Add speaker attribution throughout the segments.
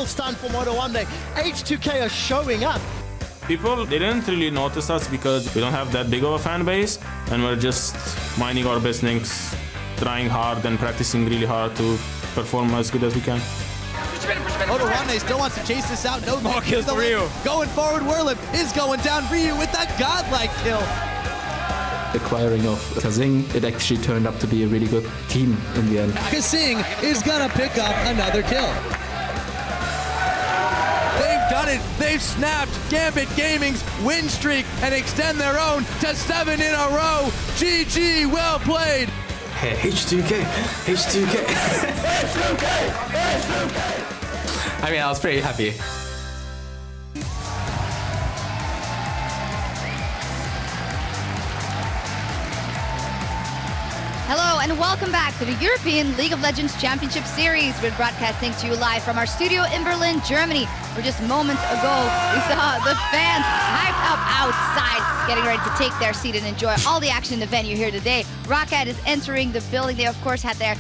Speaker 1: double stun for Moto One there. H2K are showing up.
Speaker 2: People didn't really notice us because we don't have that big of a fan base, and we're just minding our business, trying hard and practicing really hard to perform as good as we can.
Speaker 3: Moto One still wants to chase this out. No
Speaker 4: more kills for Ryu.
Speaker 3: Going forward, Whirlip is going down. Ryu with that godlike kill.
Speaker 5: Acquiring of Kazing, it actually turned up to be a really good team in the end.
Speaker 3: Kazing is gonna pick up another kill. They've done it. They've snapped Gambit Gaming's win streak and extend their own to 7 in a row. GG, well played.
Speaker 5: Hey, H2K, H2K. I mean, I was pretty happy.
Speaker 6: Hello and welcome back to the European League of Legends Championship Series. We're broadcasting to you live from our studio in Berlin, Germany, where just moments ago we saw the fans hyped up outside, getting ready to take their seat and enjoy all the action in the venue here today. Rocket is entering the building. They, of course, had their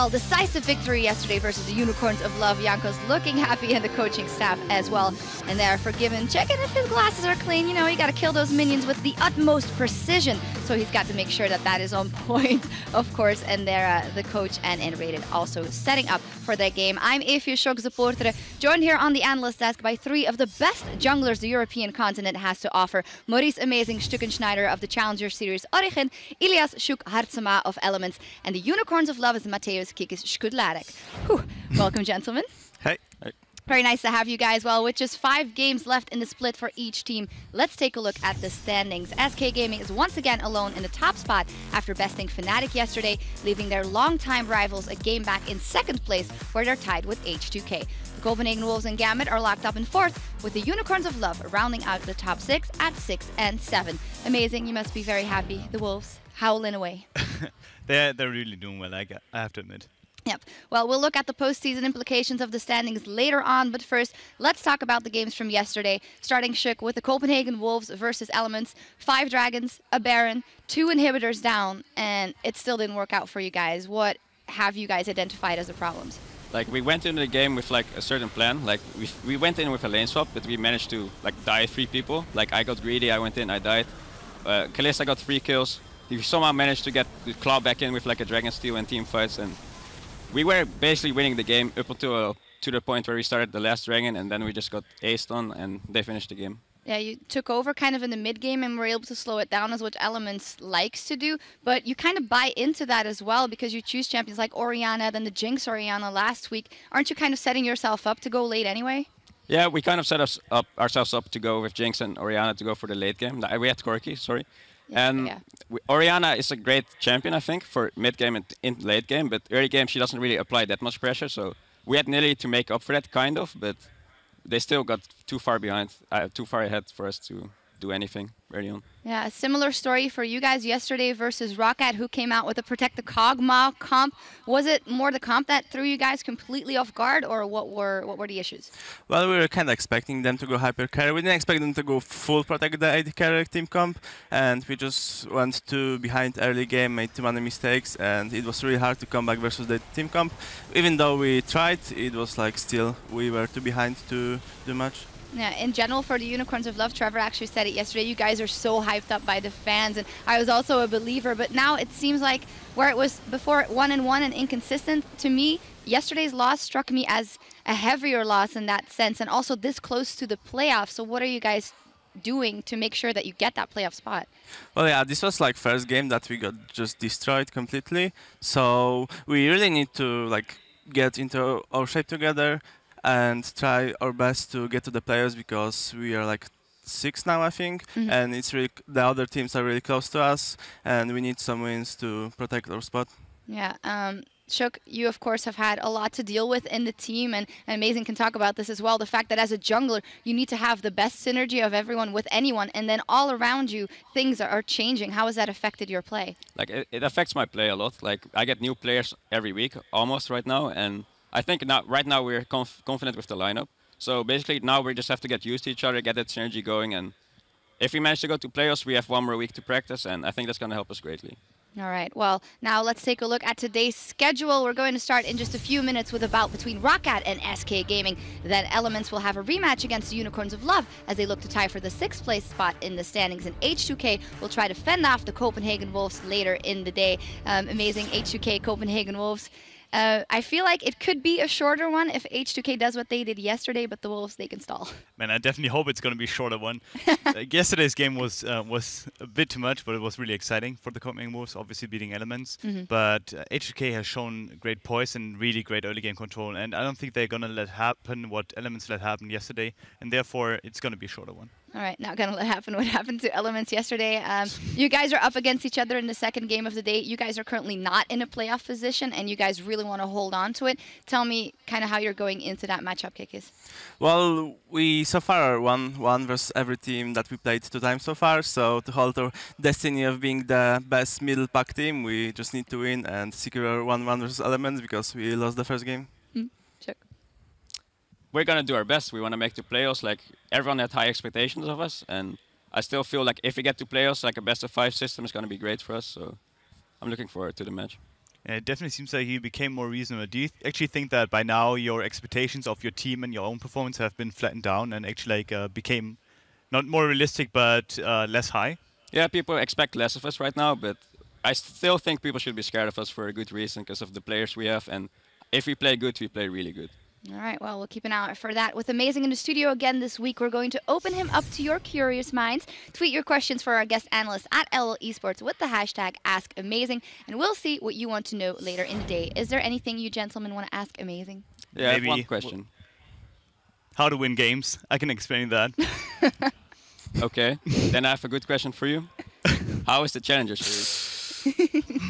Speaker 6: decisive victory yesterday versus the Unicorns of Love. Janko's looking happy and the coaching staff as well. And they're forgiven. Checking if his glasses are clean. You know, you got to kill those minions with the utmost precision. So he's got to make sure that that is on point, of course. And they're the coach and Innovated also setting up for their game. I'm Evie Schok supporter, joined here on the analyst desk by 3 of the best junglers the European continent has to offer. Maurice Amazing Stuckenschneider of the Challenger Series Origin, Ilias Shuk Hartsema of Elements, and the Unicorns of Love is Mateusz Kikis Skudlarek. Welcome, gentlemen.
Speaker 4: Hey.
Speaker 6: Very nice to have you guys. Well, with just 5 games left in the split for each team, let's take a look at the standings. SK Gaming is once again alone in the top spot after besting Fnatic yesterday, leaving their longtime rivals a game back in 2nd place, where they're tied with H2K. The Copenhagen Wolves and Gambit are locked up in 4th, with the Unicorns of Love rounding out the top 6 at 6 and 7. Amazing, you must be very happy. The Wolves howling away.
Speaker 4: They're really doing well, I have to admit.
Speaker 6: Yep. Well, we'll look at the postseason implications of the standings later on, but first, let's talk about the games from yesterday. Starting shook with the Copenhagen Wolves versus Elements. 5 Dragons, a Baron, 2 inhibitors down, and it still didn't work out for you guys. What have you guys identified as the problems?
Speaker 7: Like, we went into the game with like a certain plan. Like, we went in with a lane swap, but we managed to like die 3 people. Like, I got greedy, I went in, I died. Kalista got 3 kills. He somehow managed to get the claw back in with like a Dragon Steel and team fights, and we were basically winning the game up until to the point where we started the last dragon, and then we just got aced on, and they finished the game.
Speaker 6: Yeah, you took over kind of in the mid-game and were able to slow it down, as what Elements likes to do. But you kind of buy into that as well, because you choose champions like Orianna, then the Jinx Orianna last week. Aren't you kind of setting yourself up to go late anyway?
Speaker 7: Yeah, we kind of set ourselves up to go with Jinx and Orianna to go for the late game. We had Corki, sorry. And Orianna is a great champion, I think, for mid-game and in late game, but early game she doesn't really apply that much pressure, so we had nearly to make up for that, kind of, but they still got too far behind, too far ahead for us to do anything early on.
Speaker 6: Yeah, a similar story for you guys yesterday versus Rocket, who came out with a Protect the Kog'Maw comp. Was it more the comp that threw you guys completely off guard, or what were the issues?
Speaker 4: Well, we were kind of expecting them to go hyper carry. We didn't expect them to go full Protect the AD carry team comp, and we just went too behind early game, made too many mistakes, and it was really hard to come back versus the team comp. Even though we tried, it was like still we were too behind to do much.
Speaker 6: Yeah, in general, for the Unicorns of Love, Trevor actually said it yesterday, you guys are so hyped up by the fans, and I was also a believer, but now it seems like where it was before 1-1 and inconsistent, to me, yesterday's loss struck me as a heavier loss in that sense, and also this close to the playoffs. So what are you guys doing to make sure that you get that playoff spot?
Speaker 4: Well, yeah, this was like first game that we got just destroyed completely, so we really need to like get into our shape together and try our best to get to the playoffs, because we are like 6 now, I think, and it's really the other teams are really close to us, and we need some wins to protect our spot.
Speaker 6: Yeah, Shuk, you of course have had a lot to deal with in the team, and Amazing can talk about this as well. The fact that as a jungler, you need to have the best synergy of everyone with anyone, and then all around you, things are changing. How has that affected your play?
Speaker 7: Like, it affects my play a lot. Like, I get new players every week, almost right now, and I think right now we're confident with the lineup. So basically now we just have to get used to each other, get that synergy going, and if we manage to go to playoffs, we have 1 more week to practice, and I think that's going to help us greatly.
Speaker 6: All right, well, now let's take a look at today's schedule. We're going to start in just a few minutes with a bout between Roccat and SK Gaming. Then Elements will have a rematch against the Unicorns of Love as they look to tie for the 6th place spot in the standings. And H2K will try to fend off the Copenhagen Wolves later in the day. Amazing H2K Copenhagen Wolves. I feel like it could be a shorter one if H2K does what they did yesterday, but the Wolves, they can stall.
Speaker 8: Man, I definitely hope it's going to be a shorter one. Yesterday's game was a bit too much, but it was really exciting for the Copenhagen Wolves, obviously beating Elements. But H2K has shown great poise and really great early game control, and I don't think they're going to let happen what Elements let happen yesterday, and therefore it's going to be a shorter one.
Speaker 6: All right, not going to let happen what happened to Elements yesterday. You guys are up against each other in the second game of the day. You guys are currently not in a playoff position, and you guys really want to hold on to it. Tell me kind of how you're going into that matchup, Kikis.
Speaker 4: Well, we so far won one versus every team that we played 2 times so far. So to hold our destiny of being the best middle pack team, we just need to win and secure 1-1 versus Elements because we lost the first game.
Speaker 6: Check.
Speaker 7: We're gonna do our best. We want to make the playoffs. Like everyone had high expectations of us, and I still feel like if we get to playoffs, like a best-of-5 system is gonna be great for us. So I'm looking forward to the match.
Speaker 8: Yeah, it definitely seems like you became more reasonable. Do you actually think that by now your expectations of your team and your own performance have been flattened down and actually became not more realistic but less high?
Speaker 7: Yeah, people expect less of us right now, but I still think people should be scared of us for a good reason because of the players we have. And if we play good, we play really good.
Speaker 6: All right, well, we'll keep an eye out for that. With Amazing in the studio again this week, we're going to open him up to your curious minds. Tweet your questions for our guest analyst at LL Esports with the hashtag AskAmazing, and we'll see what you want to know later in the day. Is there anything you gentlemen want to ask Amazing?
Speaker 7: Yeah, I have
Speaker 8: Maybe
Speaker 7: one question.
Speaker 8: How to win games. I can explain that.
Speaker 7: Okay, then I have a good question for you. How is the Challenger Series?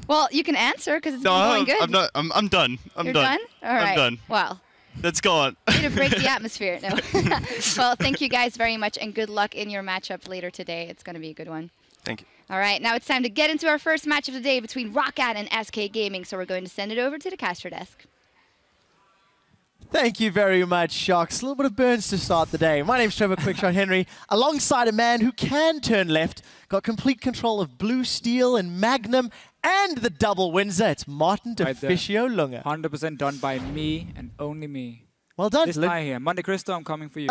Speaker 6: Well, you can answer because it's been going good.
Speaker 8: I'm done.
Speaker 6: You're done? All right.
Speaker 8: I'm done.
Speaker 6: Well.
Speaker 8: Let's go on.
Speaker 6: Way to break the atmosphere. No. Well, thank you guys very much, and good luck in your matchup later today. It's going to be a good one.
Speaker 4: Thank you.
Speaker 6: All right, now it's time to get into our first match of the day between Roccat and SK Gaming. So we're going to send it over to the caster desk.
Speaker 1: Thank you very much, Shocks. A little bit of burns to start the day. My name's Trevor Quickshot Henry, alongside a man who can turn left, got complete control of Blue Steel and Magnum, and the double Windsor. It's Martin DeFicio Lunga.
Speaker 9: 100% done by me and only me.
Speaker 1: Well done.
Speaker 9: This guy here. Monte Cristo, I'm coming for you.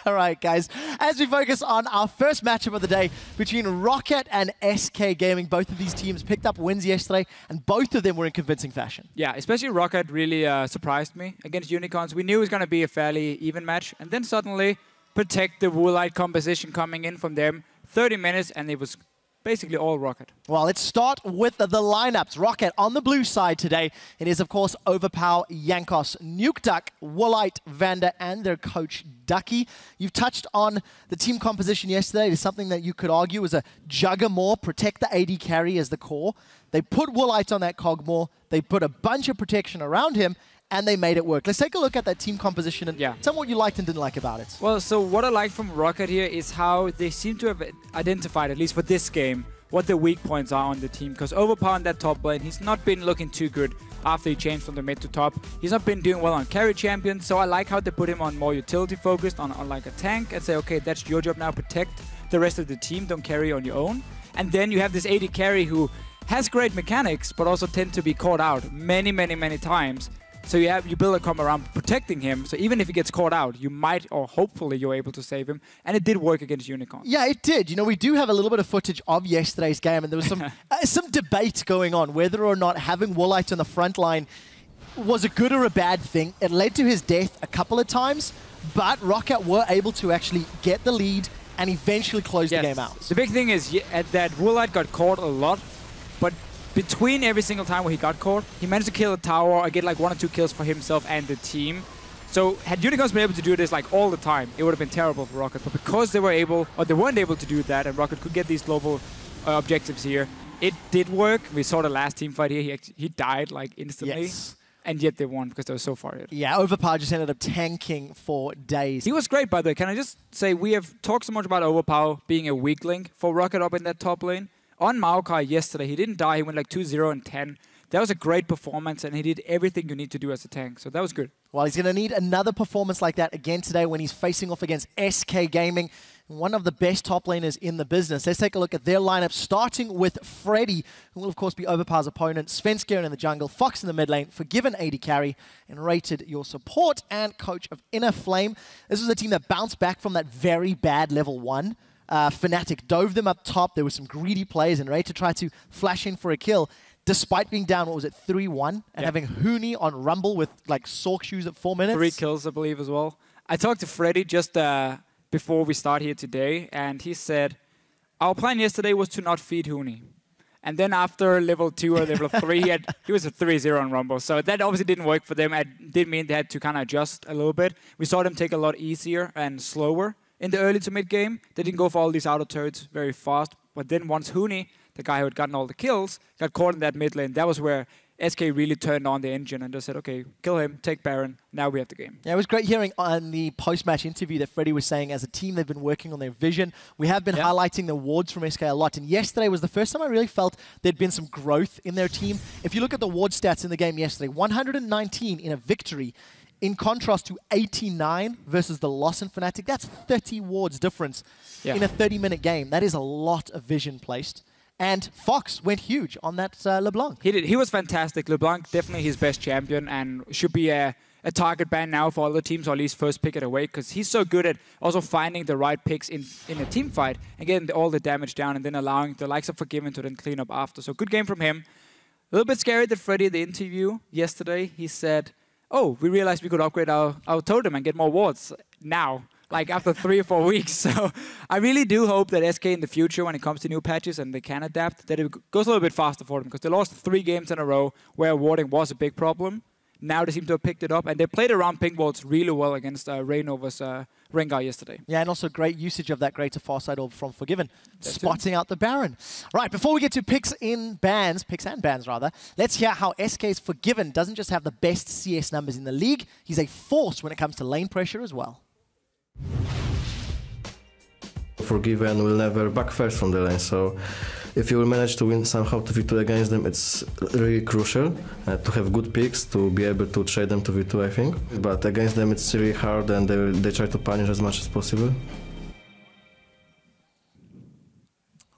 Speaker 1: All right, guys. As we focus on our first matchup of the day between Roccat and SK Gaming, both of these teams picked up wins yesterday, and both of them were in convincing fashion.
Speaker 9: Yeah, especially Roccat really surprised me against Unicorns. We knew it was going to be a fairly even match, and then suddenly protect the Woolite composition coming in from them. 30 minutes, and it was basically all Roccat.
Speaker 1: Well, let's start with the lineups. Roccat on the blue side today. It is, of course, Overpower, Yankos, Nukeduck, Woolite, Vander, and their coach, Ducky. You've touched on the team composition yesterday. It is something that you could argue is a Juggermore, protect the AD carry as the core. They put Woolite on that Cogmore. They put a bunch of protection around him, and they made it work. Let's take a look at that team composition and tell me what you liked and didn't like about it.
Speaker 9: Well, so what I like from Roccat here is how they seem to have identified, at least for this game, what the weak points are on the team. Because Overpower in that top lane, he's not been looking too good after he changed from the mid to top. He's not been doing well on carry champion, so I like how they put him on more utility focused, on like a tank, and say, okay, that's your job now, protect the rest of the team, don't carry on your own. And then you have this AD carry who has great mechanics, but also tend to be caught out many, many, many times. So you build a combo around protecting him. So even if he gets caught out, you might, or hopefully you're able to save him. And it did work against Unicorn.
Speaker 1: Yeah, it did. You know, we do have a little bit of footage of yesterday's game, and there was some debate going on whether or not having Woolite on the front line was a good or a bad thing. It led to his death a couple of times, but Roccat were able to actually get the lead and eventually close the game out.
Speaker 9: The big thing is that Woolite got caught a lot, but between every single time where he got caught, he managed to kill a tower or get like 1 or 2 kills for himself and the team. So had Unicorns been able to do this like all the time, it would have been terrible for Roccat. But because they were able, or they weren't able to do that, and Roccat could get these global objectives here, it did work. We saw the last team fight here. He died like instantly.
Speaker 1: Yes.
Speaker 9: And yet they won because they were so far ahead.
Speaker 1: Yeah, Overpower just ended up tanking for days.
Speaker 9: He was great, by the way. Can I just say, we have talked so much about Overpower being a weak link for Roccat up in that top lane. On Maokai yesterday, he didn't die. He went like 2-0 and 10. That was a great performance, and he did everything you need to do as a tank. So that was good.
Speaker 1: Well, he's going to need another performance like that again today when he's facing off against SK Gaming. one of the best top laners in the business. Let's take a look at their lineup, starting with Freddy, who will of course be Overpower's opponent, Svenskeren in the jungle, Fox in the mid lane, Forgiven AD carry, and Rated your support and coach of Inner Flame. This was a team that bounced back from that very bad level 1. Fnatic dove them up top. There were some greedy players, and Rated tried to flash in for a kill, despite being down, what was it, 3-1, and having Huni on Rumble with like Sork shoes at 4 minutes.
Speaker 9: 3 kills, I believe, as well. I talked to Freddy just before we start here today, and he said, our plan yesterday was to not feed Huni. And then after level 2 or level 3, he was a 3-0 on Rumble. So that obviously didn't work for them. It did mean they had to kind of adjust a little bit. We saw them take a lot easier and slower in the early to mid game. They didn't go for all these auto turrets very fast. But then once Huni, the guy who had gotten all the kills, got caught in that mid lane, that was where SK really turned on the engine and just said, okay, kill him, take Baron, now we have the game.
Speaker 1: Yeah, it was great hearing on the post-match interview that Freddy was saying as a team they've been working on their vision. We have been highlighting the wards from SK a lot, and yesterday was the first time I really felt there'd been some growth in their team. If you look at the ward stats in the game yesterday, 119 in a victory, in contrast to 89 versus the loss in Fnatic. That's 30 wards difference in a 30-minute game. That is a lot of vision placed. And Fox went huge on that LeBlanc.
Speaker 9: He did. He was fantastic. LeBlanc, definitely his best champion, and should be a target ban now for other teams, or at least first pick it away, because he's so good at also finding the right picks in a team fight and getting all the damage down, and then allowing the likes of Forgiven to then clean up after. So good game from him. A little bit scary that Freddy, in the interview yesterday, he said, oh, we realized we could upgrade our totem and get more wards now, like after 3 or 4 weeks. So I really do hope that SK in the future, when it comes to new patches and they can adapt, that it goes a little bit faster for them, because they lost 3 games in a row where warding was a big problem. Now they seem to have picked it up, and they played around pink wards really well against Reignover's Rengar yesterday.
Speaker 1: Yeah, and also great usage of that greater Farsight Orb from Forgiven, spotting out the Baron. Right, before we get to picks and bans, let's hear how SK's Forgiven doesn't just have the best CS numbers in the league, he's a force when it comes to lane pressure as well.
Speaker 10: Forgiven will never back first from the lane, so if you will manage to win somehow to v2 against them, it's really crucial to have good picks, to be able to trade them to v2, I think. But against them it's really hard, and they try to punish as much as possible.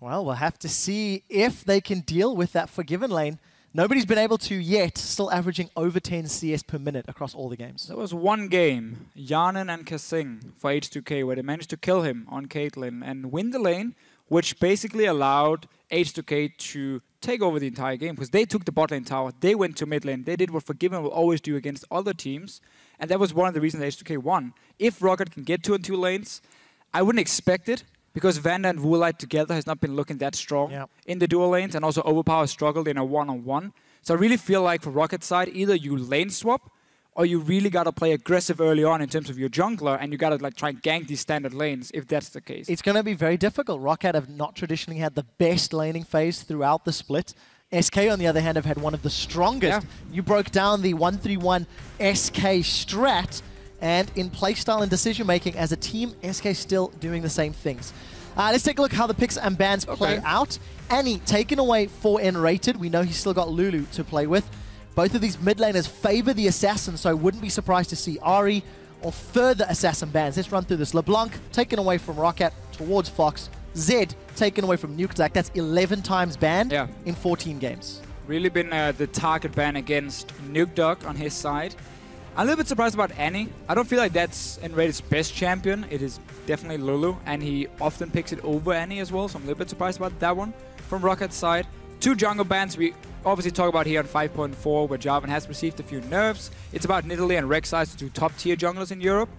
Speaker 1: Well, we'll have to see if they can deal with that Forgiven lane. Nobody's been able to yet, still averaging over 10 CS per minute across all the games.
Speaker 9: There was one game, Yanin and Kasing for H2K, where they managed to kill him on Caitlyn and win the lane, which basically allowed H2K to take over the entire game, because they took the bot lane tower, they went to mid lane, they did what Forgiven will always do against other teams, and that was one of the reasons H2K won. If Rocket can get 2 and 2 lanes, I wouldn't expect it, because Vanda and Woolite together has not been looking that strong in the dual lanes, and also Overpower struggled in a one-on-one. So I really feel like for Rocket side, either you lane swap, or you really got to play aggressive early on in terms of your jungler, and you got to like try and gank these standard lanes if that's the case.
Speaker 1: It's going to be very difficult. Rocket have not traditionally had the best laning phase throughout the split. SK, on the other hand, have had one of the strongest. You broke down the 1-3-1 SK strat, and in playstyle and decision-making as a team, SK still doing the same things. Let's take a look how the picks and bans play out. Annie taken away for N Rated. We know he's still got Lulu to play with. Both of these mid laners favor the assassin, so I wouldn't be surprised to see Ari or further assassin bans. Let's run through this. LeBlanc taken away from Rocket towards Fox. Zed taken away from Nukeduck. That's 11 times banned in 14 games.
Speaker 9: Really been the target ban against Nukeduck on his side. I'm a little bit surprised about Annie. I don't feel like that's N-Rated's best champion. It is definitely Lulu, and he often picks it over Annie as well, so I'm a little bit surprised about that one from Rocket's side. 2 jungle bans we obviously talk about here on 5.4, where Jarvan has received a few nerfs. It's about Nidalee and Rek'Sai, the 2 top-tier junglers in Europe.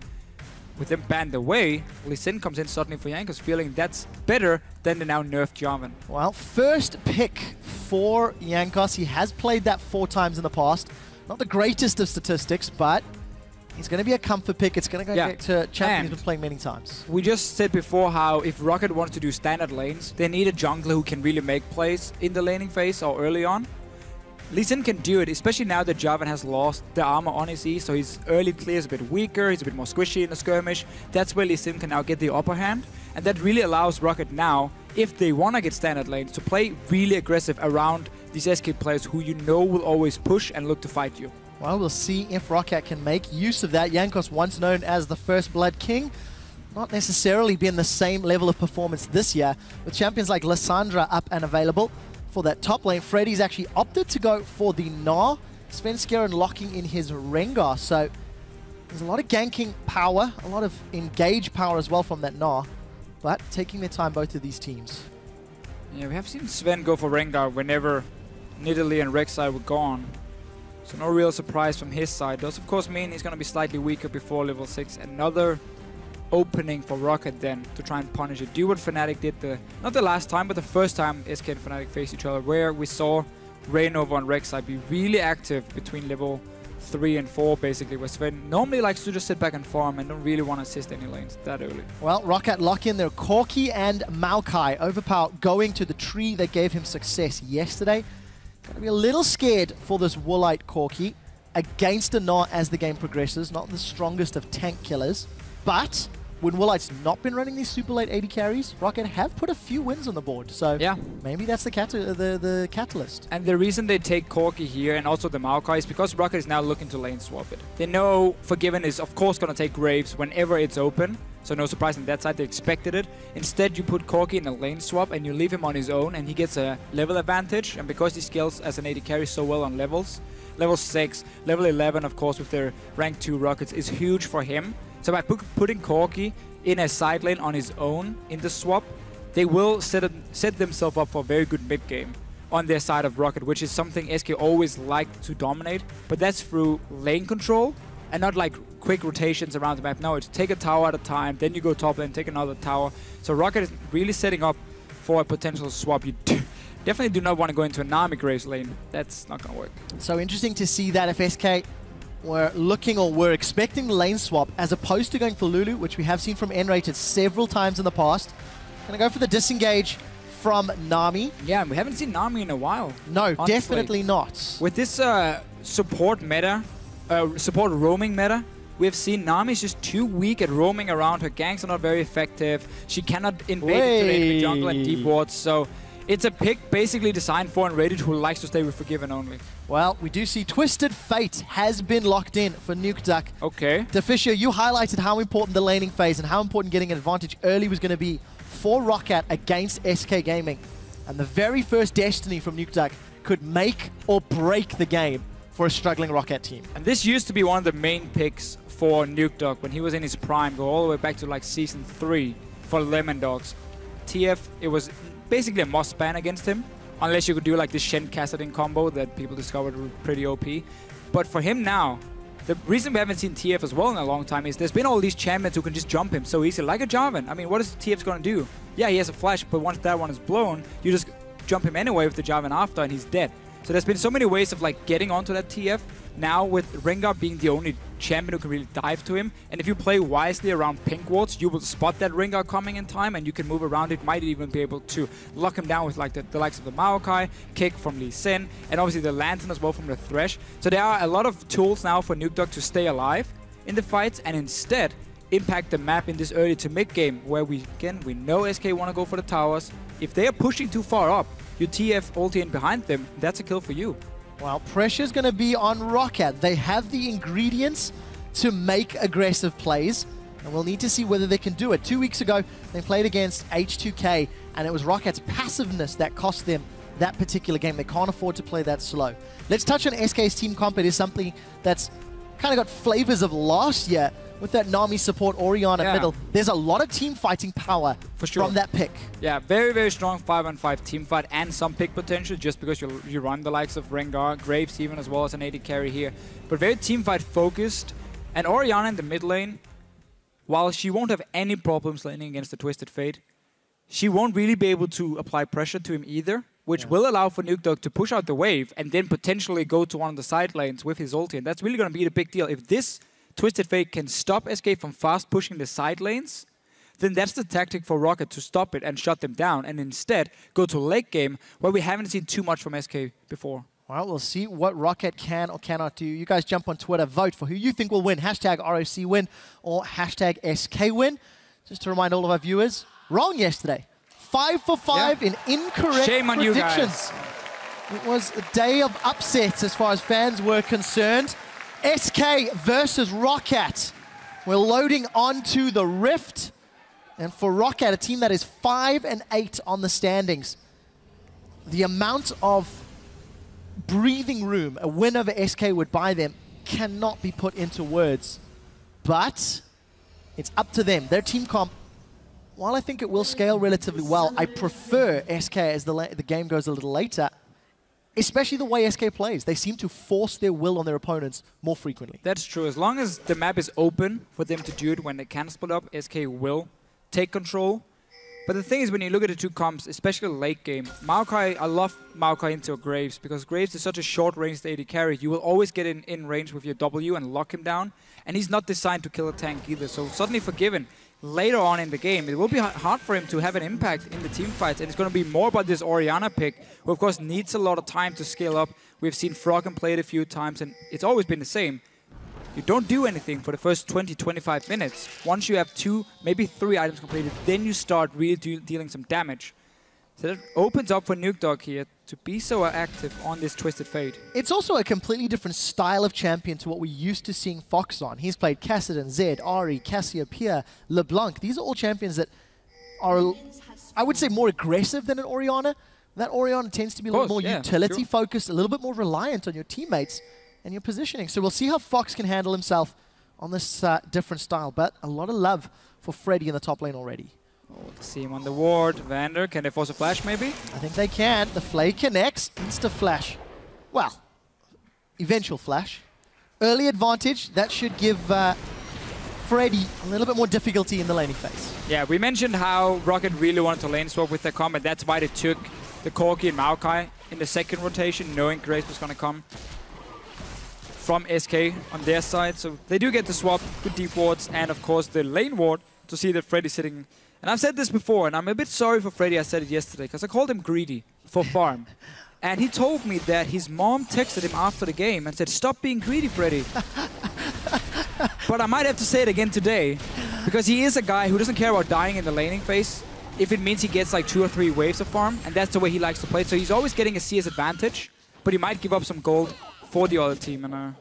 Speaker 9: With them banned away, Lee Sin comes in suddenly for Jankos, feeling that's better than the now nerfed Jarvan.
Speaker 1: Well, first pick for Jankos. He has played that 4 times in the past. Not the greatest of statistics, but he's going to be a comfort pick. It's going to go get to champion he's been playing many times.
Speaker 9: We just said before how if Rocket wants to do standard lanes, they need a jungler who can really make plays in the laning phase or early on. Lee Sin can do it, especially now that Jarvan has lost the armor on his E, so his early clear is a bit weaker, he's a bit more squishy in the skirmish. That's where Lee Sin can now get the upper hand, and that really allows Rocket now, if they want to get standard lanes, to play really aggressive around these SK players who you know will always push and look to fight you.
Speaker 1: Well, we'll see if Rocket can make use of that. Jankos, once known as the First Blood King, not necessarily been the same level of performance this year, with champions like Lissandra up and available for that top lane. Freddy's actually opted to go for the Gnar. Svenskeren locking in his Rengar, so there's a lot of ganking power, a lot of engage power as well from that Gnar, but taking their time, both of these teams.
Speaker 9: Yeah, we have seen Sven go for Rengar whenever Nidalee and Rek'Sai were gone. So no real surprise from his side. Does of course mean he's going to be slightly weaker before level 6. Another opening for Rocket then to try and punish it. Do what Fnatic did not the last time, but the first time SK and Fnatic faced each other, where we saw Rainova and Rek'Sai be really active between level 3 and 4 basically, where Sven normally likes to just sit back and farm and don't really want to assist any lanes that early.
Speaker 1: Well, Rocket lock in their Corki and Maokai. Overpower going to the tree that gave him success yesterday. Gonna be a little scared for this Woolite Corki against a Gnar as the game progresses. Not the strongest of tank killers, but when Woolite's not been running these super late AD carries, Rocket have put a few wins on the board. So yeah, maybe that's the catalyst.
Speaker 9: And the reason they take Corki here and also the Maokai is because Rocket is now looking to lane swap it. They know Forgiven is of course going to take Graves whenever it's open. So no surprise on that side, they expected it. Instead, you put Corki in a lane swap and you leave him on his own and he gets a level advantage. And because he scales as an AD carry so well on levels, level 6, level 11, of course, with their rank 2 Rockets is huge for him. So by putting Corki in a side lane on his own in the swap, they will set themselves up for a very good mid game on their side of Rocket, which is something SK always liked to dominate. But that's through lane control and not like quick rotations around the map. No, it's take a tower at a time, then you go top lane, take another tower. So Rocket is really setting up for a potential swap. You definitely do not want to go into a Nami Graves lane. That's not going to work.
Speaker 1: So interesting to see that if SK were looking or were expecting the lane swap as opposed to going for Lulu, which we have seen from N-Rated several times in the past. Gonna go for the disengage from Nami.
Speaker 9: Yeah, we haven't seen Nami in a while.
Speaker 1: No,
Speaker 9: honestly.
Speaker 1: Definitely not.
Speaker 9: With this support meta, support roaming meta, we've seen Nami's just too weak at roaming around. Her ganks are not very effective. She cannot invade the enemy jungle and deep wards, so it's a pick basically designed for N-Rated who likes to stay with Forgiven only.
Speaker 1: Well, we do see Twisted Fate has been locked in for NukeDuck.
Speaker 9: Okay.
Speaker 1: Deficio, you highlighted how important the laning phase and how important getting an advantage early was going to be for Rocket against SK Gaming. And the very first Destiny from NukeDuck could make or break the game for a struggling Rocket team.
Speaker 9: And this used to be one of the main picks for NukeDuck when he was in his prime, go all the way back to like Season 3 for Lemon Dogs. TF, it was basically a must ban against him, unless you could do like the Shen Kassadin combo that people discovered were pretty OP. But for him now, the reason we haven't seen TF as well in a long time is there's been all these champions who can just jump him so easy, like a Jarvan. I mean, what is TF's going to do? Yeah, he has a flash, but once that one is blown, you just jump him anyway with the Jarvan after and he's dead. So there's been so many ways of like getting onto that TF. Now with Rengar being the only champion who can really dive to him, and if you play wisely around pink wards, you will spot that Rengar coming in time and you can move around it, might even be able to lock him down with like the likes of the Maokai, kick from Lee Sin, and obviously the Lantern as well from the Thresh. So there are a lot of tools now for NukeDuck to stay alive in the fights and instead impact the map in this early to mid game where we know SK want to go for the towers. If they are pushing too far up, you TF ulti in behind them, that's a kill for you.
Speaker 1: Well, pressure's going to be on Rocket. They have the ingredients to make aggressive plays, and we'll need to see whether they can do it. 2 weeks ago, they played against H2K, and it was Rocket's passiveness that cost them that particular game. They can't afford to play that slow. Let's touch on SK's team comp. It is something that's kind of got flavors of last year with that Nami support, Orianna middle. There's a lot of team fighting power from that pick.
Speaker 9: Yeah, very, very strong 5-on-5 team fight and some pick potential just because you run the likes of Rengar, Graves even as well as an AD carry here. But very team fight focused. And Orianna in the mid lane, while she won't have any problems laning against the Twisted Fate, she won't really be able to apply pressure to him either, which will allow for NukeDuck to push out the wave and then potentially go to one of the side lanes with his ulti. And that's really going to be the big deal. If this Twisted Fate can stop SK from fast pushing the side lanes, then that's the tactic for Rocket to stop it and shut them down and instead go to late game where we haven't seen too much from SK before.
Speaker 1: Well, we'll see what Rocket can or cannot do. You guys jump on Twitter, vote for who you think will win. Hashtag ROC win or hashtag SK win. Just to remind all of our viewers, wrong yesterday. 5 for 5 in incorrect
Speaker 9: Shame on
Speaker 1: predictions.
Speaker 9: you guys.
Speaker 1: It was a day of upsets as far as fans were concerned. SK versus Rocket. We're loading onto the Rift. And for Rocket, a team that is 5-8 on the standings, the amount of breathing room a win over SK would buy them cannot be put into words. But it's up to them. Their team comp, while I think it will scale relatively well, I prefer SK as the game goes a little later, especially the way SK plays. They seem to force their will on their opponents more frequently.
Speaker 9: That's true. As long as the map is open for them to do it when they can split up, SK will take control. But the thing is, when you look at the two comps, especially late game, Maokai, I love Maokai into Graves because Graves is such a short-ranged AD carry. You will always get in range with your W and lock him down. And he's not designed to kill a tank either. So suddenly Forgiven, later on in the game, it will be hard for him to have an impact in the team fights. And it's going to be more about this Orianna pick, who of course needs a lot of time to scale up. We've seen Froggen play it a few times, and it's always been the same. You don't do anything for the first 20-25 minutes. Once you have 2, maybe 3 items completed, then you start really dealing some damage. So that opens up for Nukedog here to be so active on this Twisted Fate.
Speaker 1: It's also a completely different style of champion to what we're used to seeing Fox on. He's played Kassadin, Zed, Ari, Cassiopeia, LeBlanc. These are all champions that are, I would say, more aggressive than an Orianna. That Orianna tends to be a little more utility-focused, a little bit more reliant on your teammates and your positioning. So we'll see how Fox can handle himself on this different style. But a lot of love for Freddy in the top lane already.
Speaker 9: Oh, see him on the ward. Vander, can they force a flash maybe?
Speaker 1: I think they can. The Flay connects. Insta-flash. Well, eventual flash. Early advantage. That should give Freddy a little bit more difficulty in the laning phase.
Speaker 9: Yeah, we mentioned how Rocket really wanted to lane swap with their comp, and that's why they took the Corki and Maokai in the second rotation, knowing Grace was going to come from SK on their side. So they do get the swap with deep wards and, of course, the lane ward to see that Freddy's sitting. And I've said this before, and I'm a bit sorry for Freddy. I said it yesterday, because I called him greedy for farm. And he told me that his mom texted him after the game and said, "Stop being greedy, Freddy." But I might have to say it again today, because he is a guy who doesn't care about dying in the laning phase if it means he gets like 2 or 3 waves of farm, and that's the way he likes to play. So he's always getting a CS advantage, but he might give up some gold for the other team. And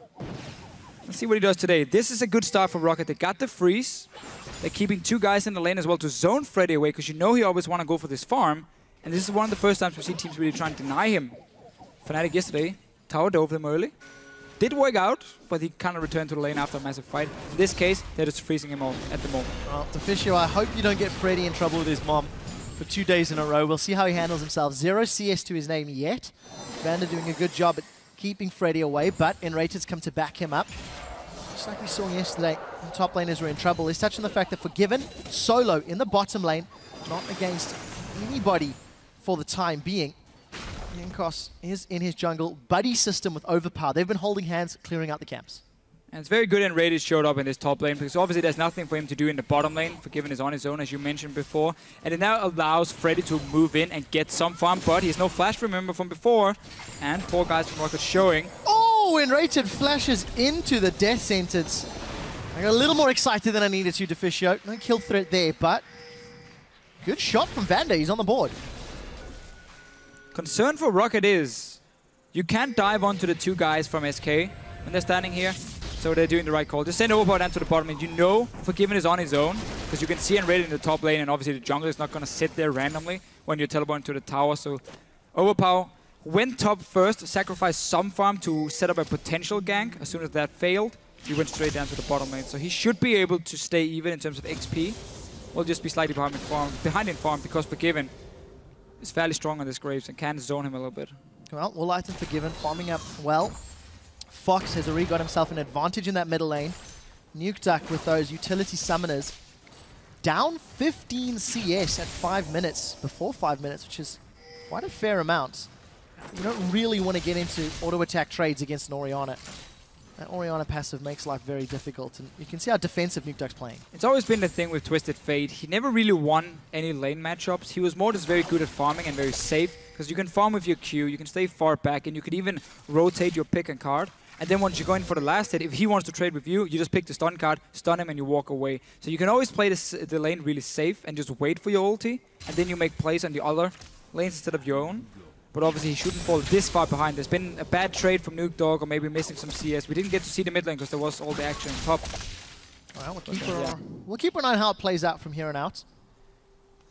Speaker 9: let's see what he does today. This is a good start for Rocket. They got the freeze. They're keeping 2 guys in the lane as well to zone Freddy away, because you know he always want to go for this farm. And this is one of the first times we see teams really trying to deny him. Fnatic yesterday tower dove them early. Did work out, but he kind of returned to the lane after a massive fight. In this case, they're just freezing him off at the moment.
Speaker 1: Well, Deficio, I hope you don't get Freddy in trouble with his mom for 2 days in a row. We'll see how he handles himself. 0 CS to his name yet. Vander doing a good job at keeping Freddy away, but Enrated's come to back him up. Just like we saw yesterday, the top laners were in trouble. He's touching the fact that Forgiven, solo in the bottom lane, not against anybody for the time being. Yankos is in his jungle, buddy system with Overpower. They've been holding hands, clearing out the camps.
Speaker 9: And it's very good Enrated showed up in this top lane, because obviously there's nothing for him to do in the bottom lane. Forgiven is on his own, as you mentioned before. And it now allows Freddy to move in and get some farm, but he has no flash, remember, from before. And 4 guys from Rocket showing.
Speaker 1: Oh, Enrated flashes into the death sentence. I got a little more excited than I needed to, Deficio. No kill threat there, but good shot from Vander. He's on the board.
Speaker 9: Concern for Rocket is you can't dive onto the 2 guys from SK when they're standing here. So they're doing the right call. Just send Overpower down to the bottom, and you know Forgiven is on his own, because you can see Enrated in the top lane, and obviously the jungle is not going to sit there randomly when you're teleporting to the tower. So Overpower went top first, sacrificed some farm to set up a potential gank. As soon as that failed, he went straight down to the bottom lane. So he should be able to stay even in terms of XP. We'll just be slightly behind in farm because Forgiven is fairly strong on this Graves and can zone him a little bit.
Speaker 1: Well, Woolite and Forgiven farming up well. Fox has already got himself an advantage in that middle lane. Nukeduck with those utility summoners. Down 15 CS at 5 minutes, before 5 minutes, which is quite a fair amount. You don't really want to get into auto-attack trades against an Orianna. That Orianna passive makes life very difficult, and you can see how defensive Nukeduck's playing.
Speaker 9: It's always been the thing with Twisted Fate. He never really won any lane matchups. He was more just very good at farming and very safe, because you can farm with your Q, you can stay far back, and you can even rotate your pick and card. And then once you go in for the last hit, if he wants to trade with you, you just pick the stun card, stun him, and you walk away. So you can always play the lane really safe and just wait for your ulti, and then you make plays on the other lanes instead of your own. But obviously he shouldn't fall this far behind. There's been a bad trade from Nukedog, or maybe missing some CS. We didn't get to see the mid lane because there was all the action on top.
Speaker 1: Well, we'll keep an eye on how it plays out from here on out.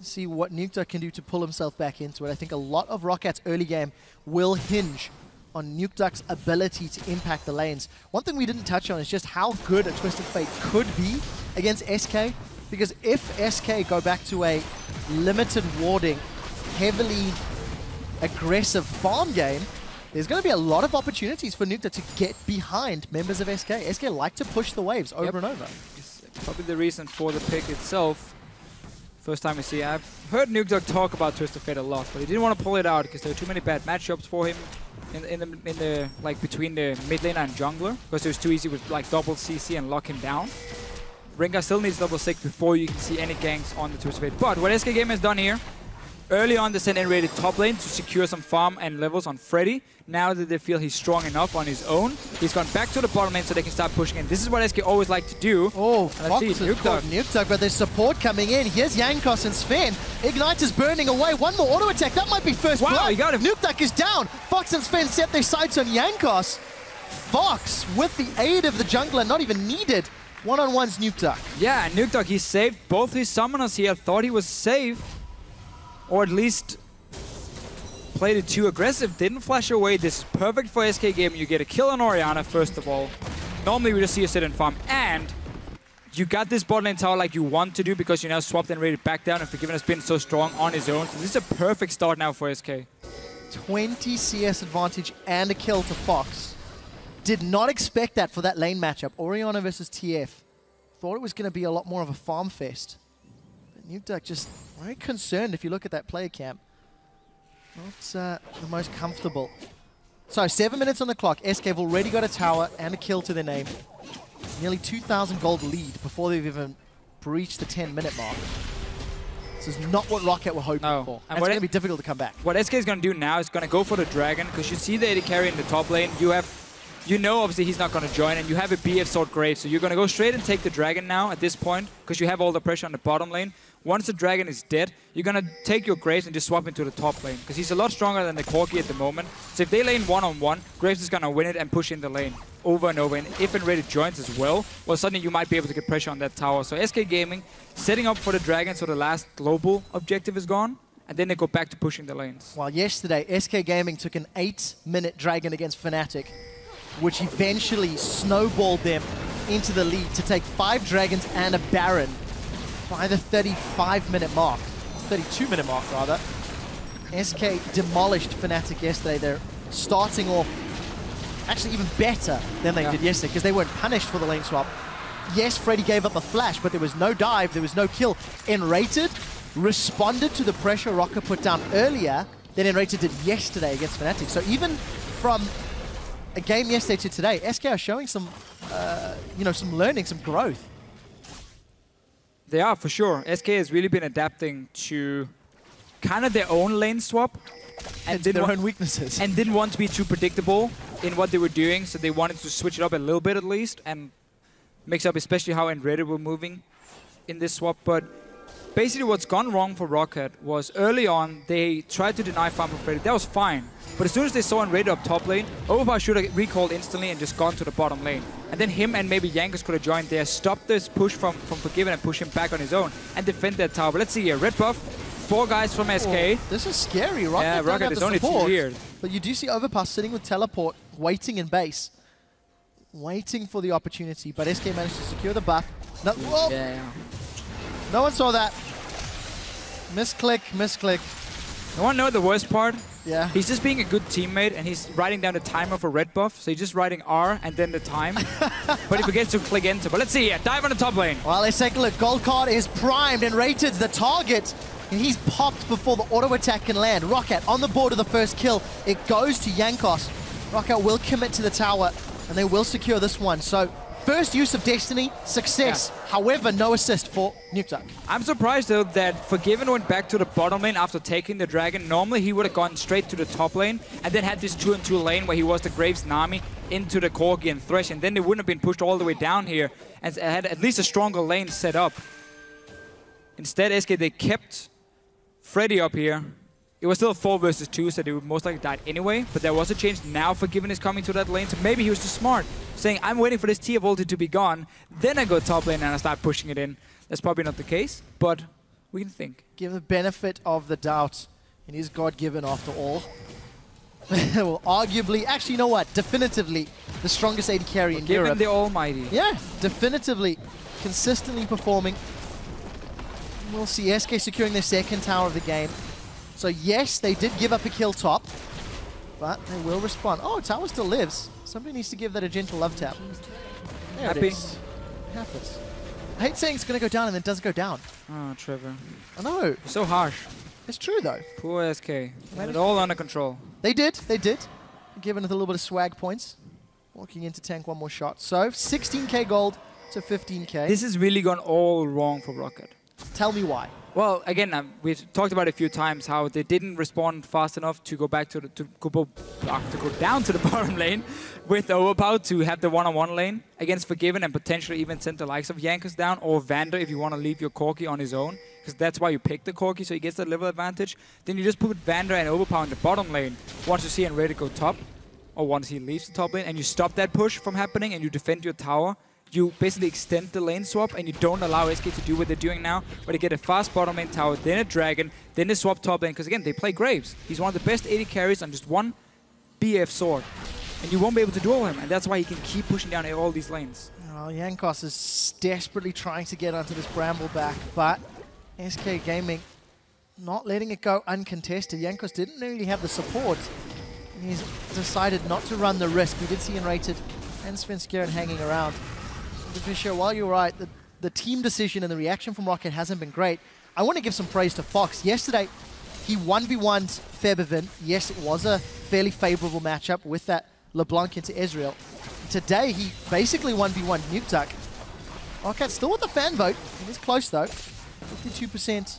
Speaker 1: See what NukeDuck can do to pull himself back into it. I think a lot of Rocket's early game will hinge on NukeDuck's ability to impact the lanes. One thing we didn't touch on is just how good a Twisted Fate could be against SK, because if SK go back to a limited warding, heavily aggressive farm game, there's going to be a lot of opportunities for NukeDuck to get behind members of SK. SK like to push the waves over and over.
Speaker 9: It's probably the reason for the pick itself. First time we see, I've heard NukeDuck talk about Twisted Fate a lot, but he didn't want to pull it out because there were too many bad matchups for him in the like between the mid laner and jungler, because it was too easy with like double CC and lock him down. Rengar still needs level 6 before you can see any ganks on the Twisted Fate. But what SK Game has done here, early on they sent in rated top lane to secure some farm and levels on Freddy. Now that they feel he's strong enough on his own, he's gone back to the bottom lane so they can start pushing in. This is what SK always like to do.
Speaker 1: Oh, Fox is called NukeDuck, but there's support coming in. Here's Jankos and Sven. Ignite is burning away. One more auto attack. That might be first blood.
Speaker 9: You got him.
Speaker 1: NukeDuck is down. Fox and Sven set their sights on Jankos. Fox, with the aid of the jungler, not even needed. One-on-one's NukeDuck.
Speaker 9: Yeah, and NukeDuck, he saved both his summoners here. Thought he was safe, or at least played it too aggressive, didn't flash away. This is perfect for SK Game. You get a kill on Orianna, first of all. Normally we just see a sit and farm, and you got this bot lane tower like you want to do because you now swapped and rated back down, and Forgiven has been so strong on his own. So this is a perfect start now for SK.
Speaker 1: 20 CS advantage and a kill to Fox. Did not expect that for that lane matchup. Orianna versus TF. Thought it was going to be a lot more of a farm fest. But NukeDuck just very concerned if you look at that player camp. Not the most comfortable. So 7 minutes on the clock. SK have already got a tower and a kill to their name. Nearly 2,000 gold lead before they've even breached the 10-minute mark. This is not what Rocket were hoping for. And it's going to be difficult to come back.
Speaker 9: What SK is going to do now is going to go for the dragon, because you see the AD carry in the top lane. You know obviously he's not going to join, and you have a BF Sword Grave, so you're going to go straight and take the dragon now at this point, because you have all the pressure on the bottom lane. Once the dragon is dead, you're going to take your Graves and just swap into the top lane, because he's a lot stronger than the Corki at the moment. So if they lane one-on-one, Graves is going to win it and push in the lane over and over. And if Enrated joins as well suddenly you might be able to get pressure on that tower. So SK Gaming setting up for the dragon, so the last global objective is gone, and then they go back to pushing the lanes.
Speaker 1: Well, yesterday, SK Gaming took an 8-minute dragon against Fnatic, which eventually snowballed them into the lead to take 5 dragons and a Baron by the 35-minute mark, 32-minute mark rather. SK demolished Fnatic yesterday. They're starting off actually even better than they did yesterday, because they weren't punished for the lane swap. Yes, Freddy gave up a flash, but there was no dive, there was no kill. Enrated responded to the pressure Rocket put down earlier than Enrated did yesterday against Fnatic. So even from a game yesterday to today, SK are showing some, some learning, some growth.
Speaker 9: They are, for sure. SK has really been adapting to kind of their own lane swap.
Speaker 1: And their own weaknesses.
Speaker 9: And didn't want to be too predictable in what they were doing, so they wanted to switch it up a little bit at least, and mix up especially how Enrated were moving in this swap. But basically what's gone wrong for Rocket was early on, they tried to deny farm for Freddy. That was fine. But as soon as they saw Enrated up top lane, Overpower should have recalled instantly and just gone to the bottom lane. And then him and maybe Jankos could have joined there, stopped this push from Forgiven and push him back on his own and defend that tower. But let's see here, red buff, 4 guys from SK.
Speaker 1: Oh, this is scary. Rocket,
Speaker 9: yeah, Rocket is only 2 here.
Speaker 1: But you do see Overpass sitting with teleport, waiting in base, waiting for the opportunity. But SK managed to secure the buff. No, no one saw that. Misclick, misclick.
Speaker 9: No one know the worst part?
Speaker 1: Yeah.
Speaker 9: He's just being a good teammate, and he's writing down the timer for red buff. So he's just writing R and then the time. But he forgets to click enter. But let's see here. Dive on the top lane.
Speaker 1: Well, let's take a look. Gold card is primed, and Rated's the target. And he's popped before the auto attack can land. Rocket on the board of the first kill. It goes to Jankos. Rocket will commit to the tower, and they will secure this one. So first use of Destiny, success. Yeah. However, no assist for NukeDuck.
Speaker 9: I'm surprised, though, that Forgiven went back to the bottom lane after taking the dragon. Normally, he would have gone straight to the top lane and then had this 2-on-2 lane where he was the Graves Nami into the Corgi and Thresh, and then they wouldn't have been pushed all the way down here and had at least a stronger lane set up. Instead, SK, they kept Freddy up here. It was still 4 versus 2, so they would most likely die anyway, but there was a change. Now Forgiven is coming to that lane, so maybe he was just smart, saying, I'm waiting for this Tia voltage to be gone, then I go top lane and I start pushing it in. That's probably not the case, but We can think.
Speaker 1: Give the benefit of the doubt. It is God-given after all. Well, arguably, actually, you know what? Definitively the strongest AD carry in
Speaker 9: Give
Speaker 1: Europe.
Speaker 9: him the almighty.
Speaker 1: Yeah, definitively. Consistently performing. We'll see SK securing their second tower of the game. So yes, they did give up a kill top, but they will respond. Oh, tower still lives. Somebody needs to give that a gentle love tap. There
Speaker 9: Happy.
Speaker 1: it is. It happens. I hate saying it's going to go down and then it doesn't go down.
Speaker 9: Oh, Trevor.
Speaker 1: I know.
Speaker 9: So harsh.
Speaker 1: It's true though.
Speaker 9: Poor SK. Had it all under control.
Speaker 1: They did. They did. Giving it a little bit of swag points. Walking into tank one more shot. So 16k gold to 15k.
Speaker 9: This has really gone all wrong for Rocket.
Speaker 1: Tell me why.
Speaker 9: Well, again, we've talked about it a few times how they didn't respond fast enough to go back to go down to the bottom lane with Overpower to have the one-on-one lane against Forgiven and potentially even send the likes of Jankos down or Vander if you want to leave your Corki on his own, because that's why you pick the Corki, so he gets that level advantage. Then you just put Vander and Overpower in the bottom lane once you see him ready to go top, or once he leaves the top lane, and you stop that push from happening and you defend your tower. You basically extend the lane swap and you don't allow SK to do what they're doing now, but they get a fast bottom lane tower, then a dragon, then they swap top lane, because again, they play Graves. He's one of the best AD carries on just one BF sword, and you won't be able to duel him, and that's why he can keep pushing down all these lanes.
Speaker 1: Oh, Jankos is desperately trying to get onto this Bramble back, but SK Gaming not letting it go uncontested. Jankos didn't really have the support. He's decided not to run the risk. We did see Enrated and Svenskeren hanging around. Fisher, while you're right, the team decision and the reaction from Rocket hasn't been great. I want to give some praise to Fox. Yesterday, he 1v1'd Febivin. Yes, it was a fairly favorable matchup with that LeBlanc into Ezreal. Today, he basically 1v1'd NukeDuck. Rocket still with the fan vote. It is close, though. 52%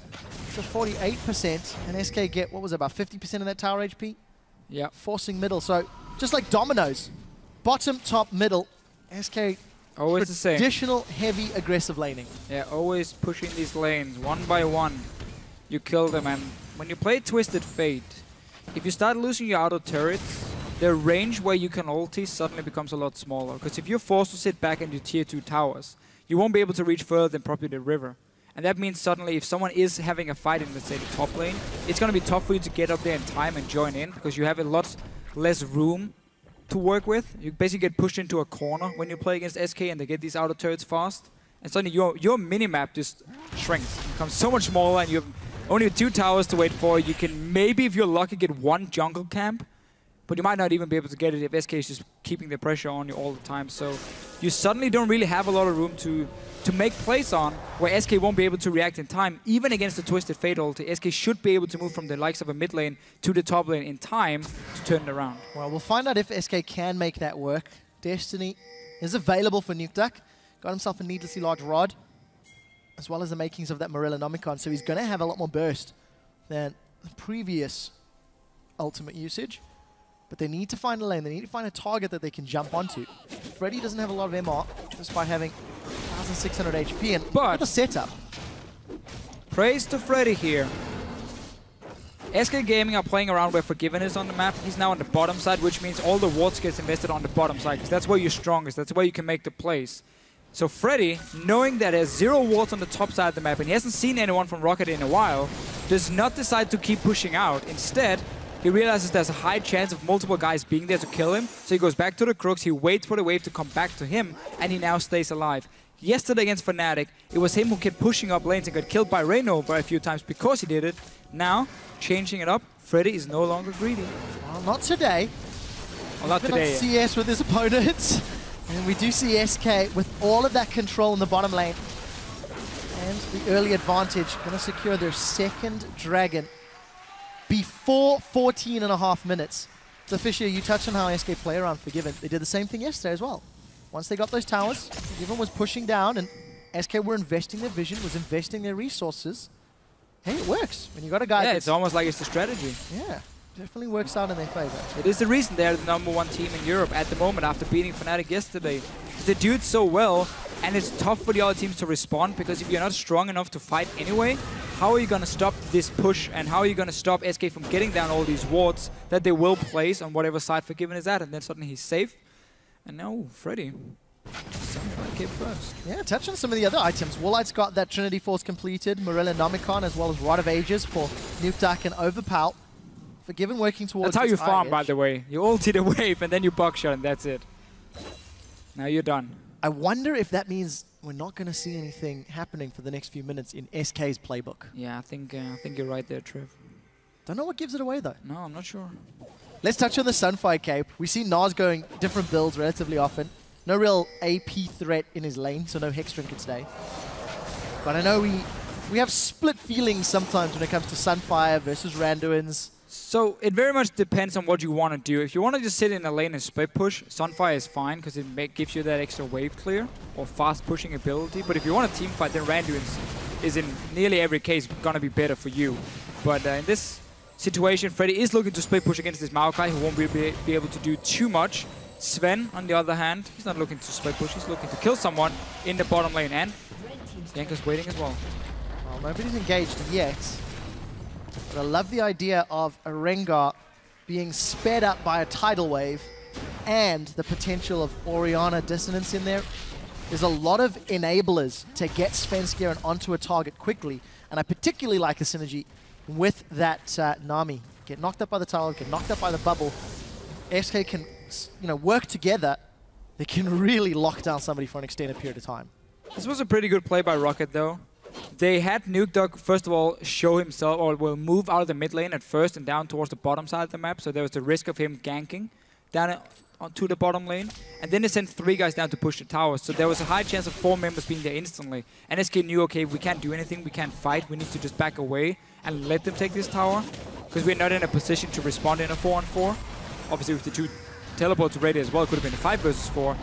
Speaker 1: to 48%. And SK get, what was it, about 50% of that tower HP?
Speaker 9: Yeah.
Speaker 1: Forcing middle. So, just like dominoes. Bottom, top, middle. SK...
Speaker 9: Always the same.
Speaker 1: Traditional, heavy, aggressive laning.
Speaker 9: Yeah, always pushing these lanes one by one. You kill them, and when you play Twisted Fate, if you start losing your auto turrets, the range where you can ulti suddenly becomes a lot smaller. Because if you're forced to sit back in your tier 2 towers, you won't be able to reach further than probably the river. And that means suddenly if someone is having a fight in, let's say, the top lane, it's going to be tough for you to get up there in time and join in, because you have a lot less room to work with. You basically get pushed into a corner when you play against SK and they get these outer turrets fast. And suddenly your mini-map just shrinks. It becomes so much smaller and you have only 2 towers to wait for. You can maybe, if you're lucky, get 1 jungle camp, but you might not even be able to get it if SK is just keeping the pressure on you all the time. So you suddenly don't really have a lot of room to make plays on where SK won't be able to react in time. Even against the Twisted Fate ulti, SK should be able to move from the likes of a mid lane to the top lane in time to turn it around.
Speaker 1: Well, we'll find out if SK can make that work. Destiny is available for NukeDuck. Got himself a needlessly large rod, as well as the makings of that Morellonomicon, so he's going to have a lot more burst than the previous ultimate usage. But they need to find a lane, they need to find a target that they can jump onto. Freddy doesn't have a lot of MR, despite having 1,600 HP, and look at the setup.
Speaker 9: Praise to Freddy here. SK Gaming are playing around where Forgiven is on the map. He's now on the bottom side, which means all the wards gets invested on the bottom side, because that's where you're strongest, that's where you can make the plays. So Freddy, knowing that there's 0 wards on the top side of the map, and he hasn't seen anyone from Rocket in a while, does not decide to keep pushing out. Instead, he realizes there's a high chance of multiple guys being there to kill him, so he goes back to the Crooks, he waits for the wave to come back to him, and he now stays alive. Yesterday against Fnatic, it was him who kept pushing up lanes and got killed by Reynova a few times because he did it. Now, changing it up, Freddy is no longer greedy.
Speaker 1: Well, not today.
Speaker 9: Well, not today.
Speaker 1: Not CS with his opponents. And we do see SK with all of that control in the bottom lane. And the early advantage, going to secure their second dragon before 14.5 minutes. So Fisher, you touched on how SK play around Forgiven. They did the same thing yesterday as well. Once they got those towers, Forgiven was pushing down and SK were investing their vision, was investing their resources. Hey, it works. When you got a guy.
Speaker 9: Yeah, it's almost like it's the strategy.
Speaker 1: Yeah, definitely works out in their favor.
Speaker 9: It is the reason they're the #1 team in Europe at the moment after beating Fnatic yesterday. They do it so well, and it's tough for the other teams to respond, because if you're not strong enough to fight anyway, how are you going to stop this push, and how are you going to stop SK from getting down all these wards that they will place on whatever side Forgiven is at, and then suddenly he's safe. And now Freddy sounds like SK first.
Speaker 1: Yeah, touch on some of the other items. Wolight's got that Trinity Force completed, Morella Nomicon, as well as Rod of Ages for Nukeduck and Overpower. Forgiven working towards
Speaker 9: That's how you
Speaker 1: this
Speaker 9: farm,
Speaker 1: eye
Speaker 9: by
Speaker 1: edge.
Speaker 9: the way. You ulti the wave and then you buckshot and that's it. Now you're done.
Speaker 1: I wonder if that means we're not going to see anything happening for the next few minutes in SK's playbook.
Speaker 9: Yeah, I think you're right there, Trev.
Speaker 1: Don't know what gives it away, though.
Speaker 9: No, I'm not sure.
Speaker 1: Let's touch on the Sunfire Cape. We see Nas going different builds relatively often. No real AP threat in his lane, so no Hex Drinker today. But I know we have split feelings sometimes when it comes to Sunfire versus Randuin's.
Speaker 9: So it very much depends on what you want to do. If you want to just sit in a lane and split push, Sunfire is fine because it gives you that extra wave clear or fast pushing ability. But if you want a team fight, then Randuin is in nearly every case going to be better for you. But in this situation, Freddy is looking to split push against this Maokai, who won't be able to do too much. Sven, on the other hand, he's not looking to split push, he's looking to kill someone in the bottom lane. And Yanko's waiting as well.
Speaker 1: Well, nobody's engaged yet. But I love the idea of a Rengar being sped up by a tidal wave and the potential of Orianna Dissonance in there. There's a lot of enablers to get Svenskeren onto a target quickly, and I particularly like the synergy with that Nami. Get knocked up by the tower, get knocked up by the bubble. SK can, work together. They can really lock down somebody for an extended period of time.
Speaker 9: This was a pretty good play by Rocket, though. They had Nukeduck, first of all, show himself, or will move out of the mid lane at first and down towards the bottom side of the map, so there was the risk of him ganking down to the bottom lane. And then they sent 3 guys down to push the tower, so there was a high chance of 4 members being there instantly. And SK knew, okay, we can't do anything, we can't fight, we need to just back away and let them take this tower, because we're not in a position to respond in a 4-on-4. Obviously, with the 2 teleports ready as well, it could have been a 5 versus 4.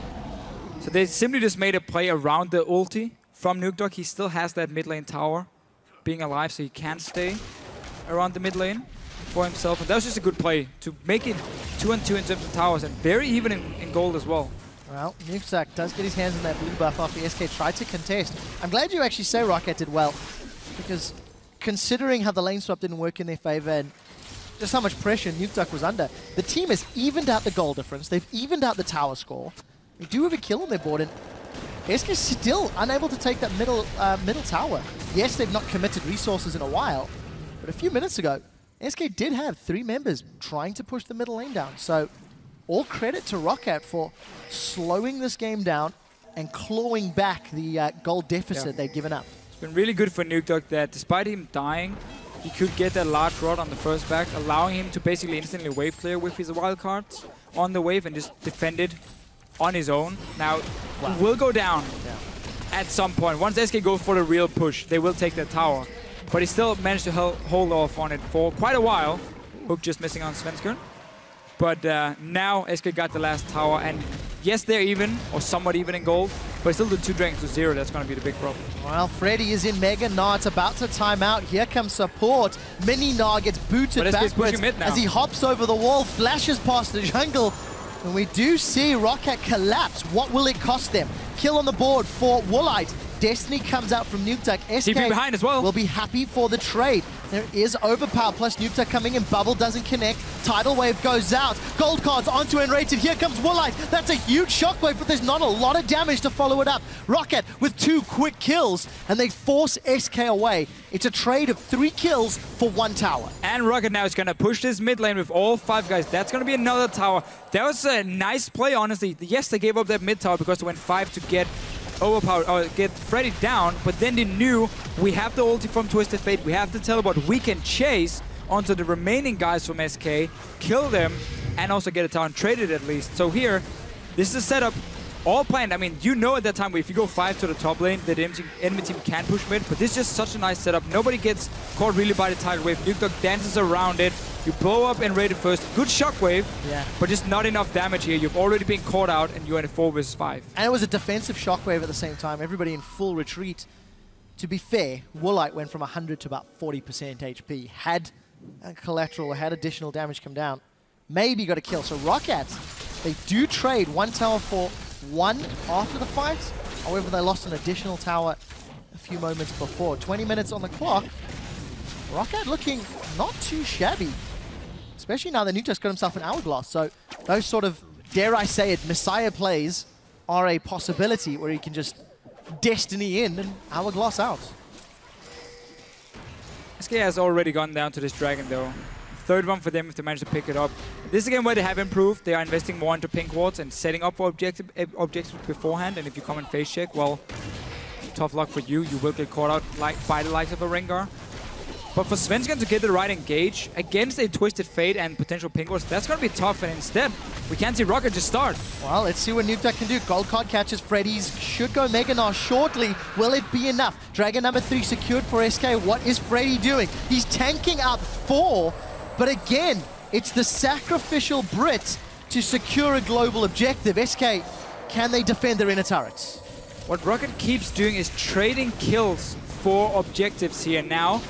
Speaker 9: So they simply just made a play around the ulti from Nukeduck. He still has that mid lane tower being alive, so he can stay around the mid lane for himself. And that was just a good play to make it 2-on-2 in terms of towers, and very even in gold as well.
Speaker 1: Well, Nukeduck does get his hands on that blue buff after SK tried to contest. I'm glad you actually say Rocket did well, because considering how the lane swap didn't work in their favor and just how much pressure Nukeduck was under, the team has evened out the goal difference. They've evened out the tower score. They do have a kill on their board, and SK is still unable to take that middle tower. Yes, they've not committed resources in a while, but a few minutes ago, SK did have 3 members trying to push the middle lane down. So all credit to Rocket for slowing this game down and clawing back the gold deficit they've given up.
Speaker 9: It's been really good for Nukeduck that despite him dying, he could get that large rod on the first back, allowing him to basically instantly wave clear with his wild cards on the wave and just defend it on his own. Now, he will go down at some point. Once SK go for the real push, they will take that tower. But he still managed to hold off on it for quite a while. Hook just missing on Svenskeren. But now SK got the last tower, and yes, they're even, or somewhat even in gold, but still the 2 dragons to 0, that's going to be the big problem.
Speaker 1: Well, Freddy is in Mega. Nah, it's about to time out. Here comes support. Mini Nah gets booted backwards as he hops over the wall, flashes past the jungle. And we do see Rocket collapse. What will it cost them? Kill on the board for Woolite. Destiny comes out from Nukeduck. SK
Speaker 9: behind as well.
Speaker 1: Will be happy for the trade. There is Overpower plus Nukeduck coming in. Bubble doesn't connect. Tidal Wave goes out. Gold cards onto Enrated. Here comes Woolite. That's a huge shockwave, but there's not a lot of damage to follow it up. Rocket with 2 quick kills, and they force SK away. It's a trade of 3 kills for 1 tower.
Speaker 9: And Rocket now is going to push this mid lane with all 5 guys. That's going to be another tower. That was a nice play, honestly. Yes, they gave up that mid tower because they went 5 to get overpowered or get Freddy down, but then they knew we have the ulti from Twisted Fate, we have the teleport, we can chase onto the remaining guys from SK, kill them, and also get a tower and trade it at least. So here, this is a setup all planned. I mean, you know at that time, if you go 5 to the top lane, the enemy team can push mid, but this is just such a nice setup. Nobody gets caught really by the tidal wave. Nukeduck dances around it. You blow up and raid it first. Good shockwave, but just not enough damage here. You've already been caught out, and you're in a 4 versus 5.
Speaker 1: And it was a defensive shockwave at the same time. Everybody in full retreat. To be fair, Woolite went from 100 to about 40% HP. Had a collateral, had additional damage come down, maybe got a kill. So Rocket, they do trade 1 tower for 1 after the fight. However, they lost an additional tower a few moments before. 20 minutes on the clock. Rocket looking not too shabby, especially now that Nukeduck's got himself an Hourglass. So those sort of, dare I say it, Messiah plays are a possibility where he can just destiny in and hourglass out.
Speaker 9: SK has already gone down to this dragon though. Third one for them if they manage to pick it up. This is a game where they have improved. They are investing more into pink wards and setting up for objectives beforehand. And if you come and face check, well, tough luck for you. You will get caught out by the likes of a Rengar. But for Svensson to get the right engage against a Twisted Fate and potential pink wards, that's going to be tough. And instead, we can't see Rocket just start.
Speaker 1: Well, let's see what Nukeduck can do. Gold card catches Freddy's. Should go Mega Gnar shortly. Will it be enough? Dragon number 3 secured for SK. What is Freddy doing? He's tanking up 4. But again, it's the sacrificial Brit to secure a global objective. SK, can they defend their inner turrets?
Speaker 9: What Rocket keeps doing is trading kills for objectives here now.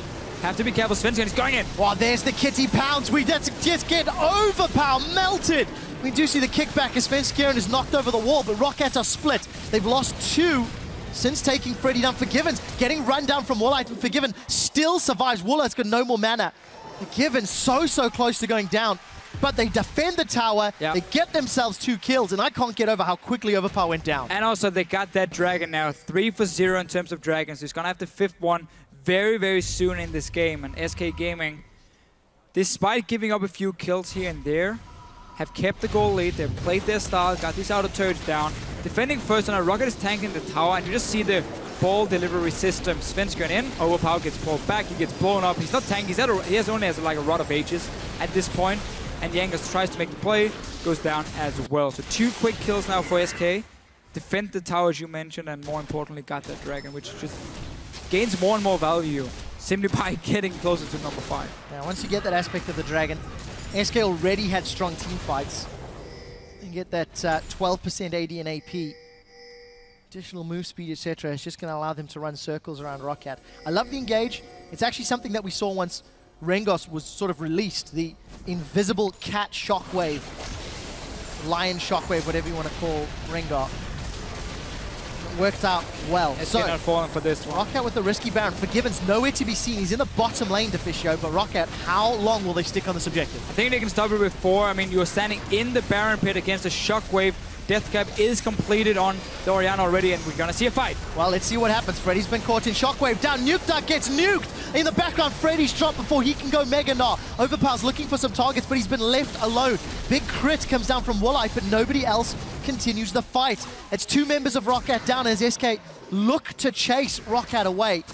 Speaker 9: Have to be careful, Svensson is going in.
Speaker 1: Well, there's the kitty pounce. We just get overpower melted. We do see the kickback as Svensson is knocked over the wall, but Rocket are split. They've lost 2 since taking Freddy down. Forgiven's getting run down from Woolite, and Forgiven still survives. Woolite's got no more mana. Forgiven so close to going down, but they defend the tower. Yep. They get themselves 2 kills, and I can't get over how quickly Overpower went down.
Speaker 9: And also, they got that dragon now. 3 for 0 in terms of dragons. He's going to have the 5th one very soon in this game. And SK Gaming, despite giving up a few kills here and there, have kept the goal lead. They've played their style, got these outer turrets down. Defending first, and a Rocket is tanking the tower, and you just see the ball delivery system. Svensson in, Overpower gets pulled back, he gets blown up. He's not tanking, he only has like a Rod of Ages at this point. And Jankos tries to make the play, goes down as well. So 2 quick kills now for SK. Defend the tower, as you mentioned, and more importantly, got that dragon, which just gains more and more value simply by getting closer to number 5.
Speaker 1: Now, once you get that aspect of the dragon, SK already had strong team fights. You get that 12% AD and AP. Additional move speed, etc. It's just going to allow them to run circles around Rocket. I love the engage. It's actually something that we saw once Rengos was sort of released. The invisible cat shockwave, lion shockwave, whatever you want to call Rengar. It worked out well.
Speaker 9: So not falling for this one.
Speaker 1: Rocket with the risky Baron. Forgiven's nowhere to be seen. He's in the bottom lane, Deficio, but Rocket, how long will they stick on this objective?
Speaker 9: I think they can stop it with 4. I mean, you're standing in the Baron pit against a shockwave. Death Cap is completed on the Orianna already, and we're going to see a fight.
Speaker 1: Well, let's see what happens. Freddy's been caught in Shockwave. Down, Nukeduck gets nuked. In the background, Freddy's dropped before he can go Mega Gnar. Overpower's looking for some targets, but he's been left alone. Big crit comes down from Woolite, but nobody else continues the fight. It's 2 members of Rocket down as SK look to chase Rocket away.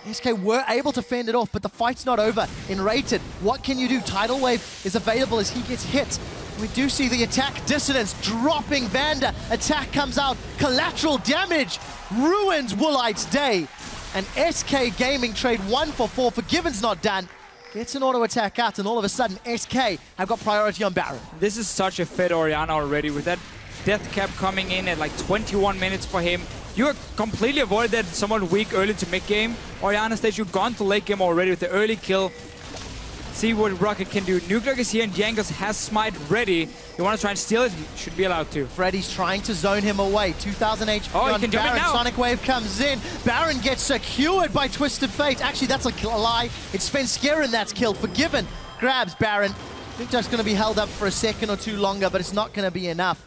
Speaker 1: SK were able to fend it off, but the fight's not over. In Rated, what can you do? Tidal Wave is available as he gets hit. We do see the attack dissonance dropping Vander. Attack comes out. Collateral damage ruins Woolite's day. And SK Gaming trade 1 for 4. Forgiven's not done. Gets an auto attack out, and all of a sudden SK have got priority on Baron.
Speaker 9: This is such a fit Orianna already with that Death Cap coming in at like 21 minutes for him. You completely avoided that somewhat weak early to mid-game. Orianna stage, you've gone to late game already with the early kill. See what Rocket can do. Nukeduck is here and Jankos has Smite ready. You want to try and steal it? You should be allowed to.
Speaker 1: Freddy's trying to zone him away. 2,000 HP
Speaker 9: on
Speaker 1: Baron. Sonic Wave comes in. Baron gets secured by Twisted Fate. Actually, that's a lie. It's Svensson that's killed. Forgiven grabs Baron. Nukeduck's going to be held up for a second or 2 longer, but it's not going to be enough.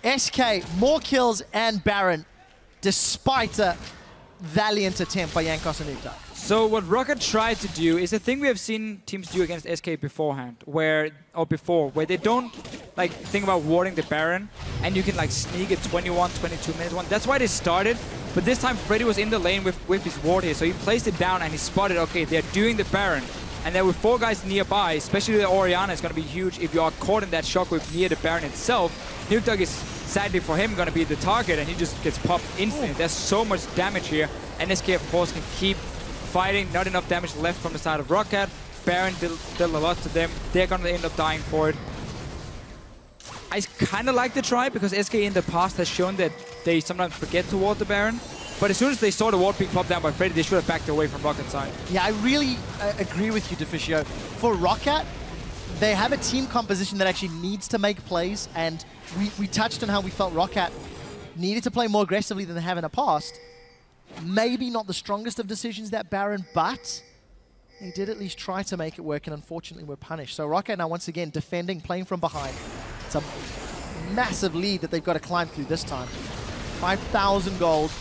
Speaker 1: SK, more kills and Baron, despite a valiant attempt by Jankos and Nukeduck.
Speaker 9: So what Rocket tried to do is a thing we have seen teams do against SK beforehand, where they don't like think about warding the Baron, and you can like sneak a 21, 22 minutes one. That's why they started, but this time Freddy was in the lane with his ward here, so he placed it down and he spotted, okay, they're doing the Baron. And then with 4 guys nearby, especially the Orianna is going to be huge if you are caught in that shockwave near the Baron itself. Nukeduck is, sadly for him, going to be the target, and he just gets popped instantly. There's so much damage here, and SK of course can keep fighting. Not enough damage left from the side of Rocket. Baron did a lot to them. They're going to end up dying for it. I kind of like the try because SK in the past has shown that they sometimes forget to ward the Baron. But as soon as they saw the ward being popped down by Freddy, they should have backed away from Rocket's side.
Speaker 1: Yeah, I really agree with you, Deficio. For Rocket, they have a team composition that actually needs to make plays, and we touched on how we felt Rocket needed to play more aggressively than they have in the past. Maybe not the strongest of decisions, that Baron, but they did at least try to make it work, and unfortunately were punished. So Rocket now once again defending, playing from behind. It's a massive lead that they've got to climb through this time. 5,000 gold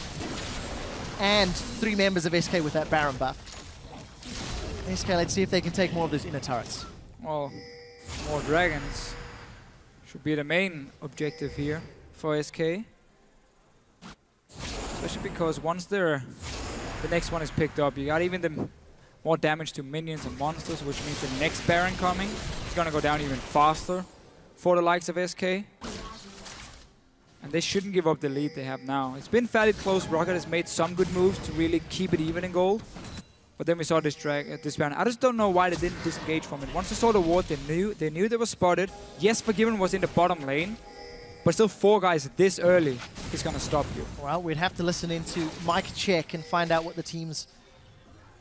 Speaker 1: and 3 members of SK with that Baron buff. SK, let's see if they can take more of those inner turrets.
Speaker 9: Well, more dragons should be the main objective here for SK. Especially because once the next one is picked up, you got even the more damage to minions and monsters, which means the next Baron coming is going to go down even faster for the likes of SK. And they shouldn't give up the lead they have now. It's been fairly close. Rocket has made some good moves to really keep it even in gold. But then we saw this Baron. I just don't know why they didn't disengage from it. Once they saw the ward, they knew they were spotted. Yes, Forgiven was in the bottom lane. But still 4 guys this early is going to stop you.
Speaker 1: Well, we'd have to listen into Mike Check and find out what the team's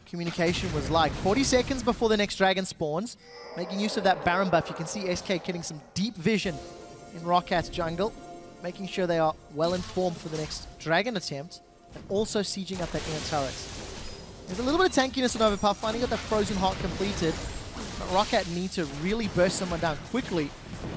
Speaker 1: communication was like. 40 seconds before the next dragon spawns. Making use of that Baron buff, you can see SK getting some deep vision in Rockat's jungle. Making sure they are well informed for the next dragon attempt. And also sieging up that inner turret. There's a little bit of tankiness on Overpower, finding out that Frozen Heart completed. But Roccat need to really burst someone down quickly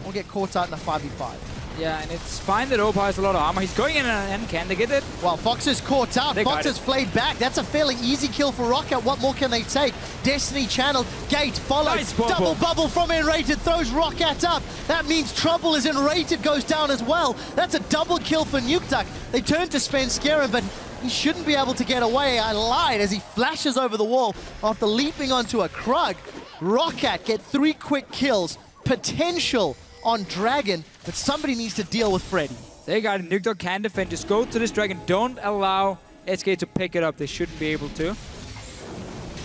Speaker 1: or get caught out in a 5v5.
Speaker 9: Yeah, and it's fine that Opa has a lot of armor. He's going in and can they get it?
Speaker 1: Well, Fox is caught out. Fox has flayed back. That's a fairly easy kill for Rocket. What more can they take? Destiny channeled. Gate followed. Nice double bubble from Enrated. Throws Rocket up. That means Trouble is Enrated goes down as well. That's a double kill for Nukeduck. They turn to Svenskeren, but he shouldn't be able to get away. I lied as he flashes over the wall after leaping onto a Krug. Rocket get 3 quick kills. Potential on Dragon, but somebody needs to deal with Freddy.
Speaker 9: They got it. Nukeduck can defend. Just go to this Dragon. Don't allow SK to pick it up. They shouldn't be able to.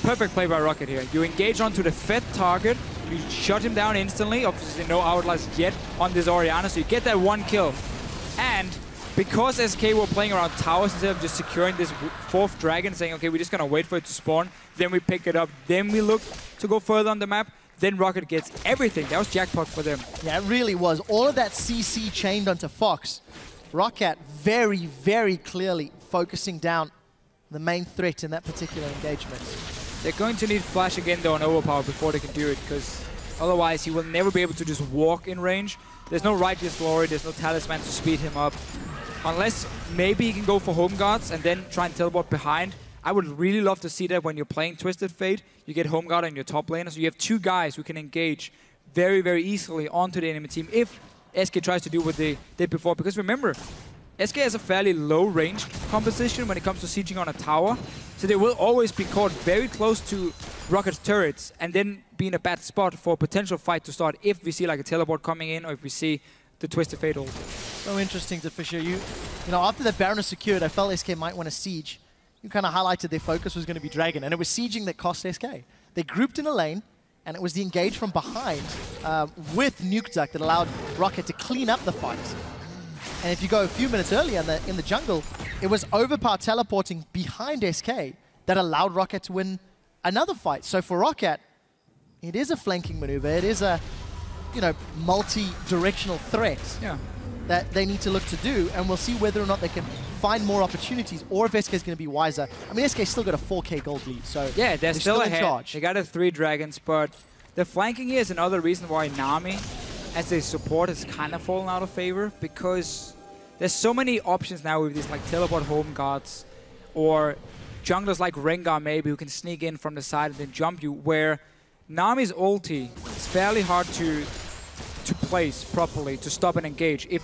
Speaker 9: Perfect play by Rocket here. You engage onto the fed target. You shut him down instantly. Obviously no Outlast yet on this Orianna, so you get that 1 kill. And because SK were playing around towers instead of just securing this 4th Dragon, saying, okay, we're just going to wait for it to spawn, then we pick it up, then we look to go further on the map, then Rocket gets everything. That was jackpot for them.
Speaker 1: Yeah, it really was. All of that CC chained onto Fox. Rocket very, very clearly focusing down the main threat in that particular engagement.
Speaker 9: They're going to need Flash again, though, on Overpower before they can do it, because otherwise he will never be able to just walk in range. There's no Righteous Glory, there's no Talisman to speed him up. Unless maybe he can go for Home Guards and then try and teleport behind. I would really love to see that when you're playing Twisted Fate. You get Home Guard on your top laner, so you have 2 guys who can engage very, very easily onto the enemy team if SK tries to do what they did before. Because remember, SK has a fairly low range composition when it comes to sieging on a tower, so they will always be caught very close to Rocket's turrets and then be in a bad spot for a potential fight to start if we see like a teleport coming in or if we see the Twisted Fate ult.
Speaker 1: So interesting to Fisher. You know, after that Baron is secured, I felt SK might want to siege. You kind of highlighted their focus was going to be Dragon, and it was sieging that cost SK. They grouped in a lane, and it was the engage from behind with Nukeduck that allowed Rocket to clean up the fight. And if you go a few minutes earlier in the jungle, it was Overpower teleporting behind SK that allowed Rocket to win another fight. So for Rocket, it is a flanking maneuver. It is a, you know, multi-directional threat that they need to look to do, and we'll see whether or not they can find more opportunities, or if SK is going to be wiser. I mean, SK still got a 4K gold lead, so
Speaker 9: yeah, they're still ahead.
Speaker 1: in charge.
Speaker 9: They got a 3 dragons, but the flanking here is another reason why Nami, as a support, has kind of fallen out of favor, because there's so many options now with these like teleport home guards, or junglers like Rengar maybe who can sneak in from the side and then jump you, where Nami's ulti is fairly hard to place properly to stop and engage. If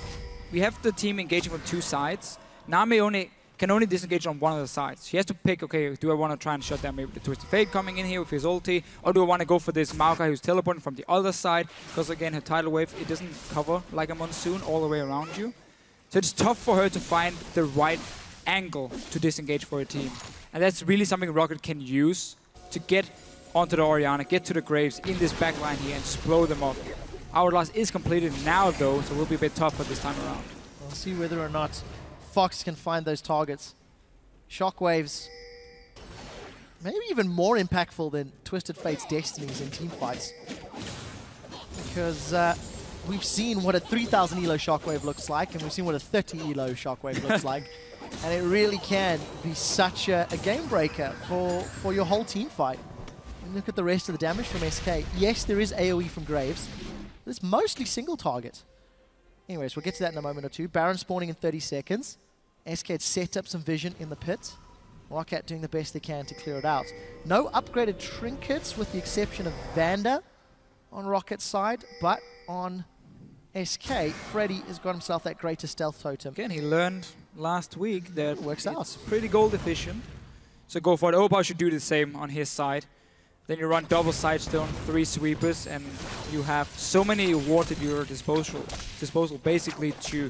Speaker 9: we have the team engaging from 2 sides, Nami can only disengage on one of the sides. He has to pick, okay, do I want to try and shut down maybe the Twisted Fate coming in here with his ulti, or do I want to go for this Maokai who's teleporting from the other side, because again, her tidal wave, it doesn't cover like a monsoon all the way around you. So it's tough for her to find the right angle to disengage for a team. And that's really something Rocket can use to get onto the Orianna, get to the Graves in this backline here and just blow them up. Outlast is completed now though, so it will be a bit tougher this time around.
Speaker 1: We'll see whether or not Fox can find those targets. Shockwaves, maybe even more impactful than Twisted Fate's Destinies in team fights. Because we've seen what a 3000 elo Shockwave looks like, and we've seen what a 30 elo Shockwave looks like. And it really can be such a game breaker for your whole team fight. And look at the rest of the damage from SK. Yes, there is AoE from Graves, but it's mostly single target. Anyways, we'll get to that in a moment or two. Baron spawning in 30 seconds. SK had set up some vision in the pit. Rocket doing the best they can to clear it out. No upgraded trinkets with the exception of Vanda on Rocket's side, but on SK, Freddy has got himself that greater stealth totem.
Speaker 9: Again, he learned last week that
Speaker 1: it works out.
Speaker 9: Pretty gold efficient. So go for it. Overpower should do the same on his side. Then you run double sidestone, 3 sweepers, and you have so many wards at your disposal basically to,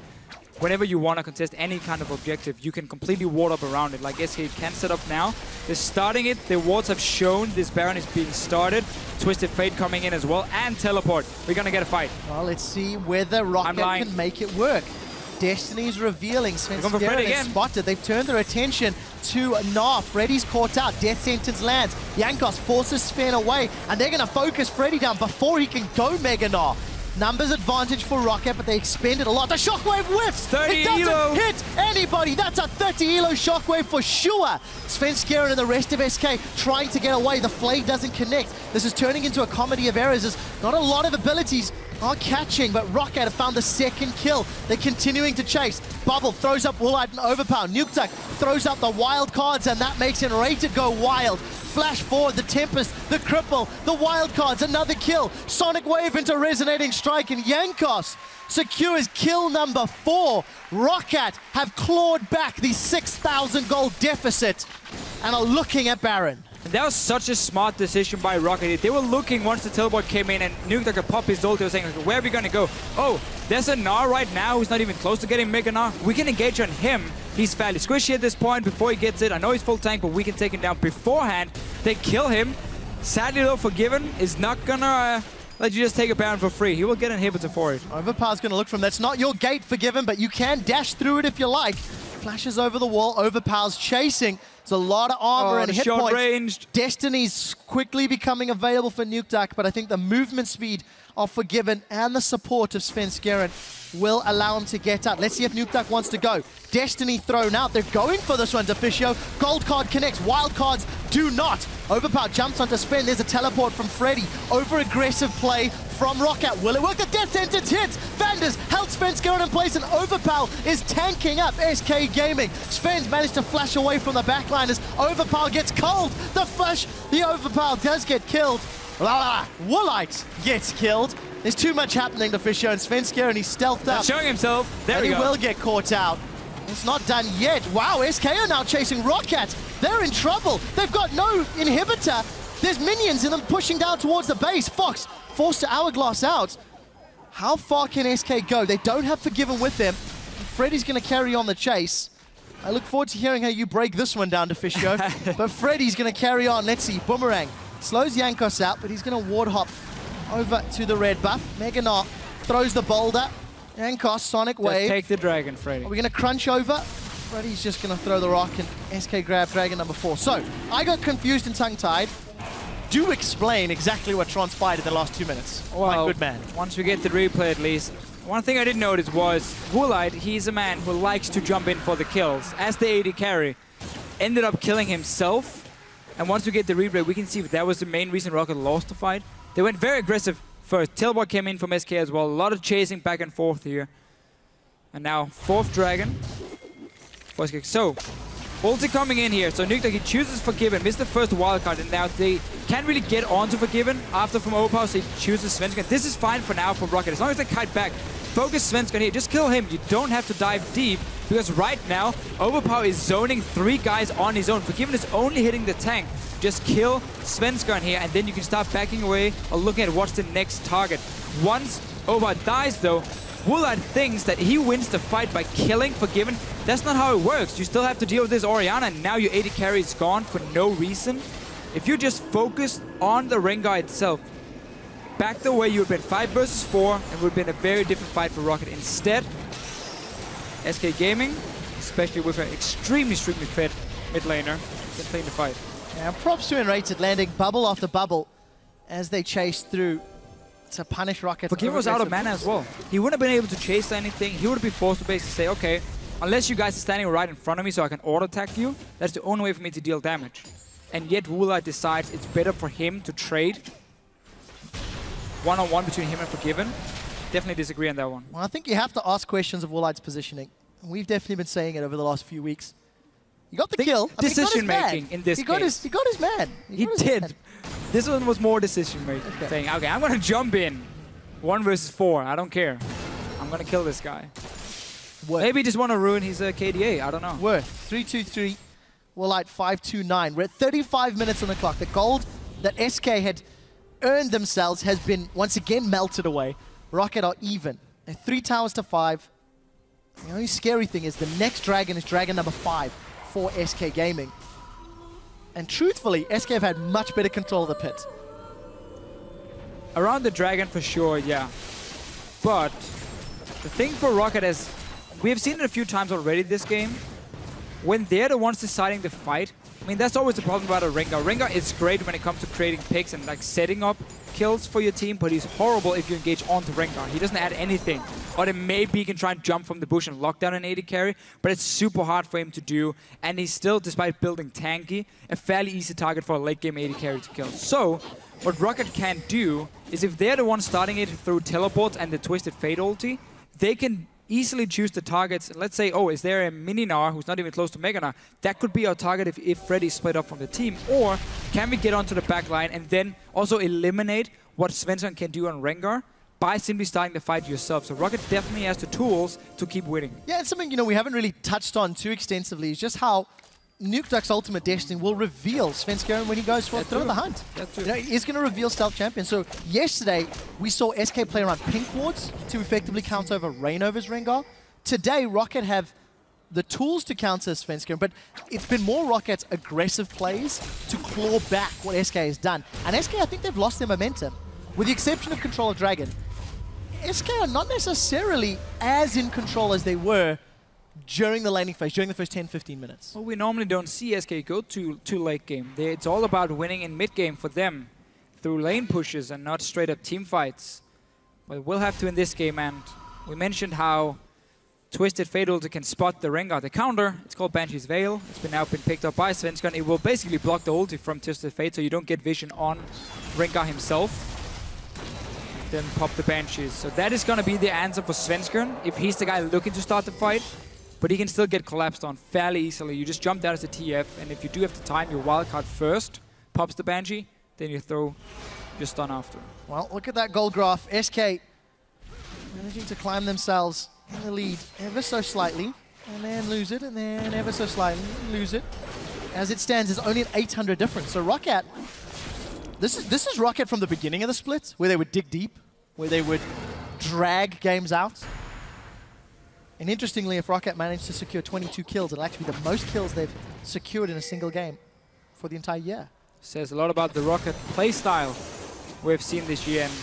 Speaker 9: whenever you want to contest any kind of objective, you can completely ward up around it. Like SK can set up now. They're starting it. The wards have shown this Baron is being started. Twisted Fate coming in as well, and teleport. We're going to get a fight.
Speaker 1: Well, let's see whether Rocket can make it work. Destiny's revealing. Svenskeren is spotted. They've turned their attention to Gnar. Freddy's caught out. Death sentence lands. Jankos forces Sven away, and they're going to focus Freddy down before he can go Mega Gnar. Numbers advantage for Rocket, but they expended a lot. The Shockwave whiffs!
Speaker 9: 30
Speaker 1: it doesn't
Speaker 9: elo.
Speaker 1: hit anybody! That's a 30 elo Shockwave for sure! Svenskeren and the rest of SK trying to get away. The Flay doesn't connect. This is turning into a comedy of errors. There's not a lot of abilities are catching, but Rocket have found the second kill. They're continuing to chase. Bubble throws up Woolite and Overpower. Nukeduck throws up the wild cards, and that makes it Rated go wild. Flash forward, the Tempest, the Cripple, the wild cards, another kill. Sonic Wave into Resonating Strike, and Jankos secures kill number 4. Rocket have clawed back the 6,000 gold deficit and are looking at Baron.
Speaker 9: And that was such a smart decision by Rocket. They were looking once the teleport came in and Nukeduck could pop his ult. They were saying, like, where are we going to go? Oh, there's a Gnar right now who's not even close to getting Mega Gnar. We can engage on him. He's fairly squishy at this point before he gets it. I know he's full tank, but we can take him down beforehand. They kill him. Sadly, though, Forgiven is not going to let you just take a Baron for free. He will get an inhibitor for it.
Speaker 1: Overpower's going to look from that's not your gate, Forgiven, but you can dash through it if you like. Flashes over the wall. Overpower's chasing. There's a lot of armor and hit points.
Speaker 9: Ranged.
Speaker 1: Destiny's quickly becoming available for Nukeduck, but I think the movement speed of Forgiven and the support of Svenskeren will allow him to get out. Let's see if Nukeduck wants to go. Destiny thrown out. They're going for this one, Deficio. Gold card connects. Wild cards do not. Overpower jumps onto Sven. There's a teleport from Freddy. Over-aggressive play from Rocket. Will it work? The Death Sentence hits. Vanders held Svenskeren in place, and Overpower is tanking up SK Gaming. Sven's managed to flash away from the backline as Overpower gets cold. The Overpower does get killed. Woolite gets killed. There's too much happening to Fisher, and Svenskeren, he's stealthed up.
Speaker 9: Showing himself. There we go.
Speaker 1: He will get caught out. It's not done yet. Wow, SK are now chasing Rocket. They're in trouble. They've got no inhibitor. There's minions in them pushing down towards the base. Fox forced to Hourglass out. How far can SK go? They don't have Forgiven with them. Freddy's going to carry on the chase. I look forward to hearing how you break this one down to Fisher. But Freddy's going to carry on. Let's see. Boomerang slows Jankos out, but he's going to ward hop over to the red buff. Mega Gnar throws the boulder. Jankos, Sonic Wave.
Speaker 9: Just take the dragon, Freddy.
Speaker 1: Are we going to crunch over? Freddy's just going to throw the rock, and SK grab dragon number 4. So, I got confused and tongue-tied. Do explain exactly what transpired in the last 2 minutes.
Speaker 9: Well,
Speaker 1: my good man.
Speaker 9: Once we get the replay at least. One thing I did notice was Woolite, he's a man who likes to jump in for the kills. As the AD carry, ended up killing himself. And once we get the replay, we can see that was the main reason Rocket lost the fight. They went very aggressive first. Teleport came in from SK as well. A lot of chasing back and forth here. And now, 4th dragon. So, ulti coming in here. So Nukeduck, he chooses Forgiven, missed the first wildcard, and now they can't really get onto Forgiven after from Overpower, so he chooses Svenskeren. This is fine for now for Rocket. As long as they kite back, focus Svenskeren here. Just kill him. You don't have to dive deep, because right now, Overpower is zoning 3 guys on his own. Forgiven is only hitting the tank. Just kill Svenskeren here, and then you can start backing away or looking at what's the next target. Once Overpower dies, though, Woolite thinks that he wins the fight by killing Forgiven. That's not how it works. You still have to deal with this Orianna, and now your AD carry is gone for no reason. If you just focus on the Rengar itself, back the way you would have been 5 versus 4, and it would have been a very different fight for Rocket. Instead, SK Gaming, especially with an extremely fed mid laner, can play the fight.
Speaker 1: Yeah, props to Enrated landing bubble after bubble as they chase through to punish Rocket.
Speaker 9: Forgiven was out of mana as well. He wouldn't have been able to chase anything. He would have been forced to basically say, okay, unless you guys are standing right in front of me so I can auto-attack you, that's the only way for me to deal damage. And yet Woolite decides it's better for him to trade one-on-one between him and Forgiven. definitely disagree on that one.
Speaker 1: Well, I think you have to ask questions of Wolight's positioning. We've definitely been saying it over the last few weeks. He got the kill.
Speaker 9: Decision making in this game.
Speaker 1: He got his man.
Speaker 9: He did. This one was more decision making. Okay. Saying, okay, I'm going to jump in. 1 versus 4. I don't care. I'm going to kill this guy.
Speaker 1: Worth.
Speaker 9: Maybe he just want to ruin his KDA. I don't know.
Speaker 1: Worth. 3-2-3. Woolight 5-2-9. We're at 35 minutes on the clock. The gold that SK had earned themselves has been once again melted away. Rocket are even. They're 3 towers to 5. The only scary thing is the next dragon is dragon number 5 for SK Gaming. And truthfully, SK have had much better control of the pit.
Speaker 9: Around the dragon for sure, yeah. But the thing for Rocket is, we have seen it a few times already this game. When they're the ones deciding the fight, I mean, that's always the problem about a Rengar. Rengar is great when it comes to creating picks and like setting up kills for your team, but he's horrible if you engage onto Rengar. He doesn't add anything. Or then maybe he can try and jump from the bush and lock down an AD carry, but it's super hard for him to do. And he's still, despite building tanky, a fairly easy target for a late game AD carry to kill. So, what Rocket can do is if they're the ones starting it through teleports and the Twisted Fate ulti, they can easily choose the targets. Let's say, oh, is there a Mini-Gnar who's not even close to Mega-Gnar? That could be our target if Freddy's split up from the team. Or can we get onto the back line and then also eliminate what Svensson can do on Rengar by simply starting the fight yourself? So Rocket definitely has the tools to keep winning.
Speaker 1: Yeah, it's something, you know, we haven't really touched on too extensively. It's just how NukeDuck's Ultimate Destiny will reveal Svenskeren when he goes for through the hunt. You know, he's going to reveal Stealth Champion. So yesterday, we saw SK play around pink wards to effectively counter over Reignover's Rengar. Today, Rocket have the tools to counter Svenskeren, but it's been more Rocket's aggressive plays to claw back what SK has done. And SK, I think they've lost their momentum. With the exception of Control of Dragon, SK are not necessarily as in control as they were during the laning phase, during the first 10-15 minutes.
Speaker 9: Well, we normally don't see SK go to late game. It's all about winning in mid game for them through lane pushes and not straight up team fights. But we'll have to in this game, and we mentioned how Twisted Fate ulti can spot the Rengar. The counter, it's called Banshee's Veil. It's now been picked up by Svenskeren. It will basically block the ulti from Twisted Fate, so you don't get vision on Rengar himself. Then pop the Banshees. So that is going to be the answer for Svenskeren if he's the guy looking to start the fight. But he can still get collapsed on fairly easily. You just jump down as a TF, and if you do have to time your wildcard first, pops the Banshee, then you throw your stun after.
Speaker 1: Well, look at that goal graph. SK managing to climb themselves in the lead ever so slightly, and then lose it, and then ever so slightly lose it. As it stands, there's only an 800 difference. So Rocket, this is Rocket from the beginning of the split, where they would dig deep, where they would drag games out. And interestingly, if Rocket managed to secure 22 kills, it'll actually be the most kills they've secured in a single game for the entire year.
Speaker 9: Says a lot about the Rocket playstyle we've seen this year. And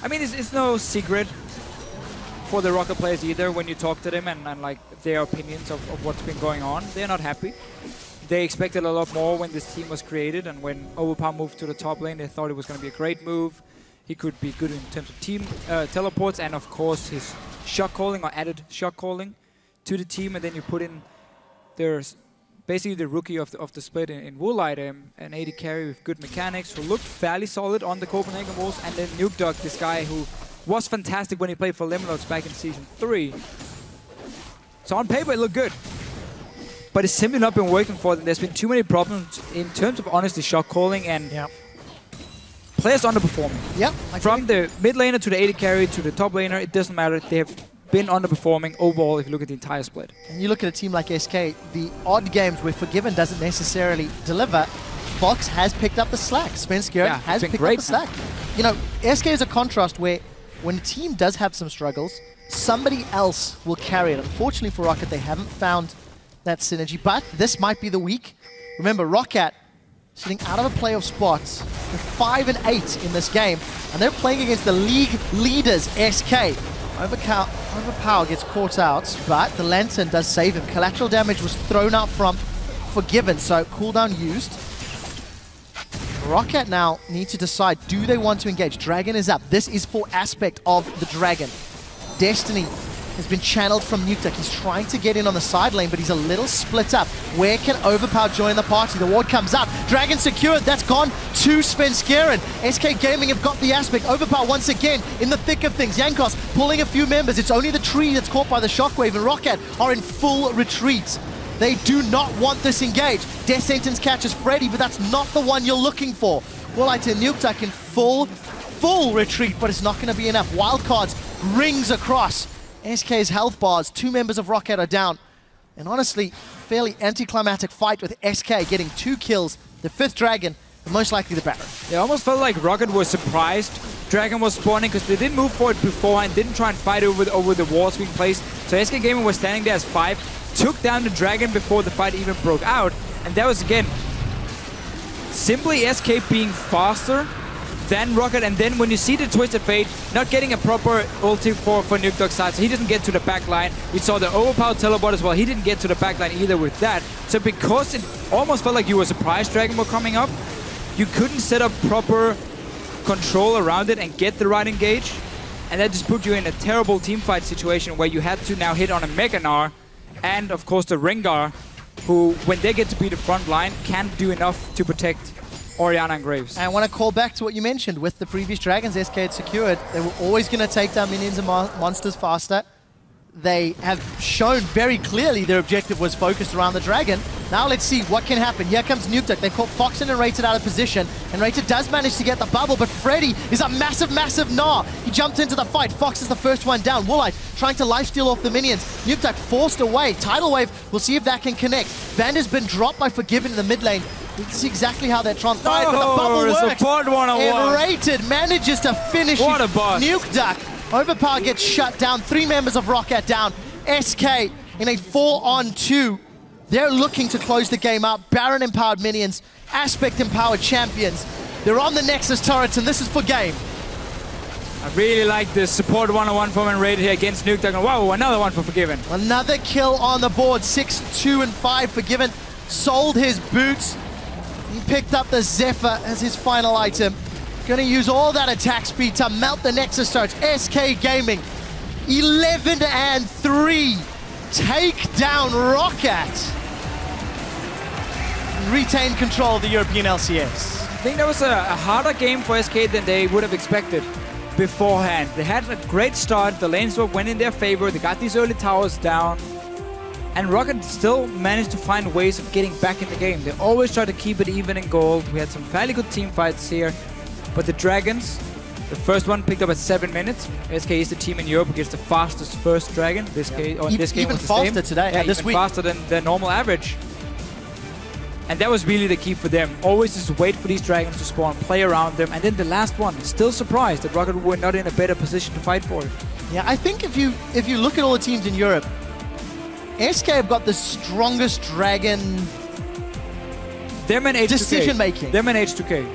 Speaker 9: I mean, it's no secret for the Rocket players either when you talk to them and like their opinions of what's been going on. They're not happy. They expected a lot more when this team was created, and when Overpower moved to the top lane, they thought it was going to be a great move. He could be good in terms of team teleports, and of course his shot calling or added shot calling to the team. And then you put in, there's basically the rookie of the split in Woolight, an AD carry with good mechanics who looked fairly solid on the Copenhagen walls. And then NukeDuck, this guy who was fantastic when he played for Liminox back in Season 3. So on paper it looked good, but it's simply not been working for them. There's been too many problems in terms of honestly shot calling and players underperforming.
Speaker 1: Yep.
Speaker 9: From the mid laner to the AD carry to the top laner, it doesn't matter. They have been underperforming overall if you look at the entire split.
Speaker 1: And you look at a team like SK, the odd games where Forgiven doesn't necessarily deliver, Fox has picked up the slack. Svenskeren has picked up the slack. You know, SK is a contrast where when a team does have some struggles, somebody else will carry it. Unfortunately for Rocket, they haven't found that synergy, but this might be the week. Remember, Rocket sitting out of a playoff spot. They're 5-8 in this game, and they're playing against the league leaders, SK. Overpower gets caught out, but the Lantern does save him. Collateral damage was thrown out from Forgiven, so cooldown used. Rocket now need to decide, do they want to engage? Dragon is up. This is for aspect of the Dragon. Destiny has been channeled from Nukeduck. He's trying to get in on the side lane, but he's a little split up. Where can Overpower join the party? The ward comes out. Dragon secured. That's gone to Svenskeren. SK Gaming have got the aspect. Overpower once again in the thick of things. Jankos pulling a few members. It's only the tree that's caught by the shockwave, and Rocket are in full retreat. They do not want this engage. Death Sentence catches Freddy, but that's not the one you're looking for. Woolite and Nukeduck in full retreat, but it's not going to be enough. Wildcards rings across. SK's health bars, 2 members of Rocket are down. And honestly, fairly anticlimactic fight with SK getting 2 kills. The 5th Dragon, and most likely the Baron.
Speaker 9: It almost felt like Rocket was surprised Dragon was spawning because they didn't move for it before and didn't try and fight over the walls being placed. So SK Gaming was standing there as 5, took down the Dragon before the fight even broke out. And that was, again, simply SK being faster than Rocket, and then when you see the Twisted Fate not getting a proper ulti for Nukeduck's side, so he doesn't get to the back line. We saw the overpowered teleport as well. He didn't get to the back line either with that. So because it almost felt like you were surprised Dragon were coming up, you couldn't set up proper control around it and get the right engage. And that just put you in a terrible teamfight situation where you had to now hit on a Mega Gnar and, of course, the Rengar, who, when they get to be the front line, can't do enough to protect Orianna and Graves.
Speaker 1: I want to call back to what you mentioned with the previous Dragons SK had secured. They were always going to take down minions and monsters faster. They have shown very clearly their objective was focused around the Dragon. Now let's see what can happen. Here comes Nukeduck. They caught Foxen and Rated out of position. And Rated does manage to get the bubble, but Freddy is a massive Gnar. He jumped into the fight. Fox is the first one down. Woolite trying to lifesteal off the minions. Nukeduck forced away. Tidal Wave, we'll see if that can connect. Vander's been dropped by Forgiven in the mid lane. Let's see exactly how that transpired, but the bubble works.
Speaker 9: Support 101.
Speaker 1: And Rated manages to finish Nukeduck. Overpower gets shut down. 3 members of Rocket down. SK in a 4-on-2. They're looking to close the game out. Baron empowered minions, Aspect empowered champions. They're on the Nexus turrets, and this is for game.
Speaker 9: I really like this support 101 from Rated here against Nukeduck. And wow, another one for Forgiven.
Speaker 1: Another kill on the board. 6, 2, and 5. Forgiven sold his boots. He picked up the Zephyr as his final item. Gonna use all that attack speed to melt the Nexus turrets. SK Gaming, 11 and 3. Take down Rocket. Retain control of the European LCS.
Speaker 9: I think that was a harder game for SK than they would have expected beforehand. They had a great start. The lane swap went in their favor. They got these early towers down. And Rocket still managed to find ways of getting back in the game. They always try to keep it even in gold. We had some fairly good team fights here. But the Dragons, the first one picked up at 7 minutes. SK is the team in Europe who gets the fastest first Dragon. This game, or in this game
Speaker 1: even
Speaker 9: was the
Speaker 1: faster
Speaker 9: same.
Speaker 1: today,
Speaker 9: yeah,
Speaker 1: this
Speaker 9: even
Speaker 1: week.
Speaker 9: faster than the normal average. And that was really the key for them. Always just wait for these Dragons to spawn, play around them, and then the last one. Still surprised that Rocket were not in a better position to fight for it.
Speaker 1: Yeah, I think if you look at all the teams in Europe, SK have got the strongest Dragon decision making.
Speaker 9: Them and H2K.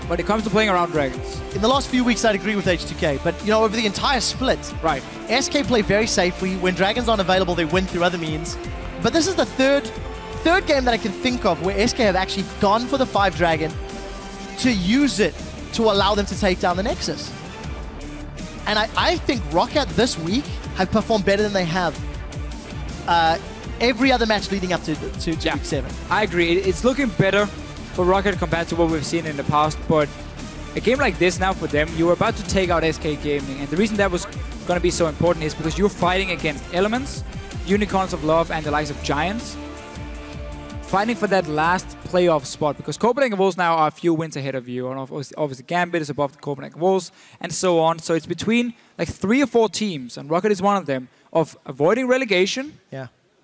Speaker 9: When it comes to playing around Dragons.
Speaker 1: In the last few weeks, I'd agree with H2K, but you know, over the entire split,
Speaker 9: right?
Speaker 1: SK play very safely. When Dragons aren't available, they win through other means. But this is the third game that I can think of where SK have actually gone for the 5 Dragon to use it to allow them to take down the Nexus. And I think Rocket this week have performed better than they have every other match leading up to week 7.
Speaker 9: I agree. It's looking better for Rocket compared to what we've seen in the past, but a game like this now for them, you were about to take out SK Gaming, and the reason that was going to be so important is because you're fighting against Elements, Unicorns of Love, and the likes of Giants, fighting for that last playoff spot, because Copenhagen Wolves now are a few wins ahead of you, and obviously Gambit is above the Copenhagen Wolves, and so on. So it's between like 3 or 4 teams, and Rocket is one of them, of avoiding relegation,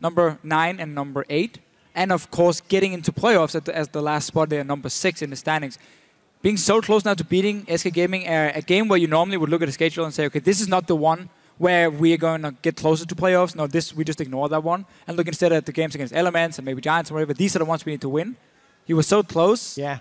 Speaker 9: number 9 and number 8, and of course getting into playoffs as the last spot there, number 6 in the standings. Being so close now to beating SK Gaming, a game where you normally would look at the schedule and say, okay, this is not the one where we are going to get closer to playoffs. No, we just ignore that one and look instead at the games against Elements and maybe Giants or whatever. These are the ones we need to win. You were so close.
Speaker 1: Yeah.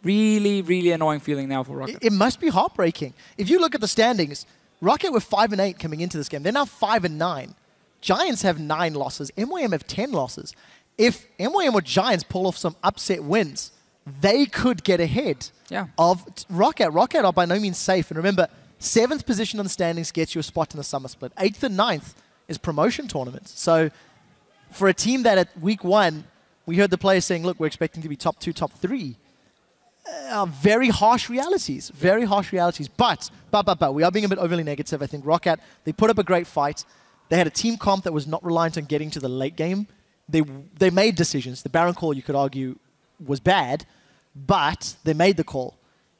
Speaker 9: Really, really annoying feeling now for Rocket.
Speaker 1: It must be heartbreaking. If you look at the standings, Rocket were 5 and 8 coming into this game. They're now 5 and 9. Giants have 9 losses. MYM have 10 losses. If MYM or Giants pull off some upset wins, they could get ahead of Rocket. Rocket are by no means safe. And remember, 7th position on the standings gets you a spot in the summer split. 8th and 9th is promotion tournaments. So for a team that at week 1, we heard the players saying, look, we're expecting to be top 2, top 3. Very harsh realities, very harsh realities. But, we are being a bit overly negative. I think Roccat, they put up a great fight. They had a team comp that was not reliant on getting to the late game. They made decisions. The Baron call, you could argue, was bad, but they made the call.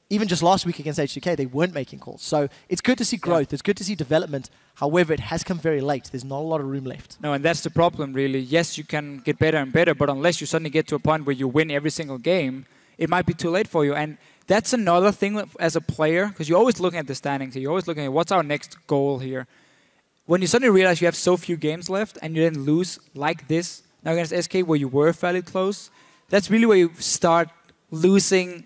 Speaker 1: Even just last week against H2K, they weren't making calls. So it's good to see growth. It's good to see development. However, it has come very late. There's not a lot of room left.
Speaker 9: No, and that's the problem, really. Yes, you can get better and better, but unless you suddenly get to a point where you win every single game, it might be too late for you. And that's another thing as a player, because you're always looking at the standings. You're always looking at what's our next goal here. When you suddenly realize you have so few games left and you then lose like this, now against SK where you were fairly close, that's really where you start losing,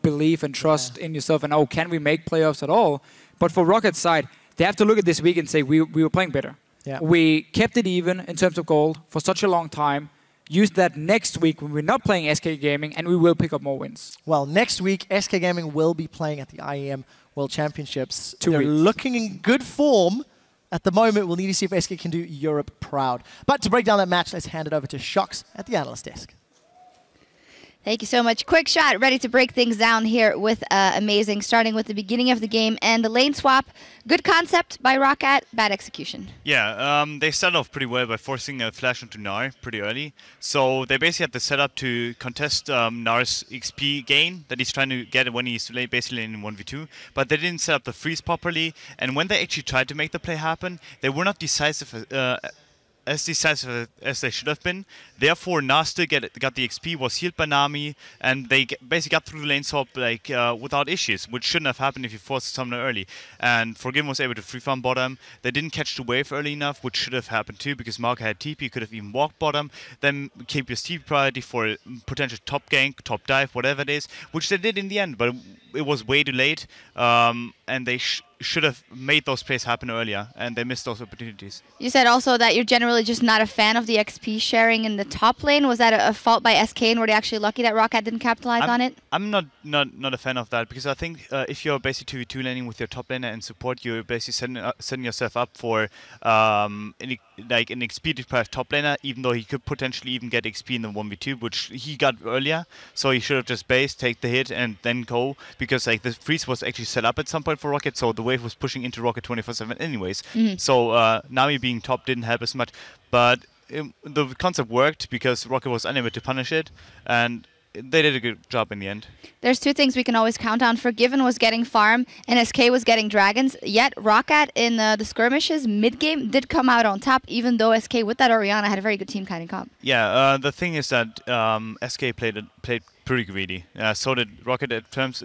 Speaker 9: belief and trust in yourself and, can we make playoffs at all? But for Rocket's side, they have to look at this week and say, we were playing better.
Speaker 1: Yeah.
Speaker 9: We kept it even in terms of gold for such a long time. Use that next week when we're not playing SK Gaming, and we will pick up more wins.
Speaker 1: Well, next week, SK Gaming will be playing at the IEM World Championships.
Speaker 9: 2 weeks.
Speaker 1: They're looking in good form. At the moment, we'll need to see if SK can do Europe proud. But to break down that match, let's hand it over to Shox at the analyst desk.
Speaker 6: Thank you so much. Quick shot, ready to break things down here with Amazing, starting with the beginning of the game and the lane swap. Good concept by Roccat, bad execution.
Speaker 8: Yeah, they started off pretty well by forcing a flash onto Gnar pretty early. So they basically had the setup to contest Gnar's XP gain that he's trying to get when he's basically in 1v2. But they didn't set up the freeze properly. And when they actually tried to make the play happen, they were not decisive as decisive as they should have been. Therefore, Gnar still got the XP, was healed by Nami, and they basically got through the lane swap without issues, which shouldn't have happened if you forced someone early. And Forgiven was able to free farm bottom. They didn't catch the wave early enough, which should have happened too, because Marka had TP, could have even walked bottom, then keep his TP priority for a potential top gank, top dive, whatever it is, which they did in the end, but it was way too late, and they should have made those plays happen earlier, and they missed those opportunities.
Speaker 6: You said also that you're generally just not a fan of the XP sharing in the top lane. Was that a fault by SK, and were they actually lucky that Roccat didn't capitalize on it?
Speaker 8: I'm not a fan of that, because I think if you're basically 2v2 laning with your top laner and support, you're basically setting yourself up for an XP deprived top laner, even though he could potentially even get XP in the 1v2, which he got earlier. So he should have just based, take the hit, and then go, because the freeze was actually set up at some point for Rocket, so the wave was pushing into Rocket 24/7 anyways. So Nami being top didn't help as much, but the concept worked because Rocket was unable to punish it, and they did a good job in the end.
Speaker 6: There's two things we can always count on. Forgiven was getting farm, and SK was getting dragons. Yet Roccat in the skirmishes mid-game did come out on top, even though SK with that Orianna had a very good team kind of comp.
Speaker 8: Yeah, the thing is that SK played pretty greedy. So did Rocket at times,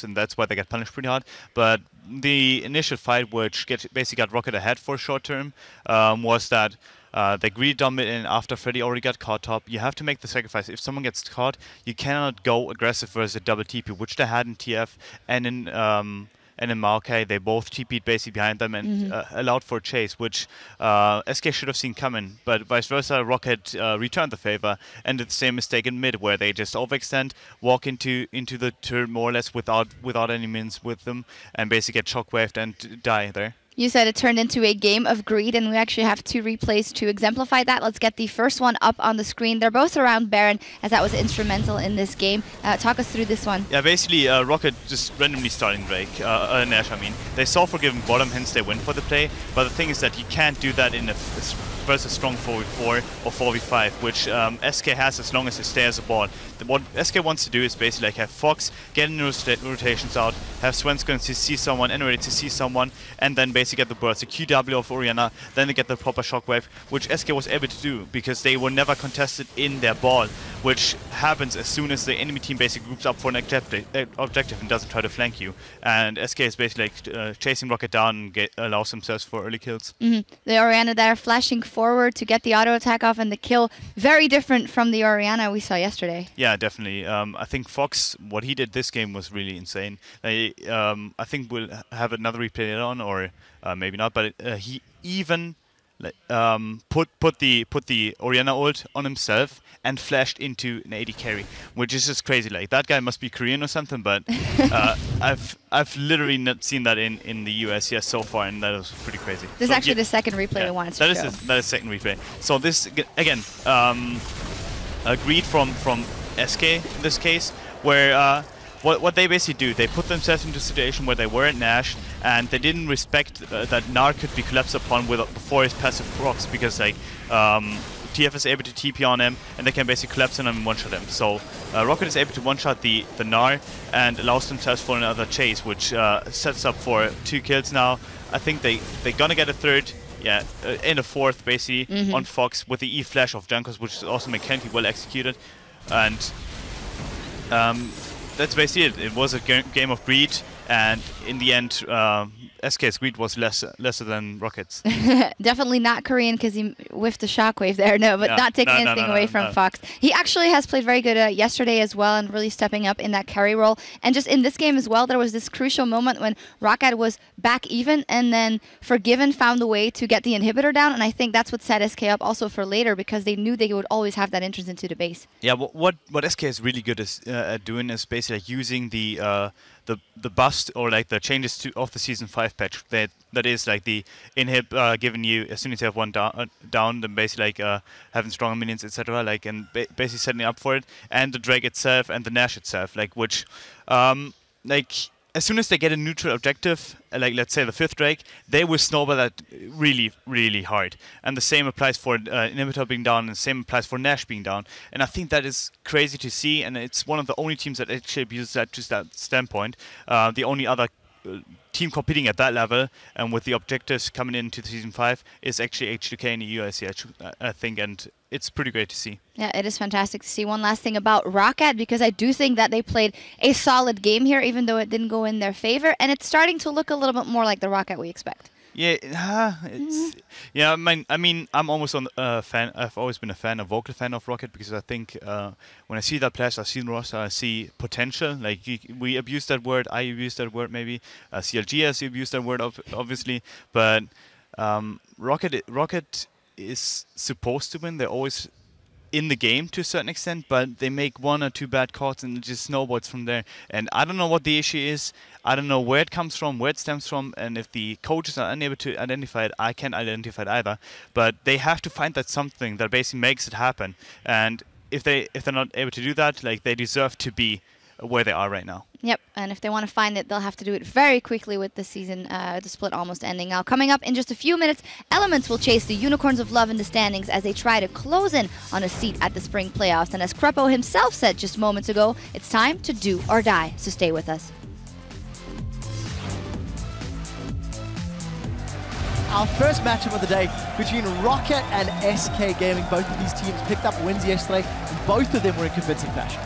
Speaker 8: and that's why they got punished pretty hard. But the initial fight, which basically got Rocket ahead for short term, was that they greedy dominate, and after Freddy already got caught top, you have to make the sacrifice. If someone gets caught, you cannot go aggressive versus a double TP, which they had in TF and in Maokai. They both TP'd basically behind them and allowed for a chase, which SK should have seen coming, but vice versa, Rocket returned the favor and did the same mistake in mid, where they just overextend, walk into the turn more or less without any minions with them, and basically get shockwaved and die there.
Speaker 6: You said it turned into a game of greed, and we actually have two replays to exemplify that. Let's get the first one up on the screen. They're both around Baron, as that was instrumental in this game. Talk us through this one.
Speaker 8: Yeah, basically, Rocket just randomly starting Drake, Nash, I mean. They saw Forgiven bottom, hence they went for the play, but the thing is that you can't do that in a versus strong 4v4 or 4v5, which SK has as long as they stay as a ball. What SK wants to do is basically have Fox get in rotations out, have Svenskon to see someone, and ready to see someone, and then basically get the burst, the QW of Orianna, then they get the proper shockwave, which SK was able to do because they were never contested in their ball, which happens as soon as the enemy team basically groups up for an objective and doesn't try to flank you. And SK is basically chasing Rocket down and allows themselves for early kills.
Speaker 6: The Orianna that are flashing forward to get the auto attack off and the kill, very different from the Orianna we saw yesterday.
Speaker 8: Yeah, definitely. I think Fox, what he did this game was really insane. I think we'll have another replay later on, or maybe not, but he even put the Orianna ult on himself and flashed into an AD carry, which is just crazy. Like, that guy must be Korean or something, but I've literally not seen that in the US yet so far, and that was pretty crazy.
Speaker 6: This is actually the second replay we wanted to show.
Speaker 8: That is second replay. So this again, agreed from SK in this case, where what they basically do, they put themselves into a situation where they were at Nash and they didn't respect that Gnar could be collapsed upon before his passive procs, because like TF is able to TP on him and they can basically collapse on him and one-shot him. So Rocket is able to one-shot the Gnar and allows themselves for another chase, which sets up for 2 kills now. I think they're gonna get a third. Yeah, in a fourth basically on Fox with the E-Flash of Jankos, which is also mechanically well executed. And that's basically it. It was a game of greed, and in the end, SK's greed was lesser than Rocket's.
Speaker 6: Definitely not Korean because he whiffed the shockwave there. No, but not taking anything away from Fox. He actually has played very good yesterday as well, and really stepping up in that carry role. And just in this game as well, there was this crucial moment when Rocket was back even, and then Forgiven found a way to get the inhibitor down. And I think that's what set SK up also for later, because they knew they would always have that entrance into the base.
Speaker 8: Yeah, what SK is really good at doing is basically like using the bust or like the changes of the Season 5 patch. That is like the inhib giving you, as soon as you have one down, then basically like having stronger minions, etc. Like, and basically setting up for it, and the Drake itself and the Nash itself, like, which like as soon as they get a neutral objective, like let's say the 5th Drake, they will snowball that really, really hard. And the same applies for Inhibitor being down, and the same applies for Nash being down. And I think that is crazy to see, and it's one of the only teams that actually abuses that to that standpoint. The only other team competing at that level, and with the objectives coming into Season 5, is actually H2K in the US, I think, and it's pretty great to see.
Speaker 6: Yeah, it is fantastic to see. One last thing about Rocket, because I do think that they played a solid game here, even though it didn't go in their favor, and it's starting to look a little bit more like the Rocket we expect.
Speaker 8: Yeah, yeah. I mean, I'm almost a fan. I've always been a vocal fan of Rocket, because I think when I see that players, I see roster, I see potential. Like we abuse that word, I abuse that word maybe. CLG has abused that word, obviously, but Rocket is supposed to win. They're always in the game to a certain extent, but they make 1 or 2 bad calls and it just snowballs from there. And I don't know what the issue is. I don't know where it comes from, where it stems from, and if the coaches are unable to identify it, I can't identify it either. But they have to find that something that basically makes it happen. And if they're not able to do that, like, they deserve to be where they are right now.
Speaker 6: Yep, and if they want to find it, they'll have to do it very quickly with the season, the split almost ending. Now, coming up in just a few minutes, Elements will chase the Unicorns of Love in the standings as they try to close in on a seat at the Spring Playoffs. And as Krepo himself said just moments ago, it's time to do or die, so stay with us.
Speaker 1: Our first matchup of the day between Rocket and SK Gaming. Both of these teams picked up wins yesterday, and both of them were in convincing fashion.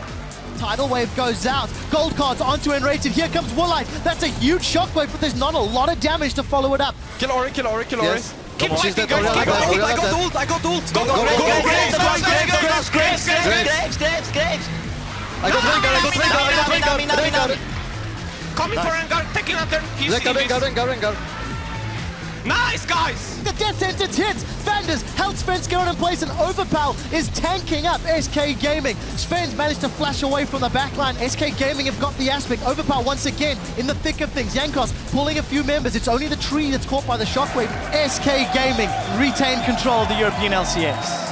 Speaker 1: Tidal Wave goes out. Gold cards onto Enrated. Here comes Woolite. That's a huge shockwave, but there's not a lot of damage to follow it up.
Speaker 3: Kill Ori, kill Ori, kill Ori.
Speaker 11: Yes.
Speaker 3: Keep fighting, guys. Keep fighting. I got ult. I got ult. Go,
Speaker 11: Graves. I got Rengar.
Speaker 3: Coming for Rengar. Taking Lantern. He's
Speaker 11: Rengar.
Speaker 3: Nice, guys!
Speaker 1: The death sentence hits! Vander's Health Sven's going in place, and Overpower is tanking up SK Gaming. Sven's managed to flash away from the backline. SK Gaming have got the aspect. Overpower once again in the thick of things. Jankos pulling a few members. It's only the tree that's caught by the shockwave. SK Gaming retain control of the European LCS.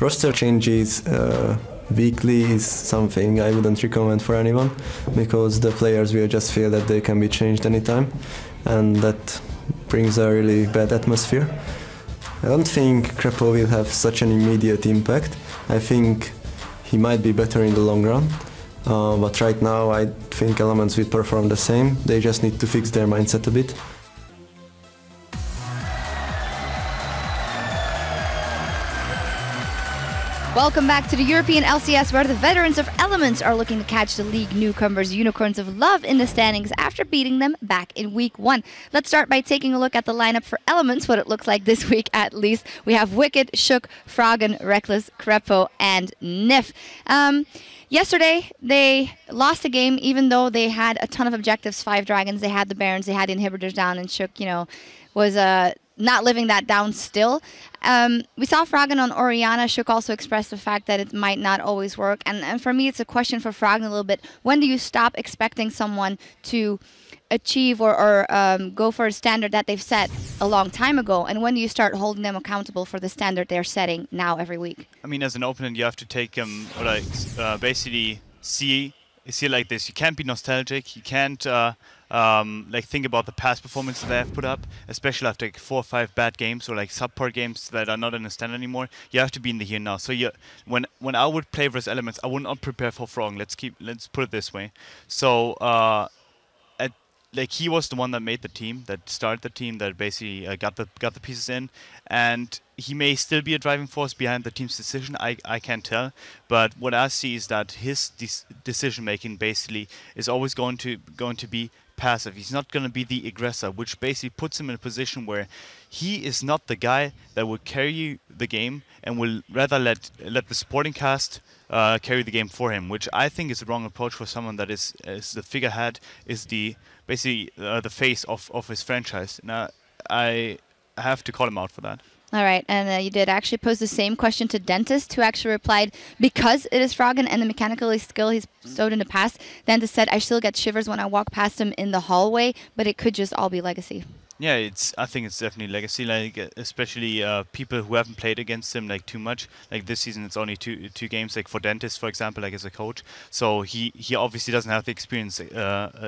Speaker 12: Roster changes weekly is something I wouldn't recommend for anyone, because the players will just feel that they can be changed anytime, and that brings a really bad atmosphere. I don't think Krepo will have such an immediate impact. I think he might be better in the long run, but right now I think Elements will perform the same. They just need to fix their mindset a bit.
Speaker 6: Welcome back to the European LCS, where the veterans of Elements are looking to catch the league newcomers, Unicorns of Love, in the standings after beating them back in week 1. Let's start by taking a look at the lineup for Elements, what it looks like this week at least. We have Wicked, Shook, Froggen, Reckless, Krepo, and Nif. Yesterday, they lost a game, even though they had a ton of objectives. 5 Dragons, they had the Barons, they had the Inhibitors down, and Shook, you know, was not living that down still. We saw Froggen on Orianna. Shook also expressed the fact that it might not always work. And for me, it's a question for Froggen a little bit. When do you stop expecting someone to achieve or go for a standard that they've set a long time ago? And when do you start holding them accountable for the standard they're setting now every week?
Speaker 8: I mean, as an opponent, you have to take or like basically see it like this. You can't be nostalgic. You can't like think about the past performance that they have put up, especially after like 4 or 5 bad games or like subpar games that are not in the standard anymore. You have to be in the here now. So when I would play versus Elements, I would not prepare for Froggen. Let's put it this way. So like he was the one that made the team, that started the team, that basically got the pieces in, and he may still be a driving force behind the team's decision. I can't tell, but what I see is that his decision making basically is always going to be passive. He's not going to be the aggressor, which basically puts him in a position where he is not the guy that will carry the game and will rather let the supporting cast carry the game for him, which I think is the wrong approach for someone that is the figurehead, is basically the face of his franchise. Now, I have to call him out for that.
Speaker 6: All right, and you did actually pose the same question to Dentist, who actually replied, because it is Froggen and the mechanical skill he's showed in the past, Dentist said, I still get shivers when I walk past him in the hallway, but it could just all be legacy.
Speaker 8: Yeah, I think it's definitely legacy. Like especially people who haven't played against him like too much. Like this season, it's only two games. Like for Dentist, for example, like as a coach, so he obviously doesn't have the experience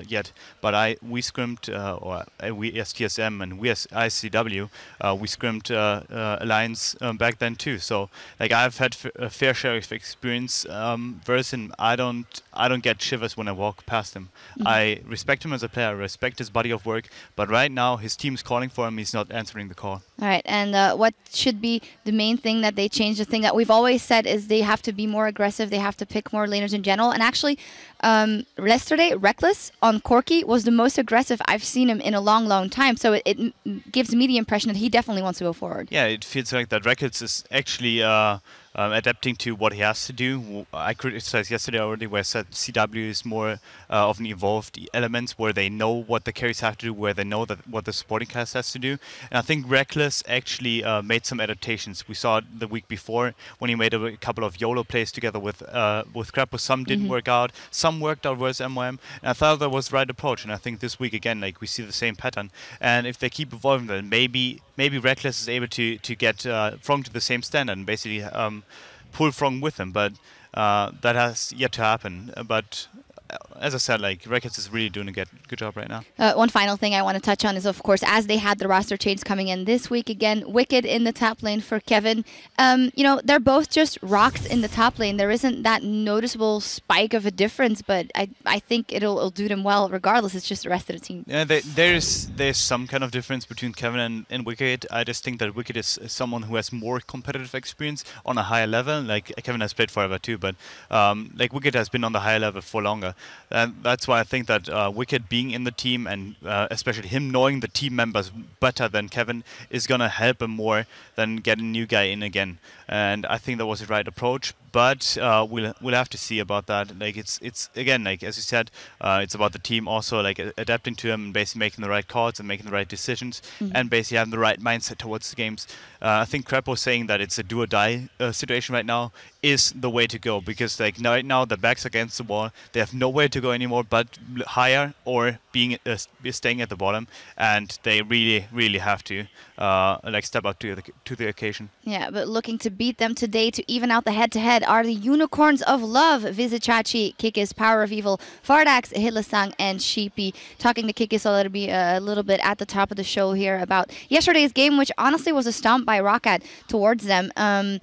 Speaker 8: yet. But we scrimmed, or we as TSM and we as ICW, we scrimmed Alliance back then too. So like I've had a fair share of experience versus him. I don't get shivers when I walk past him. Mm-hmm. I respect him as a player. I respect his body of work. But right now, his team's calling for him. He's not answering the call. All
Speaker 6: right, and what should be the main thing that they change? The thing that we've always said is they have to be more aggressive. They have to pick more laners in general. And actually, yesterday, Reckless on Corki was the most aggressive I've seen him in a long, long time. So it gives me the impression that he definitely wants to go forward.
Speaker 8: Yeah, it feels like that Reckless is actually adapting to what he has to do. I criticized yesterday already where I said CW is more of an evolved Elements, where they know what the carries have to do, where they know what the supporting cast has to do. And I think Reckless actually made some adaptations. We saw it the week before when he made a couple of YOLO plays together with Krepo. Some didn't work out, some worked out versus MOM, and I thought that was the right approach. And I think this week again, like we see the same pattern. And if they keep evolving, then maybe Reckless is able to get Froggen to the same standard and basically pull Froggen with him, but that has yet to happen. But as I said, like Reckless is really doing a good job right now.
Speaker 6: One final thing I want to touch on is, of course, as they had the roster change coming in this week again, Wicked in the top lane for Kevin. You know, they're both just rocks in the top lane. There isn't that noticeable spike of a difference, but I think it'll do them well regardless. It's just the rest of the team.
Speaker 8: Yeah, there's some kind of difference between Kevin and Wicked. I just think that Wicked is someone who has more competitive experience on a higher level. Like Kevin has played forever too, but like Wicked has been on the higher level for longer. And that's why I think that Wicked being in the team and especially him knowing the team members better than Kevin is going to help him more than getting a new guy in again. And I think that was the right approach. But we'll have to see about that. Like it's again, like as you said, it's about the team also like adapting to them and basically making the right calls and making the right decisions and basically having the right mindset towards the games. I think Crepo saying that it's a do or die situation right now is the way to go, because like right now the back's against the wall. They have nowhere to go anymore but higher or staying at the bottom, and they really have to like step up to the occasion.
Speaker 6: Yeah, but looking to beat them today to even out the head-to-head are the Unicorns of Love, Vizichachi, Kikis, Power of Evil, Fardax, Hitlasang, and Sheepy. Talking to Kikis a little bit at the top of the show here about yesterday's game, which honestly was a stomp by Rocket towards them. And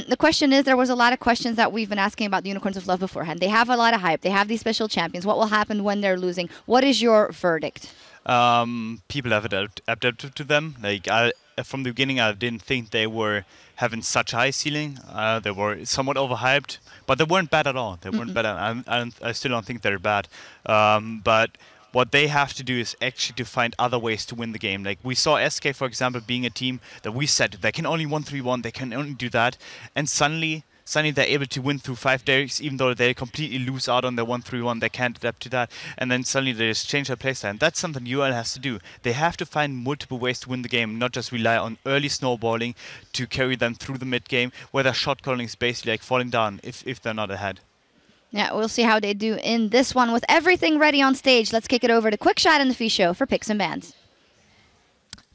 Speaker 6: the question is, there was a lot of questions that we've been asking about the Unicorns of Love beforehand. They have a lot of hype. They have these special champions. What will happen when they're losing? What is your verdict?
Speaker 8: People have adapted to them. Like from the beginning, I didn't think they were having such a high ceiling. They were somewhat overhyped, but they weren't bad at all. They weren't bad. I still don't think they're bad. But what they have to do is actually to find other ways to win the game. Like we saw SK, for example, being a team that we said they can only 1-3-1, they can only do that, and suddenly they're able to win through 5 days, even though they completely lose out on their 1-3-1. They can't adapt to that, and then suddenly they just change their playstyle. And that's something UL has to do. They have to find multiple ways to win the game, not just rely on early snowballing to carry them through the mid game, where their shot calling is basically like falling down if they're not ahead.
Speaker 6: Yeah, we'll see how they do in this one. With everything ready on stage, let's kick it over to Quick Shot in the Fee Show for picks and bans.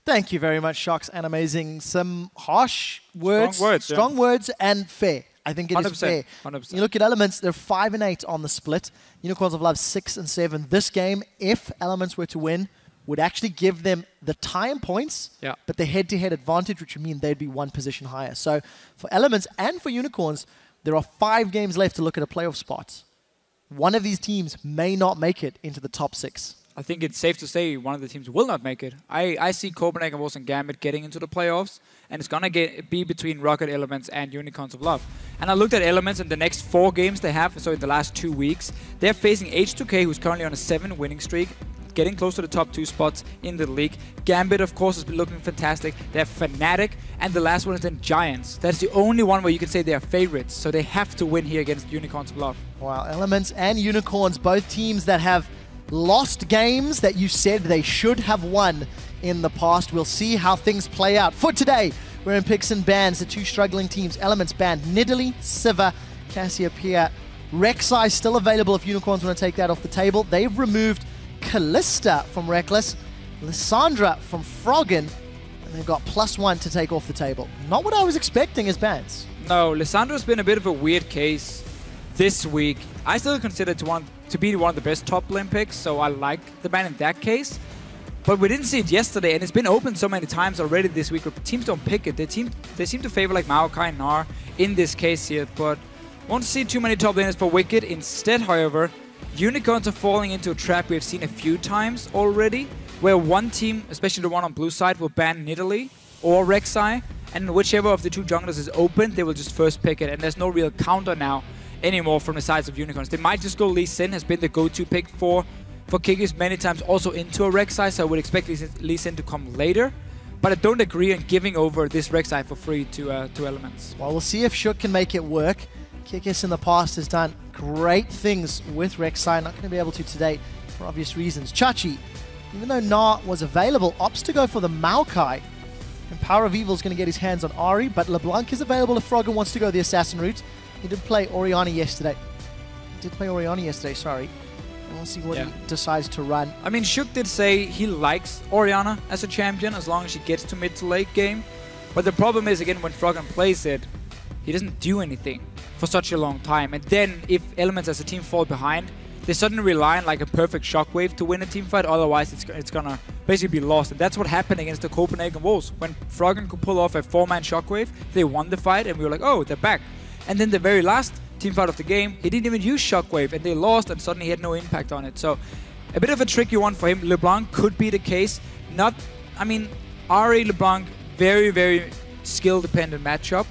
Speaker 1: Thank you very much, Shocks, and amazing. Some harsh words,
Speaker 9: strong
Speaker 1: words, and fair. I think it is fair.
Speaker 9: 100%.
Speaker 1: You look at Elements, they're 5-8 on the split. Unicorns of Love 6-7. This game, if Elements were to win, would actually give them the tie-in points, but the head-to-head advantage, which would mean they'd be one position higher. So for Elements and for Unicorns, there are 5 games left to look at a playoff spot. One of these teams may not make it into the top 6.
Speaker 9: I think it's safe to say one of the teams will not make it. I see Copenhagen Wolves and Gambit getting into the playoffs, and it's going to be between Rocket, Elements, and Unicorns of Love. And I looked at Elements in the next 4 games they have, so in the last 2 weeks. They're facing H2K, who's currently on a 7 winning streak, getting close to the top 2 spots in the league. Gambit, of course, has been looking fantastic. They have Fnatic, and the last one is then Giants. That's the only one where you can say they are favorites, so they have to win here against Unicorns of Love.
Speaker 1: Wow, Elements and Unicorns, both teams that have lost games that you said they should have won in the past. We'll see how things play out. For today, we're in picks and bans. The 2 struggling teams, Elements banned Nidalee, Siva, Cassiopeia. Rek'Sai still available if Unicorns want to take that off the table. They've removed Callista from Reckless, Lissandra from Froggen, and they've got +1 to take off the table. Not what I was expecting as bans.
Speaker 9: No, Lissandra's been a bit of a weird case this week. I still consider it to be one of the best top lane picks, so I like the ban in that case. But we didn't see it yesterday, and it's been open so many times already this week where teams don't pick it. They seem to favor like Maokai and Gnar in this case here, but won't see too many top laners for Wicked. Instead, however, Unicorns are falling into a trap we've seen a few times already, where one team, especially the one on blue side, will ban Nidalee or Rek'Sai, and whichever of the 2 junglers is open, they will just first pick it, and there's no real counter now anymore from the sides of Unicorns. They might just go Lee Sin, has been the go-to pick for Kikis many times, also into a Rek'Sai, so I would expect Lee Sin to come later. But I don't agree on giving over this Rek'Sai for free to Elements.
Speaker 1: Well, we'll see if Shook can make it work. Kikis in the past has done great things with Rek'Sai, not going to be able to today for obvious reasons. Chachi, even though Gnar was available, opts to go for the Maokai. And Power of Evil is going to get his hands on Ahri, but LeBlanc is available if Froggen wants to go the Assassin route. He did play Orianna yesterday. Sorry. And we'll see what he decides to run.
Speaker 9: I mean, Shook did say he likes Orianna as a champion as long as she gets to mid to late game. But the problem is, again, when Froggen plays it, he doesn't do anything for such a long time. And then if Elements as a team fall behind, they suddenly rely on like a perfect shockwave to win a team fight. Otherwise, it's gonna basically be lost. And that's what happened against the Copenhagen Wolves. When Froggen could pull off a 4-man shockwave, they won the fight, and we were like, oh, they're back. And then the very last team fight of the game, he didn't even use shockwave, and they lost, and suddenly he had no impact on it. So a bit of a tricky one for him. LeBlanc could be the case. I mean, Ahri, LeBlanc, very, very skill-dependent matchup.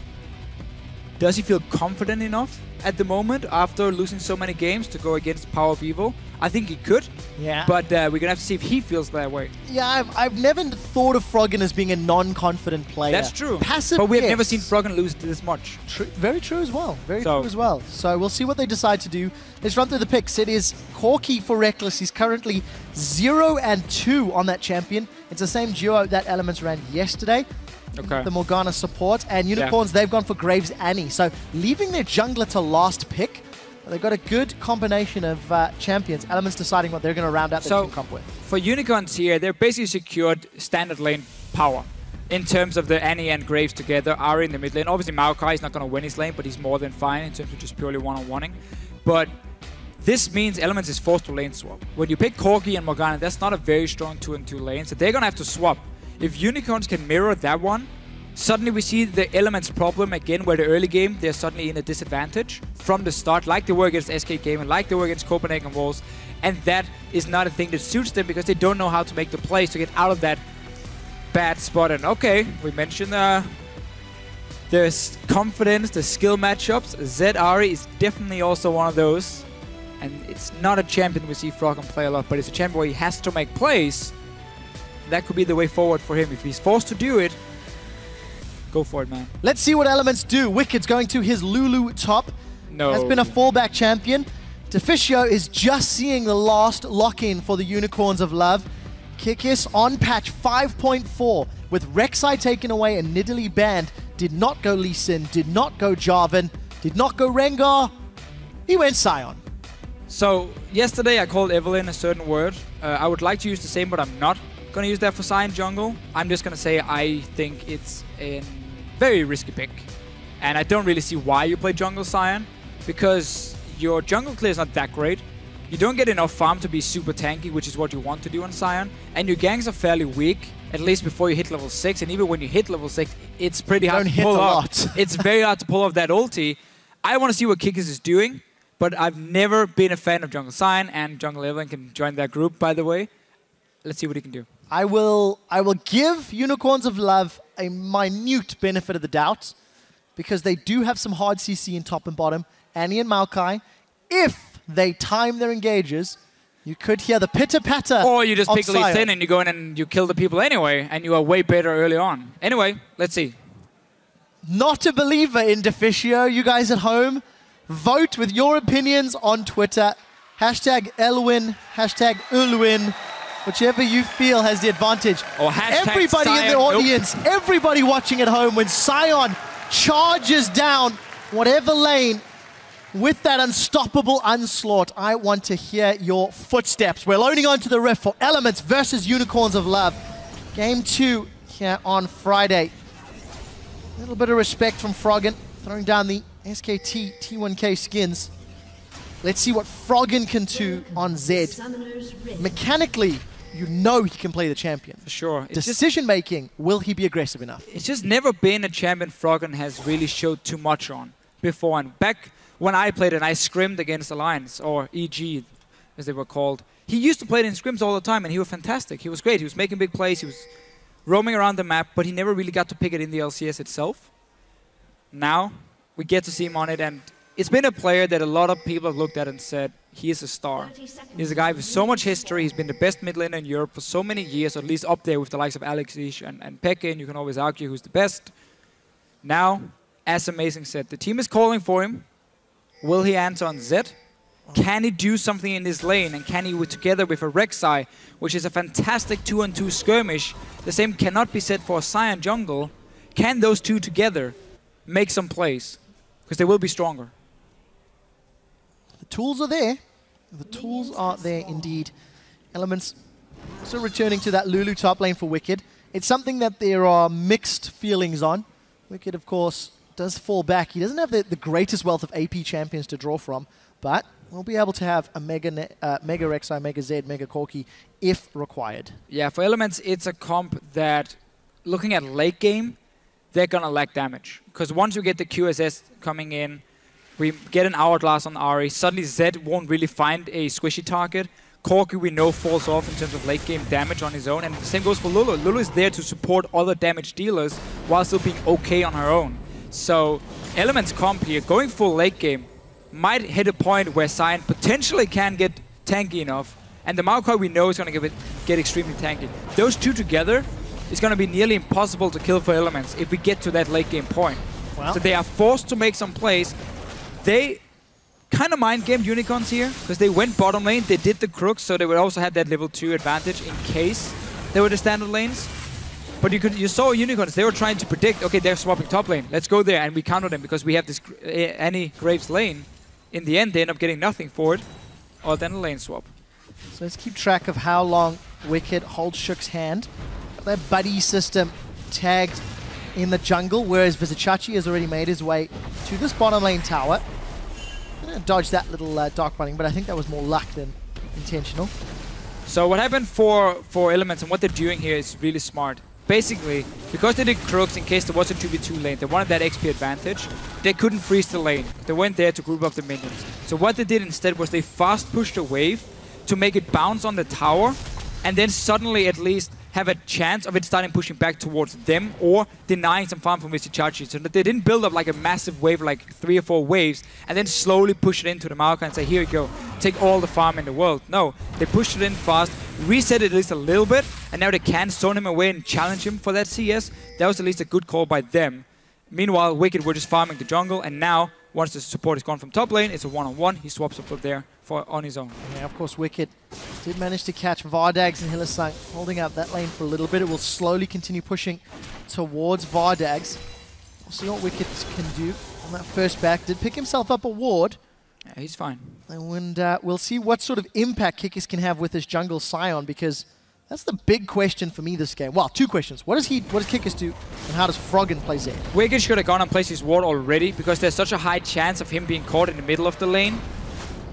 Speaker 9: Does he feel confident enough at the moment after losing so many games to go against Power of Evil? I think he could.
Speaker 1: Yeah.
Speaker 9: But we're going to have to see if he feels that way.
Speaker 1: Yeah, I've never thought of Froggen as being a non-confident player.
Speaker 9: That's true.
Speaker 1: Passive,
Speaker 9: but we have
Speaker 1: yes.
Speaker 9: never seen Froggen lose this much.
Speaker 1: True, very true as well. Very true as well. So we'll see what they decide to do. Let's run through the picks. It is Corki for Reckless. He's currently 0-2 on that champion. It's the same duo that Elements ran yesterday.
Speaker 9: Okay.
Speaker 1: The Morgana support. And Unicorns, they've gone for Graves Annie. So leaving their jungler to last pick. They've got a good combination of champions. Elements deciding what they're going to round out their team comp with.
Speaker 9: For Unicorns here, they're basically secured standard lane power. In terms of the Annie and Graves together, Ari in the mid lane. Obviously, Maokai is not going to win his lane, but he's more than fine in terms of just purely one-on-oneing. But this means Elements is forced to lane swap. When you pick Corki and Morgana, that's not a very strong 2-on-2 lane, so they're going to have to swap. If Unicorns can mirror that one, suddenly we see the Elements problem again, where the early game, they're suddenly in a disadvantage from the start, like they were against SK Gaming, like they were against Copenhagen Wolves, and that is not a thing that suits them because they don't know how to make the plays to get out of that bad spot. And okay, we mentioned there's confidence, the skill matchups. Zed Ari is definitely also one of those, and it's not a champion we see Froggen play a lot, but it's a champion where he has to make plays. That could be the way forward for him. If he's forced to do it, go for it, man.
Speaker 1: Let's see what Elements do. Wicked's going to his Lulu top.
Speaker 9: No.
Speaker 1: Has been a fallback champion. Deficio is just seeing the last lock-in for the Unicorns of Love. Kikis on patch 5.4 with Rek'Sai taken away and Nidalee banned. Did not go Lee Sin, did not go Jarvan, did not go Rengar. He went Sion.
Speaker 9: So yesterday I called Evelyn a certain word. I would like to use the same, but I'm not going to use that for Sion jungle. I'm just going to say I think it's a very risky pick. And I don't really see why you play jungle Sion, because your jungle clear is not that great. You don't get enough farm to be super tanky, which is what you want to do on Sion. And your ganks are fairly weak, at least before you hit level 6. And even when you hit level 6, it's pretty hard to pull off. It's very hard to pull off that ulti. I want to see what Kikis is doing, but I've never been a fan of jungle Sion, and jungle Evelyn can join that group, by the way. Let's see what he can do.
Speaker 1: I will give Unicorns of Love a minute benefit of the doubt, because they do have some hard CC in top and bottom. Annie and Maokai, if they time their engages, you could hear the pitter-patter.
Speaker 9: Or you just
Speaker 1: of
Speaker 9: pick Lee Sin and you go in and you kill the people anyway, and you are way better early on. Anyway, let's see.
Speaker 1: Not a believer in Deficio. You guys at home, vote with your opinions on Twitter. Hashtag Elwin, hashtag Ulwin, whichever you feel has the advantage.
Speaker 9: Or hashtag
Speaker 1: everybody
Speaker 9: Sion.
Speaker 1: in the audience, everybody watching at home, when Sion charges down whatever lane with that unstoppable onslaught, I want to hear your footsteps. We're loading onto the rift for Elements versus Unicorns of Love. Game 2 here on Friday. A little bit of respect from Froggen, throwing down the SKT T1K skins. Let's see what Froggen can do on Zed. Mechanically, you know he can play the champion.
Speaker 9: For sure.
Speaker 1: Decision making, will he be aggressive enough?
Speaker 9: It's just never been a champion Froggen has really showed too much on before. And back when I played and I scrimmed against Alliance, or EG as they were called, he used to play it in scrims all the time, and he was fantastic. He was great. He was making big plays. He was roaming around the map, but he never really got to pick it in the LCS itself. Now we get to see him on it, and it's been a player that a lot of people have looked at and said, he is a star. He's a guy with so much history. He's been the best mid laner in Europe for so many years, or at least up there with the likes of Alexish and Pekka, and you can always argue who's the best. Now, as Amazing said, the team is calling for him. Will he answer on Zed? Can he do something in this lane? And can he, together with a Rek'Sai, which is a fantastic 2-on-2 skirmish, the same cannot be said for a Sion jungle, can those two together make some plays? Because they will be stronger.
Speaker 1: The tools are there. The tools are there indeed. Elements also returning to that Lulu top lane for Wicked. It's something that there are mixed feelings on. Wicked, of course, does fall back. He doesn't have the greatest wealth of AP champions to draw from, but we'll be able to have a Mega Rek'Sai, Mega Zed, Mega Corki if required.
Speaker 9: Yeah, for Elements, it's a comp that, looking at late game, they're going to lack damage. Because once you get the QSS coming in, we get an Hourglass on Ari, suddenly Zed won't really find a squishy target. Corki, we know, falls off in terms of late game damage on his own, and the same goes for Lulu. Lulu is there to support other damage dealers while still being okay on her own. So Element's comp here, going full late game, might hit a point where Cyan potentially can get tanky enough. And the Maokai we know is going to get extremely tanky. Those two together is going to be nearly impossible to kill for Elements if we get to that late game point. Wow. So they are forced to make some plays. They kind of mind-gamed Unicorns here, because they went bottom lane, they did the crooks, so they would also have that level 2 advantage in case they were the standard lanes. But you saw Unicorns, they were trying to predict, okay, they're swapping top lane, let's go there, and we counter them because we have this Annie Graves lane. In the end, they end up getting nothing for it, or then a lane swap.
Speaker 1: So let's keep track of how long Wicked holds Shook's hand. Their buddy system tagged in the jungle, whereas Vizicachi has already made his way to this bottom lane tower. Dodge that little dark running, but I think that was more luck than intentional.
Speaker 9: So what happened for Elements and what they're doing here is really smart. Basically, because they did crooks in case there was a 2v2 lane, they wanted that XP advantage, they couldn't freeze the lane. They went there to group up the minions. So what they did instead was they fast pushed a wave to make it bounce on the tower, and then suddenly at least have a chance of it starting pushing back towards them or denying some farm from Vizicachi. So they didn't build up like a massive wave, like 3 or 4 waves, and then slowly push it into the Maokai and say, here you go, take all the farm in the world. No, they pushed it in fast, reset it at least a little bit, and now they can zone him away and challenge him for that CS. That was at least a good call by them. Meanwhile, Wicked were just farming the jungle, and now, once the support is gone from top lane, it's a one-on-one. He swaps up there on his own.
Speaker 1: Yeah, of course, Wicked did manage to catch Vardags and Hylissang holding up that lane for a little bit. It will slowly continue pushing towards Vardags. We'll see what Wicked can do on that first back. Did pick himself up a ward.
Speaker 9: Yeah, he's fine.
Speaker 1: And we'll see what sort of impact Kikis can have with his jungle Scion, because that's the big question for me this game. Well, 2 questions. What does Kikis do, and how does Froggen play Zed?
Speaker 9: Wicked should have gone and placed his ward already, because there's such a high chance of him being caught in the middle of the lane.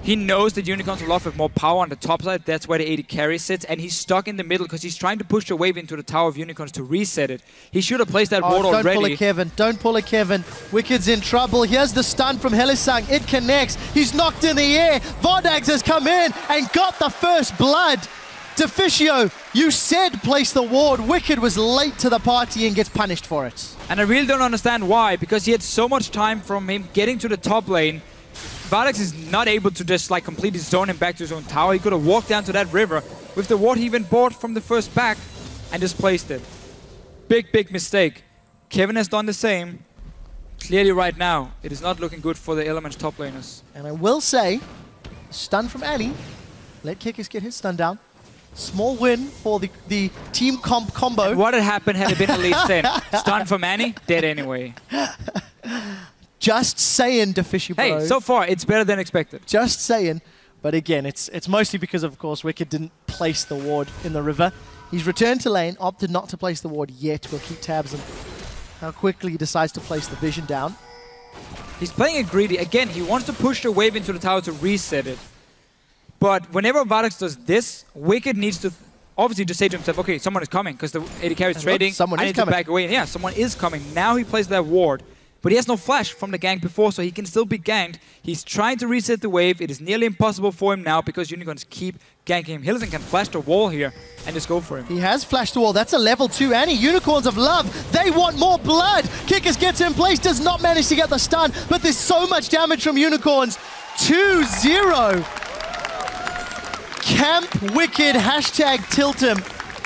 Speaker 9: He knows that Unicorns will offer more power on the top side. That's where the AD carry sits. And he's stuck in the middle because he's trying to push a wave into the Tower of Unicorns to reset it. He should have placed that ward already.
Speaker 1: Don't pull it, Kevin. Don't pull it, Kevin. Wicked's in trouble. Here's the stun from Hylissang. It connects. He's knocked in the air. Vardags has come in and got the first blood. Deficio, you said place the ward. Wicked was late to the party and gets punished for it.
Speaker 9: And I really don't understand why, because he had so much time from him getting to the top lane. Vardags is not able to just like completely zone him back to his own tower. He could have walked down to that river with the ward he even bought from the first back and just placed it. Big mistake. Kevin has done the same. Clearly right now, it is not looking good for the Elements top laners.
Speaker 1: And I will say, stun from Annie. Let Kikis get his stun down. Small win for the team combo.
Speaker 9: And what had happened had it been Elite 10? Stun from Annie, dead anyway.
Speaker 1: Just saying, Deficio bro.
Speaker 9: Hey, so far, it's better than expected.
Speaker 1: Just saying. But again, it's mostly because, of course, Wicked didn't place the ward in the river. He's returned to lane, opted not to place the ward yet. We'll keep tabs on how quickly he decides to place the vision down.
Speaker 9: He's playing it greedy. Again, he wants to push the wave into the tower to reset it. But whenever Vardags does this, Wicked needs to obviously just say to himself, okay, someone is coming, because the AD carry is trading. I need to back away. And yeah, someone is coming. Now he plays that ward. But he has no flash from the gank before, so he can still be ganked. He's trying to reset the wave. It is nearly impossible for him now because Unicorns keep ganking him. Hylissang can flash the wall here and just go for him.
Speaker 1: He has flashed the wall. That's a level 2 Annie. Unicorns of Love. They want more blood. Kikis gets in place, does not manage to get the stun, but there's so much damage from Unicorns. 2-0. Camp Wicked, hashtag tilt him.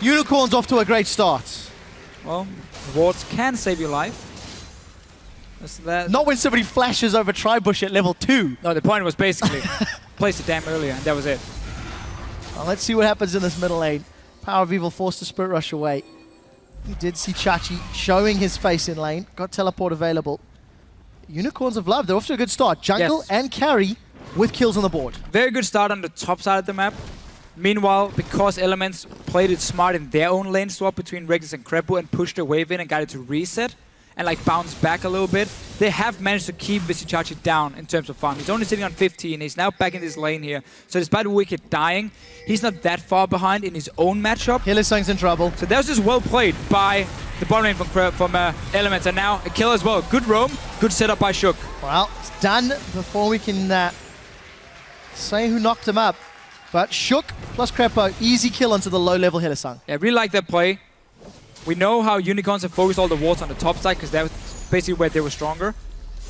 Speaker 1: Unicorns off to a great start.
Speaker 9: Well, wards can save your life.
Speaker 1: Not when somebody flashes over Tribush at level 2.
Speaker 9: No, the point was basically place the dam earlier, and that was it.
Speaker 1: Well, let's see what happens in this middle lane. Power of Evil forced the Spirit Rush away. We did see Chachi showing his face in lane. Got teleport available. Unicorns of Love, they're off to a good start. Jungle and carry with kills on the board.
Speaker 9: Very good start on the top side of the map. Meanwhile, because Elements played it smart in their own lane swap between Regis and Krepu and pushed the wave in and got it to reset and like bounce back a little bit, they have managed to keep Vizicachi down in terms of farm. He's only sitting on 15. He's now back in this lane here. So despite Wicked dying, he's not that far behind in his own matchup.
Speaker 1: Hylissang's in trouble.
Speaker 9: So that was just well played by the bottom lane from Elements. And now a kill as well. Good roam, good setup by Shook.
Speaker 1: Well, it's done before we can say who knocked him up. But Shook plus Krepo, easy kill onto the low-level Hylissang.
Speaker 9: Yeah, I really like that play. We know how Unicorns have focused all the wards on the top side because basically where they were stronger.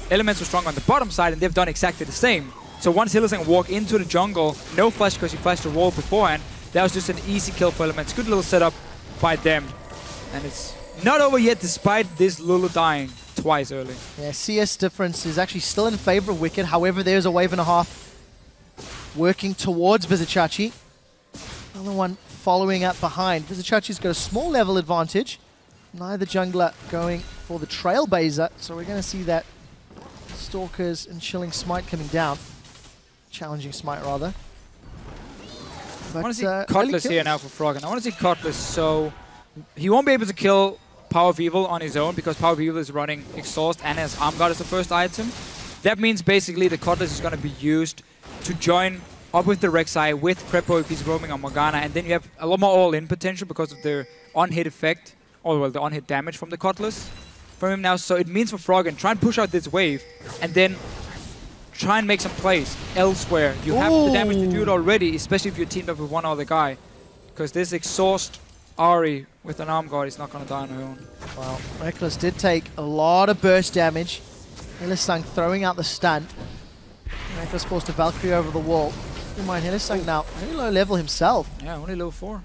Speaker 9: Elements were strong on the bottom side, and they've done exactly the same. So once Hylissang walk into the jungle, no flash because he flashed the wall beforehand, that was just an easy kill for Elements. Good little setup by them. And it's not over yet despite this Lulu dying twice early.
Speaker 1: Yeah, CS difference is actually still in favor of Wicked. However, there's a wave and a half working towards Vizicachi. Another one following up behind. Vizicachi's got a small level advantage. Neither jungler going for the Trailblazer, so we're going to see that Stalkers and Chilling Smite coming down. Challenging Smite, rather. But,
Speaker 9: I want to see Cutlass here now for Froggen. I want to see Cutlass, so he won't be able to kill Power of Evil on his own because Power of Evil is running Exhaust and has Arm Guard as the first item. That means basically the Cutlass is going to be used to join up with the Rek'Sai, with Crepo if he's roaming on Morgana, and then you have a lot more all-in potential because of the on-hit effect, or well, the on-hit damage from the Cutlass from him now. So it means for Froggen, try and push out this wave, and then try and make some plays elsewhere. You have the damage to do it already, especially if you're teamed up with one other guy, because this Exhaust Ahri with an Arm Guard is not going to die on her own.
Speaker 1: Well, Reckless did take a lot of burst damage. Hylissang throwing out the stun. Reckless forced a Valkyrie over the wall. Never mind, Hylissang now very low level himself.
Speaker 9: Yeah, only level 4.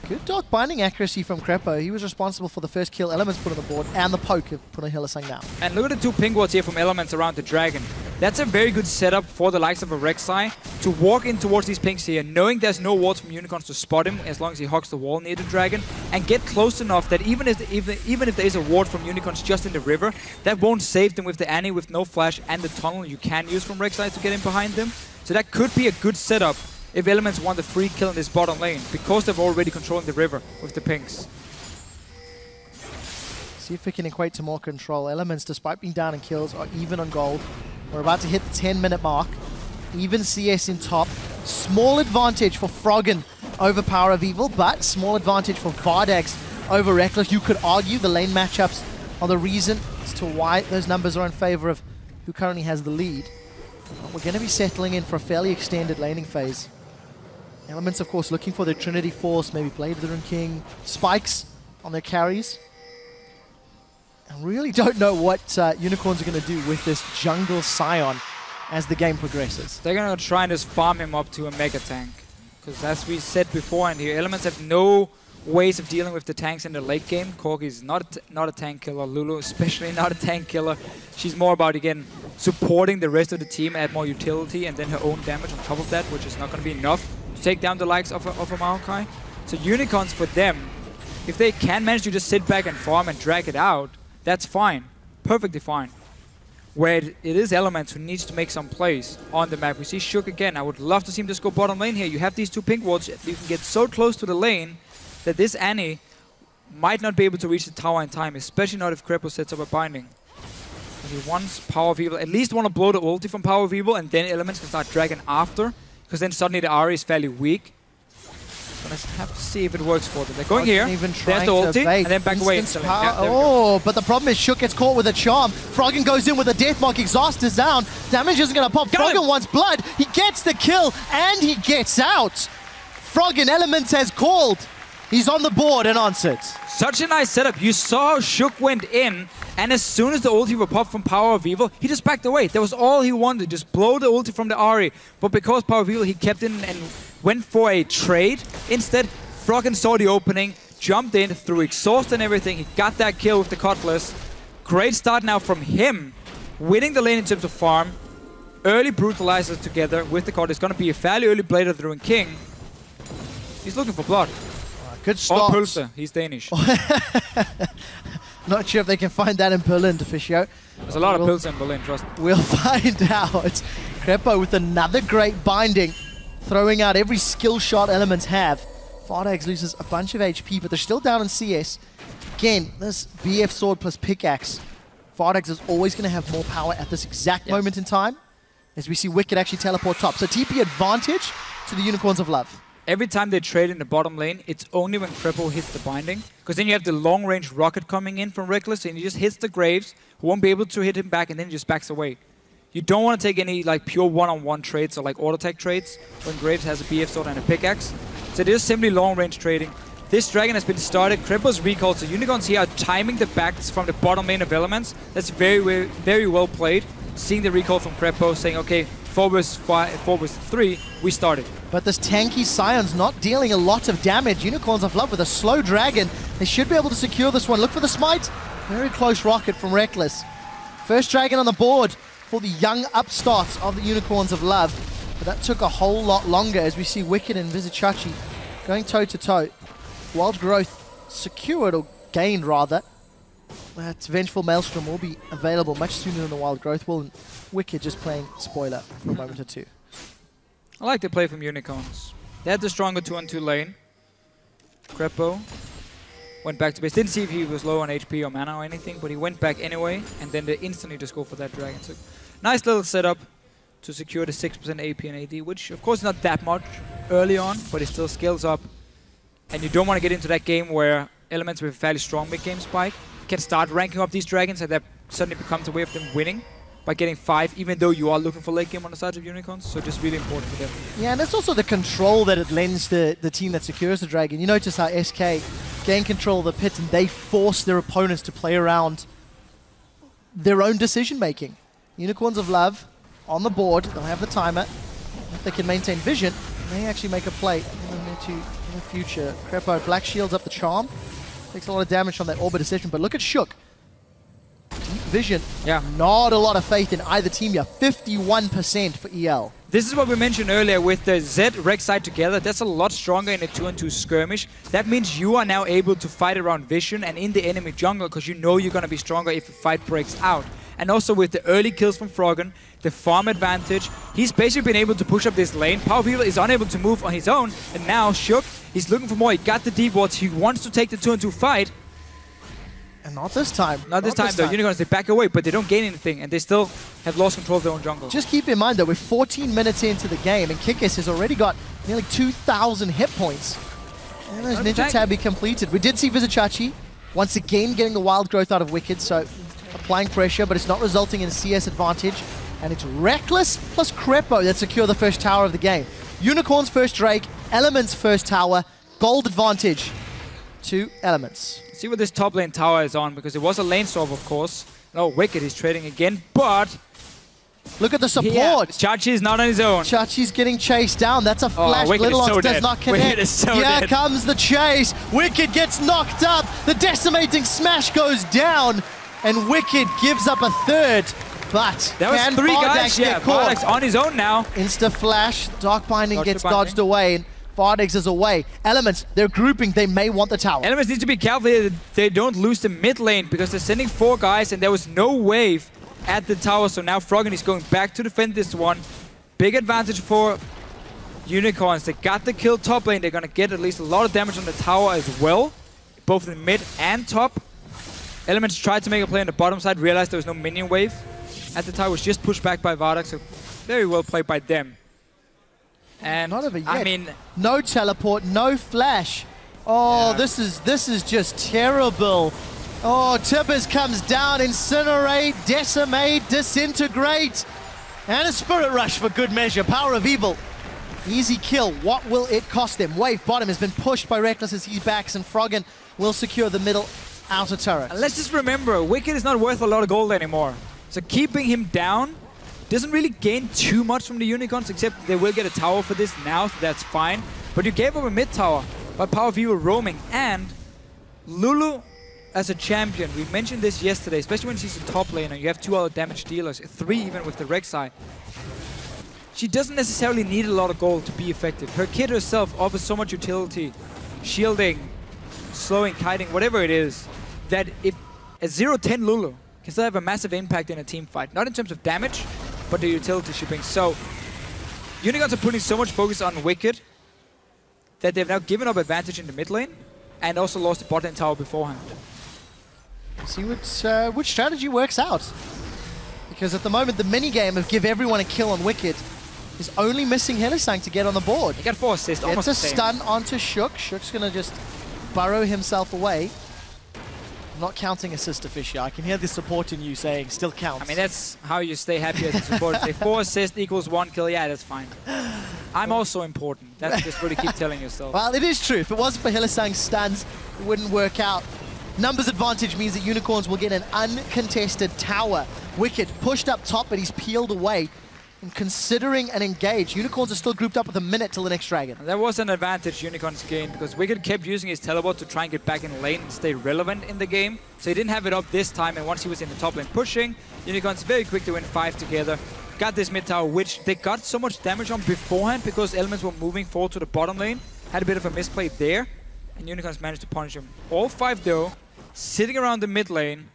Speaker 1: Good dot binding accuracy from Crepo. He was responsible for the first kill Elements put on the board and the poke of putting Hylissang down.
Speaker 9: And look at the 2 ping wards here from Elements around the dragon. That's a very good setup for the likes of a Rek'Sai to walk in towards these pings here, knowing there's no wards from Unicorns to spot him as long as he hogs the wall near the dragon, and get close enough that even if there is a ward from Unicorns just in the river, that won't save them with the Annie with no flash and the tunnel you can use from Rek'Sai to get in behind them. So that could be a good setup if Elements want the free kill in this bottom lane, because they're already controlling the river with the pings.
Speaker 1: See if we can equate to more control. Elements, despite being down in kills, are even on gold. We're about to hit the 10-minute mark. Even CS in top. Small advantage for Froggen over Power of Evil, but small advantage for Vardags over Reckless. You could argue the lane matchups are the reason as to why those numbers are in favor of who currently has the lead. But we're going to be settling in for a fairly extended laning phase. Elements, of course, looking for their Trinity Force, maybe Blade of the Rune King, spikes on their carries. I really don't know what Unicorns are going to do with this jungle Scion as the game progresses.
Speaker 9: They're going to try and just farm him up to a mega tank. Because as we said before, and here, Elements have no ways of dealing with the tanks in the late game. Corgi is not a tank killer. Lulu especially not a tank killer. She's more about, again, supporting the rest of the team, add more utility, and then her own damage on top of that, which is not going to be enough to take down the likes of a Maokai. So Unicorns, for them, if they can manage to just sit back and farm and drag it out, that's fine. Perfectly fine. Where it is Elements who needs to make some plays on the map. We see Shook again. I would love to see him just go bottom lane here. You have these 2 pink wards. You can get so close to the lane that this Annie might not be able to reach the tower in time, especially not if Crepo sets up a binding. But he wants Power of Evil. At least want to blow the ulti from Power of Evil, and then Elements can start dragging after, because then suddenly the Ahri is fairly weak. Gonna have to see if it works for them. They're going here. There's the ulti, and then back away.
Speaker 1: Yeah, but the problem is Shook gets caught with a charm. Froggen goes in with a Deathmark. Exhaust is down. Damage isn't going to pop. Froggen wants blood. He gets the kill, and he gets out. Froggen, Elements has called. He's on the board and answered.
Speaker 9: Such a nice setup. You saw how Shook went in, and as soon as the ulti were popped from Power of Evil, he just backed away. That was all he wanted, just blow the ulti from the Ahri. But because Power of Evil, he kept in and went for a trade. Instead, Froggen saw the opening, jumped in, threw exhaust and everything. He got that kill with the Cutlass. Great start now from him, winning the lane in terms of farm. Early brutalizers together with the Cutlass. It's going to be a fairly early Blade of the Rune King. He's looking for blood.
Speaker 1: Good start.
Speaker 9: Or Pulsar. He's Danish.
Speaker 1: Not sure if they can find that in Berlin, Deficio.
Speaker 9: There's a lot of Pulsar in Berlin, trust me.
Speaker 1: We'll find out. Crepo with another great binding, throwing out every skill shot Elements have. Vardags loses a bunch of HP, but they're still down in CS. Again, this BF sword plus pickaxe. Vardags is always going to have more power at this exact moment in time, as we see Wicked actually teleport top. So TP advantage to the Unicorns of Love.
Speaker 9: Every time they trade in the bottom lane, it's only when Crepo hits the binding. Because then you have the long-range rocket coming in from Reckless, and he just hits the Graves, who won't be able to hit him back, and then he just backs away. You don't want to take any like pure one-on-one trades or like auto-tech trades when Graves has a BF sword and a pickaxe. So it is simply long-range trading. This dragon has been started. Crippo's recall, so Unicorns here are timing the backs from the bottom lane of Elements. That's very well played. Seeing the recall from Crippo, saying, okay, 4 vs 3, we started.
Speaker 1: But this tanky Scion's not dealing a lot of damage. Unicorns of Love with a slow dragon. They should be able to secure this one. Look for the smite. Very close rocket from Reckless. First dragon on the board for the young upstarts of the Unicorns of Love. But that took a whole lot longer as we see Wicked and Vizicachi going toe-to-toe. Wild Growth secured, or gained rather. That Vengeful Maelstrom will be available much sooner than the Wild Growth will. And Wicked just playing spoiler for a moment or two.
Speaker 9: I like the play from Unicorns. They had the stronger 2-on-2 lane. Creppo went back to base. Didn't see if he was low on HP or mana or anything, but he went back anyway, and then they instantly just go for that dragon. So nice little setup to secure the 6% AP and AD, which of course not that much early on, but it still scales up. And you don't want to get into that game where Elements with a fairly strong mid-game spike can start ranking up these dragons, and that suddenly becomes a way of them winning by getting 5, even though you are looking for late game on the side of Unicorns. So just really important for them.
Speaker 1: Yeah, and it's also the control that it lends the team that secures the dragon. You notice how SK gain control of the pit and they force their opponents to play around their own decision-making. Unicorns of Love on the board. They'll have the timer. If they can maintain vision, they actually make a play in the future. Creppo Black shields up the charm. Takes a lot of damage from that Orbit decision, but look at Shook. Deep vision.
Speaker 9: Yeah.
Speaker 1: Not a lot of faith in either team here. 51% for EL.
Speaker 9: This is what we mentioned earlier with the Z Rex side together. That's a lot stronger in a 2-on-2 skirmish. That means you are now able to fight around vision and in the enemy jungle because you know you're going to be stronger if the fight breaks out. And also with the early kills from Froggen, the farm advantage, he's basically been able to push up this lane. Power Fever is unable to move on his own, and now Shook, he's looking for more. He got the deep wards. He wants to take the 2-on-2 fight.
Speaker 1: And not this time.
Speaker 9: Not this time though. Unicorns, they back away, but they don't gain anything, and they still have lost control of their own jungle.
Speaker 1: Just keep in mind though, we're 14 minutes into the game, and Kikis has already got nearly 2,000 hit points. And those Ninja Tabby completed. We did see Vizicachi once again getting the Wild Growth out of Wicked, so applying pressure, but it's not resulting in a CS advantage. And it's Reckless plus Creppo that secure the first tower of the game. Unicorns first Drake, Elements first tower, gold advantage to Elements.
Speaker 9: See what this top lane tower is on, because it was a lane swap, of course. No, Wicked is trading again, but
Speaker 1: look at the support.
Speaker 9: Yeah, Chachi is not on his own.
Speaker 1: Chachi's getting chased down. That's a flash. Little Ox does not connect.
Speaker 9: Wicked is so
Speaker 1: Here
Speaker 9: dead.
Speaker 1: comes the chase. Wicked gets knocked up. The decimating smash goes down, and Wicked gives up a third. But
Speaker 9: that was
Speaker 1: can
Speaker 9: 3
Speaker 1: Vardax
Speaker 9: guys.
Speaker 1: get
Speaker 9: Yeah,
Speaker 1: caught?
Speaker 9: Vardax on his own now.
Speaker 1: Insta flash. Dark Binding gets
Speaker 9: Binding.
Speaker 1: dodged away. And Vardax is away. Elements, they're grouping. They may want the tower.
Speaker 9: Elements need to be careful that they don't lose the mid lane, because they're sending 4 guys and there was no wave at the tower. So now Froggen is going back to defend this one. Big advantage for Unicorns. They got the kill top lane. They're going to get at least a lot of damage on the tower as well, both in mid and top. Elements tried to make a play on the bottom side, realized there was no minion wave at the tower. Was just pushed back by Vardax, so very well played by them. And
Speaker 1: not over yet.
Speaker 9: I mean,
Speaker 1: no teleport, no flash. Oh,
Speaker 9: yeah.
Speaker 1: this is just terrible. Oh, Tibbers comes down, incinerate, decimate, disintegrate, and a spirit rush for good measure. Power of Evil. Easy kill. What will it cost them? Wave bottom has been pushed by Reckless as he backs, and Froggen will secure the middle outer turret.
Speaker 9: And let's just remember, Wicked is not worth a lot of gold anymore. So keeping him down doesn't really gain too much from the Unicorns, except they will get a tower for this now, so that's fine. But you gave up a mid tower by Power of Evil roaming, and Lulu as a champion. We mentioned this yesterday, especially when she's a top laner. You have 2 other damage dealers, 3 even with the Rek'Sai. She doesn't necessarily need a lot of gold to be effective. Her kit herself offers so much utility, shielding, slowing, kiting, whatever it is, that if a 0-10 Lulu can still have a massive impact in a team fight. Not in terms of damage, but the utility she brings. So, Unicorns are putting so much focus on Wicked that they've now given up advantage in the mid lane and also lost the bot lane tower beforehand.
Speaker 1: See which strategy works out. Because at the moment, the minigame of give everyone a kill on Wicked is only missing Hylissang to get on the board.
Speaker 9: He got 4 assists, almost
Speaker 1: It's a
Speaker 9: the same.
Speaker 1: stun onto Shook. Shook's going to just burrow himself away. Not counting assist official. I can hear the support in you saying still counts.
Speaker 9: I mean, that's how you stay happy as a supporter. Say 4 assists equals 1 kill. Yeah, that's fine. I'm also important. That's just what you keep telling yourself.
Speaker 1: Well, it is true. If it wasn't for Hylissang's stuns, it wouldn't work out. Numbers advantage means that Unicorns will get an uncontested tower. Wicked pushed up top, but he's peeled away. And considering an engage, Unicorns are still grouped up with a minute till the next dragon.
Speaker 9: And that was an advantage Unicorns gained because Wicked kept using his teleport to try and get back in lane and stay relevant in the game. So he didn't have it up this time, and once he was in the top lane pushing, Unicorns very quick to win 5 together. Got this mid tower, which they got so much damage on beforehand because Elements were moving forward to the bottom lane. Had a bit of a misplay there, and Unicorns managed to punish him. All 5 though, sitting around the mid lane.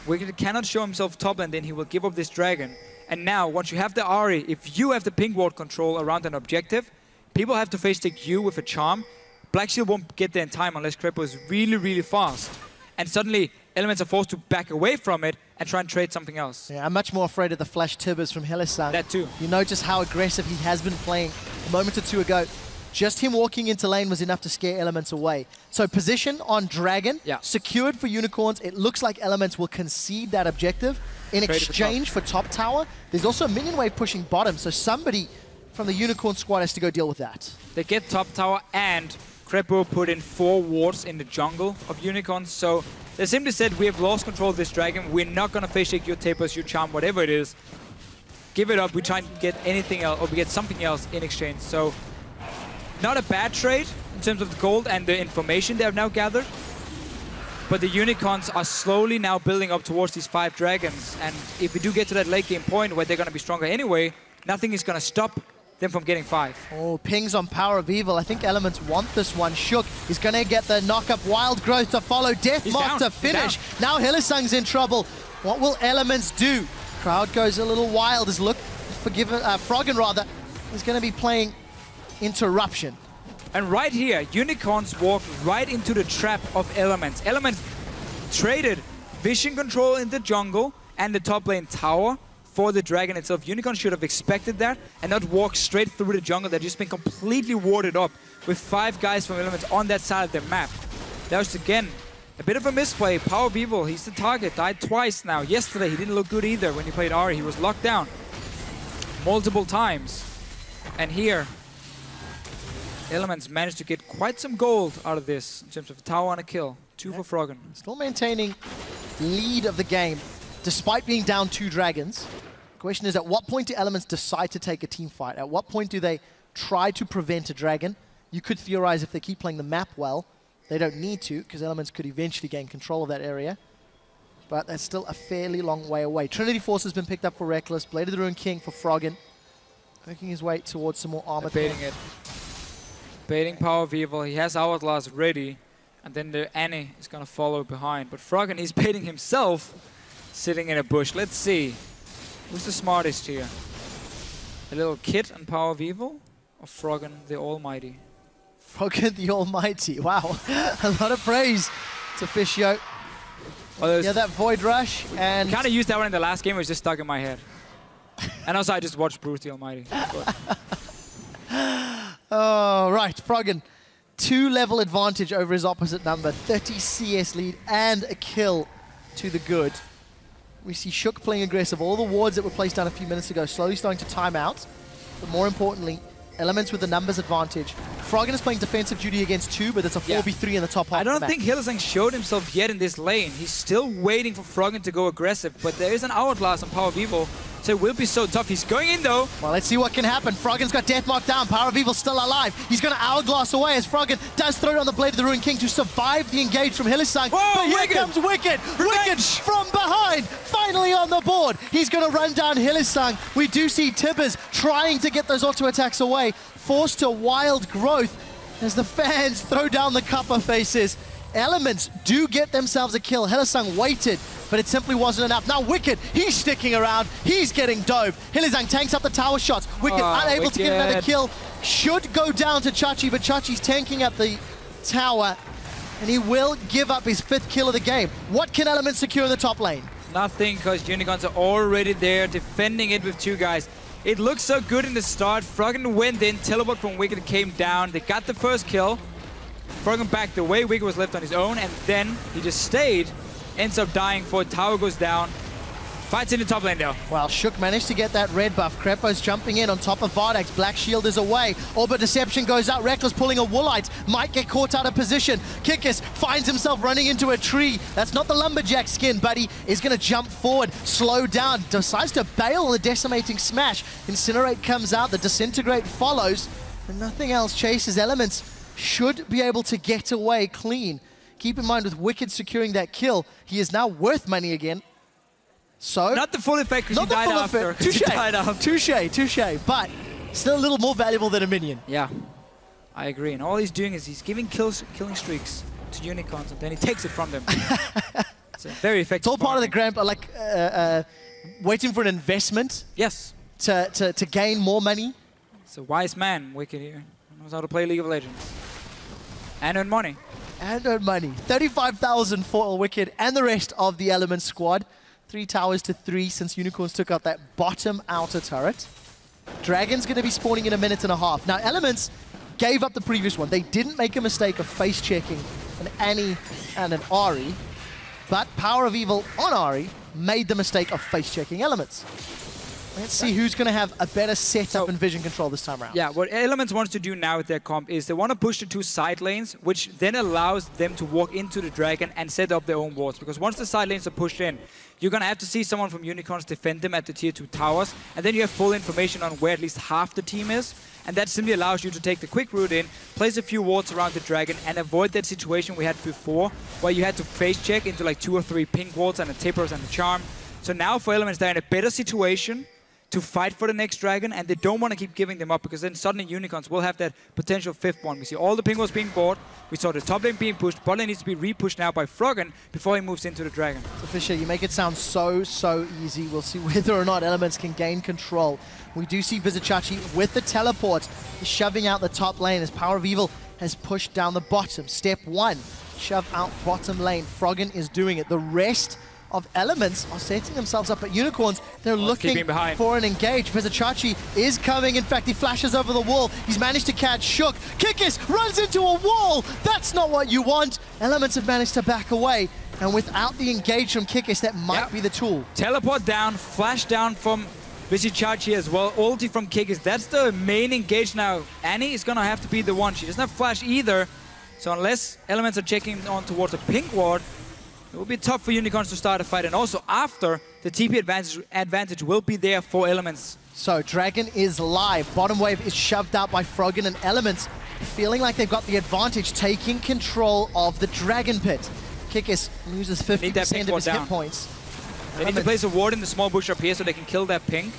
Speaker 9: Wicked cannot show himself top lane, then he will give up this dragon. And now, once you have the Ahri, if you have the ping ward control around an objective, people have to face stick you with a charm. Black Shield won't get there in time unless Crepo is really, really fast. And suddenly, Elements are forced to back away from it and try and trade something else.
Speaker 1: Yeah, I'm much more afraid of the flash Tibbers from Hylissang.
Speaker 9: That too.
Speaker 1: You know just how aggressive he has been playing a moment or two ago. Just him walking into lane was enough to scare Elements away. So position on Dragon, secured for Unicorns. It looks like Elements will concede that objective in exchange for top tower. There's also a minion wave pushing bottom, so somebody from the Unicorn squad has to go deal with that.
Speaker 9: They get top tower, and Crepo put in 4 wards in the jungle of Unicorns, so they simply said, we have lost control of this dragon, we're not going to face shake your tapers, your charm, whatever it is. Give it up, we try and get anything else, or we get something else in exchange. So, not a bad trade in terms of the gold and the information they have now gathered. But the Unicorns are slowly now building up towards these 5 dragons. And if we do get to that late game point where they're going to be stronger anyway, nothing is going to stop them from getting 5.
Speaker 1: Oh, pings on Power of Evil. I think Elements want this one. Shook is going to get the knock-up. Wild Growth to follow. Deathmark to finish. Now Hylissang's in trouble. What will Elements do? Crowd goes a little wild. Is Froggen rather is going to be playing Interruption.
Speaker 9: And right here, Unicorns walk right into the trap of Elements. Elements traded vision control in the jungle and the top lane tower for the dragon itself. Unicorns should have expected that and not walk straight through the jungle that just been completely warded up with 5 guys from Elements on that side of the map. That was, again, a bit of a misplay. Power of Evil, he's the target, died twice now. Yesterday, he didn't look good either when he played Ahri. He was locked down multiple times. And here, Elements managed to get quite some gold out of this in terms of a tower and a kill. 2 for Froggen.
Speaker 1: Still maintaining lead of the game despite being down 2 dragons. The question is, at what point do Elements decide to take a team fight? At what point do they try to prevent a dragon? You could theorize if they keep playing the map well, they don't need to, because Elements could eventually gain control of that area. But that's still a fairly long way away. Trinity Force has been picked up for Reckless. Blade of the Ruin King for Froggen. Making his way towards some more armor.
Speaker 9: Baiting it. Baiting Power of Evil. He has Hourglass ready. And then the Annie is going to follow behind. But Froggen, he's baiting himself, sitting in a bush. Let's see. Who's the smartest here? A little Kit and Power of Evil? Or Froggen the Almighty?
Speaker 1: Froggen the Almighty. Wow. A lot of praise to Fishio.
Speaker 9: Well,
Speaker 1: yeah, that Void Rush. And
Speaker 9: kind of used that one in the last game. It was just stuck in my head. And also, I just watched Bruce the Almighty.
Speaker 1: Oh, right. Froggen, 2-level advantage over his opposite number. 30 CS lead and a kill to the good. We see Shook playing aggressive. All the wards that were placed down a few minutes ago slowly starting to time out. But more importantly, Elements with the numbers advantage. Froggen is playing defensive duty against 2, but it's a 4v3 in the top half.
Speaker 9: I don't think Hylissang showed himself yet in this lane. He's still waiting for Froggen to go aggressive, but there is an Hourglass on Power of Evil, so it will be so tough. He's going in though.
Speaker 1: Well, let's see what can happen. Froggen's got Deathmark down. Power of Evil still alive. He's going to Hourglass away as Froggen does throw it on the Blade of the Ruin King to survive the engage from Hylissang.
Speaker 9: Whoa,
Speaker 1: but here comes Wicked. Wicked from behind. Finally on the board. He's going to run down Hylissang. We do see Tibbers trying to get those auto attacks away. Forced to Wild Growth as the fans throw down the Kappa faces. Elements do get themselves a kill. Hylissang waited, but it simply wasn't enough. Now Wicked, he's sticking around. He's getting dove. Hylissang tanks up the tower shots. Wicked unable to get another kill. Should go down to Chachi, but Chachi's tanking up the tower, and he will give up his 5th kill of the game. What can Elements secure in the top lane?
Speaker 9: Nothing, because Unicorns are already there defending it with 2 guys. It looked so good in the start. Froggen went in, teleport from Wicked came down. They got the first kill. Froggen backed away, Wicked was left on his own, and then he just stayed. Ends up dying for it, tower goes down. Fights in the top lane though.
Speaker 1: Well, Shook managed to get that red buff. Krepo's jumping in on top of Vardax. Black Shield is away. Orbit Deception goes out. Reckless pulling a Woolite. Might get caught out of position. Kikis finds himself running into a tree. That's not the Lumberjack skin, but he is going to jump forward, slow down, decides to bail on the Decimating Smash. Incinerate comes out. The Disintegrate follows. And nothing else chases. Elements should be able to get away clean. Keep in mind, with Wicked securing that kill, he is now worth money again. So
Speaker 9: not the full effect because he died after.
Speaker 1: Touche. But still a little more valuable than a minion.
Speaker 9: Yeah, I agree. And all he's doing is he's giving killing streaks to unicorns, and then he takes it from them. It's a very effective.
Speaker 1: It's all part of the grand, like waiting for an investment.
Speaker 9: Yes.
Speaker 1: To gain more money.
Speaker 9: It's a wise man, Wicked here. He knows how to play League of Legends and earn money.
Speaker 1: 35,000 for Wicked and the rest of the Element squad. 3 towers to 3 since Unicorns took out that bottom outer turret. Dragon's going to be spawning in a minute and a half. Now, Elements gave up the previous one. They didn't make a mistake of face-checking an Annie and an Ahri, but Power of Evil on Ahri made the mistake of face-checking Elements. Let's see who's going to have a better setup and vision control this time around.
Speaker 9: Yeah, what Elements wants to do now with their comp is they want to push the 2 side lanes, which then allows them to walk into the Dragon and set up their own wards. Because once the side lanes are pushed in, you're going to have to see someone from Unicorns defend them at the tier 2 towers, and then you have full information on where at least half the team is. And that simply allows you to take the quick route in, place a few wards around the Dragon, and avoid that situation we had before, where you had to face check into like 2 or 3 pink wards and a Tippers and a Charm. So now for Elements, they're in a better situation to fight for the next Dragon, and they don't want to keep giving them up, because then suddenly Unicorns will have that potential 5th one. We see all the pink walls being bought, we saw the top lane being pushed, bot lane needs to be repushed now by FLICKR before he moves into the Dragon.
Speaker 1: So Fisher, you make it sound so easy. We'll see whether or not Elements can gain control. We do see Vizicachi with the teleport shoving out the top lane as Power of Evil has pushed down the bottom. Step 1, shove out bottom lane. Froggen is doing it. The rest of Elements are setting themselves up at Unicorns. They're looking for an engage. Vizicachi is coming. In fact, he flashes over the wall. He's managed to catch Shook. Kikis runs into a wall. That's not what you want. Elements have managed to back away. And without the engage from Kikis, that might be the tool.
Speaker 9: Teleport down, flash down from Vizicachi as well. Ulti from Kikis. That's the main engage now. Annie is going to have to be the one. She doesn't have flash either. So unless Elements are checking on towards a pink ward, it will be tough for Unicorns to start a fight, and also after, the TP advantage will be there for Elements.
Speaker 1: So Dragon is live. Bottom wave is shoved out by Froggen, and Elements feeling like they've got the advantage, taking control of the Dragon Pit. Kikis loses 50% of his hit points.
Speaker 9: They need to place a ward in the small bush up here so they can kill that pink.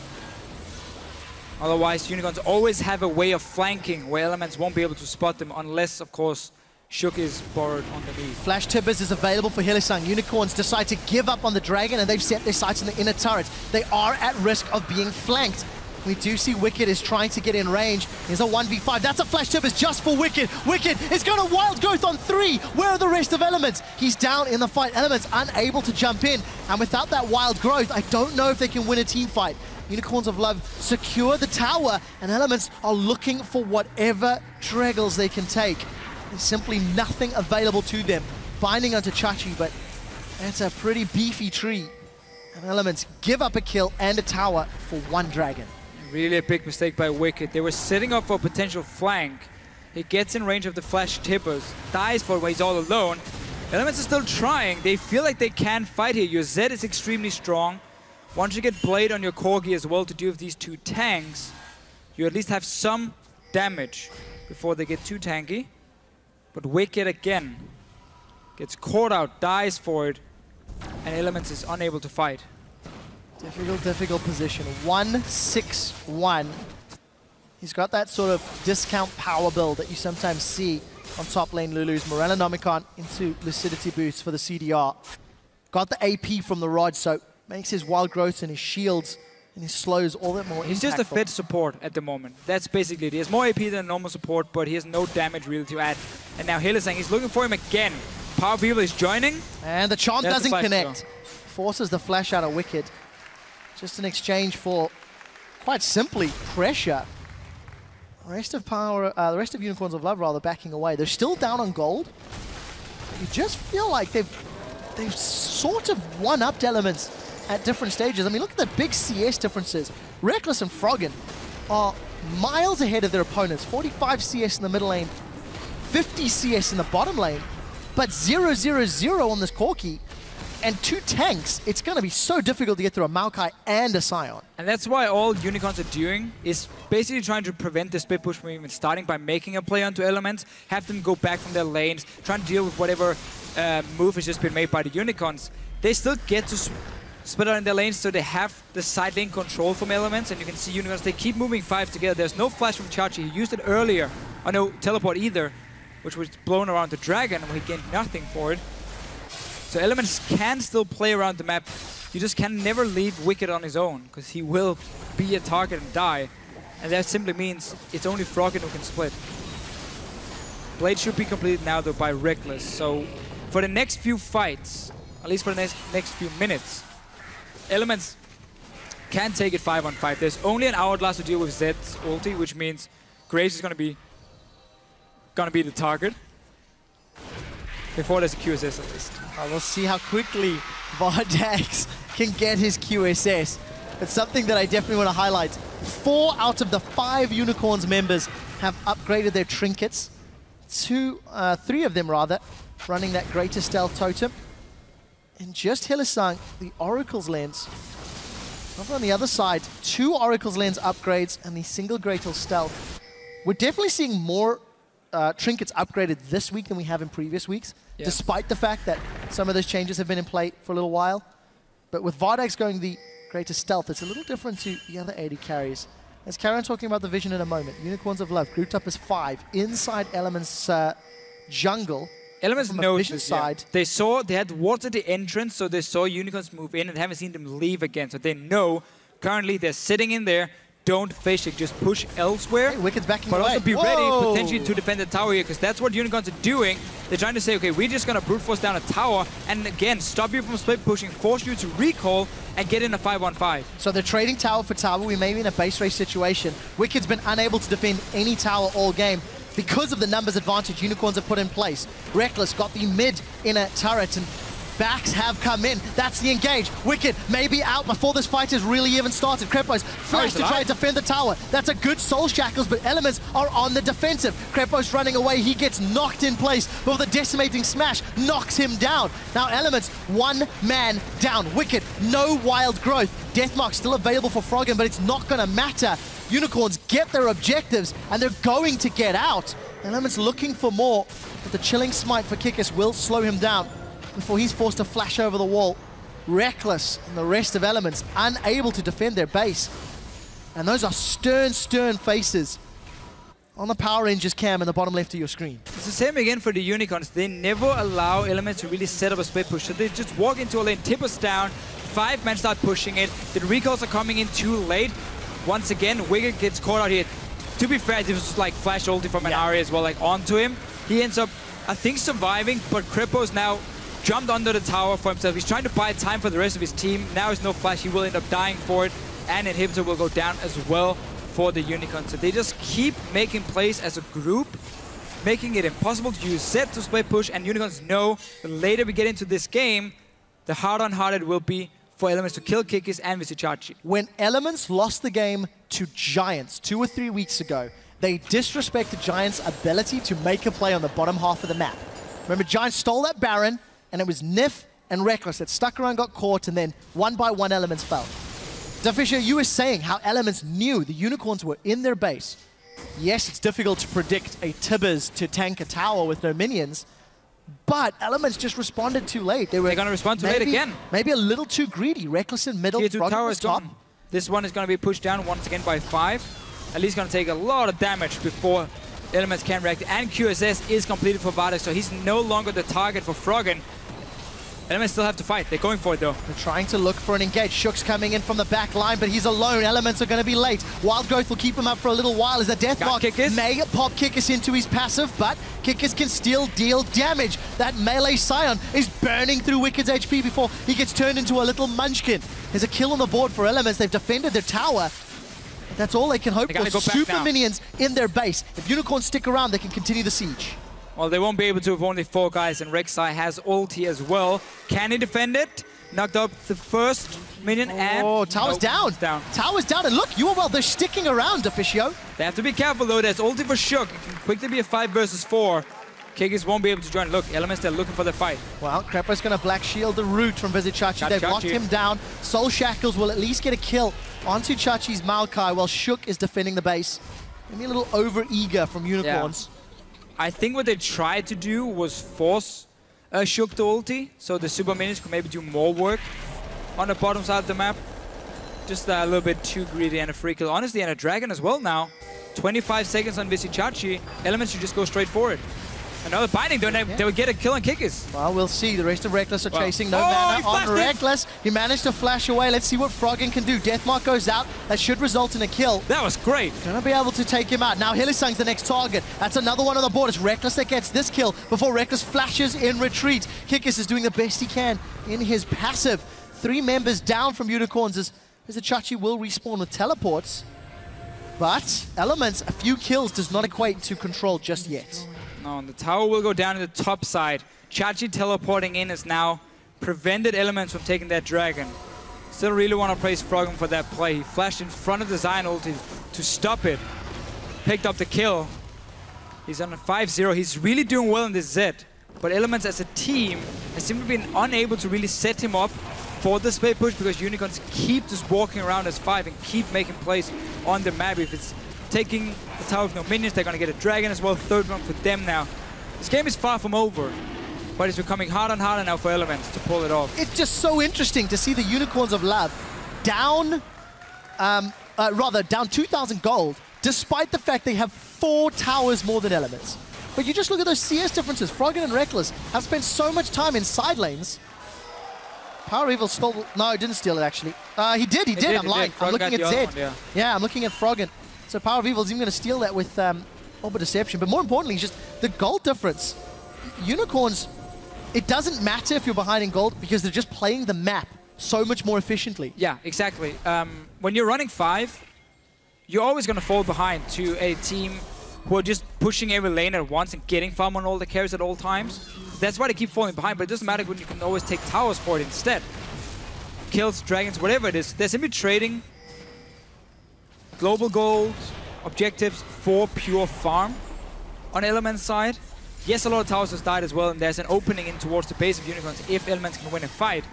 Speaker 9: Otherwise, Unicorns always have a way of flanking where Elements won't be able to spot them unless, of course, Shook is borrowed underneath.
Speaker 1: Flash Tibbers is available for Hylissang. Unicorns decide to give up on the Dragon, and they've set their sights on the inner turret. They are at risk of being flanked. We do see Wicked is trying to get in range. Here's a 1v5. That's a Flash Tibbers just for Wicked. Wicked is going to Wild Growth on 3. Where are the rest of Elements? He's down in the fight. Elements unable to jump in. And without that Wild Growth, I don't know if they can win a team fight. Unicorns of Love secure the tower, and Elements are looking for whatever Dreggles they can take. There's simply nothing available to them. Binding onto Chachi, but that's a pretty beefy tree. And Elements give up a kill and a tower for 1 Dragon.
Speaker 9: Really a big mistake by Wicked. They were setting up for a potential flank. He gets in range of the Flash Tippers, dies for it when he's all alone. Elements are still trying. They feel like they can fight here. Your Zed is extremely strong. Once you get Blade on your Corgi as well to deal with these 2 tanks, you at least have some damage before they get too tanky. But Wicked again gets caught out, dies for it, and Elements is unable to fight.
Speaker 1: Difficult position. 1-6-1. He's got that sort of discount power build that you sometimes see on top lane Lulu's. Morella Nomicon into Lucidity boost for the CDR. Got the AP from the Rod, so makes his Wild Growth and his shields and his slows all that more
Speaker 9: He's just a fed support at the moment. That's basically it. He has more AP than normal support, but he has no damage really to add. And now Hylissang, he's looking for him again. Power of Evil is joining.
Speaker 1: And the Charm doesn't connect. Forces the flash out of Wicked. Just an exchange for, quite simply, pressure. The rest of Unicorns of Love rather backing away. They're still down on gold. You just feel like they've sort of one-upped Elements at different stages. I mean, look at the big CS differences. Reckless and Froggen are miles ahead of their opponents. 45 CS in the middle lane, 50 CS in the bottom lane, but 0-0-0 on this Corki. And 2 tanks, it's going to be so difficult to get through a Maokai and a Sion.
Speaker 9: And that's why all Unicorns are doing is basically trying to prevent the split push from even starting by making a play onto Elements, have them go back from their lanes, trying to deal with whatever move has just been made by the Unicorns. They still get to split out in their lanes, so they have the side lane control from Elements, and you can see Unicorns, they keep moving 5 together. There's no flash from Chachi. He used it earlier. Oh, no teleport either, which was blown around the Dragon, and he gained nothing for it. So Elements can still play around the map. You just can never leave Wicked on his own, because he will be a target and die. And that simply means it's only Froggen who can split. Blade should be completed now, though, by Reckless. So for the next few fights, at least for the next few minutes, Elements can take it 5-on-5. There's only an hourglass to deal with Zed's ulti, which means Graves is gonna be the target. Before there's a QSS at least.
Speaker 1: We'll see how quickly Vardax can get his QSS. But something that I definitely want to highlight, 4 out of the 5 Unicorns members have upgraded their trinkets. 3 of them rather, running that greater stealth totem. And just Hylissang, the Oracle's lens. Over on the other side, 2 Oracle's lens upgrades and the single greater stealth. We're definitely seeing more trinkets upgraded this week than we have in previous weeks, despite the fact that some of those changes have been in play for a little while. But with Vardax going the greater stealth, it's a little different to the other AD carries. Let's carry on talking about the vision in a moment. Unicorns of Love grouped up as 5 inside Elements jungle.
Speaker 9: Elements knows
Speaker 1: this side.
Speaker 9: Yeah. They had wards at the entrance, so they saw Unicorns move in and haven't seen them leave again. So they know currently they're sitting in there. Don't fish it, just push elsewhere.
Speaker 1: Hey, Wicked's backing
Speaker 9: but
Speaker 1: away.
Speaker 9: Also be ready potentially to defend the tower here, because that's what Unicorns are doing. They're trying to say, okay, we're just gonna brute force down a tower and again stop you from split pushing, force you to recall and get in a 5-on-5.
Speaker 1: So they're trading tower for tower. We may be in a base race situation. Wicked's been unable to defend any tower all game because of the numbers advantage Unicorns have put in place. Reckless got the mid in a turret and backs have come in. That's the engage. Wicked maybe out before this fight has really even started. Krepos flash to try and defend the tower. That's a good soul shackles, but Elements are on the defensive. Krepos running away. He gets knocked in place, but with a decimating smash, knocks him down. Now Elements, 1 man down. Wicked, no wild growth. Deathmark still available for Froggen, but it's not going to matter. Unicorns get their objectives, and they're going to get out. Elements looking for more, but the chilling smite for Kikis will slow him down before he's forced to flash over the wall. Reckless and the rest of Elements unable to defend their base. And those are stern, stern faces on the Power Rangers cam in the bottom left of your screen.
Speaker 9: It's the same again for the Unicorns. They never allow Elements to really set up a split push. So they just walk into a lane, tip us down, 5 men start pushing it. The recalls are coming in too late. Once again, Wicked gets caught out here. To be fair, it was just like flash ulti from an Ari as well, like onto him. He ends up, I think, surviving, but Krepos now jumped under the tower for himself. He's trying to buy time for the rest of his team. Now there's no flash. He will end up dying for it. And Inhibitor will go down as well for the Unicorns. So they just keep making plays as a group, making it impossible to use Zed to split push. And Unicorns know the later we get into this game, the harder and harder it will be for Elements to kill Kikis and Visichachi.
Speaker 1: When Elements lost the game to Giants 2 or 3 weeks ago, they disrespected Giants' ability to make a play on the bottom half of the map. Remember, Giants stole that Baron, and it was Nif and Reckless that stuck around, got caught, and then 1 by 1 Elements fell. Fisher, you were saying how Elements knew the Unicorns were in their base. Yes, it's difficult to predict a Tibbers to tank a tower with no minions, but Elements just responded too late. They're
Speaker 9: going to respond too late again.
Speaker 1: Maybe a little too greedy. Reckless in middle,
Speaker 9: Tier 2 tower is
Speaker 1: top.
Speaker 9: gone. This one is going to be pushed down once again by 5. At least going to take a lot of damage before Elements can react. And QSS is completed for Vardax, so he's no longer the target for Froggen. Elements still have to fight. They're going for it, though.
Speaker 1: They're trying to look for an engage. Shook's coming in from the back line, but he's alone. Elements are going to be late. Wild Growth will keep him up for a little while as the Deathmark may pop Kikis into his passive, but Kikis can still deal damage. That melee Scion is burning through Wicked's HP before he gets turned into a little munchkin. There's a kill on the board for Elements. They've defended their tower. That's all they can hope for. Super minions in their base. If Unicorns stick around, they can continue the siege.
Speaker 9: Well, they won't be able to with only 4 guys, and Rek'Sai has ulti as well. Can he defend it? knocked up the first minion and...
Speaker 1: Tower's down. Tower's down, and look, you are well, they're sticking around, Officio.
Speaker 9: They have to be careful though, there's ulti for Shook. It can quickly be a 5 versus 4. Kikis won't be able to join. Look, Elements, they're looking for the fight.
Speaker 1: Well, Crepo's going to black shield the root from Vizichachi. They've locked him down. Soul Shackles will at least get a kill onto Chachi's Maokai while Shook is defending the base. Maybe a little over-eager from Unicorns.
Speaker 9: Yeah. I think what they tried to do was force Shook to ulti, so the super minions could maybe do more work on the bottom side of the map. Just a little bit too greedy and a free kill. Honestly, and a dragon as well now. 25 seconds on Vizichachi. Elements should just go straight for it. Another binding, they would get a kill on Kikis.
Speaker 1: Well, we'll see. The rest of Reckless are chasing. No mana on Reckless. He managed to flash away. Let's see what Froggen can do. Deathmark goes out. That should result in a kill.
Speaker 9: That was great.
Speaker 1: Gonna be able to take him out. Now Hylissang's the next target. That's another one on the board. It's Reckless that gets this kill before Reckless flashes in retreat. Kikis is doing the best he can in his passive. 3 members down from Unicorns as Chachi will respawn with teleports. But Elements, a few kills does not equate to control just yet.
Speaker 9: No, and the tower will go down to the top side. Chachi teleporting in has now prevented Elements from taking that dragon. Still really want to praise Froggen for that play. He flashed in front of the Zion ulti to stop it. Picked up the kill. He's on a 5-0. He's really doing well in this Zed. But Elements as a team has simply been unable to really set him up for the spade push because Unicorns keep just walking around as 5 and keep making plays on the map. If it's taking the tower with no minions, they're going to get a dragon as well. 3rd one for them now. This game is far from over, but it's becoming harder and harder now for Elements to pull it off.
Speaker 1: It's just so interesting to see the Unicorns of Love down, down 2,000 gold, despite the fact they have 4 towers more than Elements. But you just look at those CS differences. Froggen and Reckless have spent so much time in side lanes. Power Evil stole... No, he didn't steal it, actually. He did. I'm lying. I'm looking at Zed. Yeah, I'm looking at Froggen. So Power of Evil is even going to steal that with Orb Deception. But more importantly, just the gold difference. Unicorns, it doesn't matter if you're behind in gold because they're just playing the map so much more efficiently.
Speaker 9: Yeah, exactly. When you're running 5, you're always going to fall behind to a team who are just pushing every lane at once and getting farm on all the carries at all times. That's why they keep falling behind, but it doesn't matter when you can always take towers for it instead. Kills, dragons, whatever it is. They're simply trading global gold objectives for pure farm on Elements' side. Yes, a lot of towers have died as well, and there's an opening in towards the base of Unicorns if Elements can win a fight.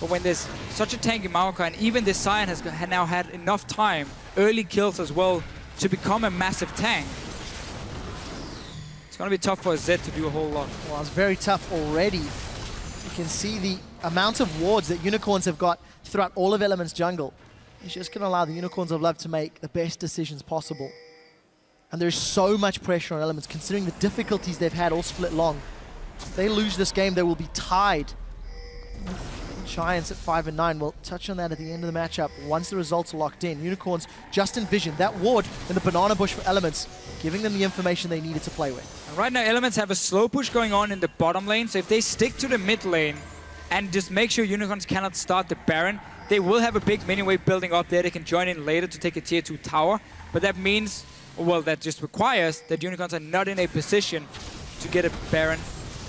Speaker 9: But when there's such a tanky Maokai, and even this Sion has now had enough time, early kills as well, to become a massive tank, it's going to be tough for Zed to do a whole lot.
Speaker 1: Well, it's very tough already. You can see the amount of wards that Unicorns have got throughout all of Elements jungle. It's just going to allow the Unicorns of Love to make the best decisions possible. And there's so much pressure on Elements, considering the difficulties they've had all split long. If they lose this game, they will be tied. Giants at 5 and 9. We'll touch on that at the end of the matchup once the results are locked in. Unicorns just envisioned that ward in the banana bush for Elements, giving them the information they needed to play with.
Speaker 9: And right now, Elements have a slow push going on in the bottom lane, so if they stick to the mid lane and just make sure Unicorns cannot start the Baron, they will have a big minion wave building up there. They can join in later to take a tier 2 tower, but that means, well, that just requires that Unicorns are not in a position to get a Baron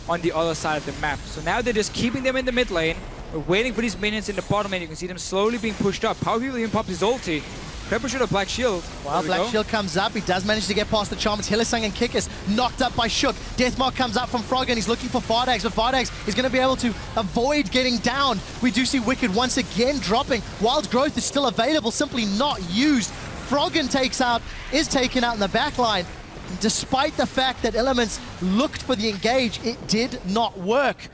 Speaker 9: on the other side of the map. So now they're just keeping them in the mid lane. We're waiting for these minions in the bottom lane. You can see them slowly being pushed up. Power People even popped his ulti. Crepo should have Black Shield.
Speaker 1: Wow, Black Shield comes up. He does manage to get past the Charm. It's Hylissang and Kikis knocked up by Shook. Deathmark comes up from Froggen. He's looking for Fardags, but Fardags is going to be able to avoid getting down. We do see Wicked once again dropping. Wild Growth is still available, simply not used. Froggen is taken out in the back line. Despite the fact that Elements looked for the engage, it did not work.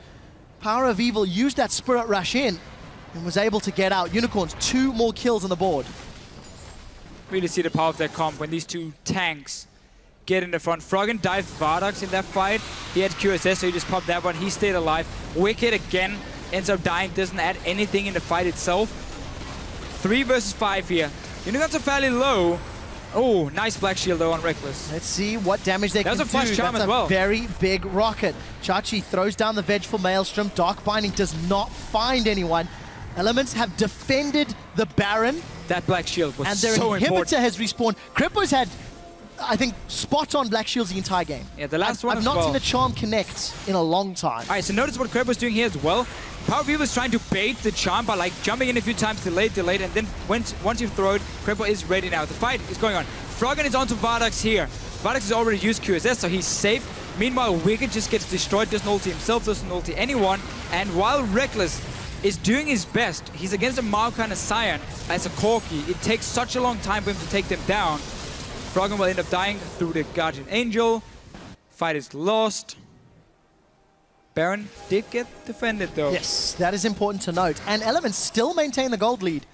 Speaker 1: Power of Evil used that Spirit Rush in and was able to get out. Unicorns, 2 more kills on the board.
Speaker 9: Really see the power of that comp when these 2 tanks get in the front. Froggen dived Vardax in that fight. He had QSS, so he just popped that one. He stayed alive. Wicked again ends up dying, doesn't add anything in the fight itself. 3 versus 5 here. Unicorns are fairly low. Oh, nice Black Shield though on Reckless.
Speaker 1: Let's see what damage they can do.
Speaker 9: That's a flash charm as well.
Speaker 1: Very big rocket. Chachi throws down the Vengeful Maelstrom. Dark Binding does not find anyone. Elements have defended the Baron.
Speaker 9: That Black Shield was so
Speaker 1: important. And their inhibitor has respawned. Kripo's had, I think, spot-on Black Shields the entire game.
Speaker 9: Yeah, the last one
Speaker 1: I've not seen a charm connect in a long time.
Speaker 9: All right, so notice what Kripo's doing here as well. Power People is trying to bait the charm by like jumping in a few times, delayed, and then once you throw it, Cripple is ready now. The fight is going on. Froggen is onto Vardax here. Vardax has already used QSS, so he's safe. Meanwhile, Wicked just gets destroyed, doesn't ulti himself, doesn't ulti anyone. And while Reckless is doing his best, he's against a Maokai and a Scion as a Corki. It takes such a long time for him to take them down. Froggen will end up dying through the Guardian Angel. Fight is lost. Baron did get defended though.
Speaker 1: Yes, that is important to note. And Elements still maintain the gold lead,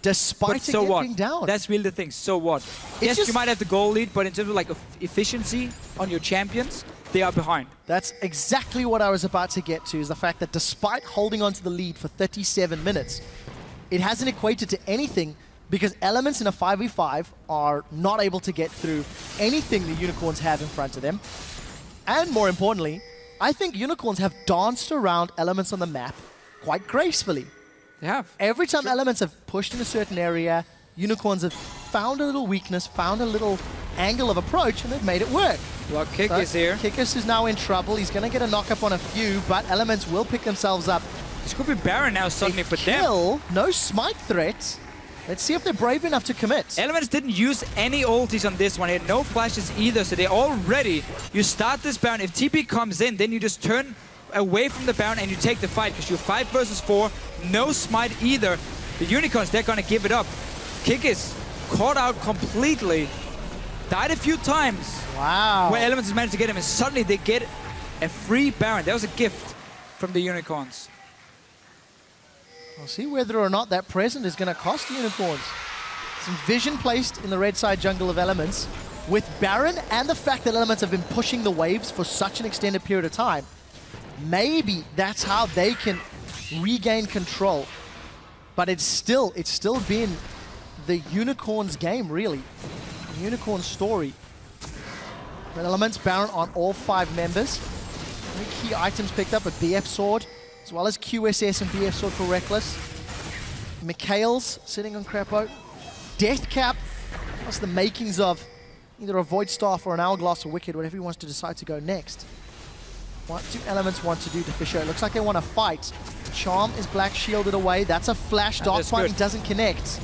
Speaker 1: despite it being down.
Speaker 9: That's really the thing. So what? Yes, you might have the gold lead, but in terms of like efficiency on your champions, they are behind.
Speaker 1: That's exactly what I was about to get to, is the fact that despite holding on to the lead for 37 minutes, it hasn't equated to anything because Elements in a 5v5 are not able to get through anything the Unicorns have in front of them. And more importantly, I think Unicorns have danced around Elements on the map quite gracefully.
Speaker 9: They have.
Speaker 1: Every time Elements have pushed in a certain area, Unicorns have found a little weakness, found a little angle of approach, and they've made it work.
Speaker 9: Well, Kikis here.
Speaker 1: Kikis is now in trouble. He's going to get a knock-up on a few, but Elements will pick themselves up.
Speaker 9: This could be Baron now suddenly for them.
Speaker 1: No smite threat. Let's see if they're brave enough to commit.
Speaker 9: Elements didn't use any ultis on this one. He had no flashes either, so they're all ready. You start this Baron. If TP comes in, then you just turn away from the Baron and you take the fight, because you're 5 versus 4. No smite either. The Unicorns, they're going to give it up. Kikis caught out completely. Died a few times.
Speaker 1: Wow.
Speaker 9: Where Elements has managed to get him, and suddenly they get a free Baron. That was a gift from the Unicorns.
Speaker 1: We'll see whether or not that present is going to cost the Unicorns. Some vision placed in the red side jungle of Elements. With Baron and the fact that Elements have been pushing the waves for such an extended period of time, maybe that's how they can regain control. But it's still been the Unicorns' game, really. The Unicorn story. Red Elements, Baron on all 5 members. Very key items picked up, a BF sword, as well as QSS and BF sword for Reckless. Mikhail's sitting on Crepo. Death Cap, plus the makings of either a Void Staff or an Hourglass or Wicked, whatever he wants to decide to go next. What do Elements want to do to Fisher? It looks like they want to fight. Charm is black shielded away. That's a flash. Dark Fighting doesn't connect.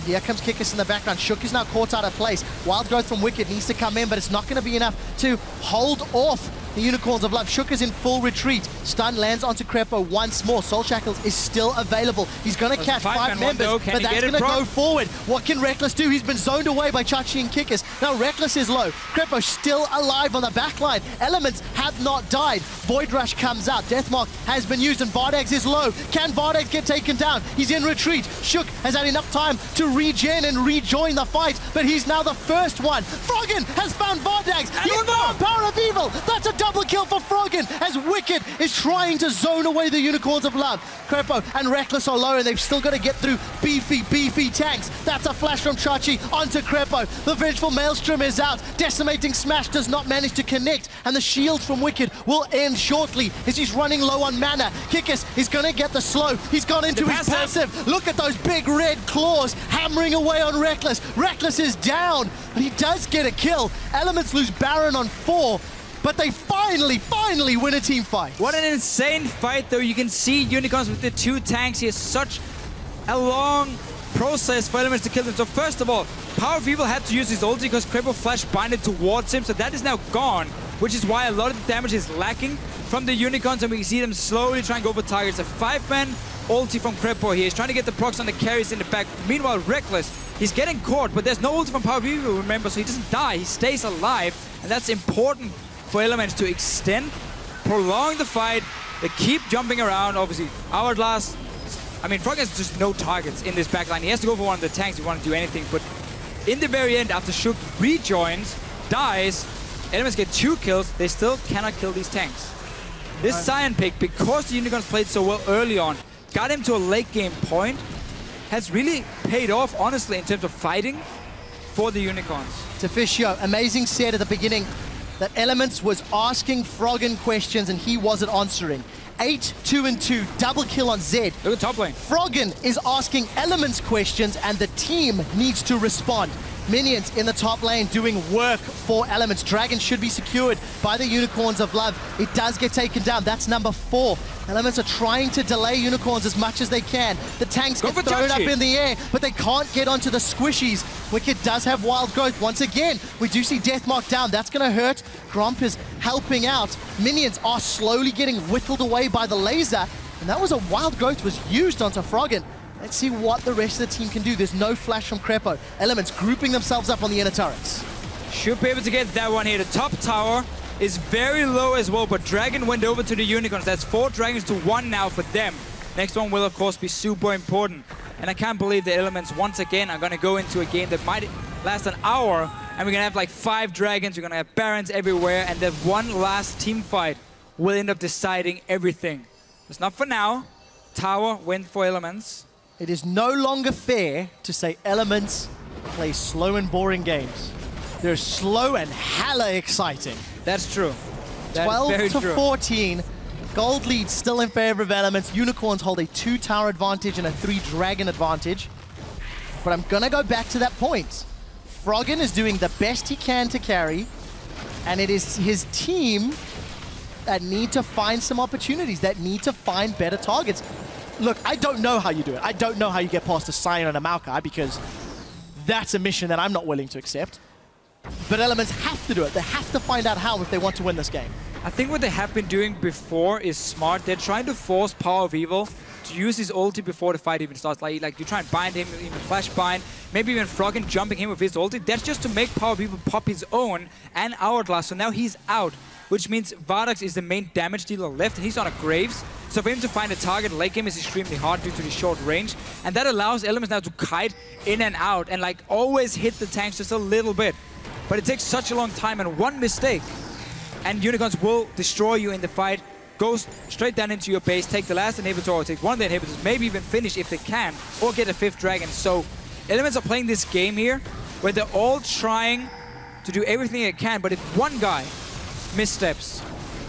Speaker 1: Here comes Kikis in the background. Shook is now caught out of place. Wild Growth from Wicked needs to come in, but it's not going to be enough to hold off the Unicorns of Love. Shook is in full retreat. Stun lands onto Crepo once more. Soul Shackles is still available. He's going to catch 5 members, but that's going to go forward. What can Reckless do? He's been zoned away by Chachi and Kikis. Now Reckless is low. Crepo still alive on the backline. Elements have not died. Void Rush comes out. Deathmark has been used and Vardax is low. Can Vardax get taken down? He's in retreat. Shook has had enough time to regen and rejoin the fight, but he's now the first one. Froggen has found Vardax. He's got Power of Evil. That's a double kill for Froggen as Wicked is trying to zone away the Unicorns of Love. Crepo and Reckless are low and they've still got to get through beefy tanks. That's a flash from Chachi onto Crepo. The Vengeful Maelstrom is out. Decimating Smash does not manage to connect, and the shield from Wicked will end shortly as he's running low on mana. Kikis is going to get the slow. He's gone into his passive. Look at those big red claws hammering away on Reckless. Reckless is down, but he does get a kill. Elements lose Baron on 4. But they finally win a team fight.
Speaker 9: What an insane fight, though. You can see Unicorns with the 2 tanks. He has such a long process for Elements to kill them. So first of all, Power of Evil had to use his ulti because Crepo flash binded towards him. So that is now gone, which is why a lot of the damage is lacking from the Unicorns. And we can see them slowly trying to go for targets. A 5-man ulti from Crepo here. He's trying to get the procs on the carries in the back. Meanwhile, Reckless, he's getting caught, but there's no ulti from Power of Evil, remember, so he doesn't die. He stays alive, and that's important for Elements to extend, prolong the fight. They keep jumping around, obviously. Hourglass, I mean, Frog has just no targets in this backline. He has to go for one of the tanks if he wants to do anything, but in the very end, after Shook rejoins, dies, Elements get 2 kills, they still cannot kill these tanks. This Scion pick, because the Unicorns played so well early on, got him to a late game point, has really paid off, honestly, in terms of fighting for the Unicorns.
Speaker 1: Tefisio, amazing set at the beginning that Elements was asking Froggen questions and he wasn't answering. 8, 2 and 2, double kill on Zed.
Speaker 9: Look at top lane.
Speaker 1: Froggen is asking Elements questions and the team needs to respond. Minions in the top lane doing work for Elements. Dragon should be secured by the Unicorns of Love. It does get taken down. That's number 4. Elements are trying to delay Unicorns as much as they can. The tanks get thrown up in the air, but they can't get onto the squishies. Wicked does have wild growth. Once again, we do see Deathmark down. That's going to hurt. Gromp is helping out. Minions are slowly getting whittled away by the laser, and that was a wild growth was used onto Froggen. Let's see what the rest of the team can do. There's no flash from Crepo. Elements grouping themselves up on the inner turrets.
Speaker 9: Should be able to get that one here. The top tower is very low as well, but Dragon went over to the Unicorns. That's 4 Dragons to 1 now for them. Next one will, of course, be super important. And I can't believe the Elements, once again, are going to go into a game that might last an hour, and we're going to have like 5 Dragons, we're going to have Barons everywhere, and that one last team fight will end up deciding everything. It's not for now. Tower win for Elements.
Speaker 1: It is no longer fair to say Elements play slow and boring games. They're slow and hella exciting.
Speaker 9: That's true. That
Speaker 1: 12 to 14. Gold lead still in favor of Elements. Unicorns hold a 2 tower advantage and a 3 dragon advantage. But I'm gonna go back to that point. Froggen is doing the best he can to carry, and it is his team that need to find some opportunities, that need to find better targets. Look, I don't know how you do it. I don't know how you get past a Sion and a Maokai, because that's a mission that I'm not willing to accept. But Elements have to do it. They have to find out how if they want to win this game.
Speaker 9: I think what they have been doing before is smart. They're trying to force Power of Evil to use his ulti before the fight even starts. Like you try and bind him, even flash bind, maybe even Froggen jumping him with his ulti. That's just to make Power of Evil pop his own and Hourglass. So now he's out, which means Vardax is the main damage dealer left, and he's on a Graves. So for him to find a target late game is extremely hard due to the short range, and that allows Elements now to kite in and out and like always hit the tanks just a little bit. But it takes such a long time, and one mistake and Unicorns will destroy you in the fight, go straight down into your base, take the last inhibitor or take one of the inhibitors, maybe even finish if they can, or get a 5th dragon. So Elements are playing this game here where they're all trying to do everything they can, but if one guy missteps,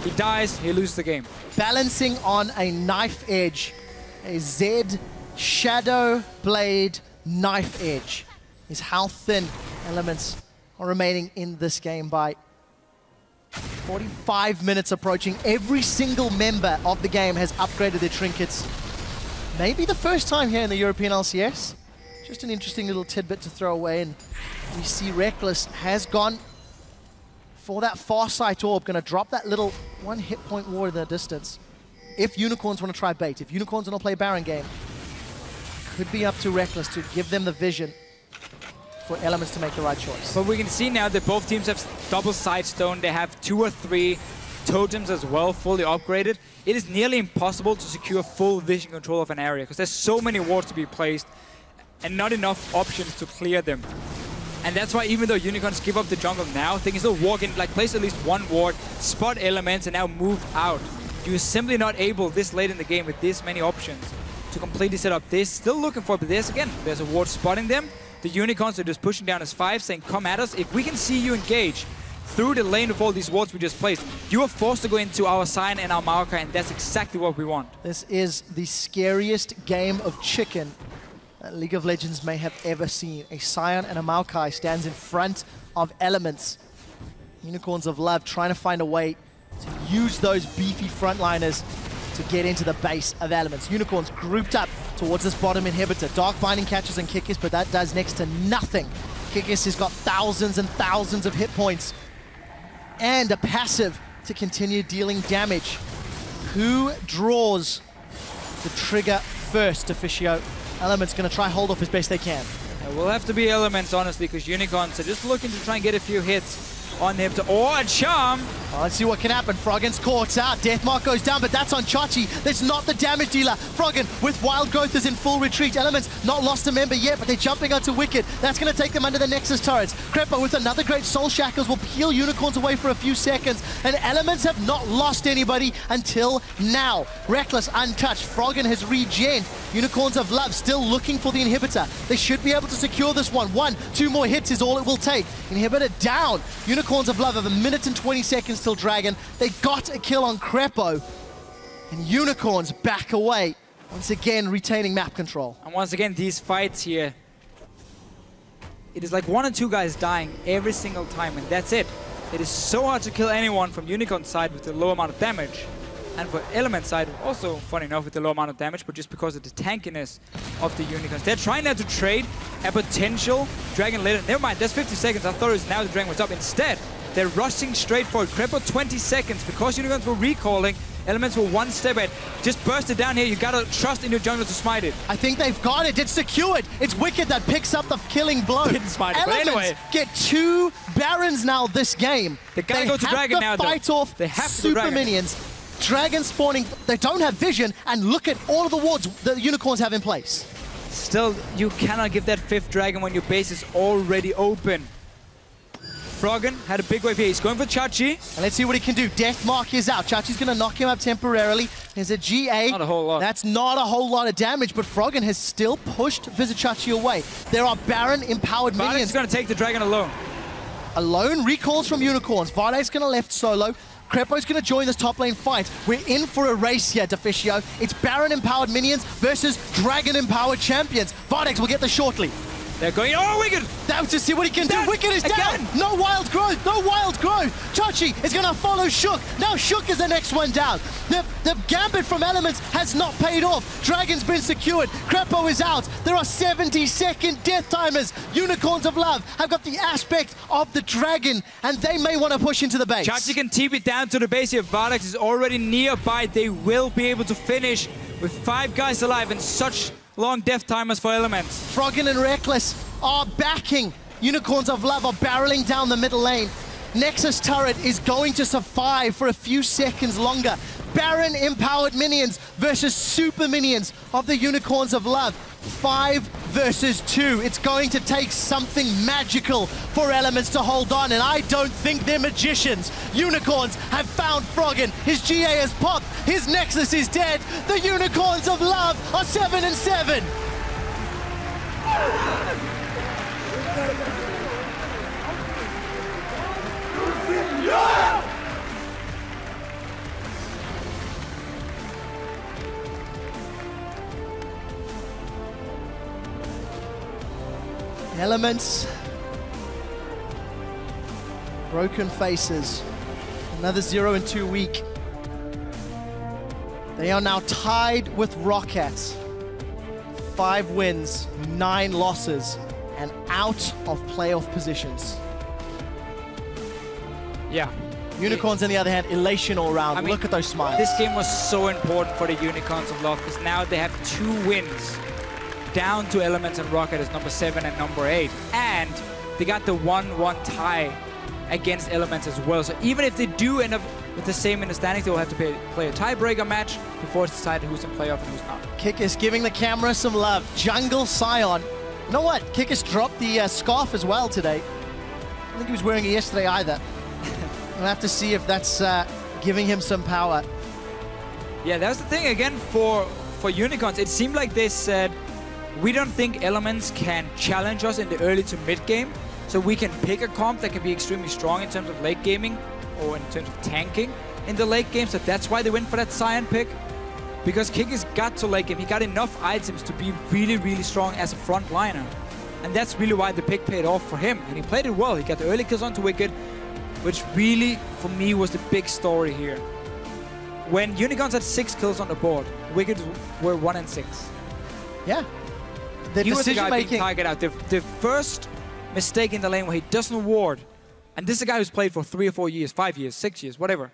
Speaker 9: he dies, he loses the game.
Speaker 1: Balancing on a knife edge, a Z Shadow Blade knife edge is how thin Elements are remaining in this game by 45 minutes approaching. Every single member of the game has upgraded their trinkets. Maybe the first time here in the European LCS. Just an interesting little tidbit to throw away, and we see Reckless has gone for that Farsight Orb, gonna drop that little 1 hit point ward in the distance. If Unicorns want to try bait, if Unicorns want to play Baron game, could be up to Reckless to give them the vision for Elements to make the right choice.
Speaker 9: But we can see now that both teams have double Sightstone. They have 2 or 3 totems as well, fully upgraded. It is nearly impossible to secure full vision control of an area because there's so many wards to be placed and not enough options to clear them. And that's why even though Unicorns give up the jungle now, they can still walk in, like place at least 1 ward, spot Elements, and now move out. You're simply not able this late in the game with this many options to completely set up this. Still looking for, but there's a ward spotting them. The Unicorns are just pushing down as 5, saying, come at us. If we can see you engage through the lane of all these wards we just placed, you are forced to go into our Sion and our Maokai, and that's exactly what we want.
Speaker 1: This is the scariest game of chicken that League of Legends may have ever seen. A Sion and a Maokai stands in front of Elements. Unicorns of Love trying to find a way to use those beefy frontliners to get into the base of Elements. Unicorns grouped up towards this bottom inhibitor. Dark Binding catches and Kikis, but that does next to nothing. Kikis has got thousands and thousands of hit points and a passive to continue dealing damage. Who draws the trigger first, Officio? Elements going to try hold off as best they can.
Speaker 9: It will have to be Elements, honestly, because Unicorns are just looking to try and get a few hits on him to, or a charm.
Speaker 1: Well, let's see what can happen. Froggen's caught out. Deathmark goes down, but that's on Chachi. That's not the damage dealer. Froggen with Wild Growth is in full retreat. Elements not lost a member yet, but they're jumping onto Wicked. That's going to take them under the Nexus turrets. Crepo with another great Soul Shackles will peel Unicorns away for a few seconds, and Elements have not lost anybody until now. Reckless untouched. Froggen has regened. Unicorns of Love still looking for the inhibitor. They should be able to secure this one. 1, 2 more hits is all it will take. Inhibitor down. Unicorns of Love have 1 minute and 20 seconds till Dragon. They got a kill on Crepo. And Unicorns back away. Once again, retaining map control.
Speaker 9: And once again, these fights here, it is like 1 or 2 guys dying every single time, and that's it. It is so hard to kill anyone from Unicorn's side with the low amount of damage. And for Element's side, also, funny enough, with the low amount of damage, but just because of the tankiness of the Unicorns. They're trying now to trade a potential Dragon later. Never mind, there's 50 seconds. I thought it was now the Dragon was up. Instead, they're rushing straight for it. Crepo 20 seconds because Unicorns were recalling. Elements were 1 step ahead. Just burst it down here. You gotta trust in your jungler to smite it.
Speaker 1: I think they've got it. It's secured. It's Wicked that picks up the killing blow.
Speaker 9: Didn't smite it, but
Speaker 1: Elements
Speaker 9: anyway.
Speaker 1: get 2 Barons now this game.
Speaker 9: They gotta go to Dragon now, though.
Speaker 1: They have to fight off
Speaker 9: They have to
Speaker 1: super
Speaker 9: Dragon.
Speaker 1: minions. Dragon spawning. They don't have vision, and look at all of the wards the Unicorns have in place.
Speaker 9: Still, you cannot give that 5th Dragon when your base is already open. Froggen had a big wave here. He's going for Chachi.
Speaker 1: And let's see what he can do. Death Mark is out. Chachi's going to knock him up temporarily. There's a GA.
Speaker 9: Not a whole lot.
Speaker 1: That's not a whole lot of damage, but Froggen has still pushed Vizichachi away. There are Baron empowered
Speaker 9: Vardek's
Speaker 1: minions.
Speaker 9: going to take the Dragon alone.
Speaker 1: Alone recalls from Unicorns. Vardek's going to left solo. Crepo's going to join this top lane fight. We're in for a race here, Deficio. It's Baron-empowered minions versus Dragon-empowered champions. Vardex will get this shortly.
Speaker 9: They're going, oh, Wicked!
Speaker 1: Now to see what he can do. Wicked is
Speaker 9: again.
Speaker 1: down. No wild growth. No wild growth. Chachi is going to follow Shook. Now Shook is the next one down. The gambit from Elements has not paid off. Dragon's been secured. Crepo is out. There are 70-second death timers. Unicorns of Love have got the aspect of the Dragon, and they may want to push into the base.
Speaker 9: Chachi can TP it down to the base here. Vardex is already nearby. They will be able to finish with 5 guys alive and such long death timers for Elements.
Speaker 1: Froggen and Reckless are backing. Unicorns of Love are barreling down the middle lane. Nexus turret is going to survive for a few seconds longer. Baron empowered minions versus super minions of the Unicorns of Love. 5 versus 2. It's going to take something magical for Elements to hold on, and I don't think they're magicians. Unicorns have found Froggen. His GA has popped. His Nexus is dead. The Unicorns of Love are 7-7. Elements. Broken faces. Another 0-2 week. They are now tied with Rocket. 5 wins, 9 losses, and out of playoff positions.
Speaker 9: Yeah.
Speaker 1: Unicorns, on the other hand, elation all around.
Speaker 9: I mean,
Speaker 1: look at those smiles.
Speaker 9: This game was so important for the Unicorns of Love because now they have 2 wins. Down to Elements and Rocket as number 7 and number 8. And they got the 1-1 tie against Elements as well. So even if they do end up with the same in the standings, they will have to play a tiebreaker match before it's decided who's in playoff and who's not.
Speaker 1: Kikis giving the camera some love. Jungle Scion. You know what? Kikis dropped the scarf as well today. I don't think he was wearing it yesterday either. We'll have to see if that's giving him some power.
Speaker 9: Yeah, that's the thing again for Unicorns. It seemed like they said, we don't think Elements can challenge us in the early to mid game, so we can pick a comp that can be extremely strong in terms of late gaming or in terms of tanking in the late game. So that's why they went for that Scion pick, because Kikis got to late game. He got enough items to be really, really strong as a front liner, and that's really why the pick paid off for him. And he played it well. He got the early kills onto Wicked, which really, for me, was the big story here. When Unicorns had 6 kills on the board, Wicked were 1-6.
Speaker 1: Yeah. The
Speaker 9: he was the guy being
Speaker 1: decision-making.
Speaker 9: targeted out. The first mistake in the lane where he doesn't ward, and this is a guy who's played for 3 or 4 years, 5 years, 6 years, whatever.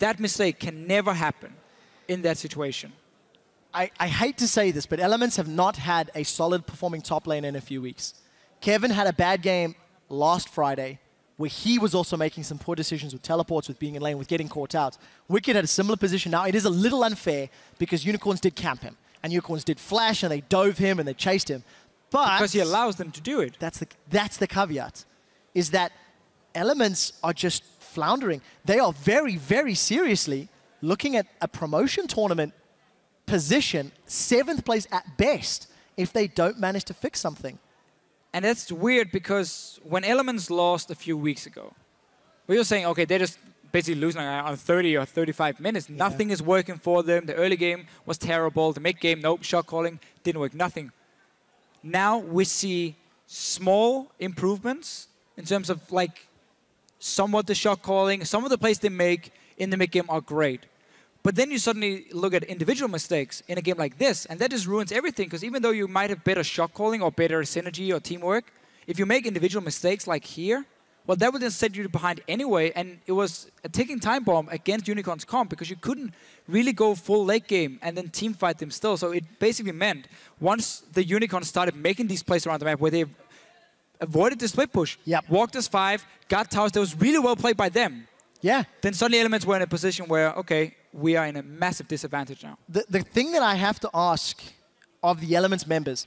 Speaker 9: That mistake can never happen in that situation.
Speaker 1: I hate to say this, but Elements have not had a solid performing top lane in a few weeks. Kevin had a bad game last Friday, where he was also making some poor decisions with teleports, with being in lane, with getting caught out. Wicked had a similar position. Now, it is a little unfair because Unicorns did camp him. And Unicorns did flash, and they dove him, and they chased him. But
Speaker 9: because he allows them to do it.
Speaker 1: That's the caveat, is that Elements are just floundering. They are very, very seriously looking at a promotion tournament position, 7th place at best, if they don't manage to fix something.
Speaker 9: And that's weird because when Elements lost a few weeks ago, we were saying, okay, they're just basically losing on 30 or 35 minutes. Yeah. Nothing is working for them. The early game was terrible. The mid game, nope, shot calling, didn't work, nothing. Now we see small improvements in terms of like somewhat the shot calling, some of the plays they make in the mid-game are great. But then you suddenly look at individual mistakes in a game like this, and that just ruins everything, because even though you might have better shot calling or better synergy or teamwork, if you make individual mistakes like here, well, that would then set you behind anyway, and it was a ticking time bomb against Unicorn's comp, because you couldn't really go full late game and then team fight them still. So it basically meant once the Unicorns started making these plays around the map where they avoided the split push, walked as 5, got towers that was really well played by them, then suddenly Elements were in a position where, okay, we are in a massive disadvantage now.
Speaker 1: The thing that I have to ask of the Elements members,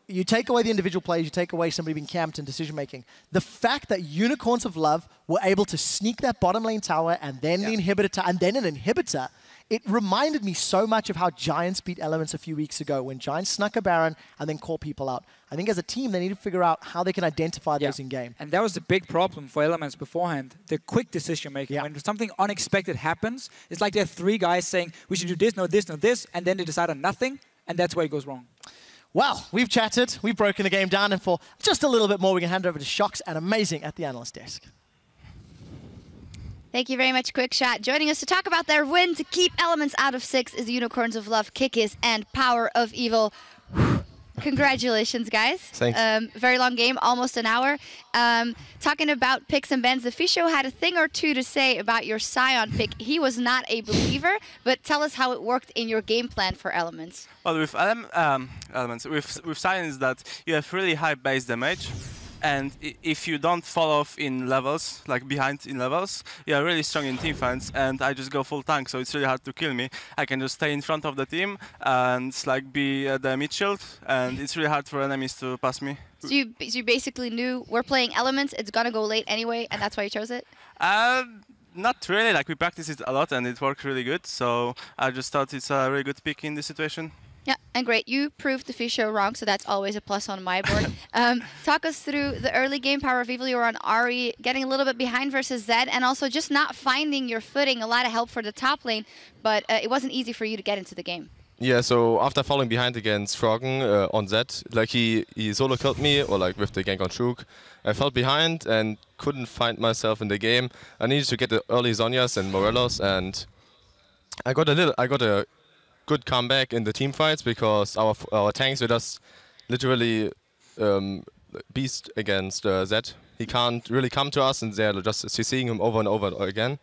Speaker 1: you take away the individual players, you take away somebody being camped in decision-making. The fact that Unicorns of Love were able to sneak that bottom lane tower and then the inhibitor, and then an inhibitor, it reminded me so much of how Giants beat Elements a few weeks ago when Giants snuck a Baron and then caught people out. I think as a team, they need to figure out how they can identify those in-game.
Speaker 9: And that was the big problem for Elements beforehand, the quick decision-making. When something unexpected happens, it's like there are 3 guys saying, we should do this, no this, no this, and then they decide on nothing, and that's where it goes wrong.
Speaker 1: Well, we've chatted, we've broken the game down, and for just a little bit more, we can hand over to Shox and Amazing at the analyst desk.
Speaker 6: Thank you very much, Quickshot. Joining us to talk about their win to keep Elements out of 6 is Unicorns of Love, Kikis, and Power of Evil. Congratulations, guys.
Speaker 13: Thanks.
Speaker 6: Very long game, almost an hour. Talking about picks and bans, the Fisho had a thing or two to say about your Sion pick. He was not a believer, but tell us how it worked in your game plan for Elements.
Speaker 4: Well, with Elements, with Sion is that you have really high base damage. And if you don't fall off in levels, like behind in levels, you are really strong in team fights, and I just go full tank, so it's really hard to kill me. I can just stay in front of the team and like be the mid shield, and it's really hard for enemies to pass me.
Speaker 6: So you basically knew we're playing Elements, it's gonna go late anyway, and that's why you chose it?
Speaker 4: Not really, like we practiced it a lot and it worked really good, so I just thought it's a really good pick in this situation.
Speaker 6: Yeah, and great. You proved the Fisho wrong, so that's always a plus on my board. Talk us through the early game. Power of Evil, you were on Ahri, getting a little bit behind versus Zed, and also just not finding your footing. A lot of help for the top lane, but it wasn't easy for you to get into the game.
Speaker 13: Yeah, so after falling behind against Froggen on Zed, like he solo killed me, or like with the gank on Truk, I fell behind and couldn't find myself in the game. I needed to get the early Zhonyas and Morelos, and I got a good comeback in the team fights because our tanks were just literally beast against Zed. He can't really come to us, and they're just seeing him over and over again.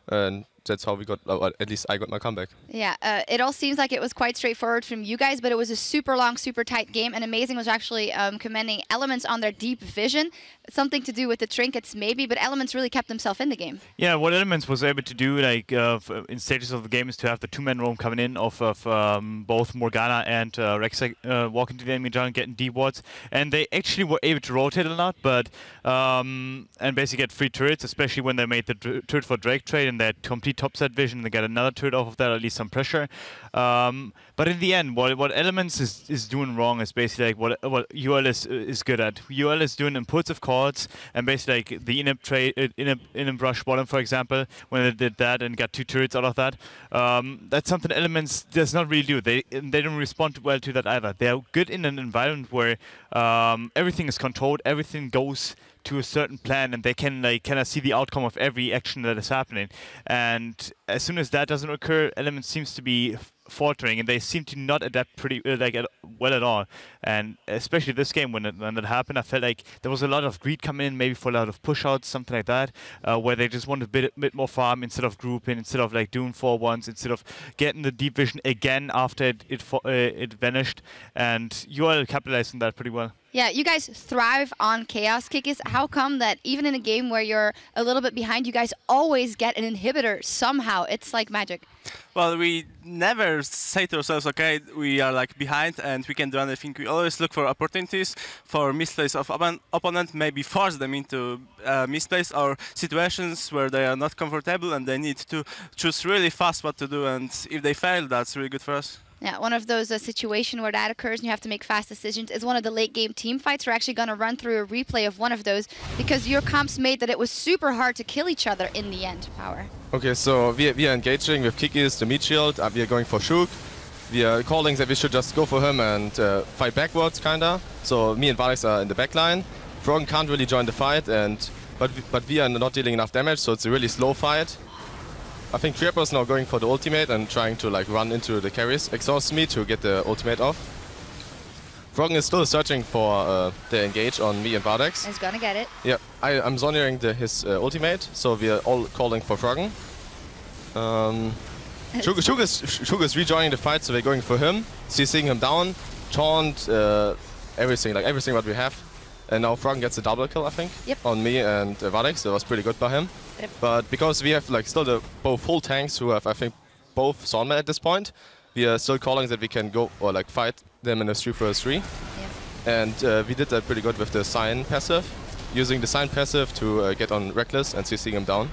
Speaker 13: And that's how we got, at least I got my comeback.
Speaker 6: Yeah, it all seems like it was quite straightforward from you guys, but it was a super long, super tight game, and Amazing was actually commending Elements on their deep vision. Something to do with the trinkets maybe, but Elements really kept himself in the game.
Speaker 8: Yeah, what Elements was able to do, like in stages of the game, is to have the 2-man roam coming in of both Morgana and Rek'Sai walking to the enemy jungle, getting deep wards, and they actually were able to rotate a lot, but and basically get free turrets, especially when they made the turret for Drake trade and they had complete topside vision. They get another turret off of that, at least some pressure. But in the end, what Elements is doing wrong is basically like what UL is good at. UL is doing impulsive calls, and basically like the in-app rush bottom, for example, when they did that and got 2 turrets out of that. That's something Elements does not really do. They don't respond well to that either. They're good in an environment where everything is controlled, everything goes to a certain plan, and they can like kind of see the outcome of every action that is happening. And as soon as that doesn't occur, Elements seems to be faltering, and they seem to not adapt pretty well at all. And especially this game, when that happened, I felt like there was a lot of greed coming in, maybe for a lot of push-outs, something like that, where they just wanted a bit more farm instead of grouping, instead of like doing 4-1s, instead of getting the deep vision again after it vanished. And UL capitalized on that pretty well.
Speaker 6: Yeah, you guys thrive on chaos, Kikis. How come that even in a game where you're a little bit behind, you guys always get an inhibitor somehow? It's like magic.
Speaker 4: Well, we never say to ourselves, okay, we are like behind and we can do anything. We always look for opportunities for misplays of opponent, maybe force them into misplays or situations where they are not comfortable and they need to choose really fast what to do. And if they fail, that's really good for us.
Speaker 6: Yeah, one of those situations where that occurs and you have to make fast decisions is one of the late game team fights. We're actually going to run through a replay of one of those because your comps made that it was super hard to kill each other in the end, Power.
Speaker 13: Okay, so we are engaging with Kikis, the mid shield, we are going for Shuk. we are calling that we should just go for him and fight backwards, kinda. So me and Varix are in the back line. Froggen can't really join the fight, but we are not dealing enough damage, so it's a really slow fight. I think Trapper's now going for the ultimate and trying to like run into the carries, exhaust me to get the ultimate off. Froggen is still searching for the engage on me and Vardex.
Speaker 6: He's gonna get it.
Speaker 13: Yeah, I'm zoning his ultimate, so we are all calling for Froggen. Sugar's rejoining the fight, so we're going for him. CCing him down, taunt, everything what we have. And now Froggen gets a double kill, I think, on me and Vardex. That was pretty good by him.
Speaker 6: Yep.
Speaker 13: But because we have like still both full tanks who have, I think, both Sonma at this point, we are still calling that we can go or like fight them in a 3-3. And we did that pretty good with the Sign passive, using the Sign passive to get on Reckless and CCing him down.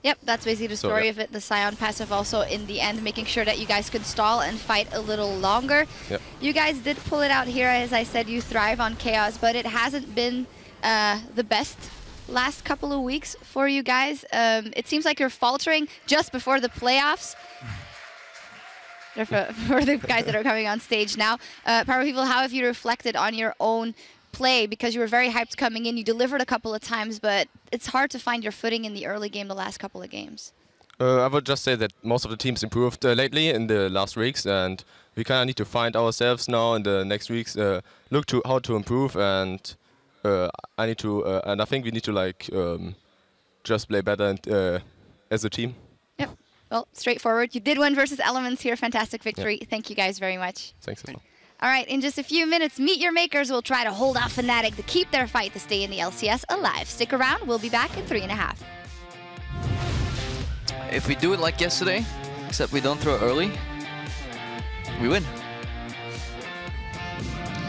Speaker 6: Yep, that's basically the story of it. The Scion passive also in the end, making sure that you guys could stall and fight a little longer.
Speaker 13: Yep.
Speaker 6: You guys did pull it out here. As I said, you thrive on chaos, but it hasn't been the best last couple of weeks for you guys. It seems like you're faltering just before the playoffs. For the guys that are coming on stage now. Power People, how have you reflected on your own play? Because you were very hyped coming in, you delivered a couple of times, but it's hard to find your footing in the early game the last couple of games.
Speaker 13: I would just say that most of the teams improved lately in the last weeks, and we kind of need to find ourselves now in the next weeks, look to how to improve, and I think we need to like just play better as a team.
Speaker 6: Yep. Well, straightforward. You did win versus Elements here. Fantastic victory. Yep. Thank you guys very much.
Speaker 13: Thanks as well.
Speaker 6: All right, in just a few minutes, Meet Your Makers will try to hold off Fnatic to keep their fight to stay in the LCS alive. Stick around, we'll be back in 3.5.
Speaker 11: If we do it like yesterday, except we don't throw early, we win.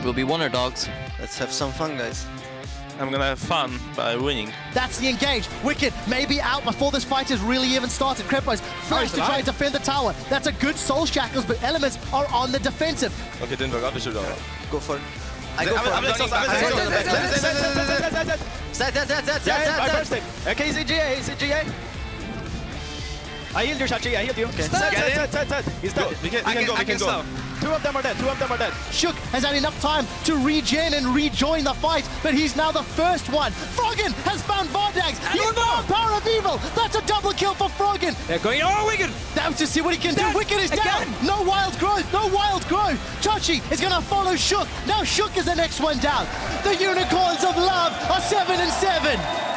Speaker 11: We'll be Wonder-Dogs.
Speaker 14: Let's have some fun, guys.
Speaker 15: I'm gonna have fun by winning.
Speaker 1: That's the engage. Wicked maybe out before this fight has really even started. Krepo's flash to try and defend the tower. That's a good Soul Shackles, but Elements are on the defensive.
Speaker 13: Okay, didn't work out. We should
Speaker 14: go for it. I go for it.
Speaker 11: Okay, he's in GA, he's in GA. I healed your shot, G, I healed you. Okay.
Speaker 14: Set.
Speaker 11: He's dead.
Speaker 13: We can go.
Speaker 11: Two of them are dead.
Speaker 1: Shook has had enough time to regen and rejoin the fight, but he's now the first one. Froggen has found Vardags. He's found Power of Evil. That's a double kill for Froggen.
Speaker 9: They're going, oh, Wicked!
Speaker 1: Down to see what he can do. Wicked is down. No wild growth, no wild growth. Chachi is going to follow Shook. Now Shook is the next one down. The Unicorns of Love are 7-7.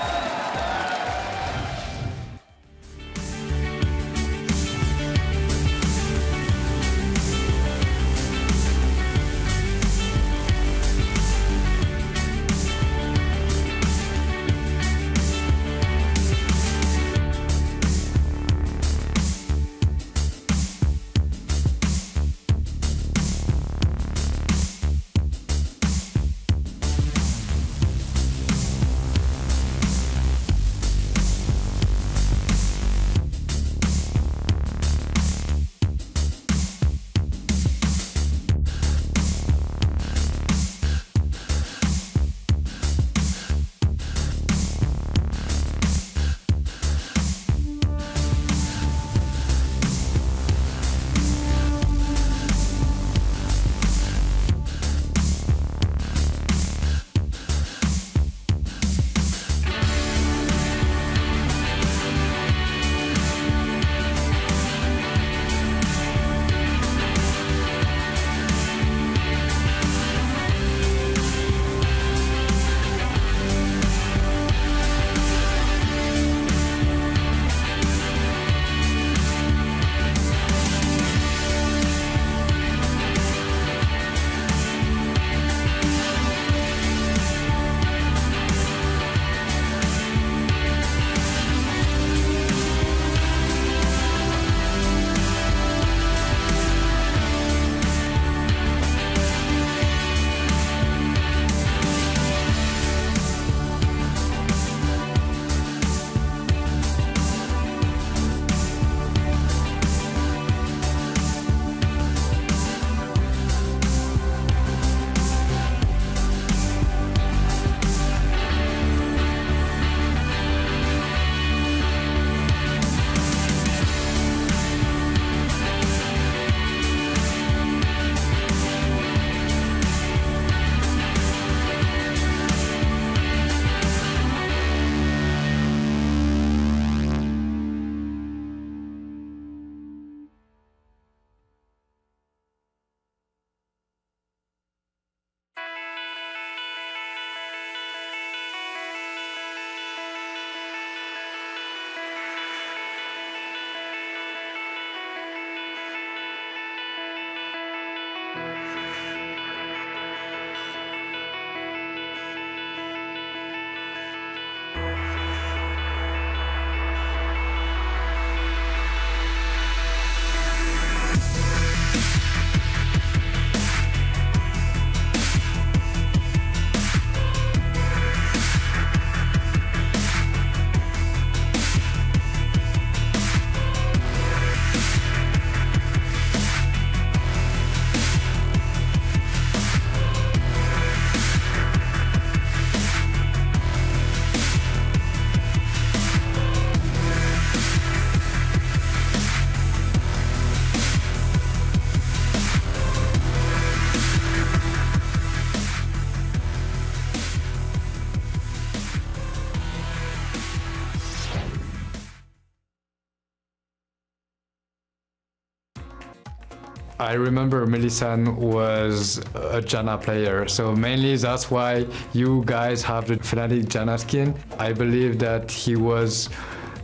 Speaker 16: I remember Melissan was a Janna player, so mainly that's why you guys have the Fnatic Janna skin. I believe that he was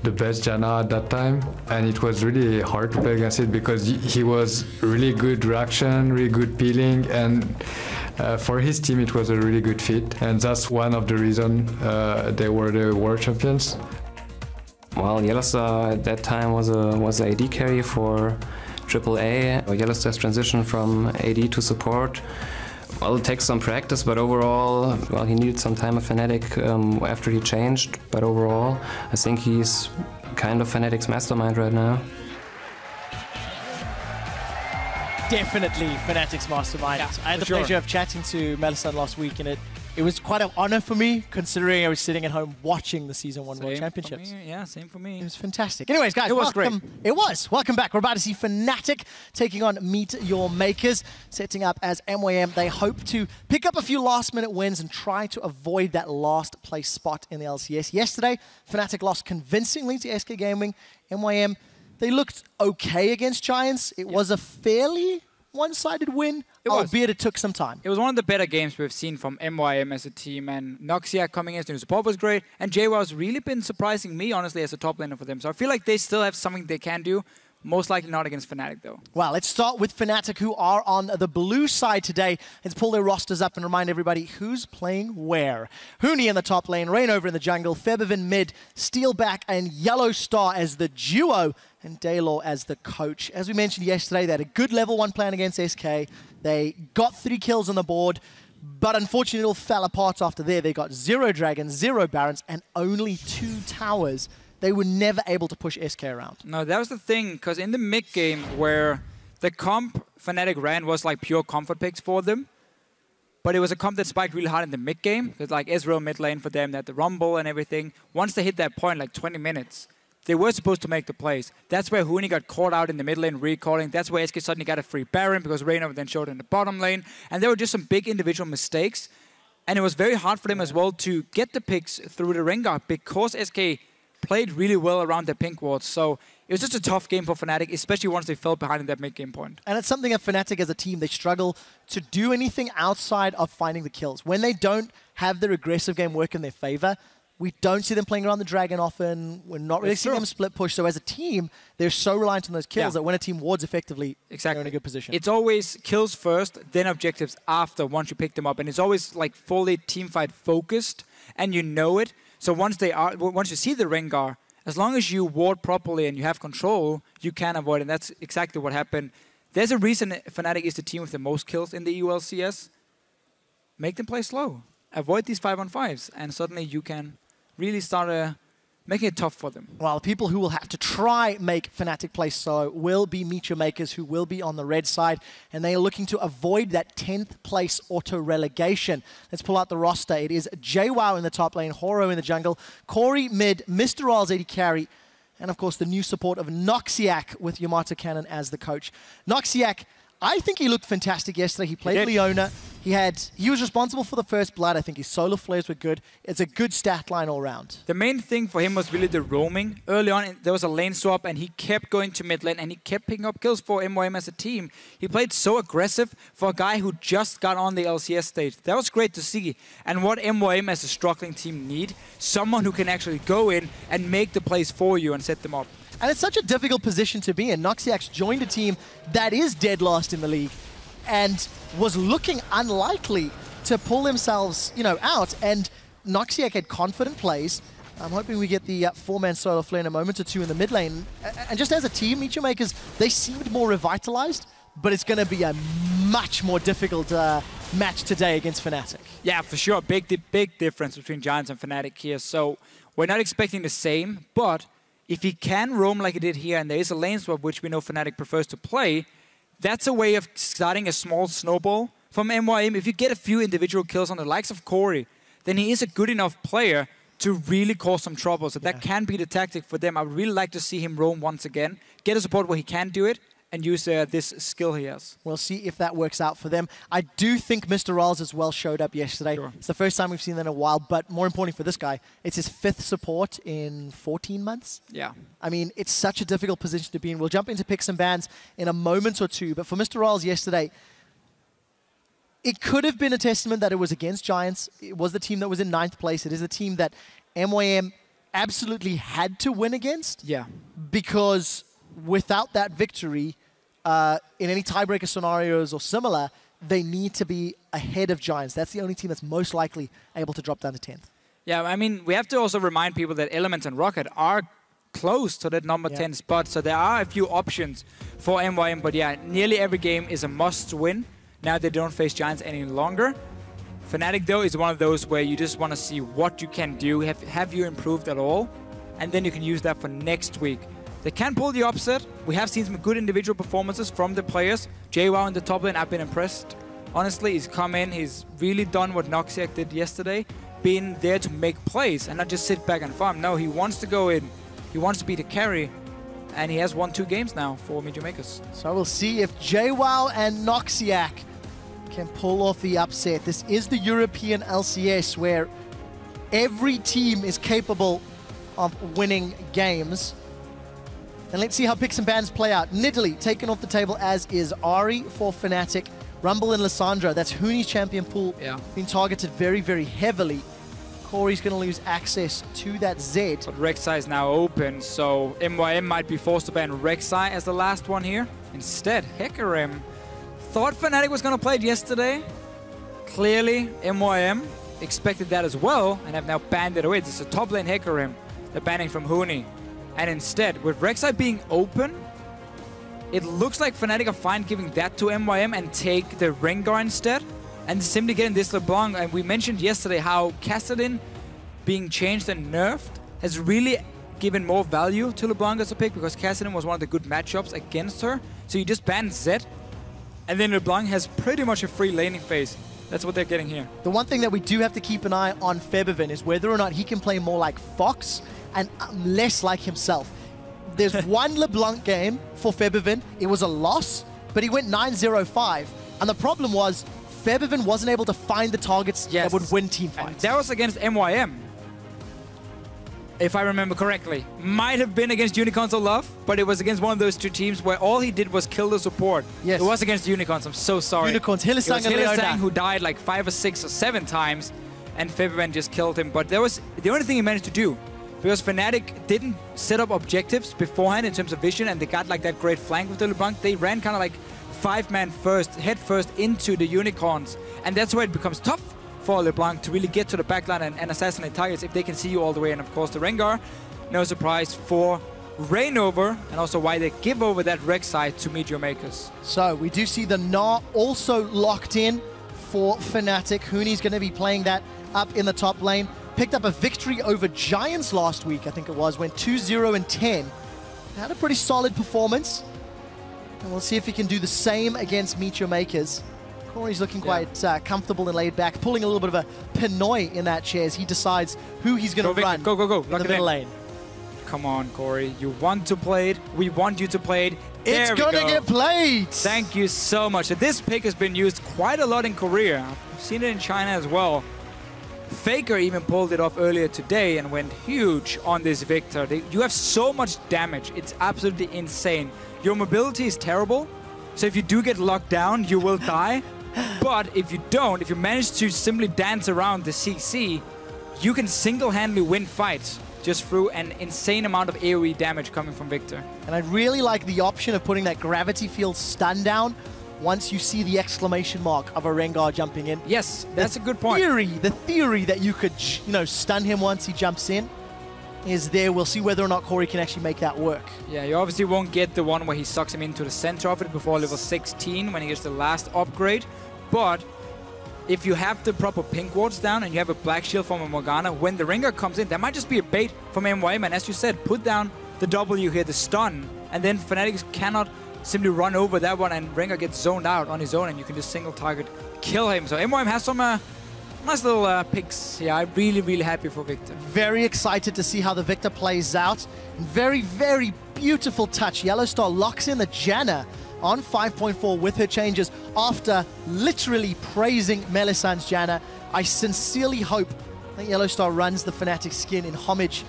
Speaker 16: the best Janna at that time, and it was really hard to play against it because he was really good reaction, really good peeling, and for his team it was a really good fit, and that's one of the reasons they were the world champions.
Speaker 17: Well, Yellowstar at that time was a AD carry for AAA. Yellowstar's transition from AD to support, well, it takes some practice, but overall, well, he needed some time at Fnatic after he changed. But overall, I think he's kind of Fnatic's mastermind right now.
Speaker 1: Definitely Fnatic's mastermind.
Speaker 9: Yeah,
Speaker 1: I had the
Speaker 9: sure.
Speaker 1: pleasure of chatting to Melissan last week, and it was quite an honor for me, considering I was sitting at home watching the Season 1 World Championships.
Speaker 9: Yeah, same for me.
Speaker 1: It was fantastic. Anyways, guys,
Speaker 9: It was
Speaker 1: welcome.
Speaker 9: great.
Speaker 1: It was. Welcome back. We're about to see Fnatic taking on Meet Your Makers, setting up as MYM. They hope to pick up a few last-minute wins and try to avoid that last place spot in the LCS. Yesterday, Fnatic lost convincingly to SK Gaming. MYM, they looked okay against Giants. It was a fairly one-sided win, albeit it took some time.
Speaker 9: It was one of the better games we've seen from MYM as a team, and Noxiac coming in as new support was great, and JWoww's really been surprising me, honestly, as a top laner for them. So I feel like they still have something they can do. Most likely not against Fnatic, though.
Speaker 1: Well, let's start with Fnatic, who are on the blue side today. Let's pull their rosters up and remind everybody who's playing where. Huni in the top lane, Rainover in the jungle, Febiven mid, Steelback and Yellow Star as the duo, and Daylor as the coach. As we mentioned yesterday, they had a good level 1 plan against SK. They got 3 kills on the board, but unfortunately it all fell apart after there. They got 0 dragons, 0 barons, and only 2 towers. They were never able to push SK around.
Speaker 9: No, that was the thing, because in the mid-game where the comp Fnatic ran was like pure comfort picks for them, but it was a comp that spiked really hard in the mid-game, because like Ezreal mid lane for them, they had the Rumble and everything. Once they hit that point, like 20 minutes, they were supposed to make the plays. That's where Huni got caught out in the mid lane recalling. That's where SK suddenly got a free Baron because Rainover then showed in the bottom lane. And there were just some big individual mistakes. And it was very hard for them as well to get the picks through the Rengar because SK played really well around the pink wards. So it was just a tough game for Fnatic, especially once they fell behind in that mid-game point.
Speaker 1: And it's something that Fnatic as a team, they struggle to do anything outside of finding the kills. When they don't have their aggressive game work in their favor, we don't see them playing around the dragon often. We're not really seeing them split push. So as a team, they're so reliant on those kills that when a team wards effectively, they're in a good position.
Speaker 9: It's always kills first, then objectives after once you pick them up. And it's always like fully teamfight focused, and you know it. So once you see the Rengar, as long as you ward properly and you have control, you can avoid it. And that's exactly what happened. There's a reason Fnatic is the team with the most kills in the EU LCS. Make them play slow. Avoid these 5-on-5s, and suddenly you can really start making it tough for them.
Speaker 1: Well, the people who will have to try make Fnatic play slow will be Meet Your Makers, who will be on the red side, and they are looking to avoid that 10th place auto-relegation. Let's pull out the roster. It is JWoww in the top lane, Horo in the jungle, Corey mid, Mr. Riles AD carry, and of course the new support of Noxiac with Yamato Cannon as the coach. Noxiac, I think he looked fantastic yesterday. He played Leona. He was responsible for the first blood. I think his solar flares were good. It's a good stat line all round.
Speaker 9: The main thing for him was really the roaming. Early on, there was a lane swap, and he kept going to mid lane, and he kept picking up kills for MYM as a team. He played so aggressive for a guy who just got on the LCS stage. That was great to see. And what MYM as a struggling team need, someone who can actually go in and make the plays for you and set them up.
Speaker 1: And it's such a difficult position to be in. Noxiac's joined a team that is dead last in the league and was looking unlikely to pull themselves, out. And Noxiac had confident plays. I'm hoping we get the 4-man solo flare in a moment or two in the mid lane. And just as a team, Meet Your Makers, they seemed more revitalized, but it's going to be a much more difficult match today against Fnatic.
Speaker 9: Yeah, for sure. Big difference between Giants and Fnatic here. So we're not expecting the same, but if he can roam like he did here, and there is a lane swap, which we know Fnatic prefers to play, that's a way of starting a small snowball from MYM. If you get a few individual kills on the likes of Corey, then he is a good enough player to really cause some trouble. So that can be the tactic for them. I would really like to see him roam once again, get a support where he can do it, and use this skill he has.
Speaker 1: We'll see if that works out for them. I do think Mr. Rolls as well showed up yesterday.
Speaker 9: Sure.
Speaker 1: It's the first time we've seen that in a while, but more importantly for this guy, it's his 5th support in 14 months.
Speaker 9: Yeah.
Speaker 1: I mean, it's such a difficult position to be in. We'll jump into picks and bans in a moment or two, but for Mr. Rolls yesterday, it could have been a testament that it was against Giants. It was the team that was in 9th place. It is the team that MYM absolutely had to win against.
Speaker 9: Yeah.
Speaker 1: Because without that victory, in any tiebreaker scenarios or similar, they need to be ahead of Giants. That's the only team that's most likely able to drop down to 10th.
Speaker 9: Yeah, I mean, we have to also remind people that Elements and Rocket are close to that number 10 spot, so there are a few options for MYM, but yeah, nearly every game is a must-win. Now they don't face Giants any longer. Fnatic, though, is one of those where you just want to see what you can do. Have you improved at all? And then you can use that for next week. They can pull the upset. We have seen some good individual performances from the players. JWoww in the top lane, I've been impressed. Honestly, he's come in, he's really done what Noxiac did yesterday, been there to make plays and not just sit back and farm. No, he wants to go in. He wants to be the carry. And he has won 2 games now for Meteomakers.
Speaker 1: So we'll see if JWoww and Noxiac can pull off the upset. This is the European LCS where every team is capable of winning games. And let's see how picks and bans play out. Nidalee taken off the table, as is Ari for Fnatic. Rumble and Lissandra, that's Huni's champion pool, being targeted very, very heavily. Corey's going to lose access to that Z.
Speaker 9: But Rek'Sai is now open, so MYM might be forced to ban Rek'Sai as the last one here. Instead, Hecarim thought Fnatic was going to play it yesterday. Clearly, MYM expected that as well and have now banned it away. This is a top lane Hecarim. They're banning from Huni. And instead, with Rek'Sai being open, it looks like Fnatic are fine giving that to MYM and take the Rengar instead. And simply getting this LeBlanc. And we mentioned yesterday how Kassadin being changed and nerfed has really given more value to LeBlanc as a pick, because Kassadin was one of the good matchups against her. So you just ban Zed, and then LeBlanc has pretty much a free laning phase. That's what they're getting here.
Speaker 1: The one thing that we do have to keep an eye on Febiven is whether or not he can play more like Fox and less like himself. There's one LeBlanc game for Febiven. It was a loss, but he went 9-0-5. And the problem was Febiven wasn't able to find the targets that would win team fights.
Speaker 9: And that was against MYM, if I remember correctly. Might have been against Unicorns or Love, but it was against one of those 2 teams where all he did was kill the support.
Speaker 1: Yes.
Speaker 9: It was against Unicorns, I'm so sorry.
Speaker 1: Unicorns, Hylissang and
Speaker 9: Hylissang who died like 5 or 6 or 7 times, and Febiven just killed him. But that was the only thing he managed to do, because Fnatic didn't set up objectives beforehand in terms of vision, and they got like that great flank with the LeBlanc. They ran kind of like 5-man first, head first into the Unicorns, and that's where it becomes tough for LeBlanc to really get to the backline and assassinate targets if they can see you all the way. And of course the Rengar, no surprise for Reignover, and also why they give over that Rek'Sai to Meteomakers.
Speaker 1: So we do see the Gnar also locked in for Fnatic. Huni's going to be playing that up in the top lane. Picked up a victory over Giants last week, I think it was, went 2-0-10. Had a pretty solid performance. And we'll see if he can do the same against Meteomakers. Corey's looking quite comfortable and laid back, pulling a little bit of a Pinoy in that chair as he decides who he's going to run.
Speaker 9: Go.
Speaker 1: In the middle lane.
Speaker 9: Come on, Corey. You want to play it. We want you to play it.
Speaker 1: It's going to get played.
Speaker 9: Thank you so much. So this pick has been used quite a lot in Korea. I've seen it in China as well. FLICKR even pulled it off earlier today and went huge on this Victor. You have so much damage. It's absolutely insane. Your mobility is terrible. So if you do get locked down, you will die. But if you don't, if you manage to simply dance around the CC, you can single-handedly win fights just through an insane amount of AoE damage coming from Victor.
Speaker 1: And I really like the option of putting that gravity field stun down once you see the exclamation mark of a Rengar jumping in.
Speaker 9: Yes, that's a good point.
Speaker 1: The theory that you could, stun him once he jumps in is there. We'll see whether or not Corey can actually make that work.
Speaker 9: Yeah, you obviously won't get the one where he sucks him into the center of it before level 16 when he gets the last upgrade. But if you have the proper pink wards down and you have a black shield from a Morgana, when the Rengar comes in, that might just be a bait from MYM. And as you said, put down the W here, the stun, and then Fnatic cannot simply run over that one and Rengar gets zoned out on his own and you can just single target kill him. So MYM has some Nice little picks. Yeah, I'm really, really happy for Victor.
Speaker 1: Very excited to see how the Victor plays out. Very, very beautiful touch. Yellow Star locks in the Janna on 5.4 with her changes after literally praising Melisandre's Janna. I sincerely hope that Yellow Star runs the Fnatic skin in homage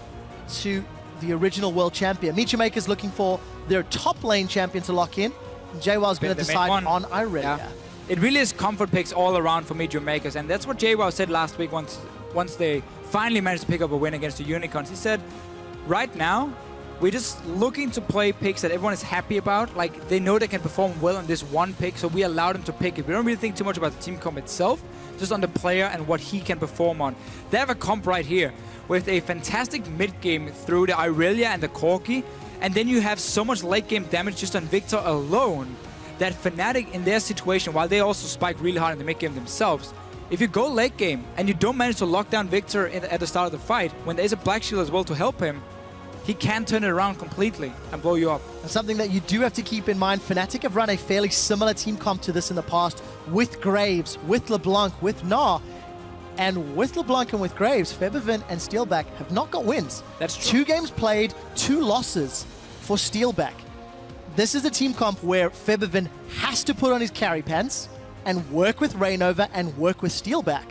Speaker 1: to the original world champion. Meechamaker's looking for their top lane champion to lock in. JWoww's going to decide on Irelia.
Speaker 9: Yeah. It really is comfort picks all around for Meechmakers, and that's what JWoww said last week once they finally managed to pick up a win against the Unicorns. He said, right now, we're just looking to play picks that everyone is happy about. Like, they know they can perform well on this one pick, so we allow them to pick it. We don't really think too much about the team comp itself, just on the player and what he can perform on. They have a comp right here with a fantastic mid-game through the Irelia and the Corki, and then you have so much late-game damage just on Victor alone that Fnatic in their situation, while they also spike really hard in the mid-game themselves, if you go late game and you don't manage to lock down Victor at the start of the fight, when there's a Black Shield as well to help him, he can turn it around completely and blow you up.
Speaker 1: And something that you do have to keep in mind, Fnatic have run a fairly similar team comp to this in the past with Graves, with LeBlanc, with Gnar. And with LeBlanc and with Graves, Febiven and Steelback have not got wins.
Speaker 9: That's true.
Speaker 1: 2 games played, 2 losses for Steelback. This is a team comp where Febiven has to put on his carry pants and work with Rainover and work with Steelback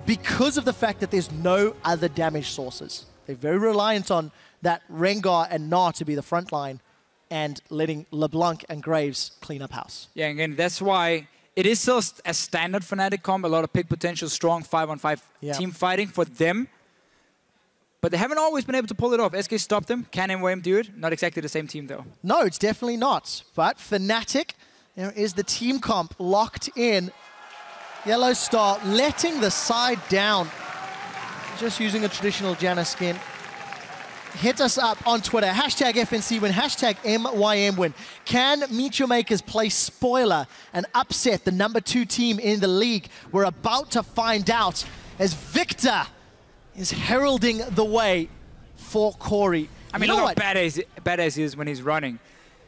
Speaker 1: because of the fact that there's no other damage sources. They're very reliant on that Rengar and Gnar to be the front line and letting LeBlanc and Graves clean up house.
Speaker 9: Yeah, again, that's why it is still a standard Fnatic comp, a lot of pick potential, strong 5-on-5 team fighting for them. But they haven't always been able to pull it off. SK stopped them. Can MWM do it? Not exactly the same team, though.
Speaker 1: No, it's definitely not. But Fnatic, there is the team comp locked in. Yellow Star letting the side down. Just using a traditional Janna skin. Hit us up on Twitter, hashtag FNCWin, hashtag MYMWin. Can Meechmakers play spoiler and upset the #2 team in the league? We're about to find out as Victor is heralding the way for Corey.
Speaker 9: I mean, look how badass he is when he's running.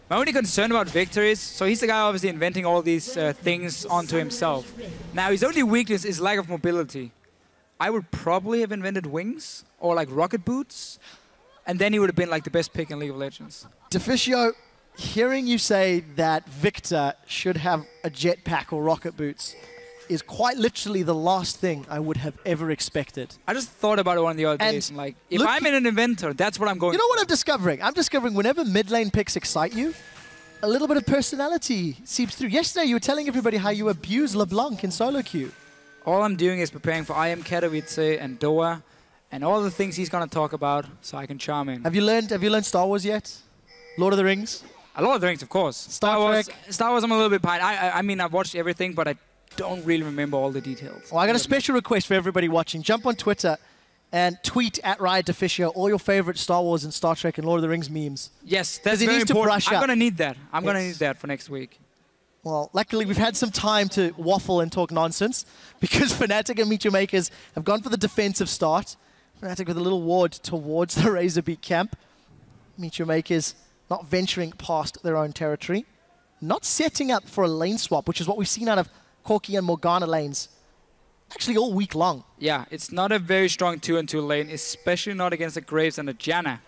Speaker 9: My only concern about Victor is, so he's the guy obviously inventing all these things onto himself. Now, his only weakness is lack of mobility. I would probably have invented wings or like rocket boots, and then he would have been like the best pick in League of Legends.
Speaker 1: Deficio, hearing you say that Victor should have a jetpack or rocket boots is quite literally the last thing I would have ever expected.
Speaker 9: I just thought about it one of the other days, and like, if I'm in an inventor, that's what I'm going.
Speaker 1: You know what I'm discovering? I'm discovering whenever mid lane picks excite you, a little bit of personality seeps through. Yesterday, you were telling everybody how you abuse LeBlanc in solo queue.
Speaker 9: All I'm doing is preparing for IM Katowice and Doha, and all the things he's going to talk about, so I can charm in.
Speaker 1: Have you learned Star Wars yet? Lord of the Rings?
Speaker 9: Lord of the Rings, of course.
Speaker 1: Star Trek?
Speaker 9: Star Wars, I'm a little bit behind. I mean, I've watched everything, but I don't really remember all the details.
Speaker 1: Well, I got a special request for everybody watching. Jump on Twitter and tweet at RiotDeficio all your favorite Star Wars and Star Trek and Lord of the Rings memes.
Speaker 9: Yes, that's very important. I'm going to need that. I'm going to need that for next week.
Speaker 1: Well, luckily we've had some time to waffle and talk nonsense because Fnatic and Meechmakers have gone for the defensive start. Fnatic with a little ward towards the Razorbeak camp. Meechmakers not venturing past their own territory. Not setting up for a lane swap, which is what we've seen out of Corki and Morgana lanes actually all week long.
Speaker 9: Yeah, it's not a very strong 2-on-2 lane, especially not against the Graves and the Janna.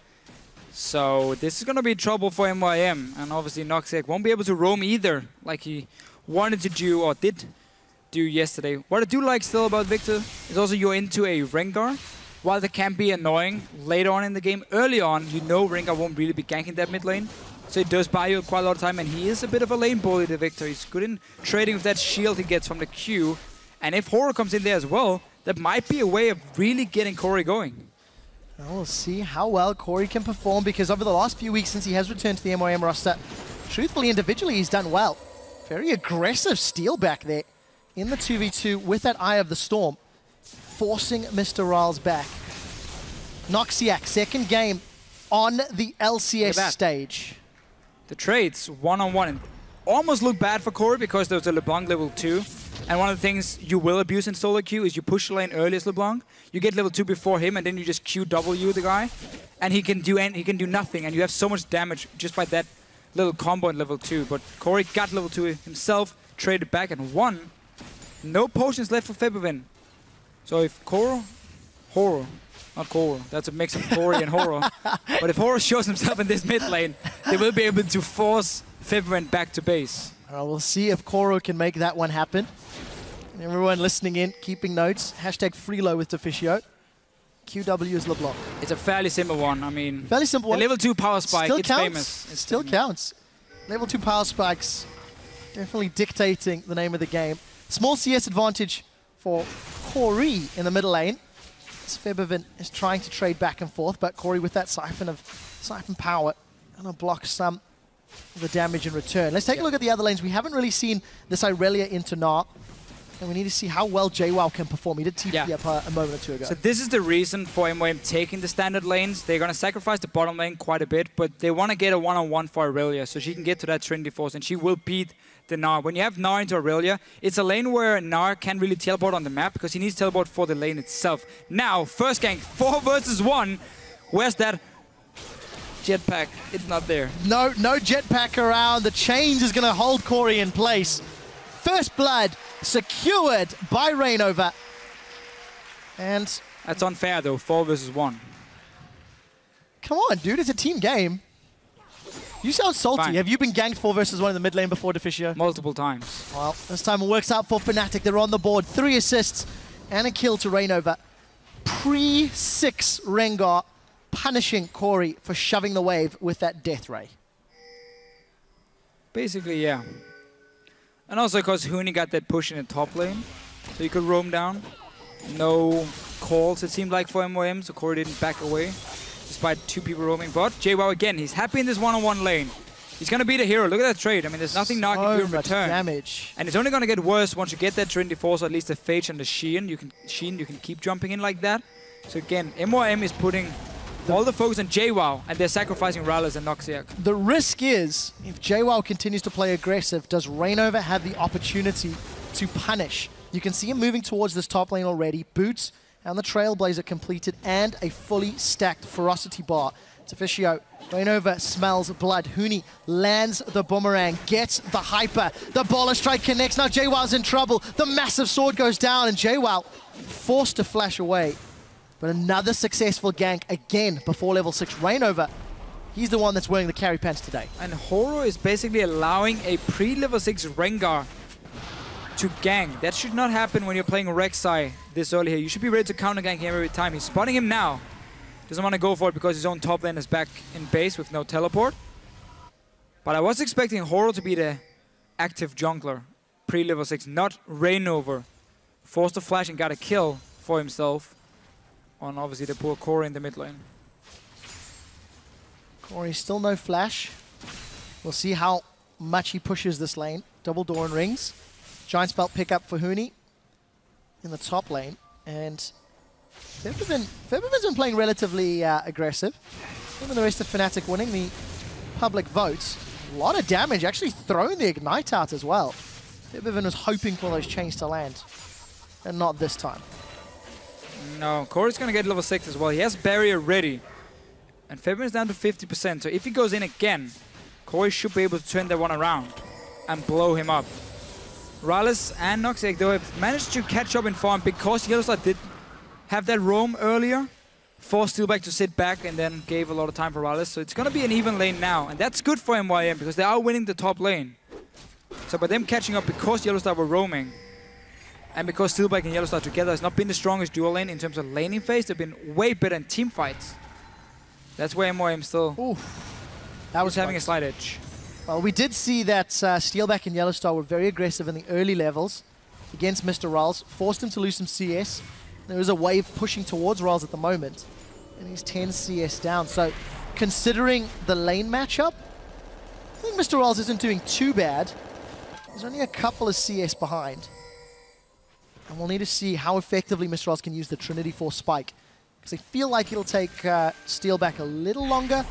Speaker 9: So this is going to be trouble for MYM, and obviously Noxic won't be able to roam either like he wanted to do or did do yesterday. What I do like still about Victor is also you're into a Rengar. While that can be annoying later on in the game, early on you know Rengar won't really be ganking that mid lane. So it does buy you quite a lot of time, and he is a bit of a lane bully, the Victor. He's good in trading with that shield he gets from the Q. And if Horror comes in there as well, that might be a way of really getting Corey going.
Speaker 1: We'll see how well Corey can perform, because over the last few weeks since he has returned to the MYM roster, truthfully, individually, he's done well. Very aggressive steal back there in the 2v2 with that Eye of the Storm, forcing Mr. Riles back. Noxiac, second game on the LCS stage.
Speaker 9: The trades, one-on-one, and almost look bad for Corey because there's a LeBlanc level 2. And one of the things you will abuse in solo queue is you push the lane early as LeBlanc. You get level 2 before him, and then you just QW the guy, and he can do nothing, and you have so much damage just by that little combo in level 2. But Corey got level 2 himself, traded back, and won. No potions left for Febiven. So if Horror, not Koro, that's a mix of Corey and Horror. But if Horror shows himself in this mid lane, they will be able to force Fibrin back to base.
Speaker 1: We'll see if Koro can make that one happen. Everyone listening in, keeping notes. Hashtag Freelo with Deficio. QW is LeBlanc.
Speaker 9: It's a fairly simple one. I mean,
Speaker 1: fairly simple one.
Speaker 9: The level 2 power spike,
Speaker 1: still
Speaker 9: it's
Speaker 1: counts.
Speaker 9: famous.
Speaker 1: It still counts. Level 2 power spikes definitely dictating the name of the game. Small CS advantage for Corey in the middle lane. Febivin is trying to trade back and forth, but Corey with that siphon power gonna block some of the damage in return. Let's take a look at the other lanes. We haven't really seen this Irelia into Gnar, and we need to see how well JWoww can perform. He did TP up a moment or two ago.
Speaker 9: So this is the reason for MOM taking the standard lanes. They're gonna sacrifice the bottom lane quite a bit, but they wanna get a one-on-one for Irelia, so she can get to that Trinity Force, and she will beat the Gnar. When you have Gnar into Irelia, it's a lane where Gnar can't really teleport on the map because he needs to teleport for the lane itself. Now, first gank, 4 versus 1. Where's that jetpack? It's not there.
Speaker 1: No jetpack around. The change is going to hold Corey in place. First blood secured by Rainover. And
Speaker 9: that's unfair though, 4 versus 1.
Speaker 1: Come on, dude, it's a team game. You sound salty.
Speaker 9: Fine.
Speaker 1: Have you been ganked 4 versus 1 in the mid lane before, Deficio?
Speaker 9: Multiple times.
Speaker 1: Well, this time it works out for Fnatic. They're on the board. 3 assists and a kill to Rainover. Pre-6 Rengar punishing Corey for shoving the wave with that Death Ray.
Speaker 9: Basically, yeah. And also because Huni got that push in the top lane, so he could roam down. No calls, it seemed like, for MOM, so Corey didn't back away, despite 2 people roaming. But JWoww, again, he's happy in this one-on-one lane. He's going to be the hero. Look at that trade. I mean, there's nothing Gnar can do in return.
Speaker 1: Damage.
Speaker 9: And it's only going to get worse once you get that Trinity Force, or at least the Phage and the Sheen. You can keep jumping in like that. So again, MOM is putting all the focus on JWoww, and they're sacrificing Rallis and Noxiac.
Speaker 1: The risk is, if JWoww continues to play aggressive, does Rainover have the opportunity to punish? You can see him moving towards this top lane already. Boots and the Trailblazer completed, and a fully stacked Ferocity bar. Deficio, Rainover smells blood. Huni lands the boomerang, gets the hyper. The baller strike connects. Now JWoww's in trouble. The massive sword goes down, and JWoww forced to flash away. But another successful gank again before level 6. Rainover, he's the one that's wearing the carry pants today.
Speaker 9: And Horror is basically allowing a pre-level 6 Rengar to gank. That should not happen when you're playing Rek'Sai this early here. You should be ready to counter gank him every time. He's spotting him now. Doesn't want to go for it because his own top lane is back in base with no teleport. But I was expecting Horror to be the active jungler pre-level 6, not Rainover. Forced to flash and got a kill for himself on obviously the poor Corey in the mid lane.
Speaker 1: Corey still no flash. We'll see how much he pushes this lane. Double Doran rings. Giant Spelt pickup for Huni in the top lane. And Febiven's been playing relatively aggressive. Even the rest of Fnatic winning the public votes. A lot of damage, actually throwing the Ignite out as well. Febiven was hoping for those chains to land, and not this time.
Speaker 9: No, Corey's going to get level 6 as well. He has barrier ready. And Febiven's down to 50%, so if he goes in again, Corey should be able to turn that one around and blow him up. Rallis and Noxiac, though, have managed to catch up in farm because Yellowstar did have that roam earlier, forced Steelback to sit back, and then gave a lot of time for Rallis. So it's going to be an even lane now, and that's good for MYM because they are winning the top lane. So by them catching up because Yellowstar were roaming, and because Steelback and Yellowstar together has not been the strongest dual lane in terms of laning phase, they've been way better in team fights. That's where MYM still
Speaker 1: that was
Speaker 9: having a slight edge.
Speaker 1: Well, we did see that Steelback and Yellowstar were very aggressive in the early levels against Mr. Ralls, forced him to lose some CS. There is a wave pushing towards Ralls at the moment, and he's 10 CS down. So, considering the lane matchup, I think Mr. Ralls isn't doing too bad. He's only a couple of CS behind. And we'll need to see how effectively Mr. Ralls can use the Trinity Force spike, because I feel like it'll take Steelback a little longer.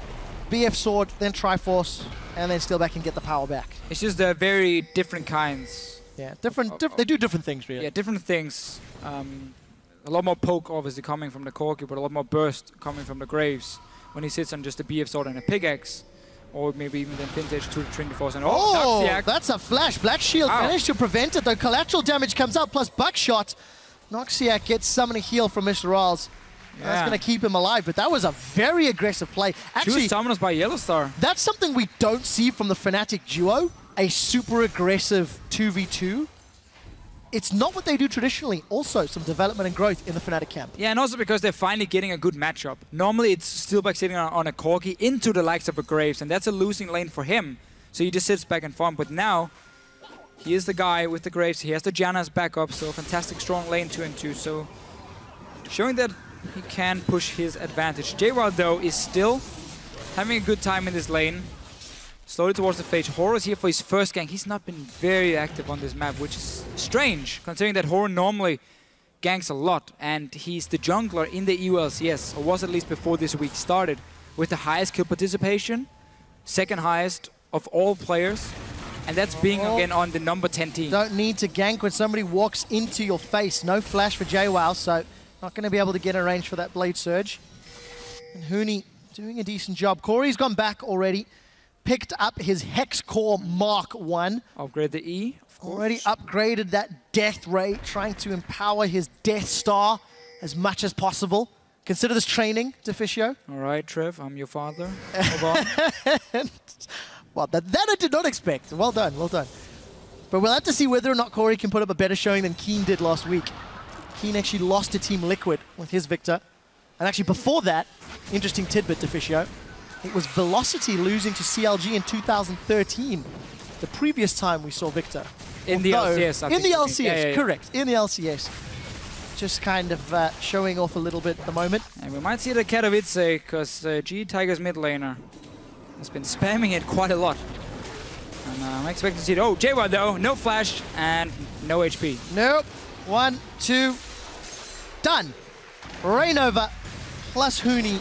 Speaker 1: BF Sword, then Triforce, and then Steelback can get the power back.
Speaker 9: It's just they're very different kinds.
Speaker 1: Yeah, they do different things, really.
Speaker 9: Yeah, different things. A lot more poke, obviously, coming from the Corki, but a lot more burst coming from the Graves when he sits on just a BF Sword and a pickaxe. Or maybe even then Vintage to the Trinity Force. And
Speaker 1: Noxiac. That's a flash. Black Shield managed to prevent it, though. Collateral damage comes out, plus Buckshot. Noxiak gets summoning heal from Mr. Rawls. That's going to keep him alive, but that was a very aggressive play.
Speaker 9: Actually, summoners by Yellowstar.
Speaker 1: That's something we don't see from the Fnatic duo, a super aggressive 2v2. It's not what they do traditionally. Also, some development and growth in the Fnatic camp.
Speaker 9: Yeah, and also because they're finally getting a good matchup. Normally, it's Steelback sitting on a Corki into the likes of a Graves, and that's a losing lane for him. So he just sits back and farm. But now, he is the guy with the Graves. He has the Janna's back up, so fantastic strong lane 2-2. So showing that he can push his advantage. JWoww, though, is still having a good time in this lane. Slowly towards the Phage. Horo is here for his first gank. He's not been very active on this map, which is strange, considering that Horo normally ganks a lot, and he's the jungler in the EU LCS, or was at least before this week started, with the highest kill participation, second highest of all players, and that's being again on the number 10 team.
Speaker 1: Don't need to gank when somebody walks into your face. No flash for JWoww, so not going to be able to get a range for that Blade Surge. And Huni doing a decent job. Corey's gone back already. Picked up his Hex Core Mark 1.
Speaker 9: Upgrade the E, of course.
Speaker 1: Already upgraded that Death Ray, trying to empower his Death Star as much as possible. Consider this training, Deficio.
Speaker 9: All right, Trev, I'm your father.
Speaker 1: Well, that I did not expect. Well done, well done. But we'll have to see whether or not Corey can put up a better showing than Keen did last week. Keen actually lost to Team Liquid with his Victor. And actually before that, interesting tidbit, Deficio, it was Velocity losing to CLG in 2013, the previous time we saw Victor.
Speaker 9: In the LCS, I think.
Speaker 1: In the LCS,
Speaker 9: yeah.
Speaker 1: correct. In the LCS. Just kind of showing off a little bit at the moment.
Speaker 9: And we might see the Katowice, because G Tiger's mid laner has been spamming it quite a lot. And I'm expecting to see it. Oh, JWoww though, no flash and no HP.
Speaker 1: Nope. 1, 2, done. Rainova plus Huni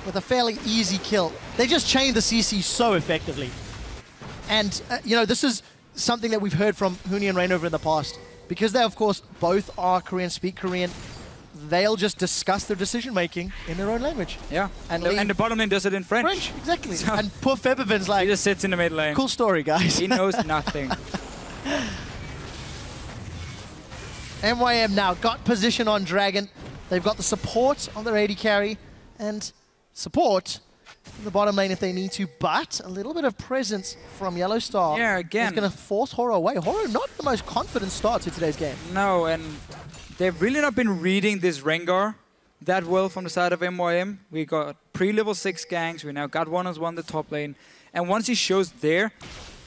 Speaker 1: with a fairly easy kill. They just chained the CC so effectively. And, you know, this is something that we've heard from Huni and Rainova in the past. Because they, of course, both are Korean, speak Korean, they'll just discuss their decision-making in their own language.
Speaker 9: Yeah, and the bottom lane does it in French.
Speaker 1: French, exactly. So and poor Febiven's like...
Speaker 9: He just sits in the mid lane.
Speaker 1: Cool story, guys.
Speaker 9: He knows nothing.
Speaker 1: MYM now got position on Dragon. They've got the support on their AD carry. And support in the bottom lane if they need to, but a little bit of presence from Yellowstar.
Speaker 9: Yeah, again.
Speaker 1: Is going to force Horo away. Horo not the most confident start to today's game.
Speaker 9: No, and they've really not been reading this Rengar that well from the side of MYM. We got pre-level 6 ganks. We now got 1-on-1 the top lane. And once he shows there,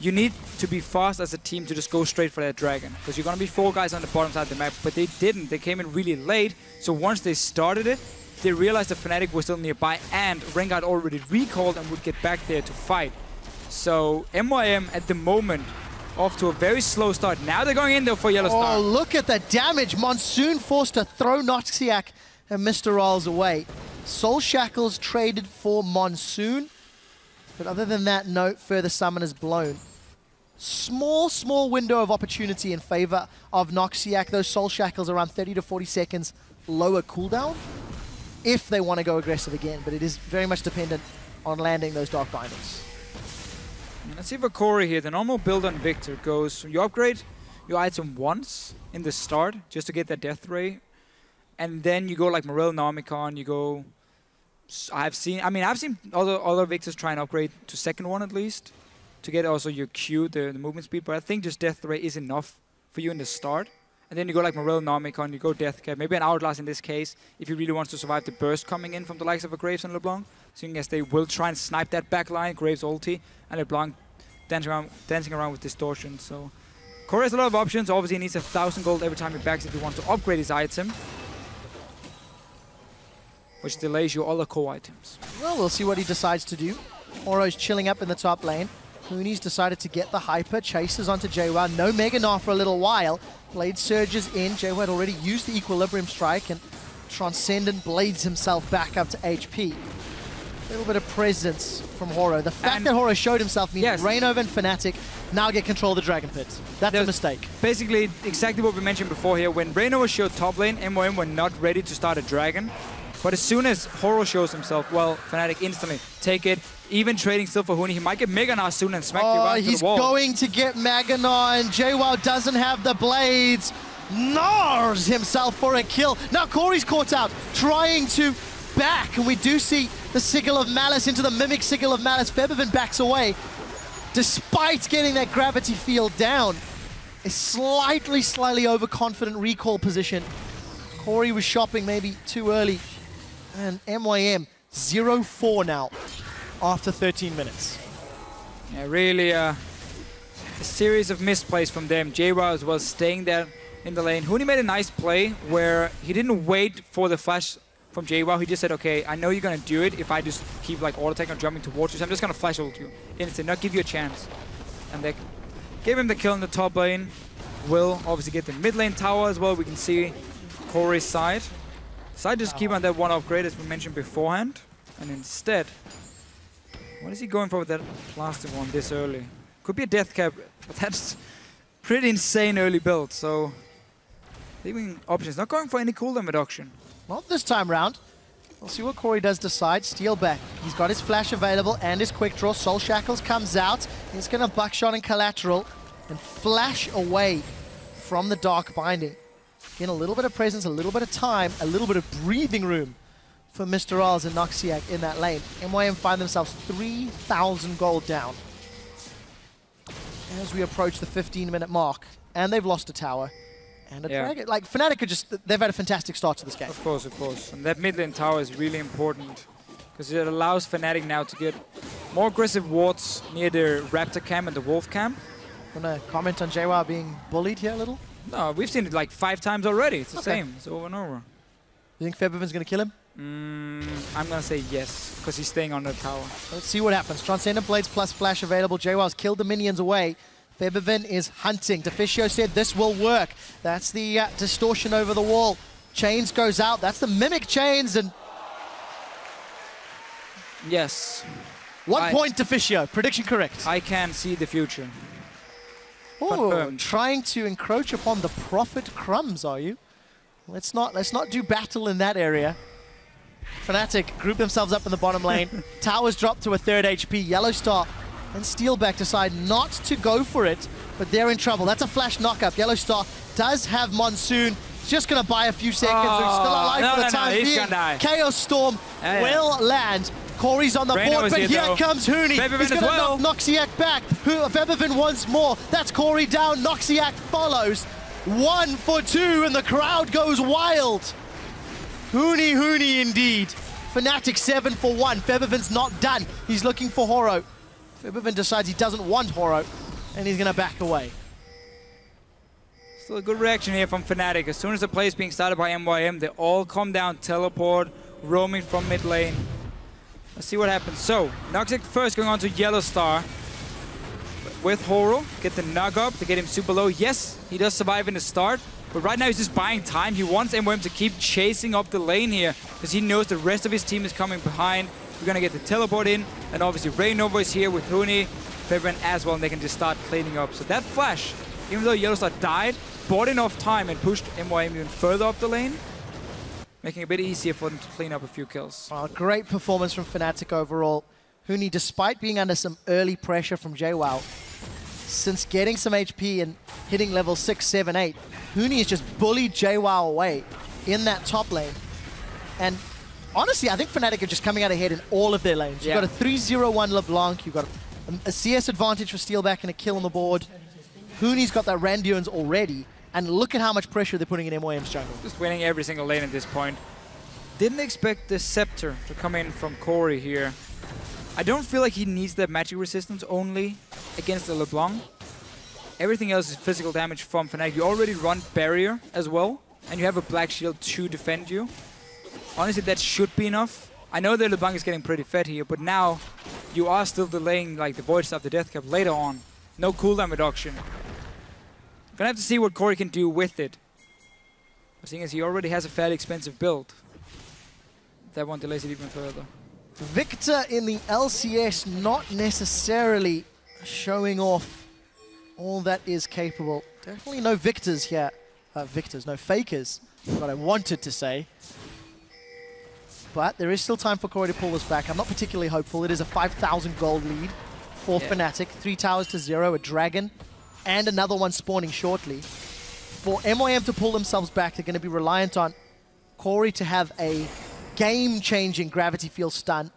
Speaker 9: you need to be fast as a team to just go straight for that Dragon. Because you're going to be 4 guys on the bottom side of the map, but they didn't. They came in really late. So once they started it, they realized the Fnatic was still nearby and Rengar already recalled and would get back there to fight. So MYM at the moment off to a very slow start. Now they're going in though for Yellowstar.
Speaker 1: Oh, look at the damage. Monsoon forced to throw Noxiak and Mr. Rawls away. Soul Shackles traded for Monsoon. But other than that, no further summoners blown. Small window of opportunity in favor of Noxiak. Those Soul Shackles around 30 to 40 seconds lower cooldown, if they want to go aggressive again, but it is very much dependent on landing those Dark Bindings.
Speaker 9: Let's see for Corey here. The normal build on Victor goes, you upgrade your item once in the start, just to get that Death Ray, and then you go like Morel, Nomicon, you go... I've seen other Victors try and upgrade to second one at least, to get also your Q, the movement speed, but I think just Death Ray is enough for you in the start. And then you go like Morel, Nomicon, you go Death Cap, maybe an Hourglass in this case, if you really want to survive the burst coming in from the likes of a Graves and LeBlanc. Seeing as they will try and snipe that back line, Graves ulti, and LeBlanc dancing around with Distortion. So Corey has a lot of options. Obviously he needs 1,000 gold every time he backs if he wants to upgrade his item, which delays you all the core items.
Speaker 1: Well, we'll see what he decides to do. Horo's chilling up in the top lane. Huni's decided to get the Hyper, chases onto JWoww. No Mega Gnar for a little while. Blade surges in. JWoww had already used the Equilibrium Strike, and Transcendent blades himself back up to HP. A little bit of presence from Horo. The fact that Horo showed himself means Rainova and Fnatic now get control of the Dragon Pit. That's a mistake.
Speaker 9: Basically, exactly what we mentioned before here. When Rainova showed top lane, MYM were not ready to start a Dragon. But as soon as Horo shows himself, well, Fnatic instantly take it. Even trading still for Huni. He might get Mega Gnar soon and smack you right to the wall.
Speaker 1: He's going to get Mega Gnar, and JWoww doesn't have the blades. Gnars himself for a kill. Now Corey's caught out, trying to back, and we do see the Sigil of Malice into the Mimic Sigil of Malice. Febiven backs away, despite getting that gravity field down. A slightly overconfident recall position. Corey was shopping maybe too early, and MYM 0-4 now after 13 minutes.
Speaker 9: Yeah, really a series of misplays from them. JWoww as well staying there in the lane. Huni made a nice play where he didn't wait for the flash from JWoww. He just said, okay, I know you're going to do it if I just keep like auto attack and jumping towards you, so I'm just going to flash ult you instant, not give you a chance. And they gave him the kill in the top lane. Will obviously get the mid lane tower as well. We can see Corey's side. Side just keep on that one upgrade as we mentioned beforehand. And instead, what is he going for with that plastic one this early? Could be a death cap, but that's pretty insane early build. So leaving options, not going for any cooldown reduction.
Speaker 1: Not this time round. We'll see what Corey does decide. Steal back. He's got his flash available and his quick draw. Soul Shackles comes out. He's going to buckshot and collateral and flash away from the Dark Binding. Again, a little bit of presence, a little bit of time, a little bit of breathing room for Mr. Oz and Noxiac in that lane. MYM find themselves 3,000 gold down as we approach the 15-minute mark. And they've lost a tower. And a dragon. Like, Fnatic are just, they've had a fantastic start to this game.
Speaker 9: Of course. And that mid lane tower is really important because it allows Fnatic now to get more aggressive wards near the Raptor camp and the Wolf camp.
Speaker 1: Want to comment on JWoww being bullied here a little?
Speaker 9: No, we've seen it like 5 times already. It's the same. It's over and over.
Speaker 1: You think Febiven's going to kill him?
Speaker 9: I'm going to say yes, because he's staying on the tower.
Speaker 1: Let's see what happens. Transcendent Blades plus flash available. JWoww's killed the minions away. Febiven is hunting. Deficio said this will work. That's the distortion over the wall. Chains goes out. That's the Mimic Chains. And
Speaker 9: yes.
Speaker 1: 1 point Deficio. Prediction correct.
Speaker 9: I can see the future.
Speaker 1: Oh, trying to encroach upon the Prophet crumbs, are you? Let's not do battle in that area. Fnatic group themselves up in the bottom lane. Towers drop to a 3rd HP. Yellowstar and Steelback decide not to go for it, but they're in trouble. That's a flash knockup. Yellowstar does have Monsoon. He's just going to buy a few seconds. They're still alive for the time being. Chaos Storm will land. Corey's on the board, but here comes Huni. He's going to knock Noxiac back. Febiven once more. That's Corey down. Noxiac follows. 1 for 2, and the crowd goes wild. Huni indeed. Fnatic 7 for 1. Febiven's not done. He's looking for Horo. Febiven decides he doesn't want Horo, and he's going to back away.
Speaker 9: Still a good reaction here from Fnatic. As soon as the play is being started by MYM, they all come down, teleport, roaming from mid lane. Let's see what happens. So, Noxiac first going on to Yellowstar with Horo. Get the Nug up to get him super low. Yes, he does survive in the start, but right now he's just buying time. He wants MYM to keep chasing up the lane here because he knows the rest of his team is coming behind. We're going to get the teleport in, and obviously Rainova is here with Huni, Febiven as well, and they can just start cleaning up. So that flash, even though Yellowstar died, bought enough time and pushed MYM even further up the lane, making it a bit easier for them to clean up a few kills.
Speaker 1: Oh, great performance from Fnatic overall. Huni, despite being under some early pressure from JWoww, since getting some HP and hitting level 6, 7, 8, Huni has just bullied JWoww away in that top lane. And honestly, I think Fnatic are just coming out ahead in all of their lanes. You've got a 3-0-1 LeBlanc, you've got a CS advantage for Steelback and a kill on the board. Huni's got that Randuin's already, and look at how much pressure they're putting in MYM's jungle.
Speaker 9: Just winning every single lane at this point. Didn't expect the Scepter to come in from Corey here. I don't feel like he needs that magic resistance only against the LeBlanc. Everything else is physical damage from Fnatic. You already run Barrier as well, and you have a Black Shield to defend you. Honestly, that should be enough. I know that LeBlanc is getting pretty fed here, but now you are still delaying like the Void Staff, the Death Cap later on. No cooldown reduction. Gonna have to see what Corey can do with it. Seeing as he already has a fairly expensive build. That one delays it even further.
Speaker 1: Victor in the LCS not necessarily showing off all that is capable. Definitely no victors here. No fakers, what I wanted to say. But there is still time for Corey to pull this back. I'm not particularly hopeful. It is a 5,000 gold lead for Fnatic. 3 towers to 0, a dragon, and another one spawning shortly. For MYM to pull themselves back, they're going to be reliant on Corey to have a game-changing gravity field stun.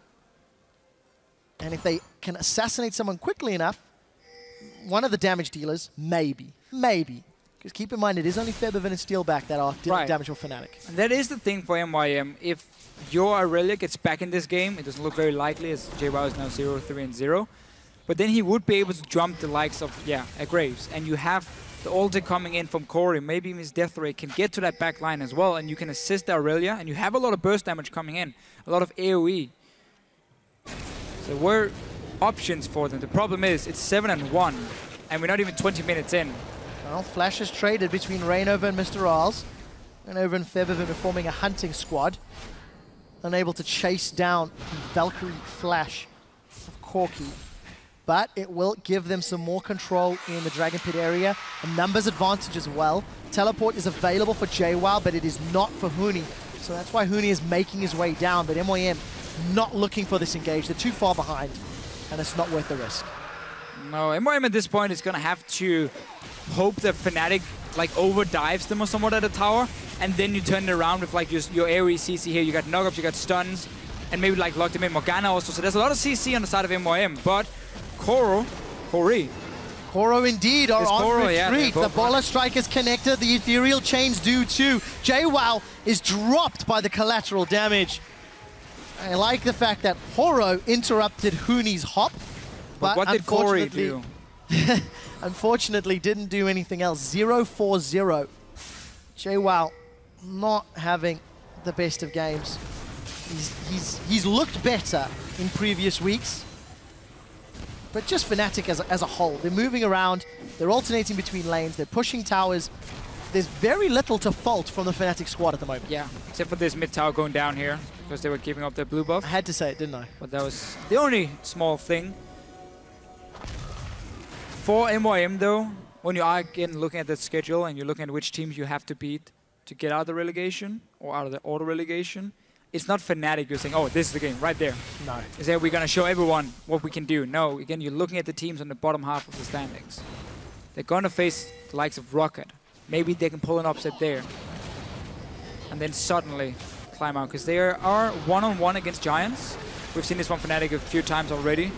Speaker 1: And if they can assassinate someone quickly enough, one of the damage dealers, maybe. Because keep in mind, it is only Febiven and Steelback that are dealing damage for Fnatic.
Speaker 9: And that is the thing for MYM. If your Aurelia gets back in this game, it doesn't look very likely as JWoww is now 0-3-0. But then he would be able to jump the likes of, a Graves. And you have the ulti coming in from Corey. Maybe his Death Ray can get to that back line as well. And you can assist the Aurelia. And you have a lot of burst damage coming in. A lot of AoE. So there were options for them. The problem is, it's 7-1. And we're not even 20 minutes in.
Speaker 1: Well, Flash is traded between Rainover and Mr. Arls. Rainover and Febiven are forming a hunting squad. Unable to chase down the Valkyrie Flash of Corki. But it will give them some more control in the Dragon Pit area. A numbers advantage as well. Teleport is available for JWoww, but it is not for Huni. So that's why Huni is making his way down. But MYM not looking for this engage. They're too far behind. And it's not worth the risk.
Speaker 9: No, MYM at this point is going to have to hope that Fnatic overdives them or somewhat at the tower, and then you turn it around with your AoE CC here. You got knock-ups, you got stuns, and maybe lock them in Morgana also. So there's a lot of CC on the side of MYM, but Corey
Speaker 1: indeed are on retreat. The Bola Strike is connected, the Ethereal Chains do too. JWoww is dropped by the collateral damage. I like the fact that Horo interrupted Huni's hop, but
Speaker 9: what did Corey do?
Speaker 1: Unfortunately, didn't do anything else. 0-4-0. JWoww not having the best of games. He's looked better in previous weeks, but just Fnatic as a whole. They're moving around, they're alternating between lanes, they're pushing towers. There's very little to fault from the Fnatic squad at the moment.
Speaker 9: Yeah, except for this mid tower going down here, because they were giving up their blue buff.
Speaker 1: I had to say it, didn't I?
Speaker 9: But that was the only small thing. For MYM though, when you are again looking at the schedule and you're looking at which teams you have to beat to get out of the relegation or out of the auto relegation, it's not Fnatic you're saying, oh, this is the game right there.
Speaker 1: No.
Speaker 9: Is that we're going to show everyone what we can do. No, again, you're looking at the teams on the bottom half of the standings. They're going to face the likes of Rocket. Maybe they can pull an upset there. And then suddenly climb out, because they are one-on-one against Giants. We've seen this from Fnatic a few times already,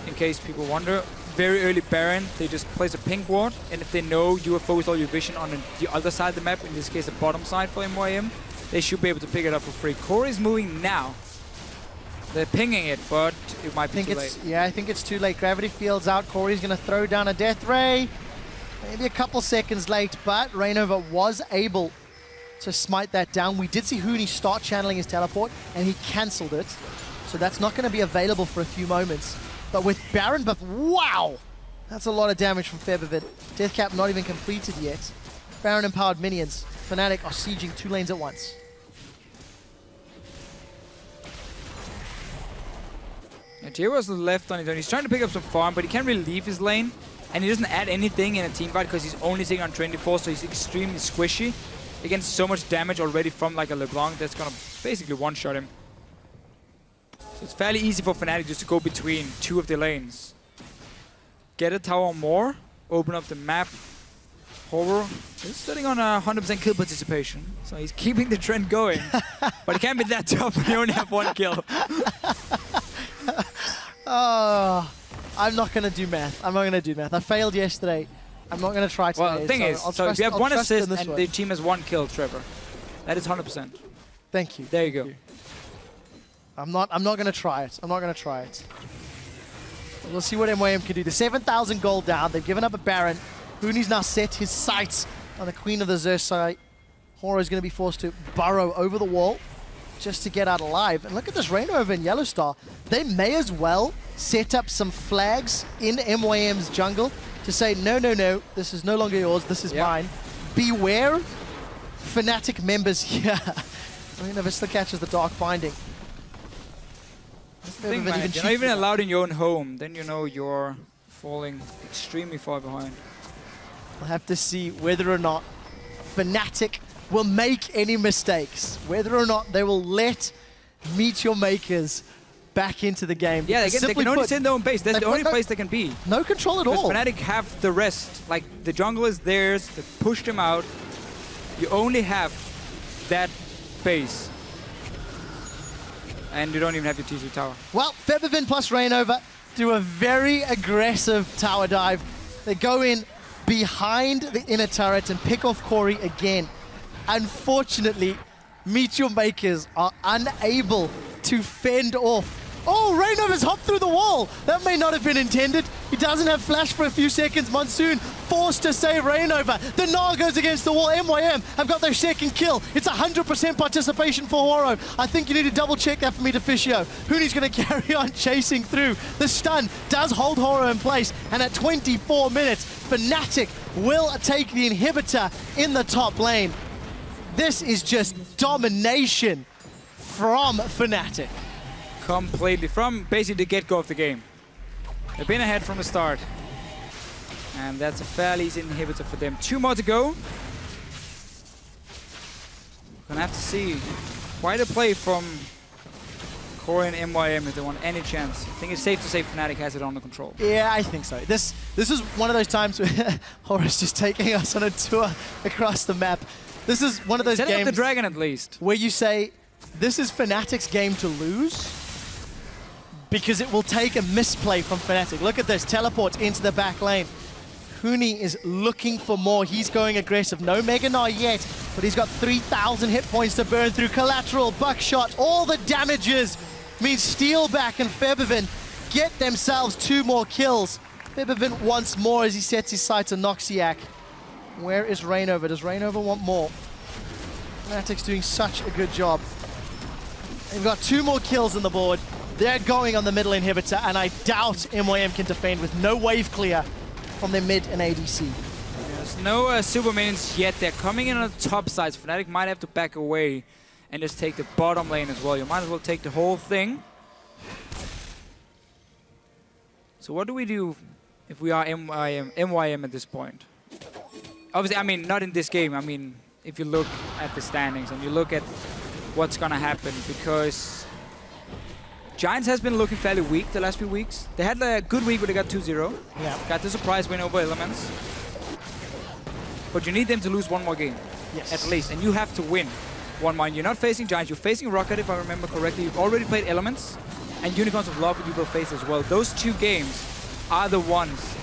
Speaker 9: in case people wonder. Very early Baron, they just place a pink ward, and if they know you have focused all your vision on the other side of the map, in this case the bottom side for MYM, they should be able to pick it up for free. Corey's moving now. They're pinging it, but it might be too late.
Speaker 1: Yeah, I think it's too late. Gravity Field's out. Corey's going to throw down a Death Ray. Maybe a couple seconds late, but Rainover was able to smite that down. We did see Huni start channeling his teleport, and he cancelled it. So that's not going to be available for a few moments. But with Baron buff, wow! That's a lot of damage from Febiven. Deathcap not even completed yet. Baron empowered minions. Fnatic are sieging 2 lanes at once.
Speaker 9: JWoww's left on his own. He's trying to pick up some farm, but he can't really leave his lane. And he doesn't add anything in a team fight because he's only sitting on 24, so he's extremely squishy. Against so much damage already from a LeBlanc that's going to basically one-shot him. So it's fairly easy for Fnatic just to go between 2 of the lanes. Get a tower more, open up the map. Horror is sitting on 100% kill participation, so he's keeping the trend going. But it can't be that tough when you only have 1 kill.
Speaker 1: Oh, I'm not going to do math. I failed yesterday. I'm not going to try today.
Speaker 9: Well, the thing is, so if you have 1 assist and the team has 1 kill, Trevor, that is 100%.
Speaker 1: Thank you.
Speaker 9: There you go.
Speaker 1: I'm not going to try it. We'll see what MYM can do. The 7,000 gold down. They've given up a Baron. Huni's now set his sights on the Queen of the Xerxite. Horo is going to be forced to burrow over the wall just to get out alive. And look at this Rainover and Yellowstar. They may as well set up some flags in MYM's jungle to say, no, this is no longer yours, this is mine. Beware Fnatic members here. Rainover still catches the Dark Binding.
Speaker 9: Thing, man, you're not even allowed in your own home, then you know you're falling extremely far behind.
Speaker 1: We'll have to see whether or not Fnatic will make any mistakes, whether or not they will let Meet Your Makers back into the game.
Speaker 9: Yeah, they can only sit in their own base. That's the only place they can be.
Speaker 1: No control at all.
Speaker 9: Fnatic have the rest. Like, the jungle is theirs, they pushed them out. You only have that base. And you don't even have your T2 tower.
Speaker 1: Well, Febiven plus Rainover do a very aggressive tower dive. They go in behind the inner turret and pick off Corey again. Unfortunately, Meteor Makers are unable to fend off. Oh, Rainover's hopped through the wall. That may not have been intended. He doesn't have flash for a few seconds. Monsoon forced to save Rainover. The Gnar goes against the wall. MYM have got their second kill. It's 100% participation for Horo. I think you need to double check that for me, Deficio. Huni's going to carry on chasing through. The stun does hold Horo in place. And at 24 minutes, Fnatic will take the inhibitor in the top lane. This is just domination from Fnatic.
Speaker 9: Completely, from basically the get-go of the game. They've been ahead from the start. And that's a fairly easy inhibitor for them. 2 more to go. Gonna have to see quite a play from Corey and MYM if they want any chance. I think it's safe to say Fnatic has it under control.
Speaker 1: Yeah, I think so. This is one of those times where Horace just taking us on a tour across the map. This is one of those
Speaker 9: Setting
Speaker 1: games
Speaker 9: up the dragon at least.
Speaker 1: Where you say, this is Fnatic's game to lose, because it will take a misplay from Fnatic. Look at this, teleport into the back lane. Huni is looking for more. He's going aggressive. No Mega Gnar yet, but he's got 3,000 hit points to burn through. Collateral, buckshot, all the damages means Steelback and Febiven get themselves 2 more kills. Febiven wants more as he sets his sights on Noxiac. Where is Rainover? Does Rainover want more? Fnatic's doing such a good job. They've got 2 more kills on the board. They're going on the middle inhibitor, and I doubt MYM can defend with no wave clear from their mid and ADC.
Speaker 9: There's no super minions yet. They're coming in on the top side. So Fnatic might have to back away and just take the bottom lane as well. You might as well take the whole thing. So what do we do if we are MYM at this point? Obviously, I mean, not in this game. I mean, if you look at the standings and you look at what's going to happen, because Giants has been looking fairly weak the last few weeks. They had a good week where they got 2-0.
Speaker 1: Yeah.
Speaker 9: Got the surprise win over Elements. But you need them to lose 1 more game.
Speaker 1: Yes.
Speaker 9: At least. And you have to win 1 more. You're not facing Giants. You're facing Rocket, if I remember correctly. You've already played Elements. And Unicorns of Love you will face as well. Those 2 games are the ones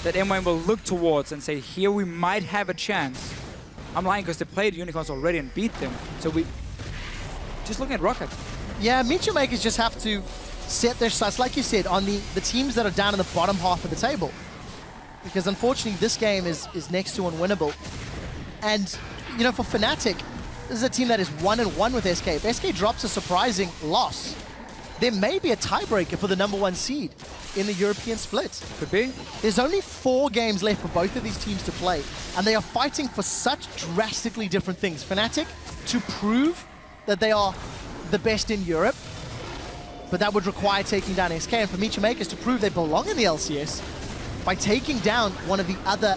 Speaker 9: that MYM will look towards and say, here we might have a chance. I'm lying because they played Unicorns already and beat them. So we just looking at Rocket.
Speaker 1: Yeah, Meteor Makers just have to set their sights, like you said, on the teams that are down in the bottom half of the table. Because unfortunately, this game is next to unwinnable. And, you know, for Fnatic, this is a team that is 1-1 with SK. If SK drops a surprising loss, there may be a tiebreaker for the #1 seed in the European split.
Speaker 9: Could be.
Speaker 1: There's only 4 games left for both of these teams to play, and they are fighting for such drastically different things. Fnatic to prove that they are the best in Europe, but that would require taking down SK, and for Meteor Makers to prove they belong in the LCS by taking down one of the other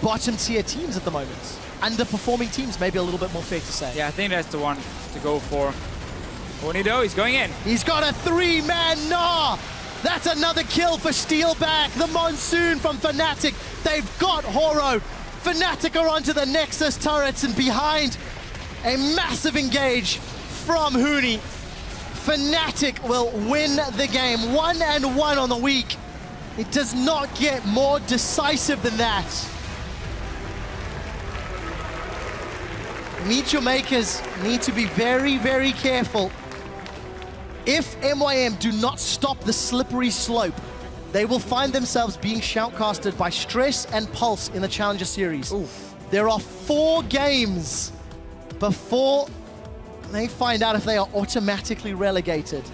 Speaker 1: bottom tier teams at the moment. Underperforming teams, maybe a little bit more fair to say.
Speaker 9: Yeah, I think that's the one to go for. Bonido, he's going in.
Speaker 1: He's got a 3-man Gnar. That's another kill for Steelback. The Monsoon from Fnatic. They've got Horo. Fnatic are onto the Nexus turrets, and behind a massive engage from Huni. Fnatic will win the game. 1-1 on the week. It does not get more decisive than that. Meteor Makers need to be very, very careful. If MYM do not stop the slippery slope, they will find themselves being shoutcasted by Stress and Pulse in the Challenger Series.
Speaker 9: Oof.
Speaker 1: There are 4 games before they find out if they are automatically relegated.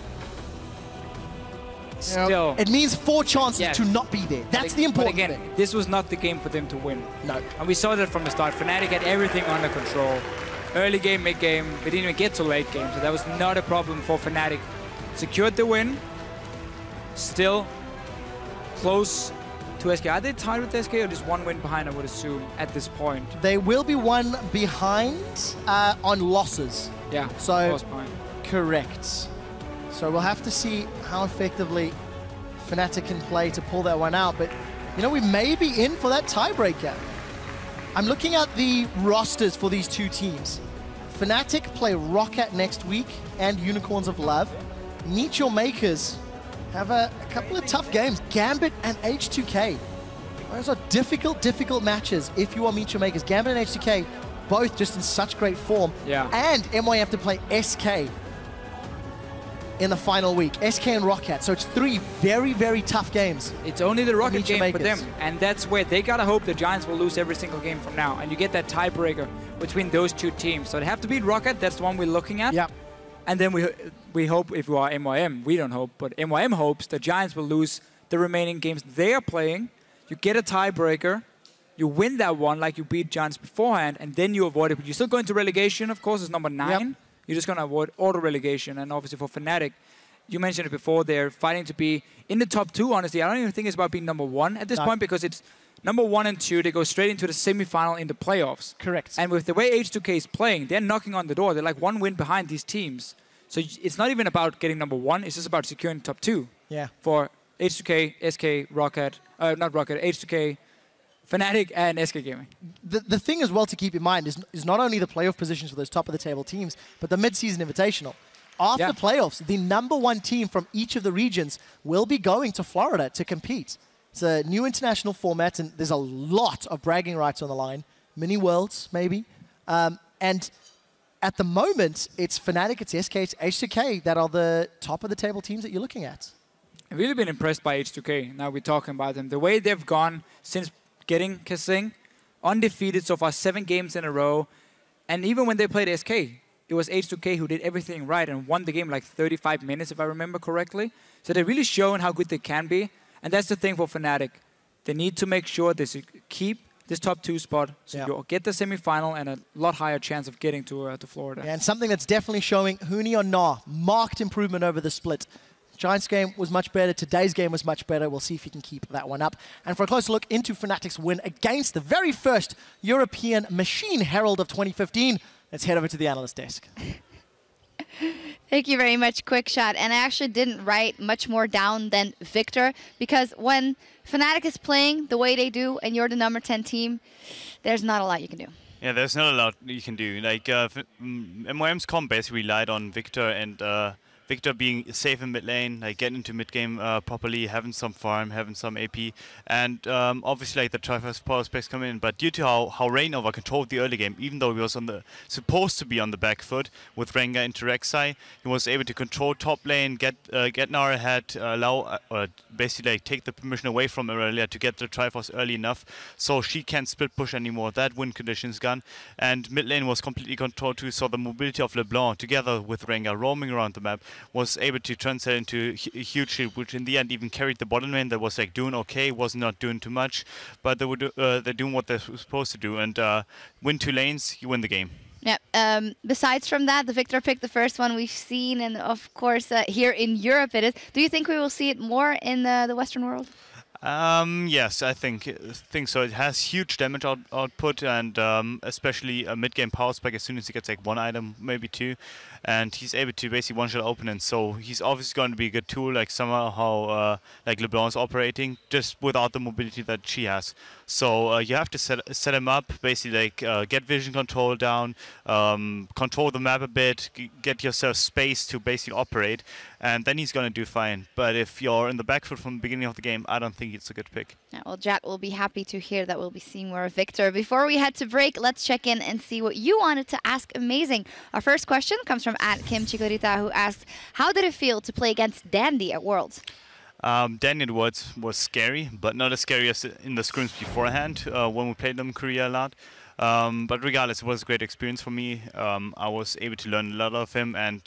Speaker 9: Still.
Speaker 1: It means 4 chances to not be there. That's the important
Speaker 9: thing. But again, this was not the game for them to win.
Speaker 1: No.
Speaker 9: And we saw that from the start. Fnatic had everything under control. Early game, mid game. We didn't even get to late game, so that was not a problem for Fnatic. Secured the win. Still close to SK. Are they tied with SK or just 1 win behind, I would assume, at this point?
Speaker 1: They will be 1 behind on losses.
Speaker 9: Yeah,
Speaker 1: so
Speaker 9: behind.
Speaker 1: Correct. So we'll have to see how effectively Fnatic can play to pull that one out. But, you know, we may be in for that tiebreaker. I'm looking at the rosters for these two teams. Fnatic play Rocket next week and Unicorns of Love. Meet Your Makers have a couple of tough games. Gambit and H2K. Those are difficult matches if you are Meet Your Makers. Gambit and H2K, both just in such great form.
Speaker 9: Yeah.
Speaker 1: And MY have to play SK in the final week. SK and Rocket. So it's 3 very tough games.
Speaker 9: It's only the Rocket
Speaker 1: Meet Your
Speaker 9: game for
Speaker 1: Makers.
Speaker 9: them. And that's where they gotta hope the Giants will lose every single game from now. And you get that tiebreaker between those two teams. So they have to beat Rocket. That's the one we're looking at.
Speaker 1: Yeah.
Speaker 9: And then we hope, if we are MYM, we don't hope, but MYM hopes the Giants will lose the remaining games they are playing. You get a tiebreaker, you win that one like you beat Giants beforehand, and then you avoid it. But you're still going to relegation, of course, it's number 9. Yep. You're just going to avoid auto-relegation. And obviously for Fnatic, you mentioned it before, they're fighting to be in the top 2, honestly. I don't even think it's about being number 1 at this point, because it's number 1 and 2, they go straight into the semi-final in the playoffs.
Speaker 1: Correct.
Speaker 9: And with the way H2K is playing, they're knocking on the door. They're like 1 win behind these teams. So it's not even about getting number 1, it's just about securing top 2.
Speaker 1: Yeah.
Speaker 9: For H2K, SK, Rocket, not Rocket, H2K, Fnatic, and SK Gaming.
Speaker 1: The thing as well to keep in mind is not only the playoff positions for those top-of-the-table teams, but the mid-season invitational. After playoffs, the number 1 team from each of the regions will be going to Florida to compete. It's a new international format, and there's a lot of bragging rights on the line. Mini worlds, maybe. And at the moment, it's Fnatic, it's SK, it's H2K that are the top-of-the-table teams that you're looking at.
Speaker 9: I've really been impressed by H2K. Now we're talking about them. The way they've gone since getting Kasing, undefeated so far, 7 games in a row. And even when they played SK, it was H2K who did everything right and won the game like 35 minutes, if I remember correctly. So they're really showing how good they can be. And that's the thing for Fnatic. They need to make sure they keep this top 2 spot, so you'll get the semi-final and a lot higher chance of getting to Florida.
Speaker 1: Yeah, and something that's definitely showing Huni or Nah, marked improvement over the split. Giants game was much better. Today's game was much better. We'll see if he can keep that one up. And for a closer look into Fnatic's win against the very first European Machine Herald of 2015, let's head over to the analyst desk.
Speaker 6: Thank you very much, Quick Shot. And I actually didn't write much more down than Victor, because when Fnatic is playing the way they do and you're the number 10 team, there's not a lot you can do.
Speaker 8: Yeah, there's not a lot you can do. Like, MYM's comp basically relied on Victor and Victor being safe in mid lane, like getting into mid game properly, having some farm, having some AP, and obviously like the Triforce power specs come in. But due to how Reignover controlled the early game, even though he was supposed to be on the back foot with Rengar into Rek'Sai, he was able to control top lane, get Nara ahead, allow basically like take the permission away from Aurelia to get the Triforce early enough, so she can't split push anymore. That win condition is gone, and mid lane was completely controlled too. So the mobility of LeBlanc together with Rengar roaming around the map was able to translate into a huge shield, which in the end even carried the bottom lane. That was like doing okay, was not doing too much, but they're doing what they're supposed to do, and win 2 lanes, you win the game.
Speaker 6: Yeah. Besides from that, the Victor pick, the first one we've seen, and of course here in Europe it is. Do you think we will see it more in the Western world?
Speaker 8: Yes, I think so. It has huge damage output, and especially a mid-game power spike as soon as he gets like 1 item, maybe 2, and he's able to basically one-shot opponents. So he's obviously going to be a good tool, like somehow like LeBlanc's operating, just without the mobility that she has. So you have to set him up, basically like get vision control down, control the map a bit, get yourself space to basically operate, and then he's going to do fine. But if you're in the back foot from the beginning of the game, I don't think it's a good pick.
Speaker 6: Yeah, well, Jack will be happy to hear that we'll be seeing more of Victor. Before we head to break, let's check in and see what you wanted to ask Amazing. Our first question comes from @KimChikorita, who asked, how did it feel to play against Dandy at Worlds?
Speaker 8: Dandy at Worlds was scary, but not as scary as in the scrims beforehand when we played them in Korea a lot. But regardless, it was a great experience for me. I was able to learn a lot of him, and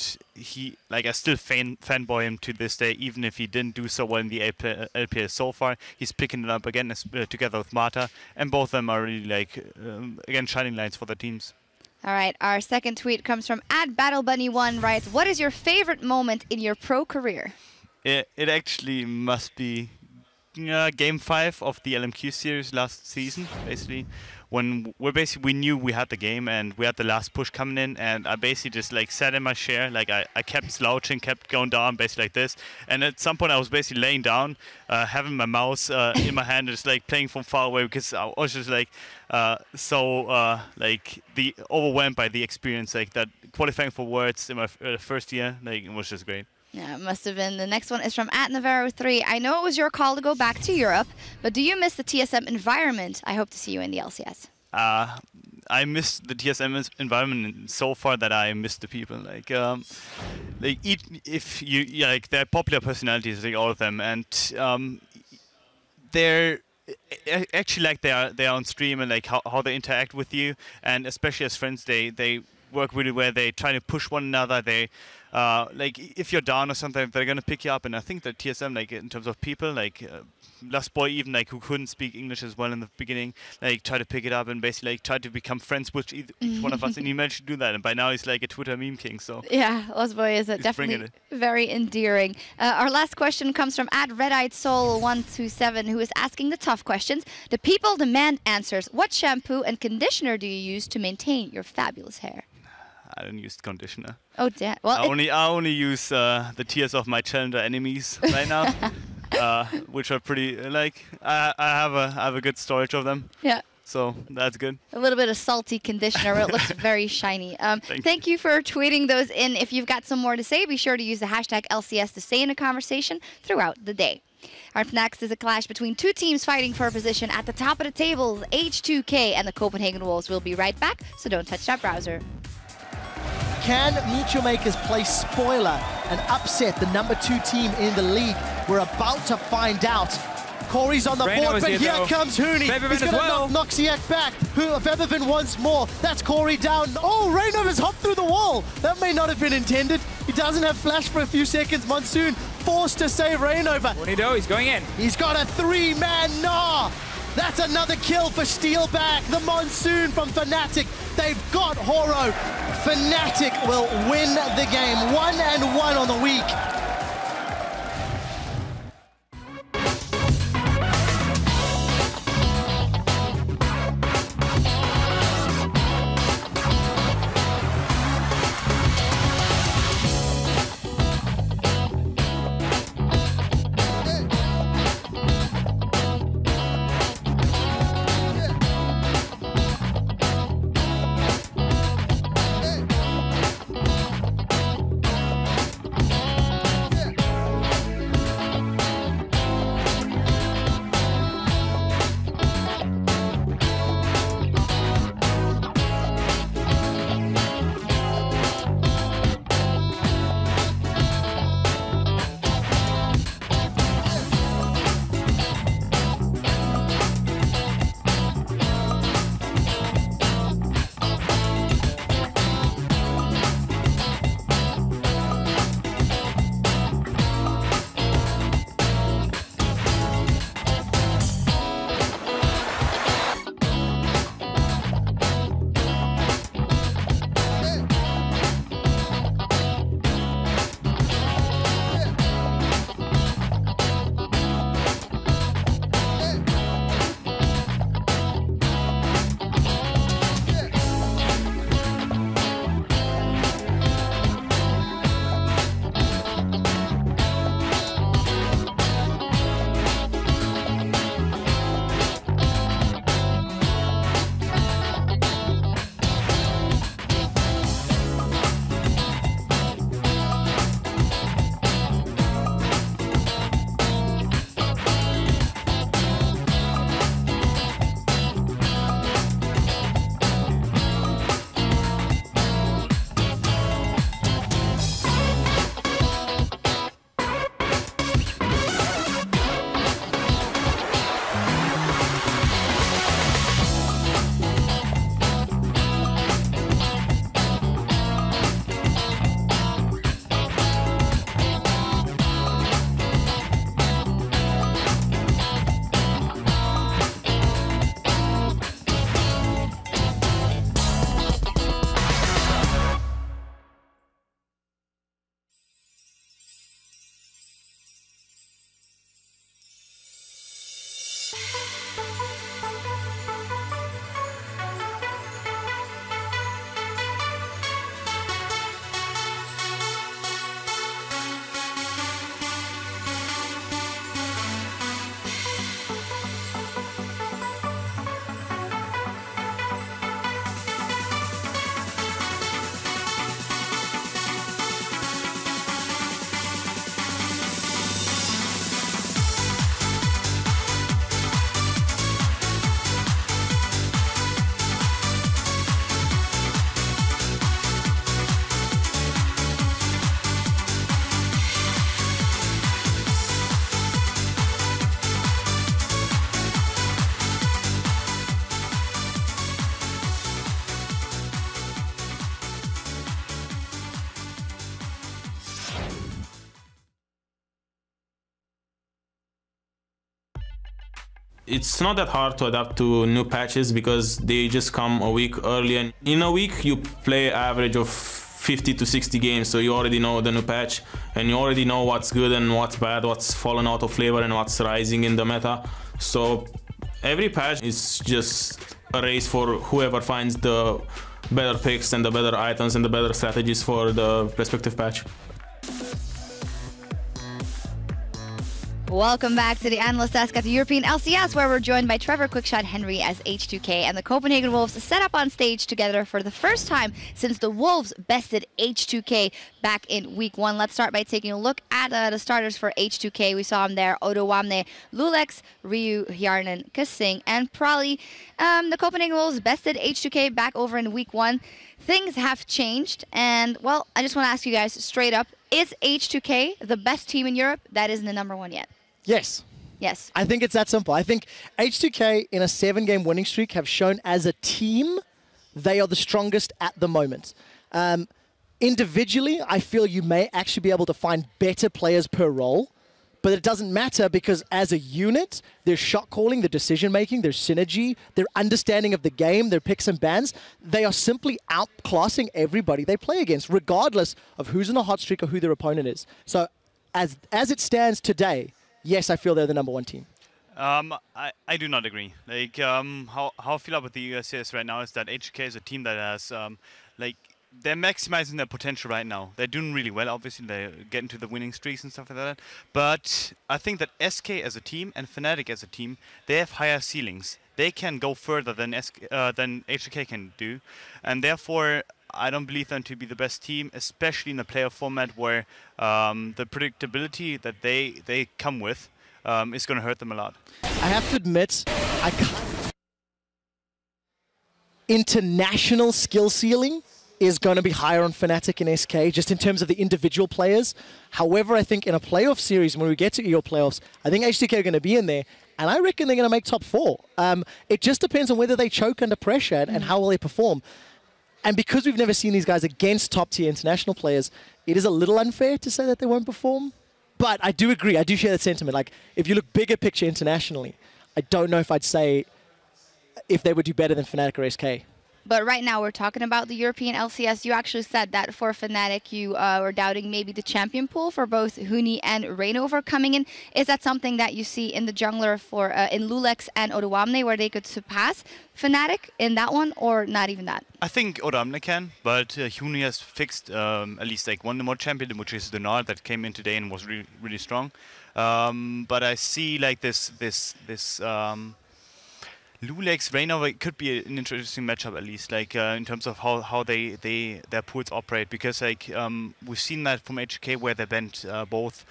Speaker 8: I still fanboy him to this day, even if he didn't do so well in the LPL so far. He's picking it up again together with Marta, and both of them are really again shining lights for the teams.
Speaker 6: All right, our second tweet comes from @BattleBunny1, writes, what is your favorite moment in your pro career?
Speaker 8: It actually must be Game 5 of the LMQ series last season, basically, when we knew we had the game and we had the last push coming in, and I basically just like sat in my chair, like I kept slouching, kept going down basically like this, and at some point I was basically laying down, having my mouse in my hand, just like playing from far away, because I was just like like overwhelmed by the experience, like that qualifying for Worlds in my first year, like it was just great.
Speaker 6: Yeah, it must have been. The next one is from @Navarro3. I know it was your call to go back to Europe, but do you miss the TSM environment? I hope to see you in the LCS.
Speaker 8: I miss the TSM environment so far that I miss the people. Like if you like, they're popular personalities, like all of them, and they're actually like they are on stream, and like how they interact with you, and especially as friends, they work really well. They try to push one another. They like if you're down or something, they're gonna pick you up. And I think that TSM, like in terms of people, like Last Boy, even like who couldn't speak English as well in the beginning, like try to pick it up and basically like try to become friends with each one of us. And he managed to do that. And by now he's like a Twitter meme king. So
Speaker 6: yeah, Last Boy is definitely very endearing. Our last question comes from @RedEyedSoul127, who is asking the tough questions. The people demand answers. What shampoo and conditioner do you use to maintain your fabulous hair?
Speaker 8: I don't use conditioner.
Speaker 6: Oh, damn. Well,
Speaker 8: I only use the tears of my challenger enemies right now, which are pretty like I have a good storage of them.
Speaker 6: Yeah.
Speaker 8: So that's good.
Speaker 6: A little bit of salty conditioner. It looks very shiny. Thank you for tweeting those in. If you've got some more to say, be sure to use the hashtag LCS to stay in a conversation throughout the day. Up next is a clash between two teams fighting for a position at the top of the tables, H2K and the Copenhagen Wolves. We'll be right back, so don't touch that browser.
Speaker 1: Can Mutual Makers play spoiler and upset the #2 team in the league? We're about to find out. Corey's on the board, but here comes Hooney. He's going to knock Noxiac back. Feathervin once more. That's Corey down. Oh, Rainover's hopped through the wall. That may not have been intended. He doesn't have flash for a few seconds. Monsoon forced to save Rainover.
Speaker 9: Bonito, he's going in.
Speaker 1: He's got a 3-man gnaw. That's another kill for Steelback. The Monsoon from Fnatic. They've got Horo. Fnatic will win the game. 1-1 on the week.
Speaker 2: It's not that hard to adapt to new patches because they just come a week early, and in a week you play average of 50 to 60 games, so you already know the new patch and you already know what's good and what's bad, what's fallen out of flavor and what's rising in the meta. So every patch is just a race for whoever finds the better picks and the better items and the better strategies for the respective patch.
Speaker 6: Welcome back to the Analyst Desk at the European LCS, where we're joined by Trevor Quickshot Henry as H2K and the Copenhagen Wolves set up on stage together for the first time since the Wolves bested H2K back in week 1. Let's start by taking a look at the starters for H2K. We saw them there: Odowamne, Lulex, Ryu, Hjarnan, Kasing, and Prali. The Copenhagen Wolves bested H2K back over in week 1. Things have changed, and well, I just want to ask you guys straight up, is H2K the best team in Europe that isn't the #1 yet?
Speaker 1: Yes.
Speaker 6: Yes.
Speaker 1: I think it's that simple. I think H2K in a 7-game winning streak have shown as a team they are the strongest at the moment. Individually, I feel you may actually be able to find better players per role, but it doesn't matter because as a unit, their shot calling, their decision making, their synergy, their understanding of the game, their picks and bans, they are simply outclassing everybody they play against, regardless of who's in a hot streak or who their opponent is. So as it stands today, yes, I feel they're the #1 team.
Speaker 8: I do not agree. Like how I feel about the USCS right now is that HK is a team that has like they're maximizing their potential right now. They're doing really well. Obviously, they're getting to the winning streaks and stuff like that. But I think that SK as a team and Fnatic as a team, they have higher ceilings. They can go further than HK can do, and therefore I don't believe them to be the best team, especially in the playoff format where the predictability that they come with is going to hurt them a lot.
Speaker 1: I have to admit, international skill ceiling is going to be higher on Fnatic and SK, just in terms of the individual players. However, I think in a playoff series, when we get to EO playoffs, I think H2K are going to be in there, and I reckon they're going to make top 4. It just depends on whether they choke under pressure and how well they perform. And because we've never seen these guys against top-tier international players, it is a little unfair to say that they won't perform. But I do agree. I do share that sentiment. Like, if you look bigger picture internationally, I don't know if I'd say if they would do better than Fnatic or SK.
Speaker 6: But right now we're talking about the European LCS. You actually said that for Fnatic you were doubting maybe the champion pool for both Huni and Reignover coming in. Is that something that you see in the jungler for in Lulex and Odowamne, where they could surpass Fnatic in that one, or not even that?
Speaker 8: I think Odowamne can, but Huni has fixed at least like one more champion, which is the Nard that came in today and was really strong. But I see like this Lulex Reignover could be an interesting matchup, at least, like in terms of how their pools operate, because like we've seen that from HK where they banned both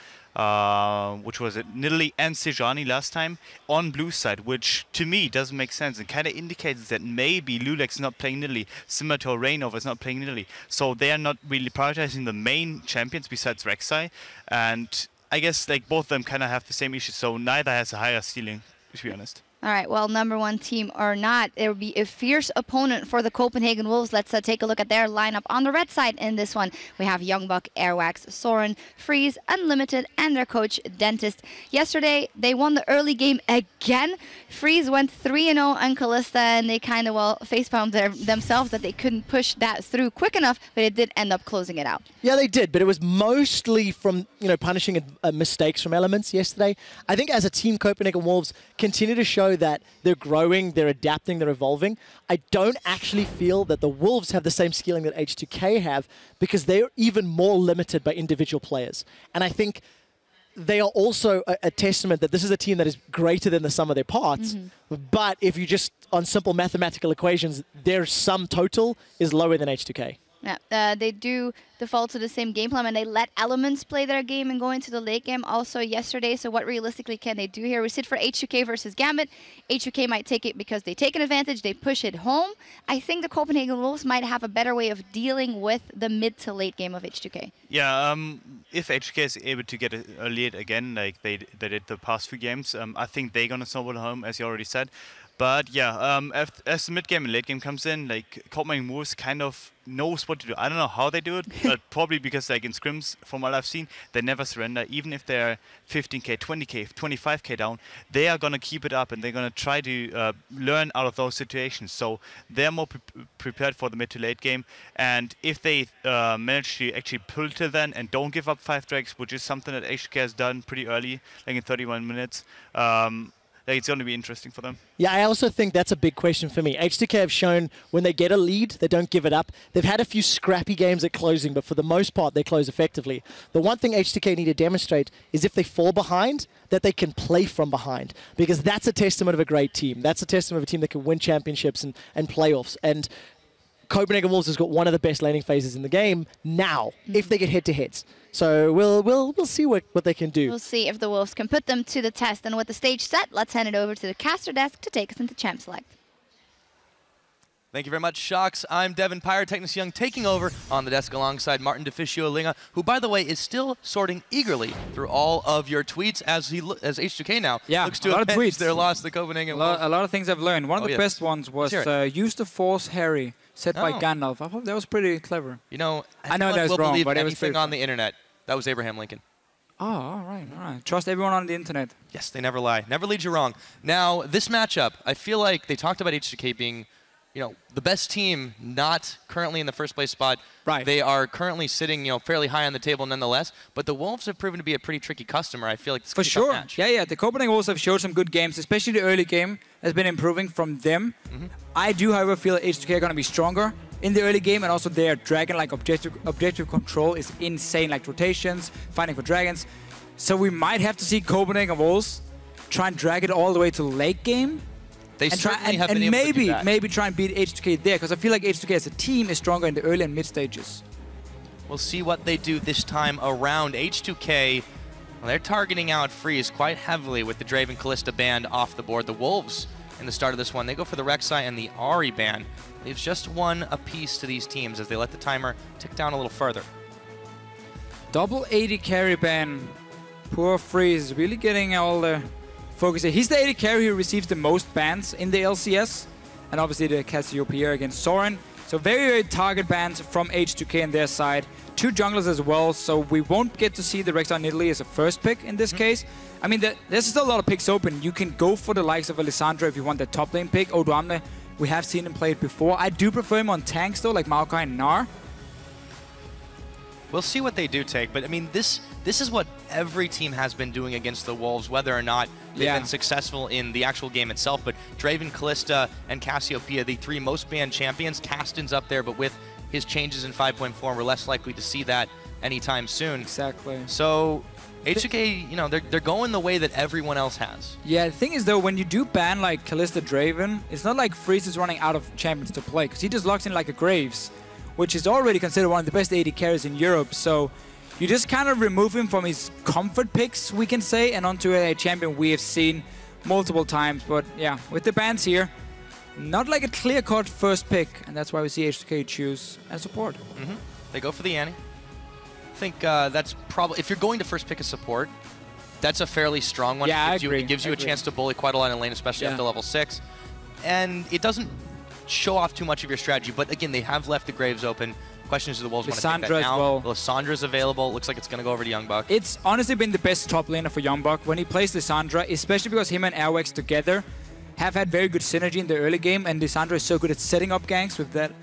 Speaker 8: which was it, Nidalee and Sejuani last time on blue side, which to me doesn't make sense and kind of indicates that maybe Lulex is not playing Nidalee, similar to Reignover is not playing Nidalee, so they are not really prioritizing the main champions besides Rek'Sai, and I guess like both of them kind of have the same issue, so neither has a higher ceiling, to be honest.
Speaker 6: All right, well, #1 team or not, it will be a fierce opponent for the Copenhagen Wolves. Let's take a look at their lineup on the red side in this one. We have Youngbuck, Airwax, Soren, Freeze, Unlimited, and their coach, Dentist. Yesterday, they won the early game again. Freeze went 3-0 on Kalista, and they kind of, well, facepalmed themselves that they couldn't push that through quick enough, but it did end up closing it out.
Speaker 1: Yeah, they did, but it was mostly from, punishing mistakes from elements yesterday. I think as a team, Copenhagen Wolves continue to show that they're growing, they're adapting, they're evolving. I don't actually feel that the Wolves have the same skilling that H2K have, because they're even more limited by individual players. And I think they are also a testament that this is a team that is greater than the sum of their parts. But if you just, on simple mathematical equations, their sum total is lower than H2K.
Speaker 6: Yeah, they do default to the same game plan, and they let elements play their game and go into the late game also yesterday. So what realistically can they do here? We sit for H2K versus Gambit. H2K might take it because they take an advantage, they push it home. I think the Copenhagen Wolves might have a better way of dealing with the mid to late game of H2K.
Speaker 8: Yeah, if HK is able to get a lead again, like they did the past few games, I think they're going to snowball home, as you already said. But yeah, as the mid game and late game comes in, like Copenhagen Moves kind of knows what to do. I don't know how they do it, but probably because like in scrims, from what I've seen, they never surrender. Even if they're 15k, 20k, 25k down, they are gonna keep it up and they're gonna try to learn out of those situations. So they're more prepared for the mid to late game. And if they manage to actually pull till then and don't give up 5 drags, which is something that HK has done pretty early, like in 31 minutes. It's going to be interesting for them.
Speaker 1: Yeah, I also think that's a big question for me. H2K have shown when they get a lead, they don't give it up. They've had a few scrappy games at closing, but for the most part, they close effectively. The one thing H2K need to demonstrate is if they fall behind, that they can play from behind, because that's a testament of a great team. That's a testament of a team that can win championships and playoffs. And Copenhagen Wolves has got one of the best laning phases in the game now, if they get head-to-heads. So we'll see what they can do.
Speaker 6: We'll see if the Wolves can put them to the test. And with the stage set, let's hand it over to the caster desk to take us into Champ Select.
Speaker 18: Thank you very much, Shocks. I'm Devin Pyrotechnus Young, taking over on the desk alongside Martin Deficio Linga, who, by the way, is still sorting eagerly through all of your tweets as H2K now looks to avenge their loss to the Copenhagen Wolves.
Speaker 9: A lot of things I've learned. One of the best ones was use the Force Harry, said by Gandalf. I thought that was pretty clever.
Speaker 18: You know,
Speaker 9: I know that was wrong, but it was
Speaker 18: anything on the internet. That was Abraham Lincoln.
Speaker 9: Oh, all right. Trust everyone on the internet.
Speaker 18: Yes, they never lie. Never lead you wrong. Now, this matchup, I feel like they talked about H2K being, the best team, not currently in the first place spot.
Speaker 9: Right.
Speaker 18: They are currently sitting, fairly high on the table nonetheless. But the Wolves have proven to be a pretty tricky customer. I feel like this
Speaker 9: for
Speaker 18: could be a tough
Speaker 9: sure.
Speaker 18: match.
Speaker 9: Yeah. The Copenhagen Wolves have showed some good games, especially the early game has been improving from them. I do, however, feel that H2K are going to be stronger in the early game, and also their dragon-like objective control is insane, like rotations, fighting for dragons. So we might have to see Copenhagen Wolves try and drag it all the way to late game.
Speaker 18: They certainly have been able to do that.
Speaker 9: Maybe try and beat H2K there, because I feel like H2K as a team is stronger in the early and mid stages.
Speaker 18: We'll see what they do this time around. H2K, well, they're targeting out Freeze quite heavily with the Draven Callista ban off the board. The Wolves, in the start of this one, they go for the Rek'Sai and the Ahri ban. Leaves just one apiece to these teams as they let the timer tick down a little further.
Speaker 9: Double 80 carry ban. Poor Freeze, really getting all the focus here. He's the 80 carry who receives the most bans in the LCS. And obviously the Cassiopeia against Soren. So very, very target bans from H2K on their side. 2 junglers as well, so we won't get to see the Rek'Sai in Italy as a first pick in this case. I mean, there's still a lot of picks open. You can go for the likes of Alessandro if you want the top lane pick. Odoamne, we have seen him play it before. I do prefer him on tanks though, like Maokai and Gnar.
Speaker 18: We'll see what they do take, but I mean, this is what every team has been doing against the Wolves, whether or not they've been successful in the actual game itself. But Draven, Callista, and Cassiopeia, the 3 most banned champions. Caston's up there, but with his changes in 5.4, we're less likely to see that anytime soon.
Speaker 9: Exactly.
Speaker 18: So H2K, they're going the way that everyone else has.
Speaker 9: Yeah, the thing is though, when you do ban like Callista Draven, it's not like Freeze is running out of champions to play, because he just locks in like a Graves, which is already considered one of the best AD carries in Europe. So you just kind of remove him from his comfort picks, we can say, and onto a champion we have seen multiple times. But yeah, with the bans here, not like a clear-cut first pick, and that's why we see H2K choose as support.
Speaker 18: They go for the Annie. I think that's probably, if you're going to first pick a support, that's a fairly strong one.
Speaker 9: Yeah,
Speaker 18: It gives you a chance to bully quite a lot in lane, especially up to level 6. And it doesn't show off too much of your strategy, but again, they have left the Graves open. Question is, do the Wolves want to take that now? Lissandra's available. Looks like it's going to go over to Youngbuck.
Speaker 9: It's honestly been the best top laner for Youngbuck when he plays Lissandra, especially because him and Airwax together have had very good synergy in the early game, and Lissandra is so good at setting up ganks with that,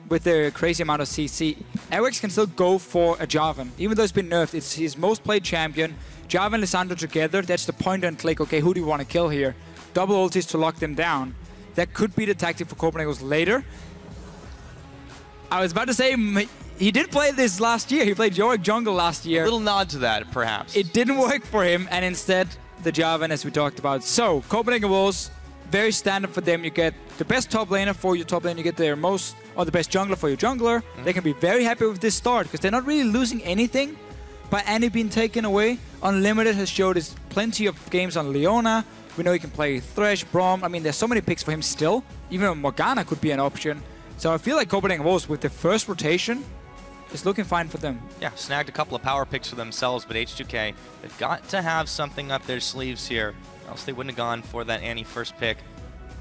Speaker 9: with their crazy amount of CC. Airwax can still go for a Jarvan, even though it's been nerfed. It's his most played champion. Jarvan and Lissandra together, that's the point and click. Okay, who do you want to kill here? Double ultis to lock them down. That could be the tactic for Copenhagen later. I was about to say, he did play this last year. He played Yorick Jungle last year.
Speaker 18: A little nod to that, perhaps.
Speaker 9: It didn't work for him, and instead, the Jarvan, as we talked about. So, Copenhagen Wolves, very standard for them. You get the best top laner for your top lane. You get their most, or the best jungler for your jungler. They can be very happy with this start, because they're not really losing anything by Annie being taken away. Unlimited has showed us plenty of games on Leona. We know he can play Thresh, Braum. I mean, there's so many picks for him still. Even Morgana could be an option. So I feel like Copenhagen Wolves, with the first rotation, is looking fine for them.
Speaker 18: Yeah, snagged a couple of power picks for themselves, but H2K, they've got to have something up their sleeves here, else they wouldn't have gone for that Annie first pick.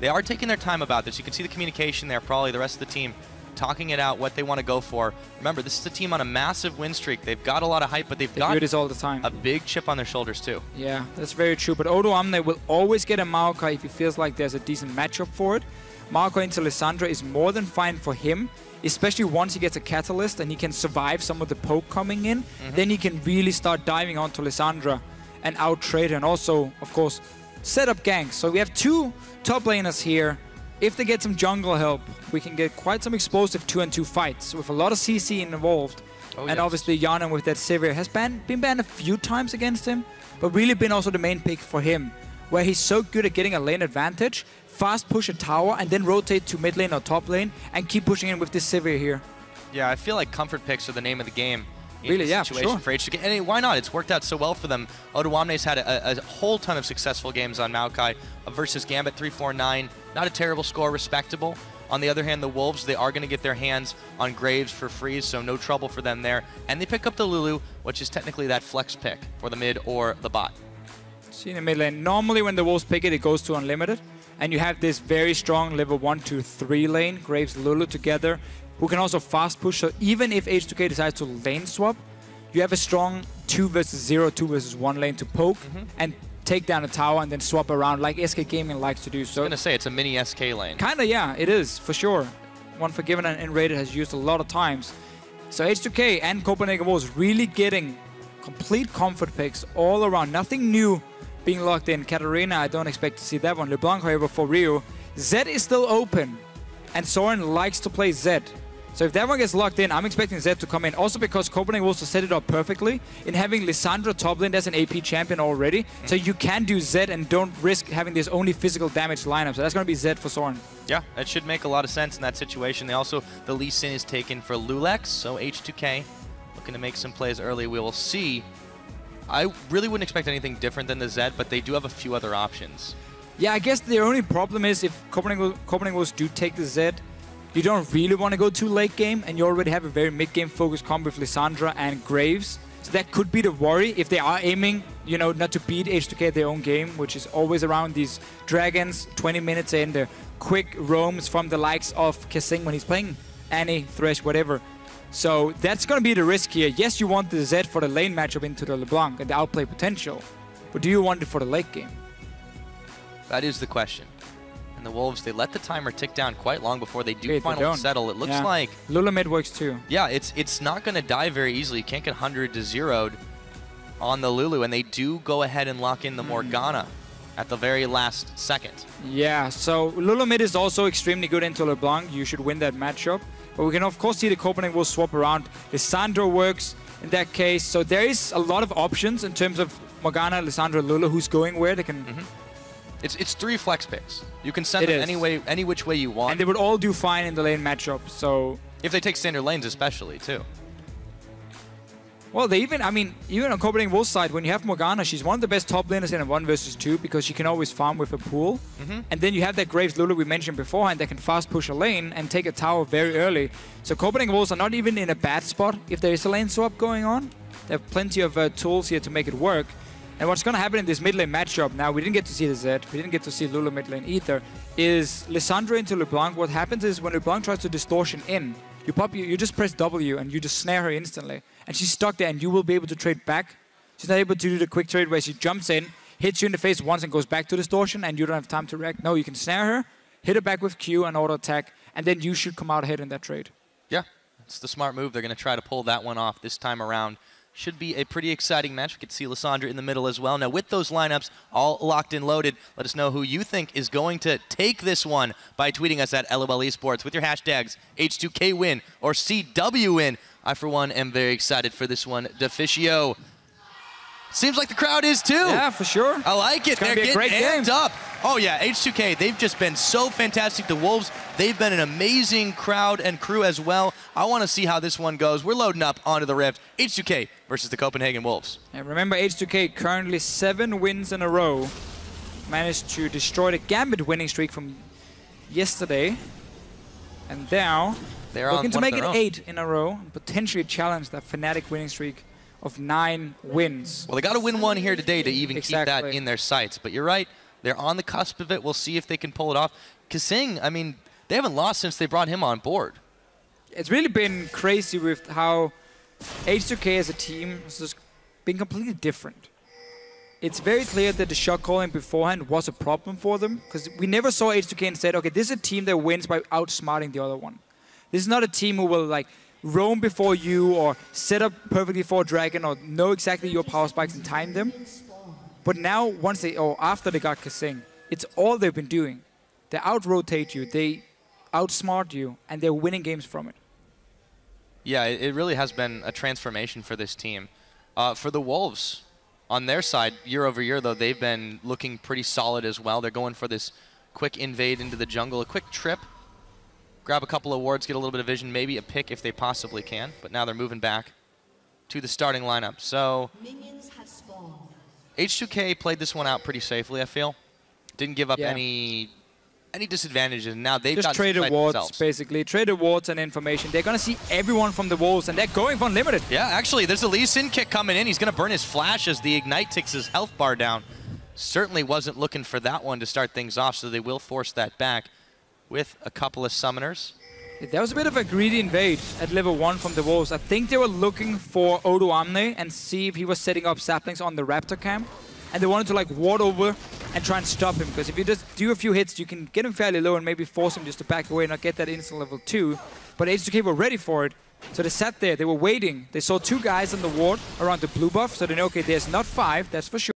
Speaker 18: they are taking their time about this. You can see the communication there, probably the rest of the team talking it out, what they want to go for. Remember, this is a team on a massive win streak. They've got a lot of hype, but they've got
Speaker 9: do this all the time.
Speaker 18: A big chip on their shoulders too.
Speaker 9: Yeah, that's very true. But Odo Amne will always get a Maokai if he feels like there's a decent matchup for it. Maokai into Lissandra is more than fine for him, especially once he gets a Catalyst and he can survive some of the poke coming in. Then he can really start diving onto Lissandra and out-trade her, and also, of course, set up ganks. So we have two top laners here. If they get some jungle help, we can get quite some explosive 2-on-2 fights with a lot of CC involved. And obviously Yanan with that Sivir has been banned a few times against him, but really been also the main pick for him, where he's so good at getting a lane advantage, fast push a tower, and then rotate to mid lane or top lane, and keep pushing in with this Sivir here.
Speaker 18: Yeah, I feel like comfort picks are the name of the game.
Speaker 9: Really, yeah,
Speaker 18: situation
Speaker 9: for
Speaker 18: H2K. And why not? It's worked out so well for them. Odoamne's had a whole ton of successful games on Maokai versus Gambit 3-4-9. Not a terrible score, respectable. On the other hand, the Wolves, they are going to get their hands on Graves for free, so no trouble for them there. And they pick up the Lulu, which is technically that flex pick for the mid or the bot.
Speaker 9: See in the mid lane. Normally when the Wolves pick it, it goes to unlimited. And you have this very strong level 1-2-3 lane, Graves, Lulu together, who can also fast push. So even if H2K decides to lane swap, you have a strong 2 versus 0, 2 versus 1 lane to poke and take down a tower and then swap around like SK Gaming likes to do. So
Speaker 18: I was going to say, it's a mini SK lane.
Speaker 9: Kinda, yeah, it is, for sure. One Forgiven and Rated has used a lot of times. So H2K and Copenhagen Wolves really getting complete comfort picks all around. Nothing new being locked in. Katarina, I don't expect to see that one. LeBlanc, however, for Rio. Zed is still open, and Soren likes to play Zed. So if that one gets locked in, I'm expecting Zed to come in. Also because Copenhagen Wolves set it up perfectly in having Lissandra top lane as an AP champion already. So you can do Zed and don't risk having this only physical damage lineup. So that's going to be Zed for Soren.
Speaker 18: Yeah, that should make a lot of sense in that situation. They also, the Lee Sin is taken for Lulex, so H2K looking to make some plays early. We will see. I really wouldn't expect anything different than the Zed, but they do have a few other options.
Speaker 9: Yeah, I guess the only problem is if Copenhagen Wolves do take the Zed, you don't really want to go too late game, and you already have a very mid-game focused combo with Lissandra and Graves. So that could be the worry if they are aiming, you know, not to beat H2K at their own game, which is always around these dragons, 20 minutes in, the quick roams from the likes of Kasing when he's playing Annie, Thresh, whatever. So that's going to be the risk here. Yes, you want the Zed for the lane matchup into the LeBlanc and the outplay potential, but do you want it for the late game?
Speaker 18: That is the question. And the Wolves, they let the timer tick down quite long before they do finally settle. It looks like
Speaker 9: Lula mid works too.
Speaker 18: Yeah, it's not going to die very easily. You can't get 100 to 0'd on the Lulu, and they do go ahead and lock in the Morgana at the very last second.
Speaker 9: Yeah, so Lula mid is also extremely good into LeBlanc. You should win that matchup. But we can of course see the Copenhagen will swap around. Lissandra works in that case. So there is a lot of options in terms of Morgana, Lissandra, Lula, who's going where. They can.
Speaker 18: It's 3 flex picks. You can send them any which way you want.
Speaker 9: And they would all do fine in the lane matchup, so...
Speaker 18: If they take standard lanes especially, too.
Speaker 9: Well, they even, I mean, even on Copenhagen Wolves side, when you have Morgana, she's one of the best top laners in a 1 versus 2 because she can always farm with a pool. And then you have that Graves Lulu we mentioned beforehand that can fast push a lane and take a tower very early. So Copenhagen Wolves are not even in a bad spot if there is a lane swap going on. They have plenty of tools here to make it work. And what's going to happen in this mid lane matchup, now we didn't get to see the Zed, we didn't get to see Lulu mid lane either, is Lissandra into LeBlanc. What happens is when LeBlanc tries to distortion in, you just press W and you just snare her instantly. And she's stuck there and you will be able to trade back. She's not able to do the quick trade where she jumps in, hits you in the face once and goes back to distortion and you don't have time to react. No, you can snare her, hit her back with Q and auto attack, and then you should come out ahead in that trade.
Speaker 18: Yeah, it's the smart move. They're going to try to pull that one off this time around. Should be a pretty exciting match. We could see Lissandra in the middle as well. Now, with those lineups all locked and loaded, let us know who you think is going to take this one by tweeting us at LOL Esports with your hashtags H2KWin or CWWin. I, for one, am very excited for this one. Deficio. Seems like the crowd is too.
Speaker 9: Yeah, for sure.
Speaker 18: I like it. They're getting amped up. Oh yeah, H2K, they've just been so fantastic. The Wolves, they've been an amazing crowd and crew as well. I want to see how this one goes. We're loading up onto the Rift. H2K versus the Copenhagen Wolves.
Speaker 9: And remember, H2K currently 7 wins in a row. Managed to destroy the Gambit winning streak from yesterday. And now,
Speaker 18: they're
Speaker 9: looking to make it 8 in a row and potentially challenge that Fnatic winning streak of 9 wins.
Speaker 18: Well, they got to win one here today to even keep that in their sights. But you're right, They're on the cusp of it. We'll see if they can pull it off. Kasing, I mean, they haven't lost since they brought him on board.
Speaker 9: It's really been crazy with how H2K as a team has just been completely different. It's very clear that the shot calling beforehand was a problem for them, because we never saw H2K and said, okay, this is a team that wins by outsmarting the other one. This is not a team who will like roam before you or set up perfectly for Dragon or know exactly your power spikes and time them. But now, once they, or after they got Kasing, it's all they've been doing. They out-rotate you, they outsmart you, and they're winning games from it.
Speaker 18: Yeah, it really has been a transformation for this team. For the Wolves, on their side, year over year, though, they've been looking pretty solid as well. They're going for this quick invade into the jungle, a quick trip, grab a couple of wards, get a little bit of vision, maybe a pick if they possibly can. But now they're moving back to the starting lineup. So H2K played this one out pretty safely, I feel. Didn't give up any disadvantages. Now they've
Speaker 9: just
Speaker 18: got
Speaker 9: traded wards, basically. Traded wards and information. They're going to see everyone from the Wolves, and they're going for Unlimited.
Speaker 18: Yeah, actually, there's a Lee Sin kick coming in. He's going to burn his flash as the Ignite takes his health bar down. Certainly wasn't looking for that one to start things off, so they will force that back with a couple of summoners.
Speaker 9: That was a bit of a greedy invade at level 1 from the Wolves. I think they were looking for Odo Amne and see if he was setting up saplings on the Raptor camp. And they wanted to like ward over and try and stop him, because if you just do a few hits, you can get him fairly low and maybe force him just to back away and not get that instant level 2. But H2K were ready for it, so they sat there, they were waiting. They saw 2 guys on the ward around the blue buff, so they know, okay, there's not 5, that's for sure.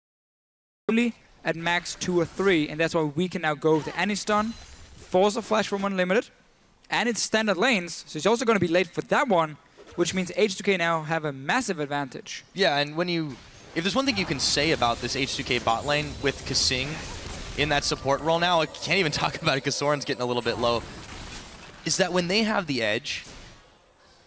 Speaker 9: Only at max 2 or 3, and that's why we can now go to Aniston, force a flash from Unlimited, and it's standard lanes, so it's also going to be late for that one, which means H2K now have a massive advantage.
Speaker 18: Yeah, and when you... If there's one thing you can say about this H2K bot lane with Kasing in that support role now, I can't even talk about it because Soren's getting a little bit low, is that when they have the edge,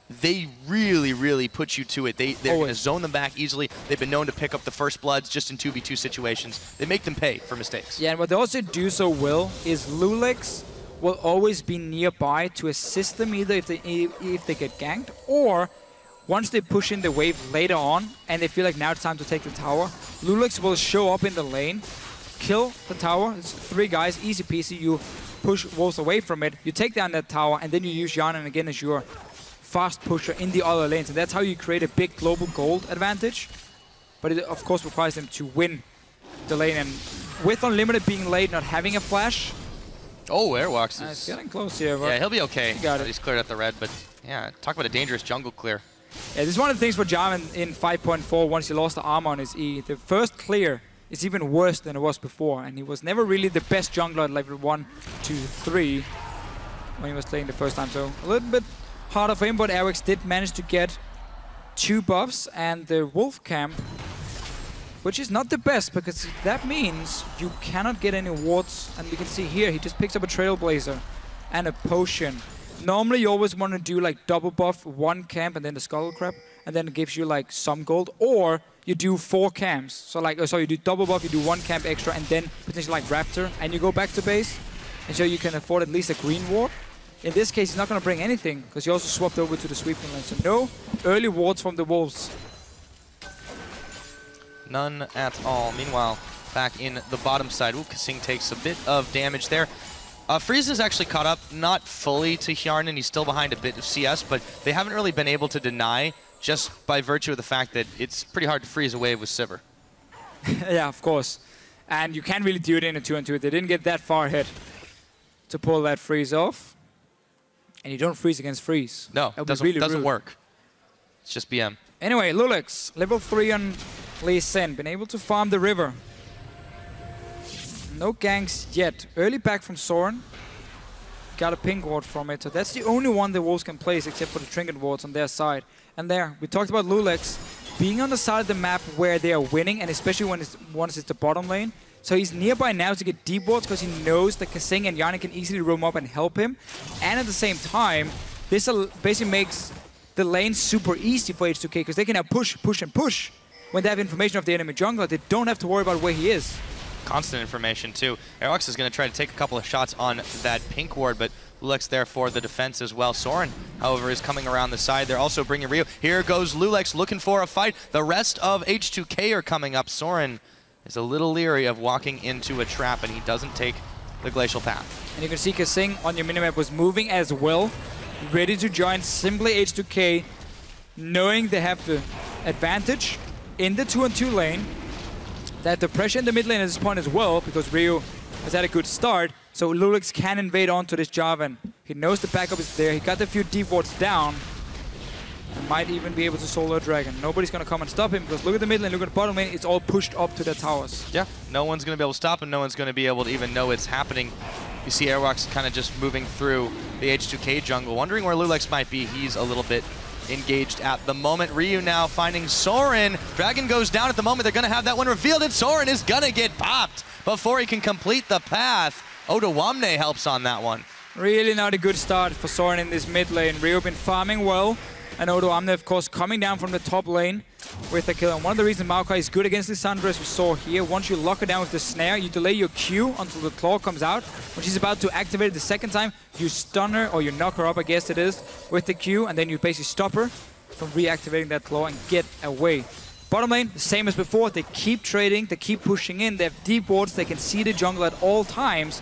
Speaker 18: they really, really put you to it. They're going to zone them back easily. They've been known to pick up the first bloods just in 2v2 situations. They make them pay for mistakes.
Speaker 9: Yeah, and what they also do so well is Lulex will always be nearby to assist them, either if they get ganked, or once they push in the wave later on and they feel like now it's time to take the tower, Lulex will show up in the lane, kill the tower. It's 3 guys, easy peasy. You push Wolves away from it, you take down that tower, and then you use Yanan again as your fast pusher in the other lanes. And that's how you create a big global gold advantage. But it, of course, requires them to win the lane. And with Unlimited being late, not having a flash...
Speaker 18: Oh, Airwalks is...
Speaker 9: It's getting close here. But
Speaker 18: yeah, he'll be okay.
Speaker 9: Got it.
Speaker 18: He's cleared out the red, but yeah, talk about a dangerous jungle clear.
Speaker 9: Yeah, this is one of the things for Jarvan in 5.4 once he lost the armor on his E. The first clear is even worse than it was before, and he was never really the best jungler at level 1, 2, 3 when he was playing the first time. So a little bit harder for him, but Airwalks did manage to get 2 buffs and the Wolf camp, which is not the best because that means you cannot get any wards. And we can see here, he just picks up a Trailblazer and a potion. Normally you always want to do like double buff 1 camp and then the Skull Crab, and then it gives you like some gold, or you do 4 camps. So like, so you do double buff, you do 1 camp extra, and then potentially like Raptor, and you go back to base, and so you can afford at least a green ward. In this case, he's not going to bring anything because he also swapped over to the sweeping lane. So no early wards from the Wolves.
Speaker 18: None at all. Meanwhile, back in the bottom side, Kasing takes a bit of damage there. Freeze has actually caught up, not fully to Hjarnan. He's still behind a bit of CS, but they haven't really been able to deny just by virtue of the fact that it's pretty hard to freeze a wave with Sivir.
Speaker 9: Yeah, of course. And you can't really do it in a 2-on-2. They didn't get that far ahead to pull that freeze off. And you don't freeze against freeze.
Speaker 18: No, it doesn't work. It's just BM.
Speaker 9: Anyway, Lulex, level 3 on Lee Sin, been able to farm the river. No ganks yet. Early back from Soren. Got a pink ward from it, so that's the only one the Wolves can place except for the trinket wards on their side. And there, we talked about Lulex being on the side of the map where they are winning, and especially when once it's the bottom lane. So he's nearby now to get deep wards because he knows that Kasing and Yana can easily roam up and help him. And at the same time, this basically makes the lane super easy for H2K because they can now push, push, and push. When they have information of the enemy jungler, they don't have to worry about where he is.
Speaker 18: Constant information too. Aerox is going to try to take a couple of shots on that pink ward, but Lulex there for the defense as well. Soren, however, is coming around the side. They're also bringing Rio. Here goes Lulex looking for a fight. The rest of H2K are coming up. Soren is a little leery of walking into a trap, and he doesn't take the glacial path.
Speaker 9: And you can see Kasing on your minimap was moving as well, ready to join simply H2K, knowing they have the advantage in the 2-on-2 lane, that the pressure in the mid lane at this point as well, because Ryu has had a good start, so Lulix can invade onto this Jarvan. He knows the backup is there, he got a few deep wards down, and might even be able to solo a dragon. Nobody's gonna come and stop him, because look at the mid lane, look at the bottom lane, it's all pushed up to the towers.
Speaker 18: Yeah, no one's gonna be able to stop him, no one's gonna be able to even know it's happening. You see Airwalks kind of just moving through the H2K jungle, wondering where Lulix might be. He's a little bit engaged at the moment. Ryu now finding Soren. Dragon goes down at the moment. They're going to have that one revealed, and Soren is going to get popped before he can complete the path. Odawamne helps on that one.
Speaker 9: Really not a good start for Soren in this mid lane. Ryu been farming well, and Odawamne, of course, coming down from the top lane with the kill. And one of the reasons Maokai is good against Lissandra, as we saw here, once you lock her down with the snare, you delay your Q until the claw comes out. When she's about to activate it the second time, you stun her, or you knock her up, I guess it is, with the Q, and then you basically stop her from reactivating that claw and get away. Bottom lane, the same as before. They keep trading, they keep pushing in. They have deep wards, they can see the jungle at all times,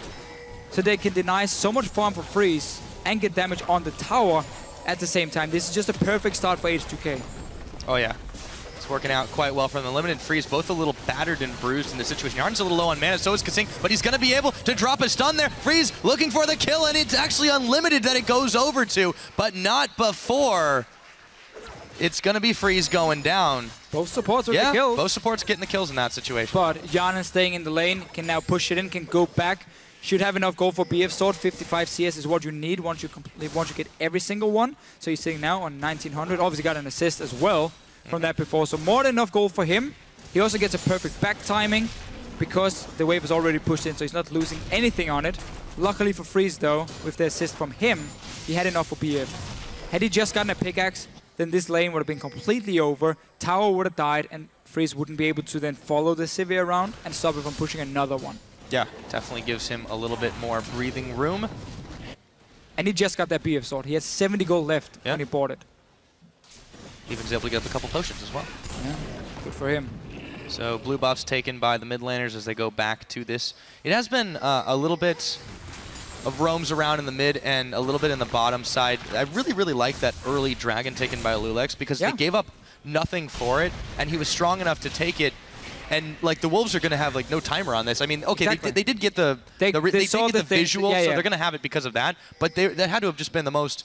Speaker 9: so they can deny so much farm for freeze and get damage on the tower at the same time. This is just a perfect start for H2K.
Speaker 18: Oh yeah, it's working out quite well for them. The limited freeze, both a little battered and bruised in this situation. Yarden's a little low on mana, so is Kasing, but he's going to be able to drop a stun there. Freeze looking for the kill, and it's actually unlimited that it goes over to, but not before. It's going to be Freeze going down.
Speaker 9: Both supports with the kills.
Speaker 18: Both supports getting the kills in that situation.
Speaker 9: But Yarden staying in the lane, can now push it in, can go back. Should have enough gold for BF Sword. 55 CS is what you need once you get every single one. So he's sitting now on 1900. Obviously got an assist as well from that before. So more than enough gold for him. He also gets a perfect back timing because the wave is already pushed in, so he's not losing anything on it. Luckily for Freeze though, with the assist from him, he had enough for BF. Had he just gotten a pickaxe, then this lane would have been completely over. Tower would have died, and Freeze wouldn't be able to then follow the Sivir around and stop it from pushing another one.
Speaker 18: Yeah, definitely gives him a little bit more breathing room.
Speaker 9: And he just got that BF Sword. He has 70 gold left when he bought it.
Speaker 18: Even was able to get up a couple potions as well.
Speaker 9: Yeah, good for him.
Speaker 18: So blue buffs taken by the mid laners as they go back to this. It has been a little bit of roams around in the mid and a little bit in the bottom side. I really, really like that early dragon taken by Lulix because they gave up nothing for it, and he was strong enough to take it. And like the Wolves are going to have like no timer on this. I mean, okay, they did get the visual, so they're going to have it because of that. But that had to have just been the most.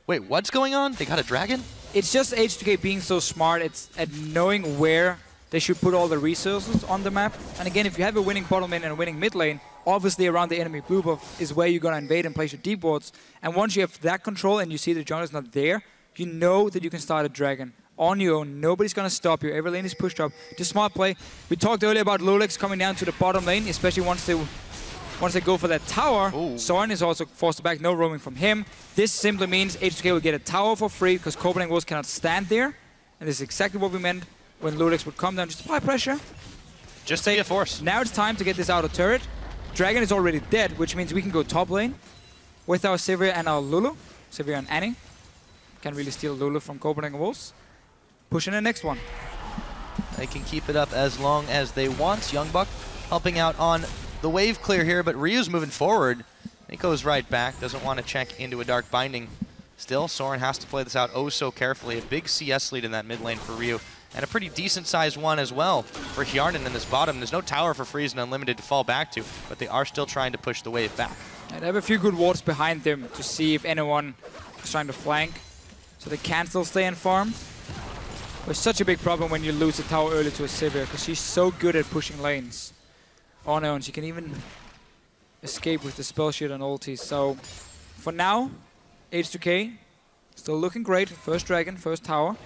Speaker 18: Wait, what's going on? They got a dragon?
Speaker 9: It's just H2K being so smart. It's at knowing where they should put all the resources on the map. And again, if you have a winning bottom lane and a winning mid lane, obviously around the enemy blue buff is where you're going to invade and place your deep wards. And once you have that control and you see the jungle is not there, you know that you can start a dragon. On your own, nobody's going to stop you. Every lane is pushed up. Just smart play. We talked earlier about Lulix coming down to the bottom lane, especially once they go for that tower. Soren is also forced back, no roaming from him. This simply means H2K will get a tower for free because Copenhagen Wolves cannot stand there. And this is exactly what we meant when Lulix would come down. Just apply pressure.
Speaker 18: Just stay a force.
Speaker 9: Now it's time to get this outer turret. Dragon is already dead, which means we can go top lane with our Sivir and our Lulu. Sivir and Annie. Can really steal Lulu from Copenhagen Wolves. Pushing the next one.
Speaker 18: They can keep it up as long as they want. Youngbuck helping out on the wave clear here, but Ryu's moving forward. He goes right back, doesn't want to check into a Dark Binding. Still, Soren has to play this out oh so carefully. A big CS lead in that mid lane for Ryu, and a pretty decent-sized one as well for Hjarnan in this bottom. There's no tower for Freeze and Unlimited to fall back to, but they are still trying to push the wave back.
Speaker 9: And they have a few good wards behind them to see if anyone is trying to flank, so they can still stay and farm. It's such a big problem when you lose a tower early to a Sivir, because she's so good at pushing lanes on her own. She can even escape with the spell shield and ulti. So for now, H2K still looking great. First dragon, first tower.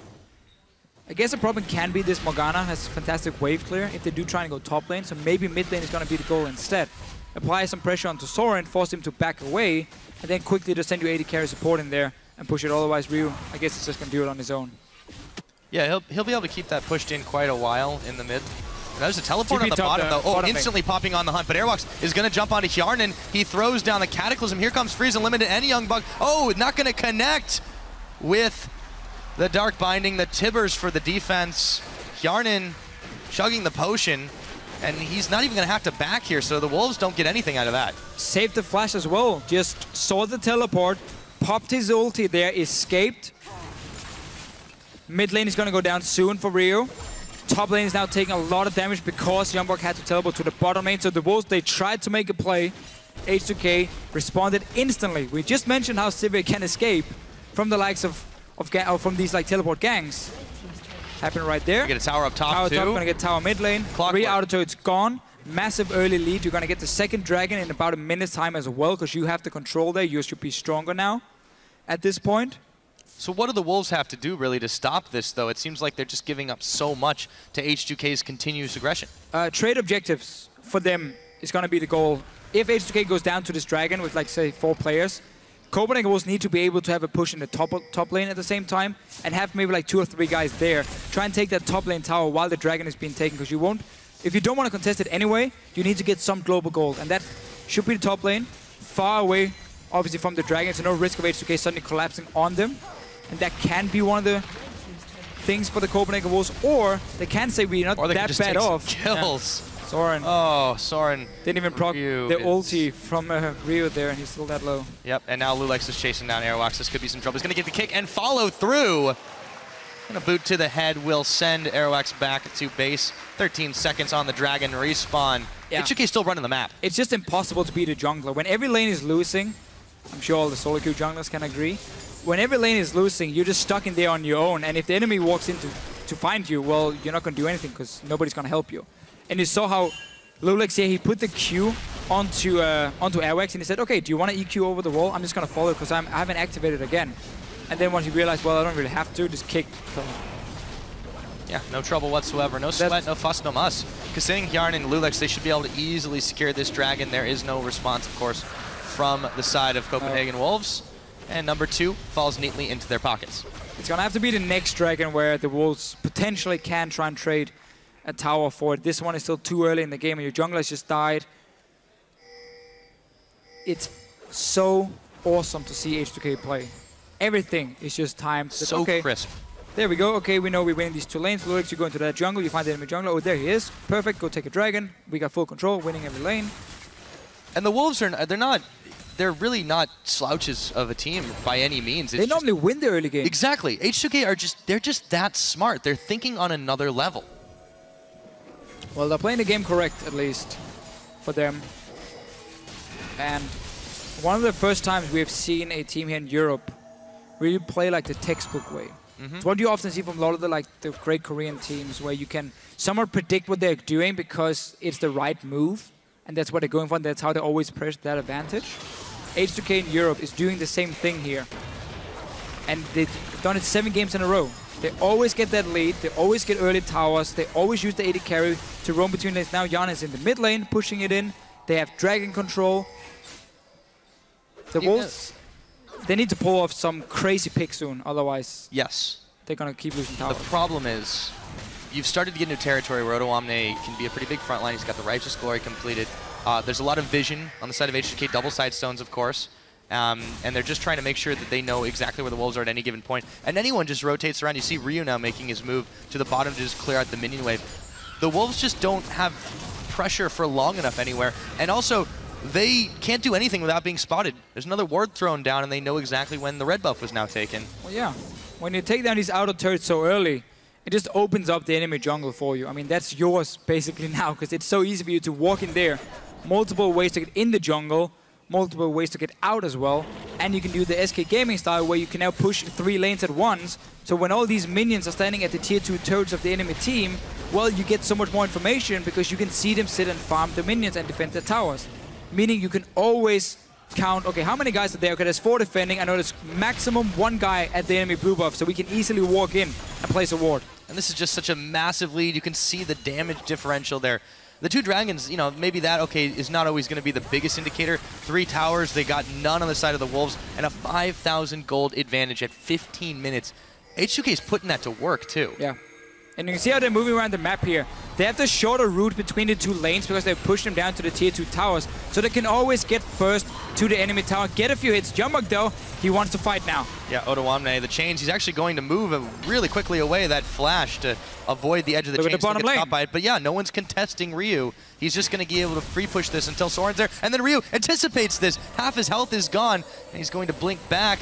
Speaker 9: I guess the problem can be this Morgana has fantastic wave clear if they do try and go top lane, so maybe mid lane is going to be the goal instead. Apply some pressure onto Soren, force him to back away, and then quickly just send you 80 carry support in there and push it. Otherwise, Ryu, I guess, is just going to do it on his own.
Speaker 18: Yeah, he'll be able to keep that pushed in quite a while in the mid. And there's a teleport on the bottom, though. Oh, instantly popping on the hunt. But Airwalks is going to jump onto Hjarnan. He throws down the Cataclysm. Here comes Freeze Unlimited and Youngbuck. Oh, not going to connect with the Dark Binding. The Tibbers for the defense. Hjarnan chugging the potion. And he's not even going to have to back here, so the Wolves don't get anything out of that.
Speaker 9: Saved the flash as well. Just saw the teleport, popped his ulti there, escaped. Mid lane is going to go down soon for Rio. Top lane is now taking a lot of damage because Youngborg had to teleport to the bottom lane. So the Wolves, they tried to make a play. H2K responded instantly. We just mentioned how Sivir can escape from the likes of from these like teleport gangs. Happened right there.
Speaker 18: You get a tower up top
Speaker 9: tower
Speaker 18: too.
Speaker 9: Top, gonna get tower mid lane. 3 auto turrets gone. Massive early lead. You're gonna get the second dragon in about a minute's time as well, because you have the control there. You should be stronger now at this point.
Speaker 18: So what do the Wolves have to do really to stop this, though? It seems like they're just giving up so much to H2K's continuous aggression.
Speaker 9: Trade objectives for them is gonna be the goal. If H2K goes down to this dragon with, like, say, 4 players, Copenhagen Wolves need to be able to have a push in the top lane at the same time and have maybe like 2 or 3 guys there. Try and take that top lane tower while the dragon is being taken, because you won't. If you don't want to contest it anyway, you need to get some global gold, and that should be the top lane, far away, obviously, from the dragon, so no risk of H2K suddenly collapsing on them. And that can be one of the things for the Copenhagen Wolves, or they can say we're not that bad off.
Speaker 18: Kills.
Speaker 9: Yeah. Soren.
Speaker 18: Oh, Soren.
Speaker 9: Didn't even proc the ulti from Rio there, and he's still that low.
Speaker 18: Yep, and now Lulex is chasing down Aerowax. This could be some trouble. He's going to get the kick and follow through. And a boot to the head will send Aerowax back to base. 13 seconds on the dragon respawn.
Speaker 9: Yeah.
Speaker 18: H2K still running the map.
Speaker 9: It's just impossible to beat a jungler. When every lane is losing, I'm sure all the solo queue junglers can agree, when every lane is losing, you're just stuck in there on your own, and if the enemy walks in to find you, well, you're not going to do anything because nobody's going to help you. And you saw how Lulex here, he put the Q onto Airwax, and he said, okay, do you want to EQ over the wall? I'm just going to follow because I haven't activated again. And then once he realized, well, I don't really have to, just kick.
Speaker 18: Yeah, no trouble whatsoever. No sweat, no fuss, no muss. Kasing, Hjarn, and Lulex, they should be able to easily secure this dragon. There is no response, of course, from the side of Copenhagen Wolves. And number 2 falls neatly into their pockets.
Speaker 9: It's going to have to be the next dragon where the Wolves potentially can try and trade a tower for it. This one is still too early in the game, and your jungler has just died. It's so awesome to see H2K play. Everything is just timed.
Speaker 18: So
Speaker 9: okay,
Speaker 18: crisp.
Speaker 9: There we go. Okay, we know we win these 2 lanes. Lulex, you go into that jungle, you find the enemy jungler. Oh, there he is. Perfect. Go take a dragon. We got full control, winning every lane.
Speaker 18: And the Wolves are they're really not slouches of a team by any means.
Speaker 9: They normally win the early game.
Speaker 18: Exactly. H2K they're just that smart. They're thinking on another level.
Speaker 9: Well, they're playing the game correct, at least, for them. And one of the first times we have seen a team here in Europe really play like the textbook way. It's what you often see from a lot of the great Korean teams, where you can somewhat predict what they're doing because it's the right move, and that's what they're going for, and that's how they always press that advantage. H2K in Europe is doing the same thing here. And they've done it 7 games in a row. They always get that lead, they always get early towers, they always use the AD carry to roam between lanes. Now Jan is in the mid lane, pushing it in. They have dragon control. The Wolves, they need to pull off some crazy pick soon, otherwise they're going to keep losing towers.
Speaker 18: The problem is, you've started to get into territory where Odoamne can be a pretty big front line. He's got the Righteous Glory completed. There's a lot of vision on the side of H2K, double side stones, of course. And they're just trying to make sure that they know exactly where the Wolves are at any given point. And anyone just rotates around. You see Ryu now making his move to the bottom to just clear out the minion wave. The Wolves just don't have pressure for long enough anywhere. And also, they can't do anything without being spotted. There's another ward thrown down, and they know exactly when the red buff was now taken.
Speaker 9: Well, yeah. When you take down these outer turrets so early, it just opens up the enemy jungle for you. I mean, that's yours basically now, because it's so easy for you to walk in there. Multiple ways to get in the jungle, multiple ways to get out as well. And you can do the SK Gaming style, where you can now push 3 lanes at once. So when all these minions are standing at the tier 2 turrets of the enemy team, well, you get so much more information because you can see them sit and farm the minions and defend the towers. Meaning you can always count, okay, how many guys are there? Okay, there's 4 defending. I know there's maximum 1 guy at the enemy blue buff, so we can easily walk in and place a ward.
Speaker 18: And this is just such a massive lead. You can see the damage differential there. The 2 dragons, you know, maybe that, okay, is not always going to be the biggest indicator. 3 towers, they got none on the side of the Wolves, and a 5,000 gold advantage at 15 minutes. H2K is putting that to work, too.
Speaker 9: Yeah. And you can see how they're moving around the map here. They have the shorter route between the two lanes because they push them down to the tier 2 towers. So they can always get first to the enemy tower, get a few hits. Jumbuck, though, he wants to fight now.
Speaker 18: Yeah, Odoamne, the chains, he's actually going to move really quickly away that flash to avoid the edge of the chains.
Speaker 9: The bottom lane.
Speaker 18: By it. But yeah, no one's contesting Ryu. He's just going to be able to free push this until Soren's there. And then Ryu anticipates this. Half his health is gone, and he's going to blink back.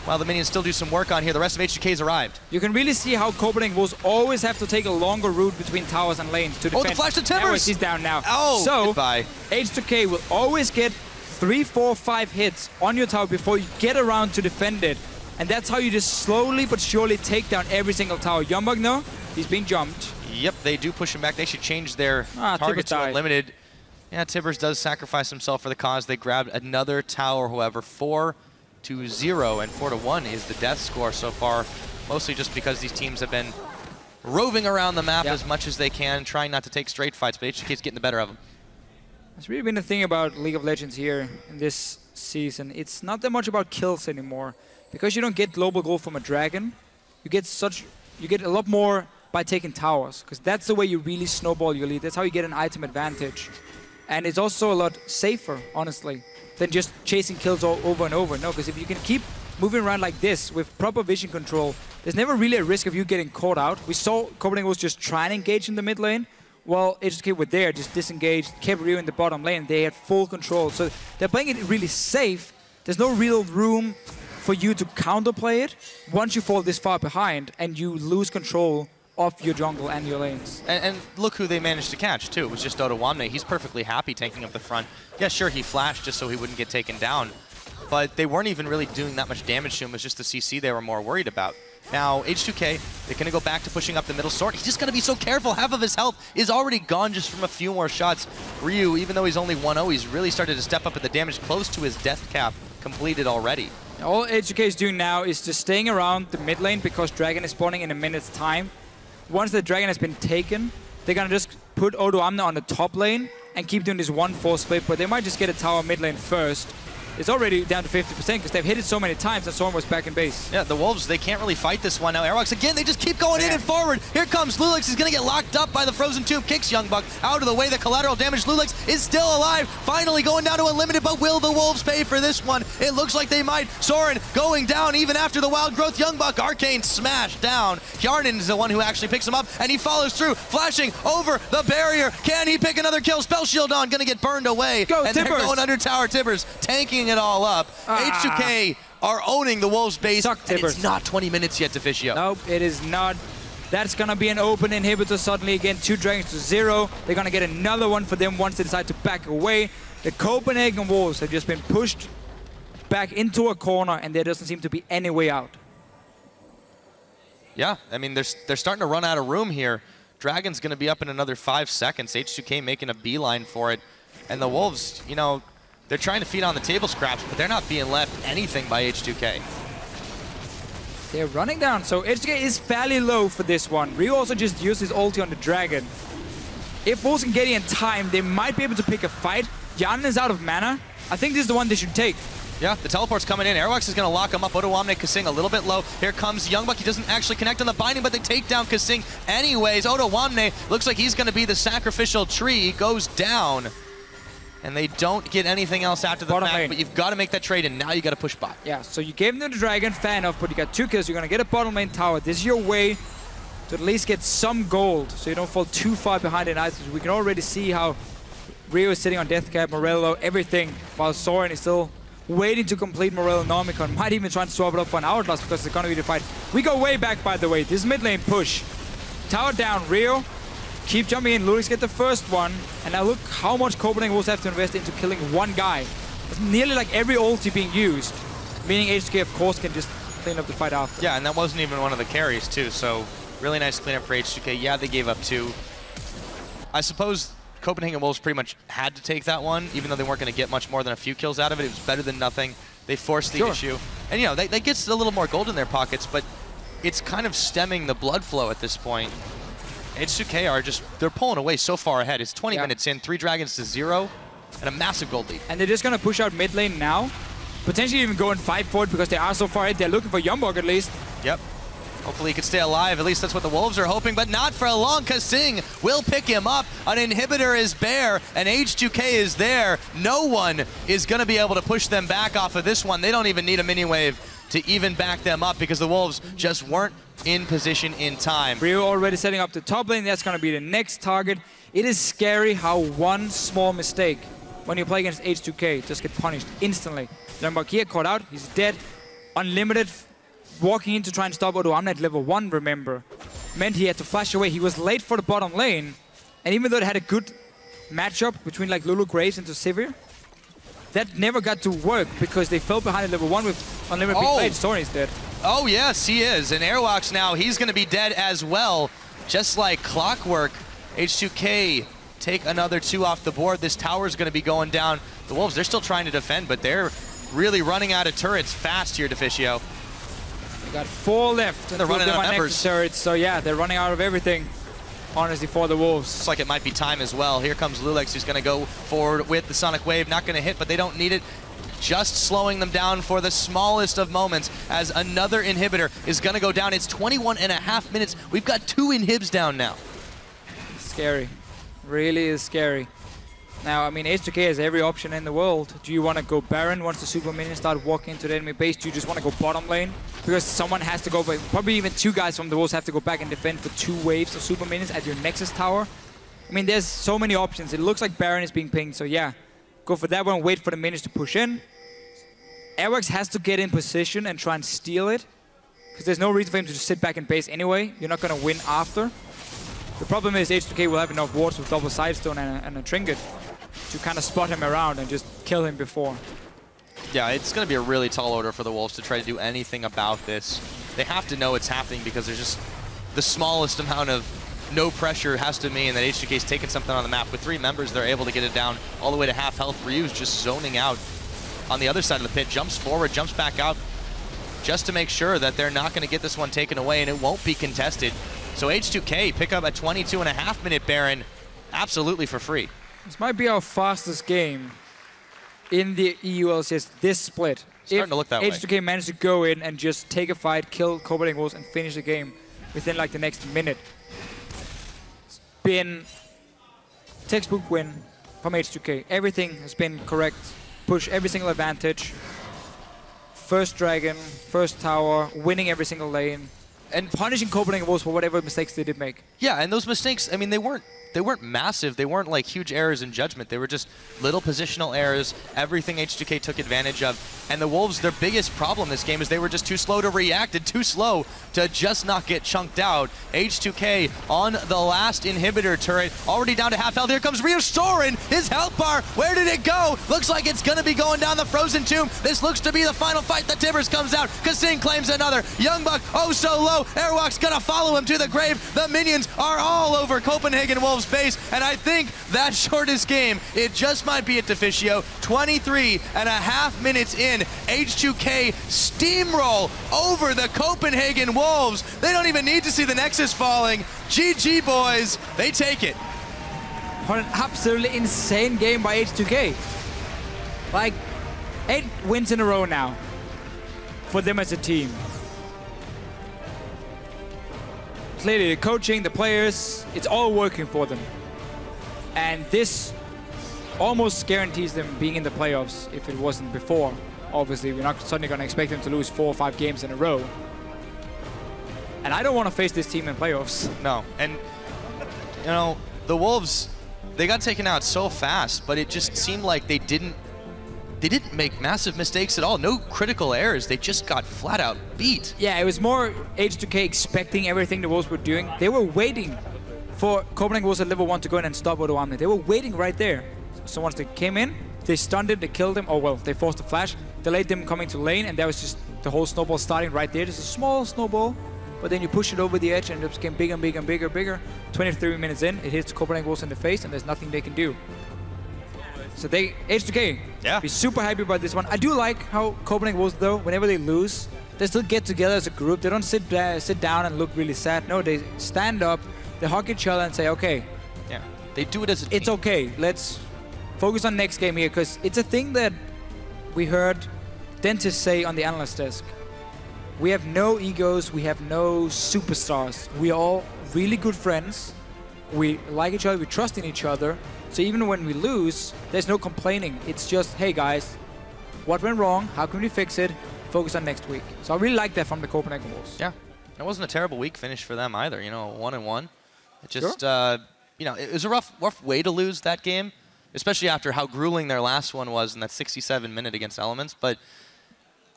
Speaker 18: While the minions still do some work on here, the rest of H2K's arrived.
Speaker 9: You can really see how Copenhagen Wolves always have to take a longer route between towers and lanes to defend.
Speaker 18: Oh, the flash to Timbers!
Speaker 9: He's down now.
Speaker 18: Oh,
Speaker 9: so
Speaker 18: goodbye.
Speaker 9: H2K will always get 3, 4, 5 hits on your tower before you get around to defend it. And that's how you just slowly but surely take down every single tower. Jumbuck, no, he's being jumped.
Speaker 18: Yep, they do push him back. They should change their target to unlimited. Yeah, Tibbers does sacrifice himself for the cause. They grabbed another tower, however, 4-0, and 4-1 is the death score so far, mostly just because these teams have been roving around the map as much as they can, trying not to take straight fights, but H2K is getting the better of them.
Speaker 9: It's really been the thing about League of Legends here in this season. It's not that much about kills anymore. Because you don't get global gold from a dragon, you get a lot more by taking towers, because that's the way you really snowball your lead. That's how you get an item advantage. And it's also a lot safer, honestly, than just chasing kills all over and over. No, because if you can keep moving around like this with proper vision control, there's never really a risk of you getting caught out. We saw Copenhagen was just trying to engage in the mid lane, while H2K were there, just disengaged, kept Ryu in the bottom lane. They had full control. So they're playing it really safe. There's no real room for you to counterplay it once you fall this far behind and you lose control of your jungle and your lanes.
Speaker 18: And look who they managed to catch, too. It was just Odoamne. He's perfectly happy tanking up the front. Yeah, sure, he flashed just so he wouldn't get taken down, but they weren't even really doing that much damage to him. It was just the CC they were more worried about. Now, H2K, they're going to go back to pushing up the middle sword. He's just going to be so careful. Half of his health is already gone just from a few more shots. Ryu, even though he's only 1-0, he's really started to step up at the damage, close to his death cap completed already.
Speaker 9: All H2K is doing now is just staying around the mid lane because Dragon is spawning in a minute's time. Once the Dragon has been taken, they're going to just put Odoamne on the top lane and keep doing this 1-4 split, but they might just get a tower mid lane first. It's already down to 50% because they've hit it so many times that Soren was back in base.
Speaker 18: Yeah, the Wolves, they can't really fight this one now. Airwalks, again, they just keep going in and forward. Here comes Lulix. He's going to get locked up by the Frozen Tomb. Kicks Youngbuck out of the way. The collateral damage. Lulix is still alive. Finally going down to unlimited, but will the Wolves pay for this one? It looks like they might. Soren going down even after the wild growth. Youngbuck, Arcane smashed down. Hjarnan is the one who actually picks him up, and he follows through, flashing over the barrier. Can he pick another kill? Spell Shield on, going to get burned away.
Speaker 9: Go,
Speaker 18: and
Speaker 9: Tibbers.
Speaker 18: They're going under tower. Tibbers tanking it all up. H2K are owning the Wolves base, and it's not 20 minutes yet to Fischio.
Speaker 9: Nope, it is not. That's going to be an open inhibitor suddenly again. 2 dragons to 0. They're going to get another one for them once they decide to back away. The Copenhagen Wolves have just been pushed back into a corner, and there doesn't seem to be any way out.
Speaker 18: Yeah, I mean, they're starting to run out of room here. Dragon's going to be up in another 5 seconds. H2K making a beeline for it. And the Wolves, you know, they're trying to feed on the table scraps, but they're not being left anything by H2K.
Speaker 9: They're running down, so H2K is fairly low for this one. Ryu also just used his ulti on the Dragon. If Wolves can get in time, they might be able to pick a fight. Hjarnan is out of mana. I think this is the one they should take.
Speaker 18: Yeah, the teleport's coming in. Airwalks is going to lock him up. Odoamne Kasing a little bit low. Here comes Youngbuck. He doesn't actually connect on the binding, but they take down Kasing anyways. Odoamne looks like he's going to be the sacrificial tree. He goes down. And they don't get anything else after the fact, but you've got to make that trade, and now you got to push bot.
Speaker 9: Yeah, so you gave them the Dragon, fair enough, but you got 2 kills. You're going to get a bottom lane tower. This is your way to at least get some gold, so you don't fall too far behind in items. We can already see how Ryu is sitting on death cap, Morello, everything, while Soren is still waiting to complete Morello Nomicon. Might even try to swap it up for an Hourglass because it's going to be the fight. We go way back, by the way. This mid lane push. Tower down, Ryu. Keep jumping in. Lulix get the first one. And now look how much Copenhagen Wolves have to invest into killing one guy. It's nearly like every ulti being used. Meaning HK, of course, can just clean up the fight after.
Speaker 18: Yeah, and that wasn't even one of the carries, too. So really nice cleanup for H2K. Yeah, they gave up 2. I suppose Copenhagen Wolves pretty much had to take that one, even though they weren't going to get much more than a few kills out of it. It was better than nothing. They forced the issue. And, you know, that gets a little more gold in their pockets, but it's kind of stemming the blood flow at this point. H2K are just, they're pulling away so far ahead. It's 20 minutes in, 3 dragons to 0, and a massive gold lead.
Speaker 9: And they're just going to push out mid lane now. Potentially even go and fight for it because they are so far ahead. They're looking for Youngbuck at least.
Speaker 18: Yep. Hopefully he can stay alive. At least that's what the Wolves are hoping, but not for long. Kasing will pick him up. An inhibitor is bare, and H2K is there. No one is going to be able to push them back off of this one. They don't even need a mini wave to even back them up because the Wolves just weren't in position in time.
Speaker 9: Rio already setting up the top lane. That's going to be the next target. It is scary how one small mistake when you play against H2K just get punished instantly. Youngbuck here caught out. He's dead. Unlimited. Walking in to try and stop Odoamne at level 1, remember, meant he had to flash away. He was late for the bottom lane, and even though they had a good matchup between like Lulu Graves into Sivir, that never got to work because they fell behind at level 1 with unlimited big blades. Soren's dead.
Speaker 18: Oh yes, he is. And Airwalks now, he's going to be dead as well, just like clockwork. H2K take another 2 off the board. This tower's going to be going down. The Wolves, they're still trying to defend, but they're really running out of turrets fast here, Deficio.
Speaker 9: They got 4 left.
Speaker 18: They're running out of members.
Speaker 9: Turrets, so yeah, they're running out of everything, honestly, for the Wolves.
Speaker 18: Looks like it might be time as well. Here comes Lulex, who's going to go forward with the Sonic Wave. Not going to hit, but they don't need it. Just slowing them down for the smallest of moments as another inhibitor is going to go down. It's 21.5 minutes. We've got 2 inhibs down now.
Speaker 9: Scary. Really is scary. Now, I mean, H2K has every option in the world. Do you want to go Baron once the super minions start walking into the enemy base? Do you just want to go bottom lane? Because someone has to go, but probably even 2 guys from the Wolves have to go back and defend for 2 waves of super minions at your Nexus tower. I mean, there's so many options. It looks like Baron is being pinged, so yeah. Go for that one, wait for the minions to push in. Airworks has to get in position and try and steal it, because there's no reason for him to just sit back in base anyway. You're not going to win after. The problem is H2K will have enough wards with double sidestone and a trinket to kind of spot him around and just kill him before.
Speaker 18: Yeah, it's going to be a really tall order for the Wolves to try to do anything about this. They have to know it's happening because there's just the smallest amount of no pressure has to mean that H2K's taking something on the map. With 3 members, they're able to get it down all the way to half health. Ryu's just zoning out on the other side of the pit, jumps forward, jumps back out, just to make sure that they're not going to get this one taken away and it won't be contested. So H2K pick up a 22.5 minute Baron absolutely for free.
Speaker 9: This might be our fastest game in the EU LCS this split.
Speaker 18: Starting to look that way.
Speaker 9: H2K managed to go in and just take a fight, kill Copenhagen Wolves, and finish the game within like the next minute. It's been textbook win from H2K. Everything has been correct. Push every single advantage. First dragon, first tower, winning every single lane, and punishing Copenhagen Wolves for whatever mistakes they did make.
Speaker 18: Yeah, and those mistakes, I mean, they weren't massive. They weren't like huge errors in judgment. They were just little positional errors, everything H2K took advantage of. And the Wolves, their biggest problem this game is they were just too slow to react and too slow to just not get chunked out. H2K on the last inhibitor turret, already down to half health. Here comes Rio Soren, his health bar. Where did it go? Looks like it's going to be going down the Frozen Tomb. This looks to be the final fight. The Tibbers comes out. Kasing claims another. Youngbuck, oh so low. Airwalk's going to follow him to the grave. The minions are all over Copenhagen Wolves base, and I think that shortest game, it just might be at Deficio. 23.5 minutes in, H2K steamroll over the Copenhagen Wolves. They don't even need to see the Nexus falling. GG boys, they take it.
Speaker 9: What an absolutely insane game by H2K. Like, 8 wins in a row now for them as a team. Clearly the coaching, the players, it's all working for them. And this almost guarantees them being in the playoffs if it wasn't before. Obviously, we're not suddenly going to expect them to lose 4 or 5 games in a row. And I don't want to face this team in playoffs.
Speaker 18: No, and you know, the Wolves, they got taken out so fast, but it just seemed like they didn't make massive mistakes at all. No critical errors. They just got flat out beat.
Speaker 9: Yeah, it was more H2K expecting everything the Wolves were doing. They were waiting for Copenhagen Wolves at level 1 to go in and stop Odoamne. They were waiting right there. So once they came in, they stunned him, they killed him. Oh well, they forced a flash, delayed them coming to lane, and that was just the whole snowball starting right there. Just a small snowball, but then you push it over the edge and it just became bigger and bigger and bigger and bigger. 23 minutes in, it hits Copenhagen Wolves in the face, and there's nothing they can do. So they, H2K, be super happy about this one. I do like how Copenhagen Wolves, though, whenever they lose, they still get together as a group. They don't sit down and look really sad. No, they stand up, they hug each other and say, okay.
Speaker 18: Yeah, they do it as a team.
Speaker 9: It's okay. Let's focus on next game here, because it's a thing that we heard dentists say on the analyst desk. We have no egos, we have no superstars. We are all really good friends. We like each other, we trust in each other. So even when we lose, there's no complaining. It's just, hey guys, what went wrong? How can we fix it? Focus on next week. So I really like that from the Copenhagen Wolves.
Speaker 18: Yeah, it wasn't a terrible week finish for them either. You know, 1-1. It just, you know, it was a rough way to lose that game, especially after how grueling their last one was in that 67-minute against Elements. But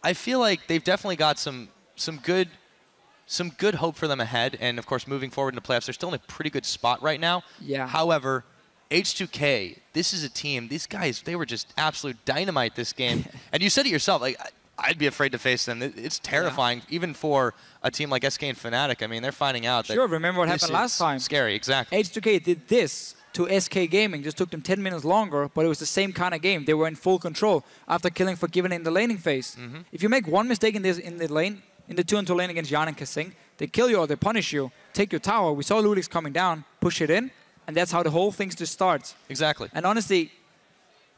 Speaker 18: I feel like they've definitely got some good hope for them ahead. And of course, moving forward into playoffs, they're still in a pretty good spot right now.
Speaker 9: Yeah.
Speaker 18: However, H2K, this is a team. These guys, they were just absolute dynamite this game. And you said it yourself, like, I'd be afraid to face them. It's terrifying, even for a team like SK and Fnatic. I mean, they're finding out that
Speaker 9: remember what happened last time.
Speaker 18: Scary, exactly.
Speaker 9: H2K did this to SK Gaming. Just took them 10 minutes longer, but it was the same kind of game. They were in full control after killing Forgiven in the laning phase. If you make one mistake in the lane, in the 2-on-2 lane against Jan and Kasing, they kill you or they punish you. Take your tower. We saw Ludix coming down, push it in, and that's how the whole thing just starts.
Speaker 18: Exactly.
Speaker 9: And honestly,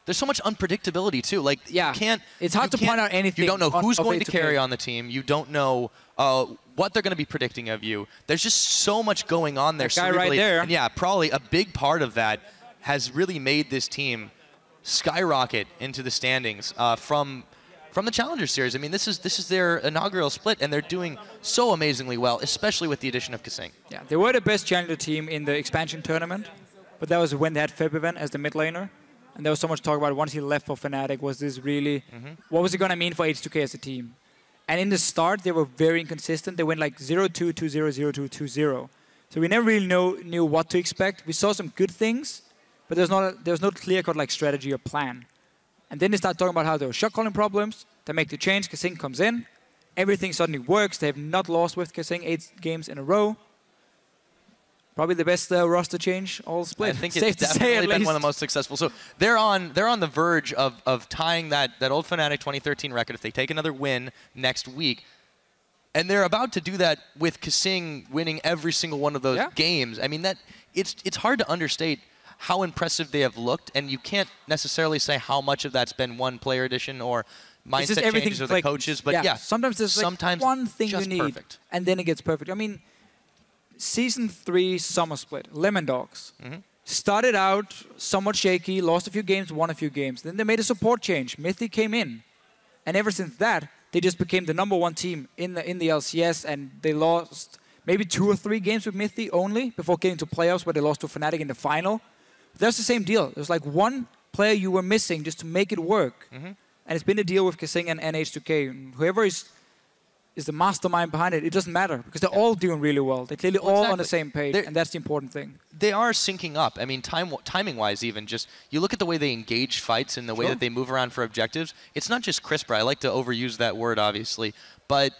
Speaker 18: there's so much unpredictability too. Like, you can't.
Speaker 9: It's hard to point out anything.
Speaker 18: You don't know who's going to
Speaker 9: H2K.
Speaker 18: carry on the team. You don't know what they're going to be predicting of you. There's just so much going on there.
Speaker 9: That guy right there.
Speaker 18: And yeah, probably a big part of that has really made this team skyrocket into the standings from the Challenger Series. I mean, this is their inaugural split, and they're doing so amazingly well, especially with the addition of Kasing.
Speaker 9: Yeah, they were the best Challenger team in the expansion tournament, but that was when they had Febiven as the mid laner. And there was so much talk about it. Once he left for Fnatic, was this really, what was it going to mean for H2K as a team? And in the start, they were very inconsistent. They went like 0-2, 2-0, 0-2, 2-0. So we never really knew what to expect. We saw some good things, but there was no clear-cut like strategy or plan. And then they start talking about how there were shot calling problems. They make the change. Kasing comes in. Everything suddenly works. They have not lost with Kasing 8 games in a row. Probably the best roster change all split.
Speaker 18: I think it's definitely been one of the most successful. So they're on the verge of tying that old Fnatic 2013 record if they take another win next week. And they're about to do that with Kasing winning every single one of those games. I mean, it's hard to understate how impressive they have looked, and you can't necessarily say how much of that's been one player addition or mindset changes or the coaches. But yeah,
Speaker 9: sometimes there's like one thing you need, and then it gets perfect. I mean, Season 3 summer split, Lemon Dogs. Started out somewhat shaky, lost a few games, won a few games. Then they made a support change. Mythic came in. And ever since that, they just became the #1 team in the LCS, and they lost maybe 2 or 3 games with Mythic only before getting to playoffs where they lost to Fnatic in the final. That's the same deal. There's like one player you were missing just to make it work. And it's been a deal with Kasing and H2K. And whoever is the mastermind behind it, it doesn't matter because they're all doing really well. They're clearly all on the same page, and that's the important thing.
Speaker 18: They are syncing up. I mean, timing-wise even, just you look at the way they engage fights and the way that they move around for objectives. It's not just crisper. I like to overuse that word, obviously, but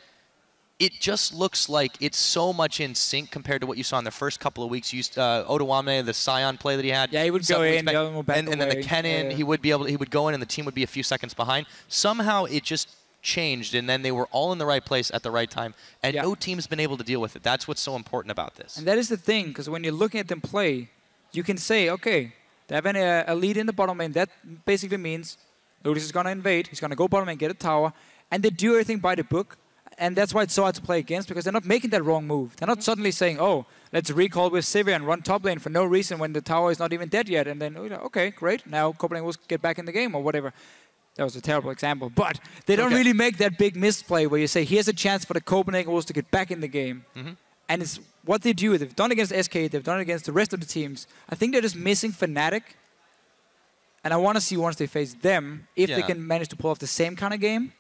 Speaker 18: it just looks like it's so much in sync compared to what you saw in the first couple of weeks. You used Odawame, the Scion play that he had.
Speaker 9: Yeah, he would go in, the other one would back
Speaker 18: and then the Kennen, he would go in, and the team would be a few seconds behind. Somehow it just changed, and then they were all in the right place at the right time, and no team's been able to deal with it. That's what's so important about this.
Speaker 9: And that is the thing, because when you're looking at them play, you can say, okay, they have a lead in the bottom lane. That basically means Ludix is going to invade. He's going to go bottom lane, get a tower, and they do everything by the book. And that's why it's so hard to play against, because they're not making that wrong move. They're not suddenly saying, oh, let's recall with Sivir and run top lane for no reason when the tower is not even dead yet. And then, okay, great, now Copenhagen will get back in the game or whatever. That was a terrible example. But they don't really make that big misplay where you say, here's a chance for the Copenhagen Wolves to get back in the game. And it's what they do. They've done it against SK. They've done it against the rest of the teams. I think they're just missing Fnatic. And I want to see once they face them if they can manage to pull off the same kind of game.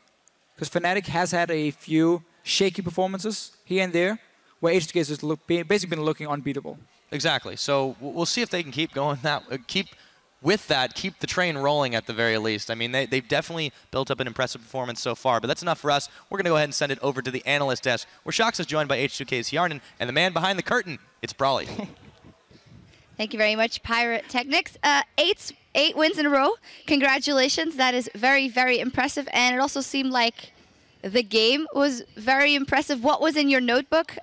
Speaker 9: Because Fnatic has had a few shaky performances here and there, where H2K has just basically been looking unbeatable.
Speaker 18: Exactly. So we'll see if they can keep going keep the train rolling at the very least. I mean, they've definitely built up an impressive performance so far, but that's enough for us. We're going to go ahead and send it over to the analyst desk, where Shox is joined by H2K's Hjarnan, and the man behind the curtain, it's Brawley.
Speaker 6: Thank you very much, Pyrotechnics. 8 wins in a row. Congratulations. That is very, very impressive. And it also seemed like the game was very impressive. What was in your notebook?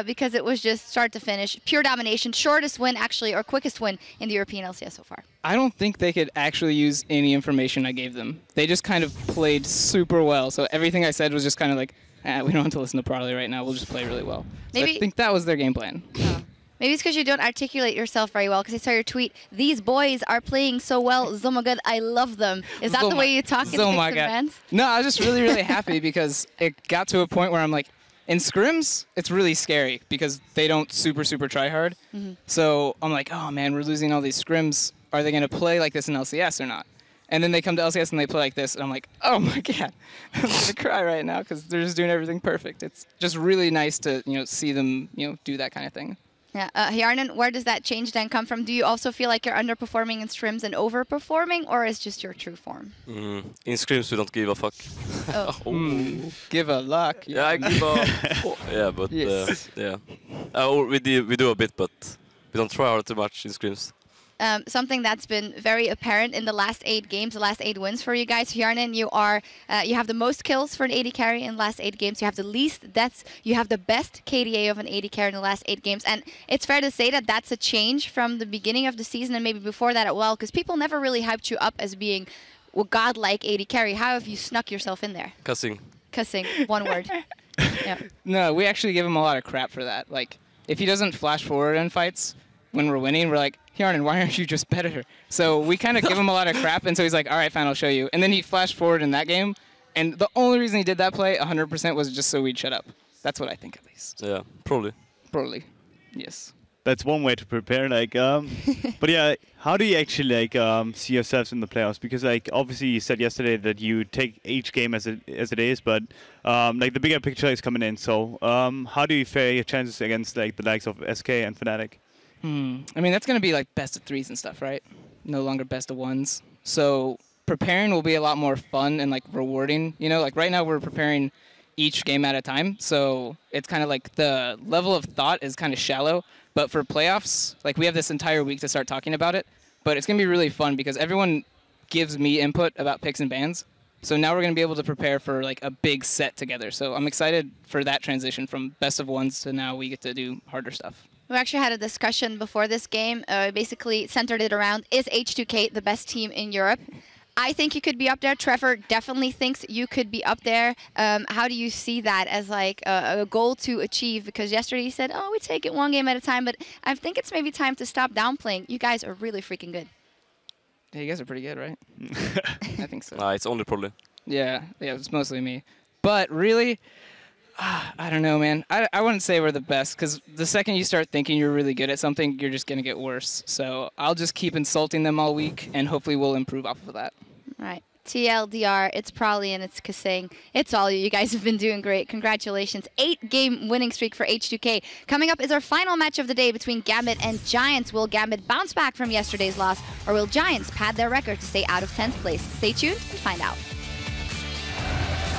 Speaker 6: Because it was just start to finish. Pure domination. Shortest win, actually, or quickest win in the European LCS so far.
Speaker 19: I don't think they could actually use any information I gave them. They just kind of played super well. So everything I said was just kind of like, we don't have to listen to Parley right now. We'll just play really well. So
Speaker 6: Maybe-
Speaker 19: I think that was their game plan.
Speaker 6: Maybe it's because you don't articulate yourself very well. Because I saw your tweet. These boys are playing so well. Zomagad, I love them. Is that the way you talk in Picks and Bans?
Speaker 19: No, I was just really, really happy because it got to a point where I'm like, in scrims, it's really scary because they don't super, super try hard.
Speaker 6: Mhm.
Speaker 19: So I'm like, oh man, we're losing all these scrims. Are they going to play like this in LCS or not? And then they come to LCS and they play like this, and I'm like, oh my god, I'm gonna cry right now because they're just doing everything perfect. It's just really nice to see them do that kind of thing.
Speaker 6: Yeah, Hjarnan, where does that change then come from? Do you also feel like you're underperforming in scrims and overperforming, or is just your true form?
Speaker 20: In scrims we don't give a fuck.
Speaker 6: Oh.
Speaker 19: Give a luck.
Speaker 20: Yeah, I give a. Yeah, but
Speaker 19: Yes.
Speaker 20: yeah. We do a bit, but we don't try hard too much in scrims.
Speaker 6: Something that's been very apparent in the last 8 games, the last 8 wins for you guys. Hjarnan, you have the most kills for an AD carry in the last 8 games. You have the least deaths. You have the best KDA of an AD carry in the last 8 games. And it's fair to say that that's a change from the beginning of the season and maybe before that as well, because people never really hyped you up as being a godlike AD carry. How have you snuck yourself in there?
Speaker 20: Cussing.
Speaker 6: Cussing, one word. Yeah.
Speaker 19: No, we actually give him a lot of crap for that. Like, if he doesn't flash forward in fights when we're winning, we're like, Hjarnan, why aren't you just better? So we kind of give him a lot of crap, and so he's like, all right, fine, I'll show you. And then he flashed forward in that game, and the only reason he did that play 100% was just so we'd shut up. That's what I think, at least.
Speaker 20: Yeah, probably.
Speaker 19: Probably, yes.
Speaker 8: That's one way to prepare. But yeah, how do you actually see yourselves in the playoffs? Because obviously you said yesterday that you take each game as it is, but the bigger picture is coming in. So how do you fare your chances against the likes of SK and Fnatic?
Speaker 19: I mean, that's going to be like best of 3s and stuff, right? No longer best of 1s. So preparing will be a lot more fun and rewarding. Like right now we're preparing each game at a time. So it's kind of like the level of thought is kind of shallow. But for playoffs, we have this entire week to start talking about it. But it's going to be really fun because everyone gives me input about picks and bans. So now we're going to be able to prepare for a big set together. So I'm excited for that transition from best of 1s to now we get to do harder stuff.
Speaker 6: We actually had a discussion before this game, basically centered it around, is H2K the best team in Europe? I think you could be up there. Trevor definitely thinks you could be up there. How do you see that as a goal to achieve? Because yesterday you said, oh, we take it 1 game at a time, but I think it's maybe time to stop downplaying. You guys are really freaking good.
Speaker 19: Yeah, you guys are pretty good, right? I think so.
Speaker 20: It's only probably.
Speaker 19: Yeah, it's mostly me. But really, I don't know, man. I wouldn't say we're the best, because the second you start thinking you're really good at something, you're just going to get worse. So I'll just keep insulting them all week, and hopefully we'll improve off of that.
Speaker 6: Right. TLDR, it's Prolly and it's Kasing. It's all you. You guys have been doing great. Congratulations. 8-game winning streak for H2K. Coming up is our final match of the day between Gambit and Giants. Will Gambit bounce back from yesterday's loss, or will Giants pad their record to stay out of 10th place? Stay tuned and find out.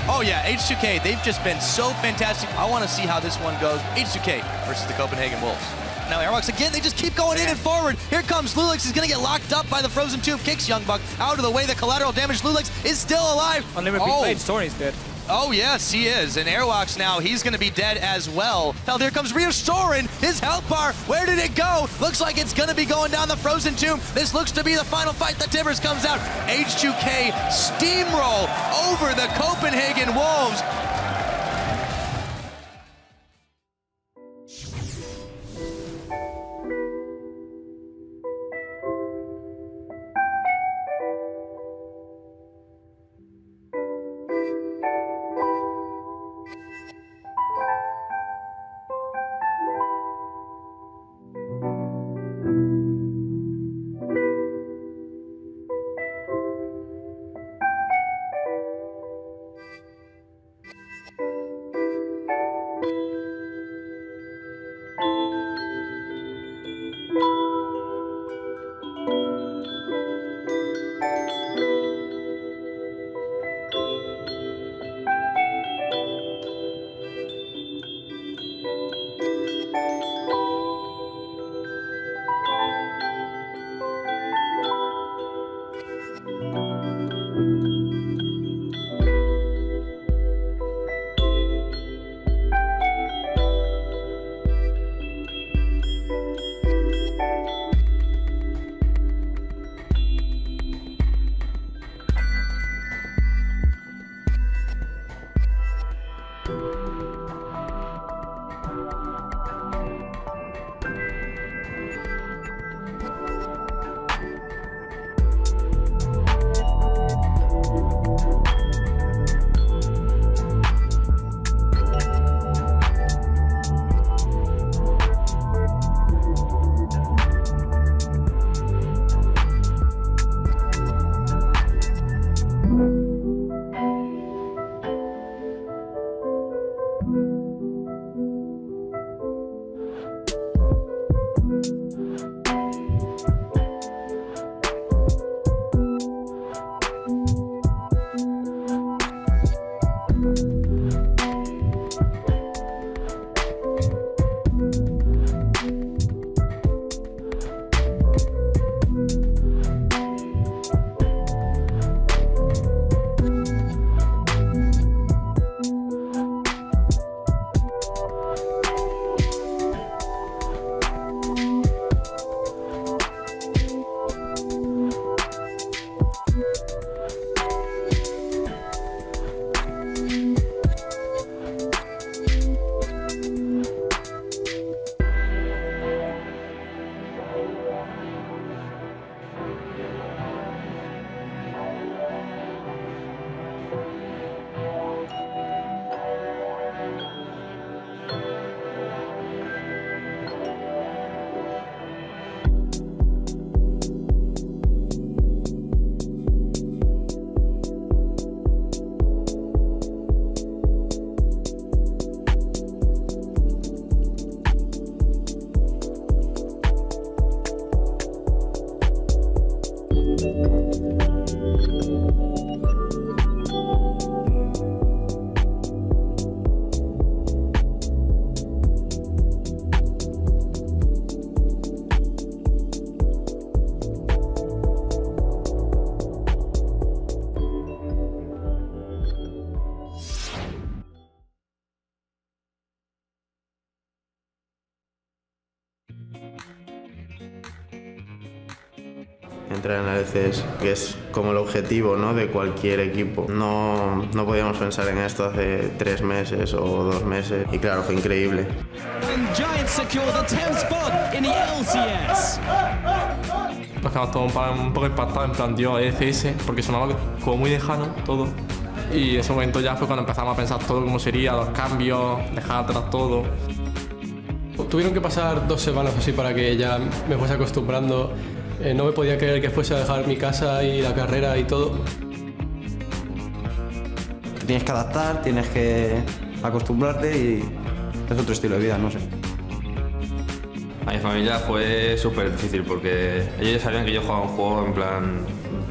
Speaker 18: Oh yeah, H2K, they've just been so fantastic. I want to see how this one goes. H2K versus the Copenhagen Wolves. Now Airwalks again, they just keep going in and forward. Here comes Lulix, he's going to get locked up by the Frozen Tomb. Kicks Youngbuck out of the way, the collateral damage. Lulix is still alive.
Speaker 9: Unlimited Blade, Story's dead.
Speaker 18: Oh yes, he is. And Airwalks now, he's going to be dead as well. Now there comes Rio Soren, his health bar. Where did it go? Looks like it's going to be going down the Frozen Tomb. This looks to be the final fight. The Timbers comes out. H2K steamroll over the Copenhagen Wolves.
Speaker 21: Entrar en la LCS, que es como el objetivo, ¿no?, de cualquier equipo. No podíamos pensar en esto hace 3 meses o 2 meses y claro, fue increíble.
Speaker 22: And Giants secure the 10th spot in the LCS.
Speaker 23: Nos quedamos todos un poco impactados, en plan, tío, LCS, porque sonaba como muy lejano todo. Y en ese momento ya fue cuando empezamos a pensar todo cómo sería, los cambios, dejar atrás todo.
Speaker 24: Tuvieron que pasar 2 semanas así para que ya me fuese acostumbrando. No me podía creer que fuese a dejar mi casa y la carrera y todo.
Speaker 25: Tienes que adaptar, tienes que acostumbrarte y es otro estilo de vida, no sé.
Speaker 26: A mi familia fue súper difícil porque ellos sabían que yo jugaba un juego en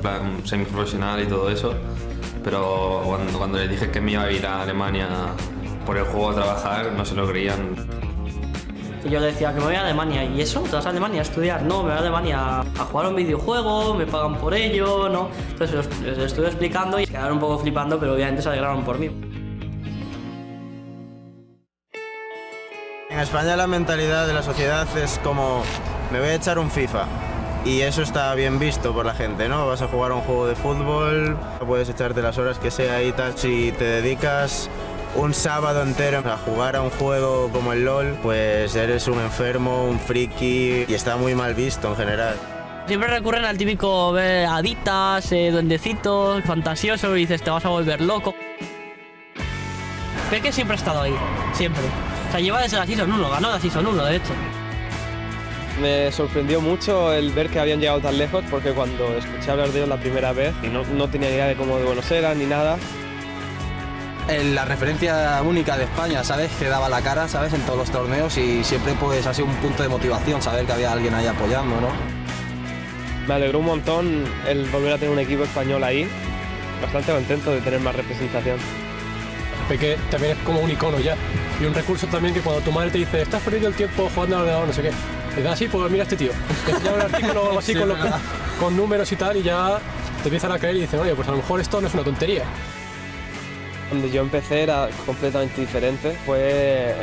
Speaker 26: plan semiprofesional y todo eso, pero cuando les dije que me iba a ir a Alemania por el juego a trabajar, no se lo creían.
Speaker 27: Yo le decía que me voy a Alemania, ¿y eso? ¿Te vas a Alemania a estudiar? No, me voy a Alemania a jugar a un videojuego, me pagan por ello, ¿no? Entonces les estuve explicando y se quedaron un poco flipando, pero obviamente se alegraron por mí.
Speaker 21: En España la mentalidad de la sociedad es como, me voy a echar un FIFA. Y eso está bien visto por la gente, ¿no? Vas a jugar a un juego de fútbol, puedes echarte las horas que sea y tal. Si te dedicas un sábado entero a jugar a un juego como el LOL, pues eres un enfermo, un friki y está muy mal visto en general.
Speaker 27: Siempre recurren al típico haditas, duendecitos, fantasioso y dices te vas a volver loco. FLICKR siempre ha estado ahí, siempre. O sea, lleva desde la Season 1, ganó la Season 1 de hecho.
Speaker 28: Me sorprendió mucho el ver que habían llegado tan lejos porque cuando escuché hablar de ellos la primera vez no tenía idea de cómo de buenos eran ni nada.
Speaker 25: La referencia única de España, ¿sabes? Que daba la cara, ¿sabes? En todos los torneos y siempre pues ha sido un punto de motivación saber que había alguien ahí apoyando, ¿no?
Speaker 28: Me alegró un montón el volver a tener un equipo español ahí. Bastante contento de tener más representación.
Speaker 24: FLICKR también es como un icono ya. Y un recurso también que cuando tu madre te dice estás perdiendo el tiempo jugando al ordenador, no sé qué. Y das así, pues mira este tío. Te enseña un artículo o algo así sí, con números y tal y ya te empiezan a creer y dicen, oye, pues a lo mejor esto no es una tontería.
Speaker 28: Cuando yo empecé era completamente diferente, fue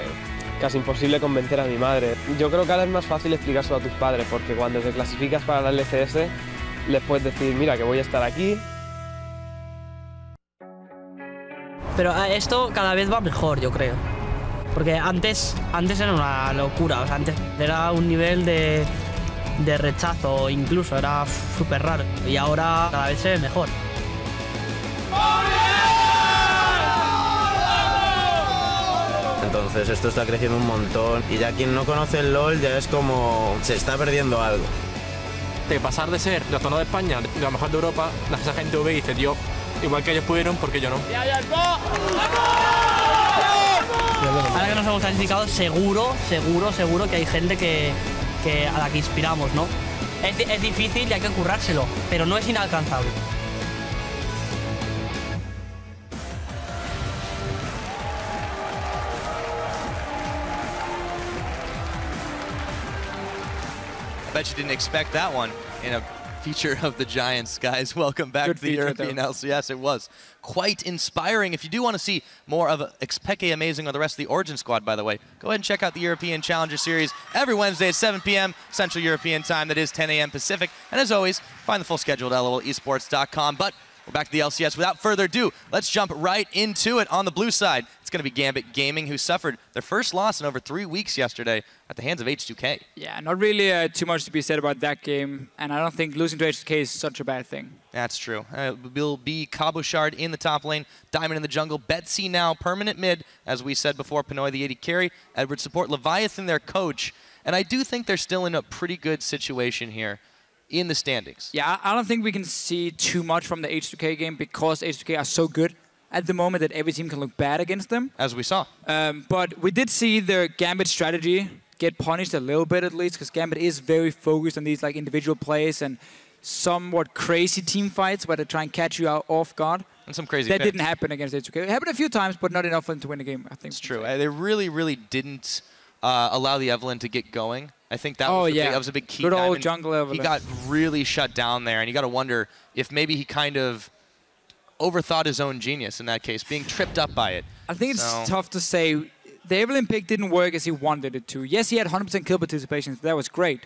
Speaker 28: casi imposible convencer a mi madre. Yo creo que ahora es más fácil explicárselo a tus padres, porque cuando te clasificas para la LCS les puedes decir, mira, que voy a estar aquí.
Speaker 27: Pero esto cada vez va mejor, yo creo. Porque antes era una locura, o sea, antes era un nivel de rechazo, incluso era súper raro. Y ahora cada vez se ve mejor.
Speaker 21: Entonces esto está creciendo un montón y ya quien no conoce el LOL ya es como se está perdiendo algo.
Speaker 23: De pasar de ser la zona de España, de lo mejor de Europa, esa gente ve y dice, tío, igual que ellos pudieron, ¿por qué yo no?
Speaker 27: Ahora que nos hemos clasificado, seguro que hay gente a la que inspiramos, ¿no? Es difícil y hay que currárselo, pero no es inalcanzable.
Speaker 18: I bet you didn't expect that one in a feature of the Giants, guys. Welcome back to the European LCS. It was quite inspiring. If you do want to see more of FLICKR amazing or the rest of the Origin squad, by the way, go ahead and check out the European Challenger Series every Wednesday at 7 p.m. Central European Time. That is 10 a.m. Pacific. And as always, find the full schedule at lolesports.com. But we're back to the LCS. Without further ado, let's jump right into it on the blue side. It's going to be Gambit Gaming, who suffered their first loss in over 3 weeks yesterday at the hands of H2K.
Speaker 9: Yeah, not really too much to be said about that game, and I don't think losing to H2K is such a bad thing.
Speaker 18: That's true. Will be Cabochard in the top lane, Diamond in the jungle, Betsy now permanent mid, as we said before, Pinoy the AD carry, Edward support, Leviathan their coach, and I do think they're still in a pretty good situation here in the standings.
Speaker 9: Yeah, I don't think we can see too much from the H2K game because H2K are so good at the moment that every team can look bad against them.
Speaker 18: As we saw.
Speaker 9: But we did see their Gambit strategy get punished a little bit at least, because Gambit is very focused on these like individual plays and somewhat crazy team fights where they try and catch you out off guard.
Speaker 18: And some crazy
Speaker 9: That
Speaker 18: picks.
Speaker 9: didn't happen against HK. It happened a few times, but not enough for them to win the game, I think.
Speaker 18: It's true. They really, really didn't allow the Evelyn to get going. I think that, that was a big key.
Speaker 9: Good old jungle Evelyn.
Speaker 18: He got really shut down there, and you got to wonder if maybe he kind of overthought his own genius in that case, being tripped up by it.
Speaker 9: I think it's tough to say. The Evelyn pick didn't work as he wanted it to. Yes, he had 100% kill participation. So that was great.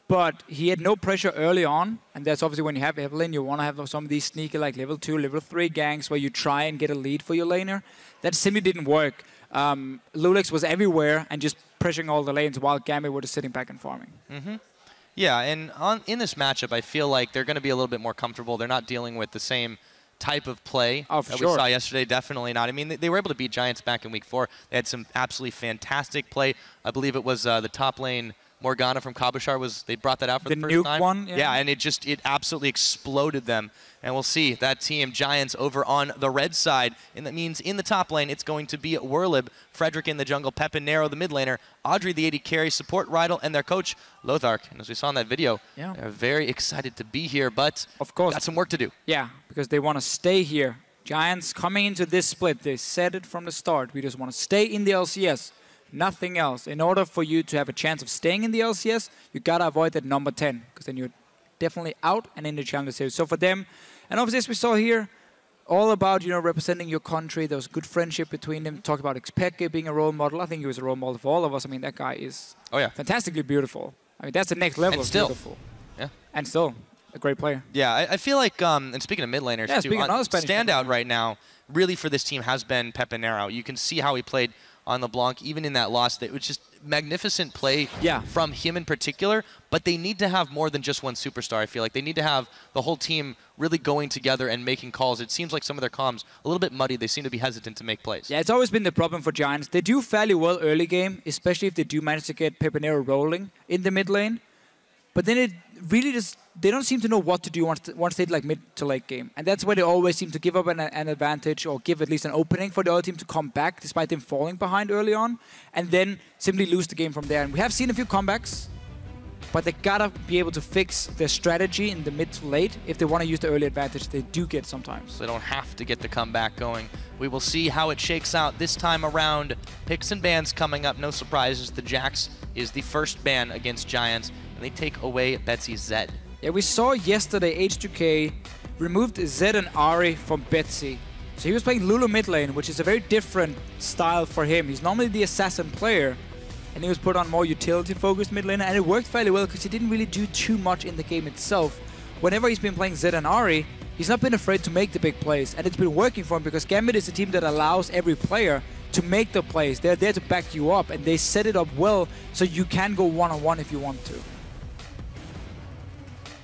Speaker 9: But he had no pressure early on, and that's obviously when you have Evelyn, you want to have some of these sneaky like level 2, level 3 ganks where you try and get a lead for your laner. That simply didn't work. Lulix was everywhere and just pressuring all the lanes while Gambit was sitting back and farming.
Speaker 18: Yeah, and in this matchup, I feel like they're going to be a little bit more comfortable. They're not dealing with the same type of play that we saw yesterday. Definitely not. I mean, they were able to beat Giants back in week 4. They had some absolutely fantastic play. I believe it was the top lane Morgana from Kabushar they brought that out for the first time.
Speaker 9: One,
Speaker 18: yeah, and it absolutely exploded them. And we'll see that team, Giants, over on the red side. And that means in the top lane, it's going to be Werlib, Frederick in the jungle, Pepinero, the mid laner, Audrey, the AD carry, support Rydal, and their coach, Lothar. And as we saw in that video, they're very excited to be here, but
Speaker 9: of course,
Speaker 18: got some work to do.
Speaker 9: Yeah, because they want to stay here. Giants coming into this split, they said it from the start. We just want to stay in the LCS. Nothing else. In order for you to have a chance of staying in the LCS, you gotta avoid that number 10, because then you're definitely out and in the Challenger Series. So for them, and obviously as we saw here, all about representing your country. There was good friendship between them. Talk about FLICKR being a role model. I think he was a role model for all of us. I mean, that guy is fantastically beautiful. I mean, that's the next level of beautiful. And still a great player.
Speaker 18: Yeah, I feel like, and speaking of mid laners, too, standout right now, really for this team has been Pepinero. You can see how he played on LeBlanc, even in that loss. It was just magnificent play from him in particular, but they need to have more than just one superstar, I feel like. They need to have the whole team really going together and making calls. It seems like some of their comms a little bit muddy. They seem to be hesitant to make plays.
Speaker 9: Yeah, it's always been the problem for Giants. They do fairly well early game, especially if they do manage to get Pepinero rolling in the mid lane. But then it really just, they don't seem to know what to do once they like mid to late game. And that's where they always seem to give up an advantage or give at least an opening for the other team to come back despite them falling behind early on and then simply lose the game from there. And we have seen a few comebacks, but they gotta be able to fix their strategy in the mid to late if they want to use the early advantage they do get sometimes.
Speaker 18: They don't have to get the comeback going. We will see how it shakes out this time around. Picks and bans coming up, no surprises. The Jax is the first ban against Giants, and they take away Betsy Zed.
Speaker 9: Yeah, we saw yesterday H2K removed Zed and Ahri from Betsy. So he was playing Lulu mid lane, which is a very different style for him. He's normally the assassin player, and he was put on more utility-focused mid laner, and it worked fairly well because he didn't really do too much in the game itself. Whenever he's been playing Zed and Ahri, he's not been afraid to make the big plays, and it's been working for him because Gambit is a team that allows every player to make the plays. They're there to back you up, and they set it up well so you can go one-on-one if you want to.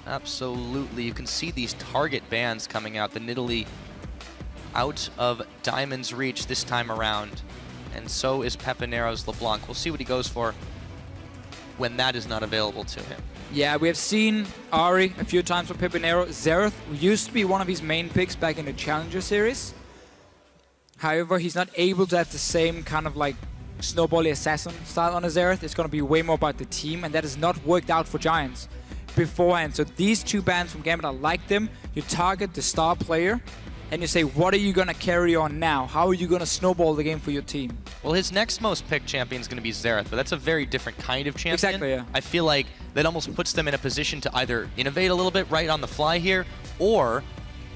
Speaker 18: Absolutely. You can see these target bans coming out. The Nidalee out of Diamond's reach this time around. And so is Pepinero's LeBlanc. We'll see what he goes for when that is not available to him.
Speaker 9: Yeah, we have seen Ahri a few times for Pepinero. Xerath used to be one of his main picks back in the Challenger Series. However, he's not able to have the same kind of like snowbally assassin style on a Xerath. It's going to be way more about the team, and that has not worked out for Giants beforehand. So these two bans from Gambit, I like them. You target the star player, and you say, what are you going to carry on now? How are you going to snowball the game for your team?
Speaker 18: Well, his next most picked champion is going to be Xerath, but that's a very different kind of champion.
Speaker 9: Exactly, yeah.
Speaker 18: I feel like that almost puts them in a position to either innovate a little bit right on the fly here, or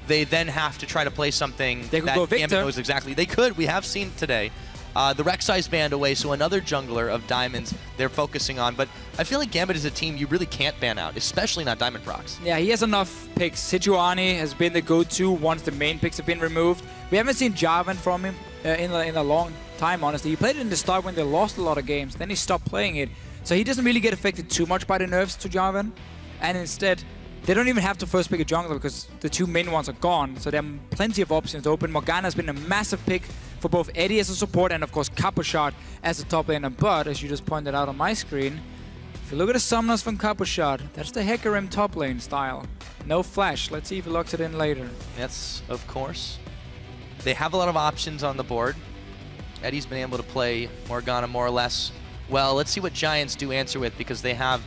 Speaker 18: they then have to try to play something that Gambit knows exactly. They could. We have seen today. The Rek'Sai's banned away, so another jungler of Diamonds they're focusing on. But I feel like Gambit is a team you really can't ban out, especially not Diamond Procs.
Speaker 9: Yeah, he has enough picks. Sejuani has been the go-to once the main picks have been removed. We haven't seen Jarvan from him in a long time, honestly. He played it in the start when they lost a lot of games. Then he stopped playing it. So he doesn't really get affected too much by the nerfs to Jarvan. And instead, they don't even have to first pick a jungler because the two main ones are gone. So there are plenty of options open. Morgana has been a massive pick for both Eddie as a support and, of course, Kapushard as a top laner. But, as you just pointed out on my screen, if you look at the summoners from Kapushard, that's the Hecarim top lane style. No flash. Let's see if he locks it in later.
Speaker 18: Yes, of course. They have a lot of options on the board. Eddie's been able to play Morgana more or less well. Let's see what Giants do answer with, because they have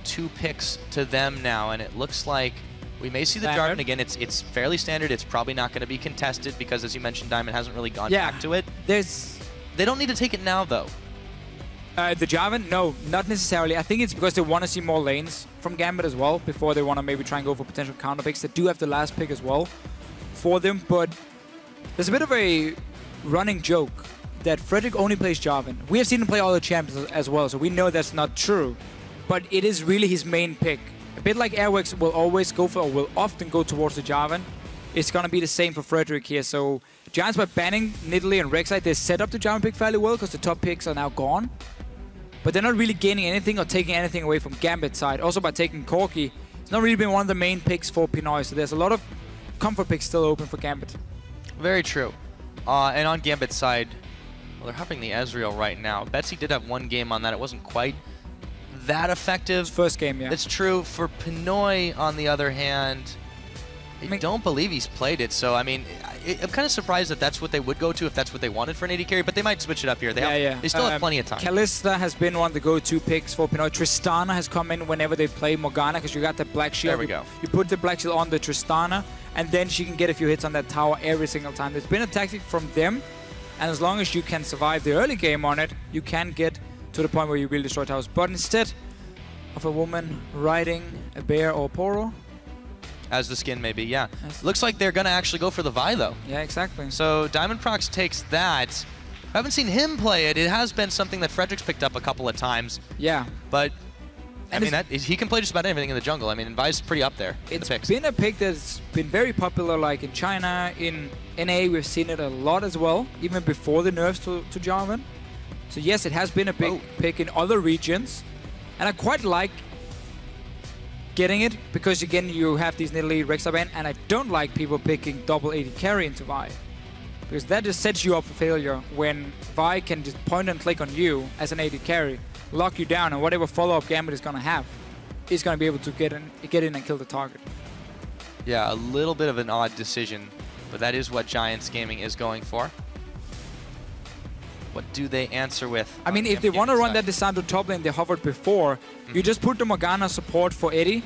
Speaker 18: 2 picks to them now, and it looks like we may see the Jarvan again. It's fairly standard. It's probably not going to be contested because, as you mentioned, Diamond hasn't really gone back to it. They don't need to take it now, though.
Speaker 9: The Jarvan? No, not necessarily. I think it's because they want to see more lanes from Gambit as well before they want to maybe try and go for potential counter picks. They do have the last pick as well for them, but there's a bit of a running joke that Frederick only plays Jarvan. We have seen him play all the champions as well, so we know that's not true. But it is really his main pick. A bit like Airwax will always go for, or will often go towards the Jarvan. It's going to be the same for Frederick here. So Giants, by banning Nidalee and Rek'Sai, they set up the Jarvan pick fairly well because the top picks are now gone. But they're not really gaining anything or taking anything away from Gambit's side. Also by taking Corki, it's not really been one of the main picks for Pinoy. So there's a lot of comfort picks still open for Gambit.
Speaker 18: Very true. And on Gambit's side, well, they're hopping the Ezreal right now. Betsy did have 1 game on that. It wasn't quite that effective.
Speaker 9: First game, yeah.
Speaker 18: It's true. For Pinoy, on the other hand, I don't believe he's played it. So, I mean, I'm kind of surprised that that's what they would go to if that's what they wanted for an AD carry, but they might switch it up here. They still have plenty of time.
Speaker 9: Kalista has been one of the go-to picks for Pinoy. Tristana has come in whenever they play Morgana because you got that Black Shield.
Speaker 18: There we go.
Speaker 9: You put the Black Shield on the Tristana, and then she can get a few hits on that tower every single time. There's been a tactic from them, and as long as you can survive the early game on it, you can get to the point where you will destroy towers. But instead of a woman riding a bear or Poro,
Speaker 18: as the skin may be, yeah. Looks like they're going to actually go for the Vi, though.
Speaker 9: Yeah, exactly.
Speaker 18: So Diamond Prox takes that. I haven't seen him play it. It has been something that Frederick's picked up a couple of times.
Speaker 9: Yeah.
Speaker 18: But, I mean, he can play just about anything in the jungle. I mean, Vi's pretty up there.
Speaker 9: It's been a pick that's been very popular, like in China, in NA, we've seen it a lot as well, even before the nerfs to Jarvan. So yes, it has been a big pick in other regions. And I quite like getting it, because again, you have these Nidalee Rek'Sai ban, and I don't like people picking double AD carry into Vi. Because that just sets you up for failure when Vi can just point and click on you as an AD carry, lock you down, and whatever follow-up Gambit is going to have, is going to be able to get in and kill the target.
Speaker 18: Yeah, a little bit of an odd decision, but that is what Giants Gaming is going for. What do they answer with?
Speaker 9: I mean, if they want to run that Descent top lane they hovered before, you just put the Morgana support for Eddie,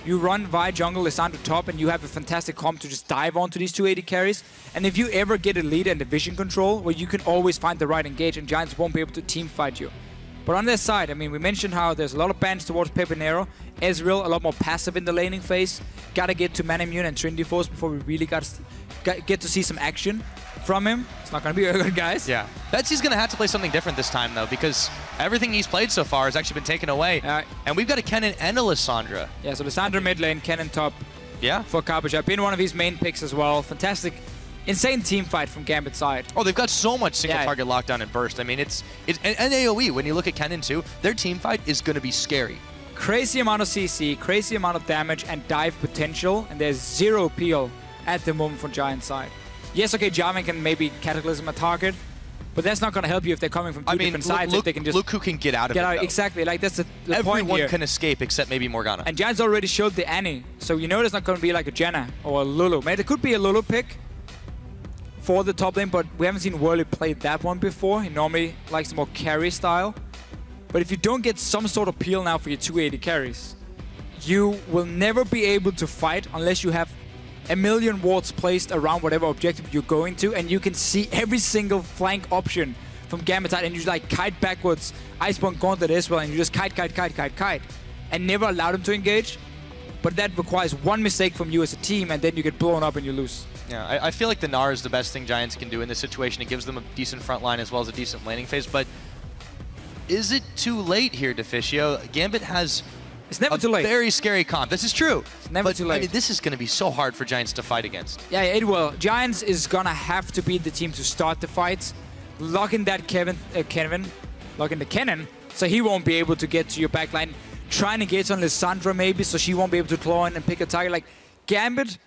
Speaker 9: you run Vi jungle, Lissandra top, and you have a fantastic comp to just dive onto these 2 AD carries. And if you ever get a lead and the vision control, where you can always find the right engage, and Giants won't be able to team fight you. But on their side, I mean, we mentioned how there's a lot of bans towards Pepinero. Ezreal, a lot more passive in the laning phase. Gotta get to Man Immune and Trinity Force before we really get to see some action from him. It's not gonna be very good, guys.
Speaker 18: Yeah. Betsy's gonna have to play something different this time, though, because everything he's played so far has actually been taken away. And we've got a Kennen and a Lissandra.
Speaker 9: Yeah, so Lissandra mid lane, Kennen top.
Speaker 18: Yeah.
Speaker 9: For Carpage. Been one of his main picks as well. Fantastic, insane team fight from Gambit's side.
Speaker 18: Oh, they've got so much single target lockdown and burst. I mean, it's and AoE, when you look at Kennen too, their team fight is gonna be scary.
Speaker 9: Crazy amount of CC, crazy amount of damage and dive potential, and there's 0 peel at the moment from Giant's side. Yes, okay, Jarvan can maybe Cataclysm a target, but that's not going to help you if they're coming from two different sides.
Speaker 18: Look,
Speaker 9: they can just
Speaker 18: look who can get out of it, though.
Speaker 9: Exactly, like that's the point here.
Speaker 18: Everyone can escape except maybe Morgana.
Speaker 9: And Giants already showed the Annie, so you know there's not going to be like a Jenna or a Lulu. Maybe there could be a Lulu pick for the top lane, but we haven't seen Worley play that one before. He normally likes the more carry style. But if you don't get some sort of peel now for your 280 carries, you will never be able to fight unless you have a million wards placed around whatever objective you're going to, and you can see every single flank option from Gambit side, and you like kite backwards, Iceborne Gauntlet as well, and you just kite, and never allow them to engage. But that requires one mistake from you as a team, and then you get blown up and you lose.
Speaker 18: Yeah, I feel like the Gnar is the best thing Giants can do in this situation. It gives them a decent front line as well as a decent laning phase, but is it too late here, Deficio? Gambit has
Speaker 9: too late.
Speaker 18: Very scary comp. This is true.
Speaker 9: It's never too late.
Speaker 18: I mean, this is going to be so hard for Giants to fight against.
Speaker 9: Yeah, it will. Giants is going to have to be the team to start the fights. Lock in that lock in the Kennen, so he won't be able to get to your backline. Try and engage on Lissandra maybe, so she won't be able to claw in and pick a target. Like, Gambit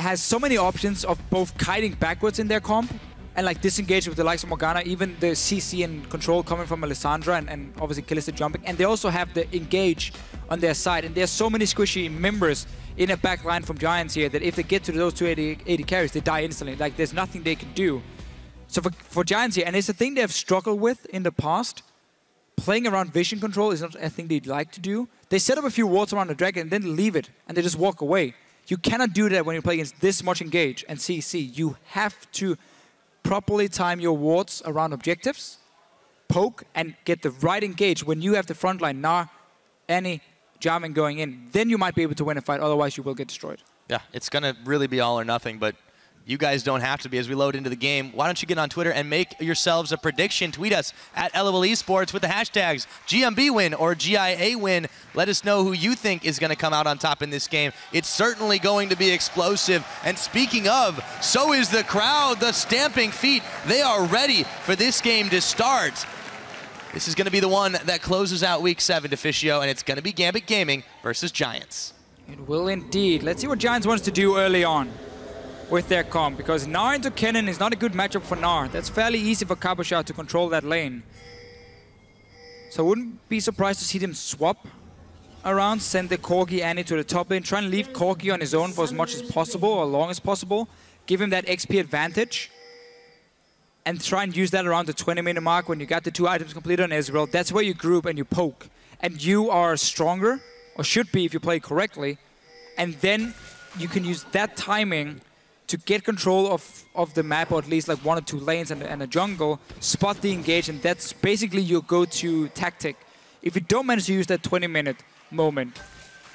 Speaker 9: has so many options of both kiting backwards in their comp and like disengage with the likes of Morgana, even the CC and control coming from Alessandra and obviously Kalista jumping. And they also have the engage on their side. And there's so many squishy members in a back line from Giants here that if they get to those 280 carries, they die instantly. Like, there's nothing they can do. So for Giants here, and it's a thing they have struggled with in the past, playing around vision control is not a thing they'd like to do. they set up a few wards around the dragon and then leave it, and they just walk away. You cannot do that when you play against this much engage and CC. You have to properly time your wards around objectives, poke, and get the right engage. When you have the front line, Gnar, any jamming going in, then you might be able to win a fight, otherwise you will get destroyed.
Speaker 18: Yeah, it's going to really be all or nothing, but you guys don't have to be. As we load into the game, why don't you get on Twitter and make yourselves a prediction? Tweet us at LOL Esports with the hashtags GMB win or GIA win. Let us know who you think is going to come out on top in this game. It's certainly going to be explosive. And speaking of, so is the crowd, the stamping feet. They are ready for this game to start. This is going to be the one that closes out Week 7, Deficio, and it's going to be Gambit Gaming versus Giants.
Speaker 9: It will indeed. Let's see what Giants wants to do early on with their comp, because Gnar into Kennen is not a good matchup for Gnar. That's fairly easy for Cabochard to control that lane. So I wouldn't be surprised to see them swap around, send the Corgi Annie to the top lane, try and leave Corgi on his own for as much as possible, or long as possible, give him that XP advantage, and try and use that around the 20-minute mark when you got the 2 items completed on Ezreal. That's where you group and you poke. And you are stronger, or should be if you play correctly, and then you can use that timing to get control of the map, or at least like 1 or 2 lanes and a jungle, spot the engage, and that's basically your go-to tactic. If you don't manage to use that 20-minute moment,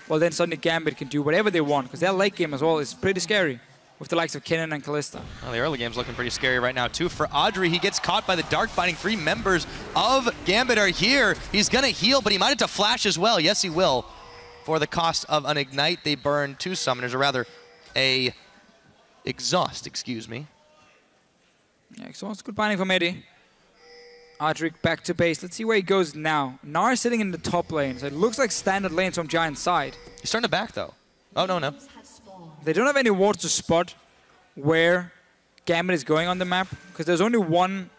Speaker 9: well then suddenly Gambit can do whatever they want, because their late game as well is pretty scary with the likes of Kennen and Kalista.
Speaker 18: Well, the early game's looking pretty scary right now too for Audrey. He gets caught by the Dark Binding. 3 members of Gambit are here. He's gonna heal, but he might have to flash as well. Yes, he will. For the cost of an Ignite, they burn 2 summoners, or rather a Exhaust, excuse me.
Speaker 9: Yeah, Exhaust, good binding from Eddie. Adric back to base. Let's see where he goes now. Gnar sitting in the top lane, so it looks like standard lanes from Giant's side.
Speaker 18: He's starting to back though. Oh, no.
Speaker 9: They don't have any wards to spot where Gambit is going on the map, because there's only 1.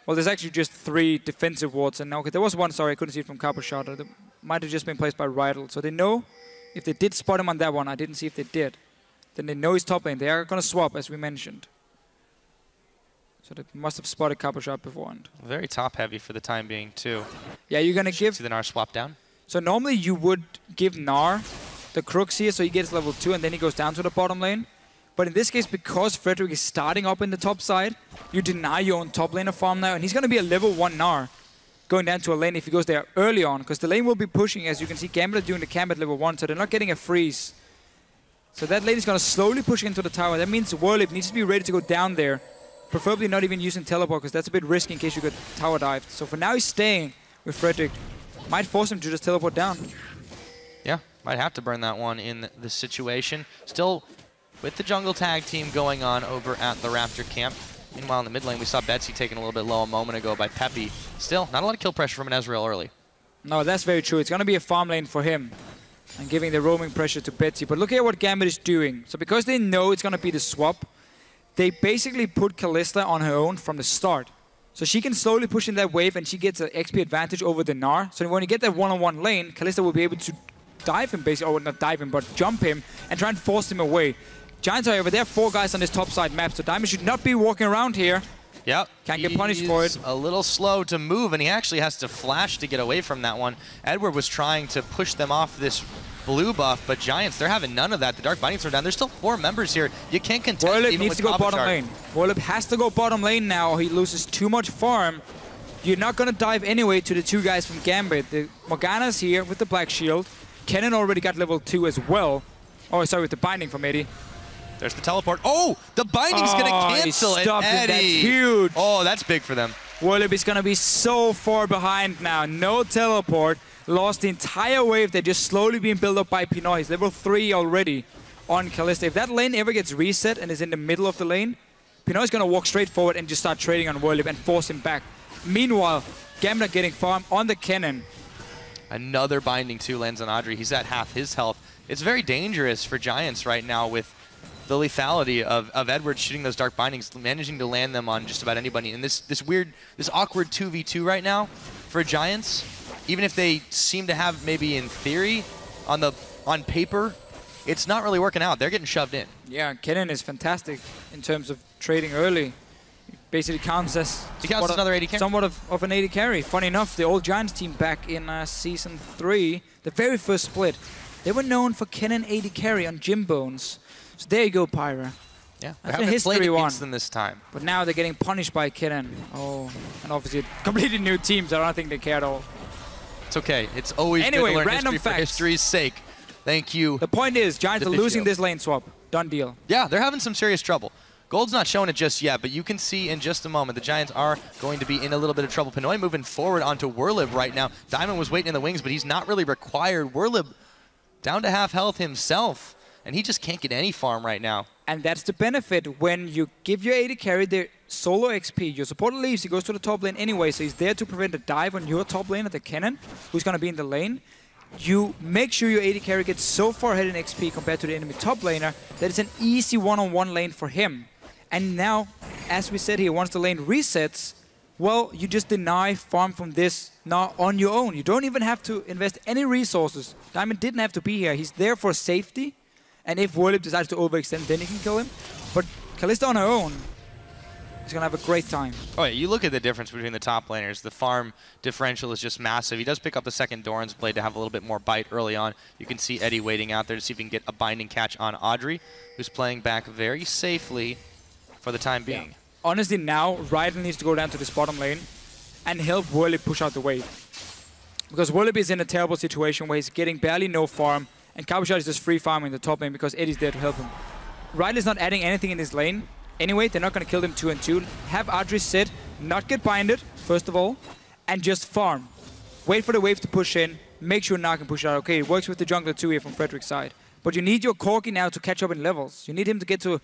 Speaker 9: Well, there's actually just 3 defensive wards, and okay, there was 1, sorry, I couldn't see it from Cabochard. That might have just been placed by Rydell. So they know if they did spot him on that one. I didn't see if they did. Then they know he's top lane. They are going to swap, as we mentioned. So they must have spotted Cabochard beforehand.
Speaker 18: Very top heavy for the time being too.
Speaker 9: Yeah, you're going to give...
Speaker 18: See the Gnar swap down?
Speaker 9: So normally you would give Gnar the Crux here, so he gets level 2 and then he goes down to the bottom lane. But in this case, because Frederick is starting up in the top side, you deny your own top laner farm now, and he's going to be a level 1 Gnar going down to a lane if he goes there early on, because the lane will be pushing. As you can see, Gambit are doing the camp at level 1, so they're not getting a freeze. So that lane is going to slowly push into the tower. That means Whirlip needs to be ready to go down there, preferably not even using teleport, because that's a bit risky in case you get tower dived. So for now, he's staying with Frederick. Might force him to just teleport down.
Speaker 18: Yeah, might have to burn that one in this situation. Still with the jungle tag team going on over at the Raptor camp. Meanwhile, in the mid lane, we saw Betsy taken a little bit low a moment ago by Peppy. Still, not a lot of kill pressure from an Ezreal early.
Speaker 9: No, that's very true. It's going to be a farm lane for him, and giving the roaming pressure to Betsy. But look at what Gambit is doing. So because they know it's going to be the swap, they basically put Kalista on her own from the start. So she can slowly push in that wave, and she gets an XP advantage over the Gnar. So when you get that one-on-one lane, Kalista will be able to dive him, basically, or not dive him, but jump him and try and force him away. Giants are over there, 4 guys on this top side map, so Diamond should not be walking around here.
Speaker 18: Yep.
Speaker 9: Can't get punished for it.
Speaker 18: A little slow to move, and he actually has to flash to get away from that one. Edward was trying to push them off this blue buff, but Giants, they're having none of that. The Dark Bindings are down. There's still 4 members here. You can't contest
Speaker 9: Whirlip
Speaker 18: even
Speaker 9: needs
Speaker 18: with
Speaker 9: to go bottom
Speaker 18: Cabochard.
Speaker 9: lane. Whirlip has to go bottom lane now, or he loses too much farm. You're not going to dive anyway to the 2 guys from Gambit. The Morgana's here with the Black Shield. Kennen already got level 2 as well. Oh, sorry, with the binding from Eddie.
Speaker 18: There's the teleport. Oh, the binding's going to cancel it, Eddie.
Speaker 9: That's huge.
Speaker 18: Oh, that's big for them.
Speaker 9: Whirlip is going to be so far behind now. No teleport. Lost the entire wave. They're just slowly being built up by Pinoy. He's level 3 already on Kalista. If that lane ever gets reset and is in the middle of the lane, Pinoy's going to walk straight forward and just start trading on Whirlip and force him back. Meanwhile, Gambit getting farm on the Kennen.
Speaker 18: Another binding 2 lands on Audrey. He's at half his health. It's very dangerous for Giants right now with the lethality of Edward shooting those Dark Bindings, managing to land them on just about anybody. And this awkward 2v2 right now for Giants, even if they seem to have maybe in theory, on paper, it's not really working out. They're getting shoved in.
Speaker 9: Yeah, Kennen is fantastic in terms of trading early. basically counts as
Speaker 18: another AD carry.
Speaker 9: Somewhat of an AD carry. Funny enough, the old Giants team back in Season 3, the very first split, they were known for Kennen AD carry on Gym Bones. So there you go, Pyra.
Speaker 18: Yeah,
Speaker 9: that's
Speaker 18: we haven't played against them this time.
Speaker 9: But now they're getting punished by Kennen. Oh, and obviously a completely new team, so I don't think they care at all.
Speaker 18: It's okay. It's always
Speaker 9: anyway,
Speaker 18: good to learn
Speaker 9: random
Speaker 18: history
Speaker 9: facts.
Speaker 18: for history's sake. Thank you.
Speaker 9: The point is, Giants are losing this lane swap. Done deal.
Speaker 18: Yeah, they're having some serious trouble. Gold's not showing it just yet, but you can see in just a moment the Giants are going to be in a little bit of trouble. Pinoy moving forward onto Werlib right now. Diamond was waiting in the wings, but he's not really required. Werlib down to half health himself, and he just can't get any farm right now.
Speaker 9: And that's the benefit when you give your AD carry the solo XP. Your supporter leaves, he goes to the top lane anyway, so he's there to prevent a dive on your top lane at the Kennen, who's going to be in the lane. You make sure your AD carry gets so far ahead in XP compared to the enemy top laner that it's an easy one-on-one lane for him. And now, as we said here, once the lane resets, well, you just deny farm from this now on your own. You don't even have to invest any resources. Diamond didn't have to be here. He's there for safety. And if Werlib decides to overextend, then you can kill him. But Kalista on her own is going to have a great time.
Speaker 18: Oh, yeah, you look at the difference between the top laners. The farm differential is just massive. He does pick up the second Doran's Blade to have a little bit more bite early on. You can see Eddie waiting out there to see if he can get a binding catch on Audrey, who's playing back very safely for the time being.
Speaker 9: Yeah. Honestly, now, Ryden needs to go down to this bottom lane and help Werlib push out the wave. Because Werlib is in a terrible situation where he's getting barely no farm, and Cabochard is just free farming the top lane because Eddie's there to help him. Riley's not adding anything in this lane. Anyway, they're not going to kill them 2-2. Have Audrey sit, not get binded, first of all, and just farm. Wait for the wave to push in, make sure Nar can push out. Okay, it works with the jungler too here from Frederick's side. But you need your Corki now to catch up in levels. You need him to get to